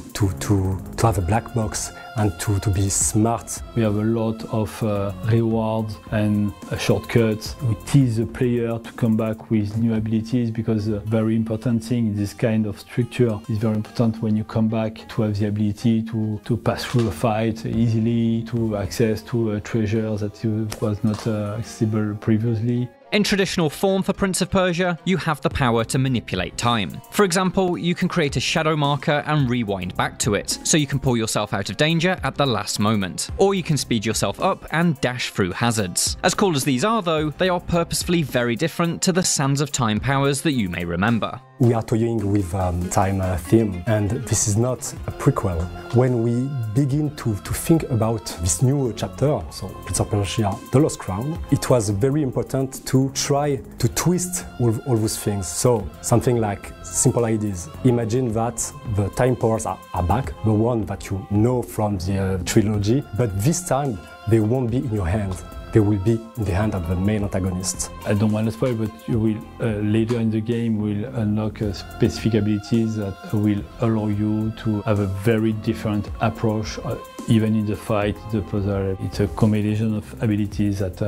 have a black box and to be smart. We have a lot of rewards and shortcuts. We tease the player to come back with new abilities, because a very important thing in this kind of structure is very important when you come back to have the ability to pass through a fight easily, to access to treasures that was not accessible previously. In traditional form for Prince of Persia, you have the power to manipulate time. For example, you can create a shadow marker and rewind back to it, so you can pull yourself out of danger at the last moment. Or you can speed yourself up and dash through hazards. As cool as these are though, they are purposefully very different to the Sands of Time powers that you may remember. We are toying with time theme, and this is not a prequel. When we begin to think about this new chapter, so Prince of Persia, The Lost Crown, it was very important to try to twist all those things. So something like simple ideas. Imagine that the time powers are back, the one that you know from the trilogy, but this time they won't be in your hand. They will be in the hand of the main antagonist. I don't want to spoil, but you will later in the game will unlock specific abilities that will allow you to have a very different approach, even in the fight, the puzzle. It's a combination of abilities that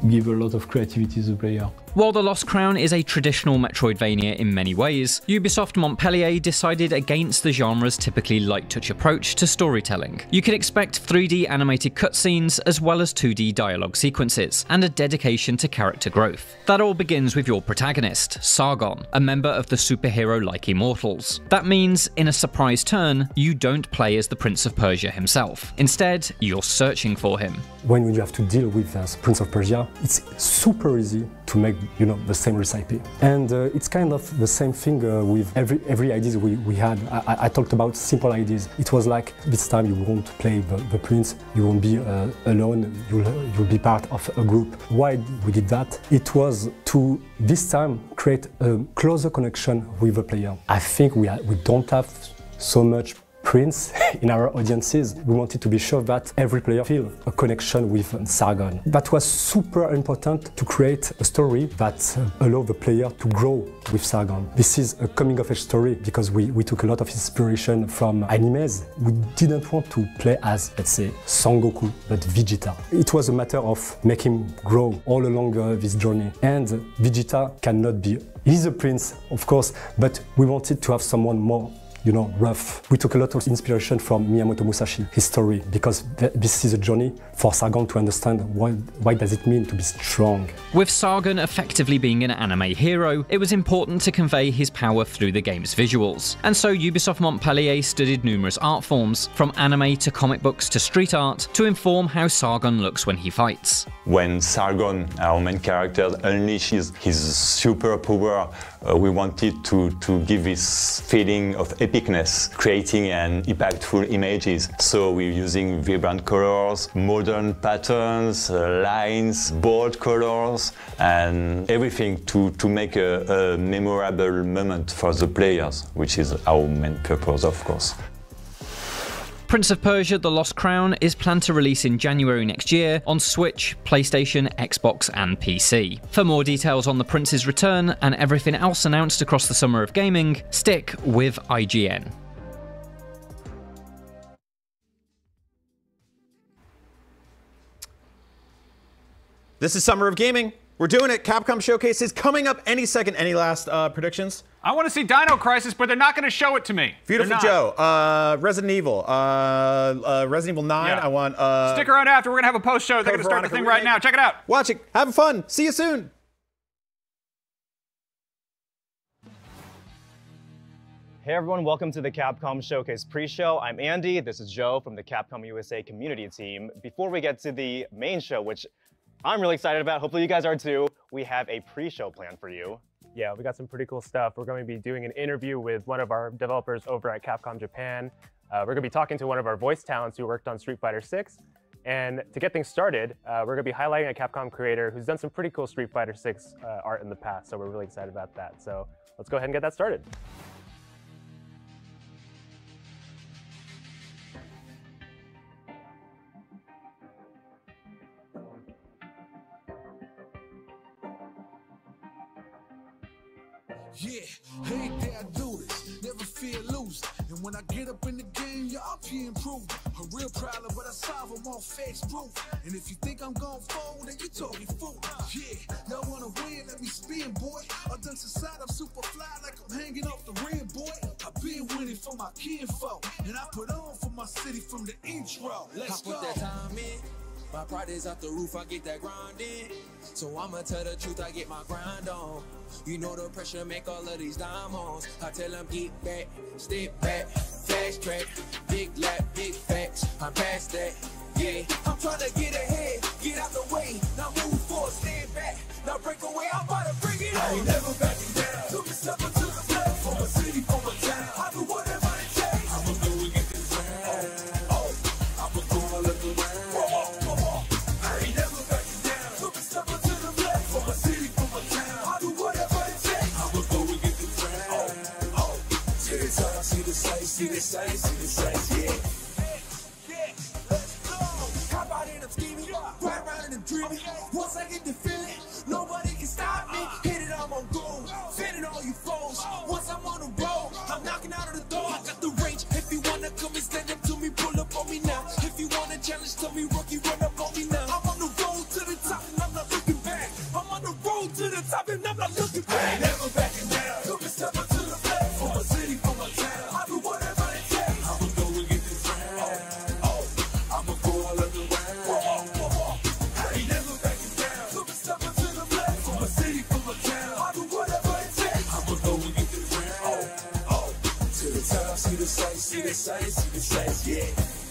give a lot of creativity to the player. While The Lost Crown is a traditional Metroidvania in many ways, Ubisoft Montpellier decided against the genre's typically light-touch approach to storytelling. You can expect 3D animated cutscenes as well as 2D dialogue sequences, and a dedication to character growth. That all begins with your protagonist, Sargon, a member of the superhero-like Immortals. That means, in a surprise turn, you don't play as the Prince of Persia himself. Instead, you're searching for him. When you have to deal with Prince of Persia, it's super easy to make the same recipe. And it's kind of the same thing with every idea we had. I talked about simple ideas. It was like, this time you won't play the prince, you won't be alone, you'll be part of a group. Why we did that? It was to, this time, create a closer connection with the player. I think we don't have so much prince in our audiences. We wanted to be sure that every player feel a connection with Sargon. That was super important to create a story that allows the player to grow with Sargon. This is a coming-of-age story because we took a lot of inspiration from animes. We didn't want to play as, let's say, Son Goku, but Vegeta. It was a matter of making him grow all along this journey. And Vegeta cannot be, he's a prince, of course, but we wanted to have someone more you know, rough. We took a lot of inspiration from Miyamoto Musashi, his story, because this is a journey for Sargon to understand why does it mean to be strong. With Sargon effectively being an anime hero, it was important to convey his power through the game's visuals. And so Ubisoft Montpellier studied numerous art forms, from anime to comic books to street art, to inform how Sargon looks when he fights. When Sargon, our main character, unleashes his superpower, we wanted to give this feeling of epicness, creating an impactful images. So we're using vibrant colors, modern patterns, lines, bold colors, and everything to make a memorable moment for the players, which is our main purpose, of course. Prince of Persia: The Lost Crown is planned to release in January next year on Switch, PlayStation, Xbox and PC. For more details on the Prince's return and everything else announced across the summer of gaming, stick with IGN. This is Summer of Gaming. We're doing it. Capcom Showcase is coming up any second. Any last predictions? I want to see Dino Crisis, but they're not going to show it to me. Beautiful Joe. Resident Evil. Resident Evil 9. Yeah. I want... Stick around after. We're going to have a post show. They're going to start the thing right now. Check it out. Watch it. Have fun. See you soon. Hey everyone, welcome to the Capcom Showcase pre-show. I'm Andy. This is Joe from the Capcom USA community team. Before we get to the main show, which I'm really excited about, hopefully you guys are too, we have a pre-show plan for you. Yeah, we got some pretty cool stuff. We're going to be doing an interview with one of our developers over at Capcom Japan. We're going to be talking to one of our voice talents who worked on Street Fighter 6. And to get things started, we're going to be highlighting a Capcom creator who's done some pretty cool Street Fighter 6 art in the past, so we're really excited about that. So let's go ahead and get that started. Yeah, hey there, I do this, never fear losing. And when I get up in the game, y'all be improving. A real problem, but I solve them all facts proof. And if you think I'm gon' fold, then you totally fool. Yeah, y'all wanna win, let me spin, boy. I done society, I'm super fly like I'm hanging off the rim, boy. I've been winning for my kinfolk, and I put on for my city from the intro. Let's go. I put that time in. My pride is out the roof, I get that grind in. So I'ma tell the truth, I get my grind on. You know the pressure make all of these diamonds. I tell them get back, step back, fast track, big lap, big facts. I'm past that, yeah. I'm trying to get ahead, get out the way. Now move forward, stand back. Now break away, I'm about to bring it on. I ain't never backing down. Took me step into the play. For my city, for my town. I do whatever it takes. I'ma go and get this round. Oh, I'ma go and look around. See the sights, yeah. Let's go. Hop out and I'm scheming, ride around and I'm dreaming. Once I get the feeling, nobody can stop me. Hit it, I'm on goal, fending all you foes. Once I'm on the road, I'm knocking out of the door. I got the range. If you wanna come and stand up to me, pull up on me now. If you wanna challenge, tell me, rookie, run up on me now. I'm on the road to the top and I'm not looking back. I'm on the road to the top and I'm not looking back. I ain't never backing down. Took a step up to the plate. For my city, for my town. I do whatever. See the sights, yeah.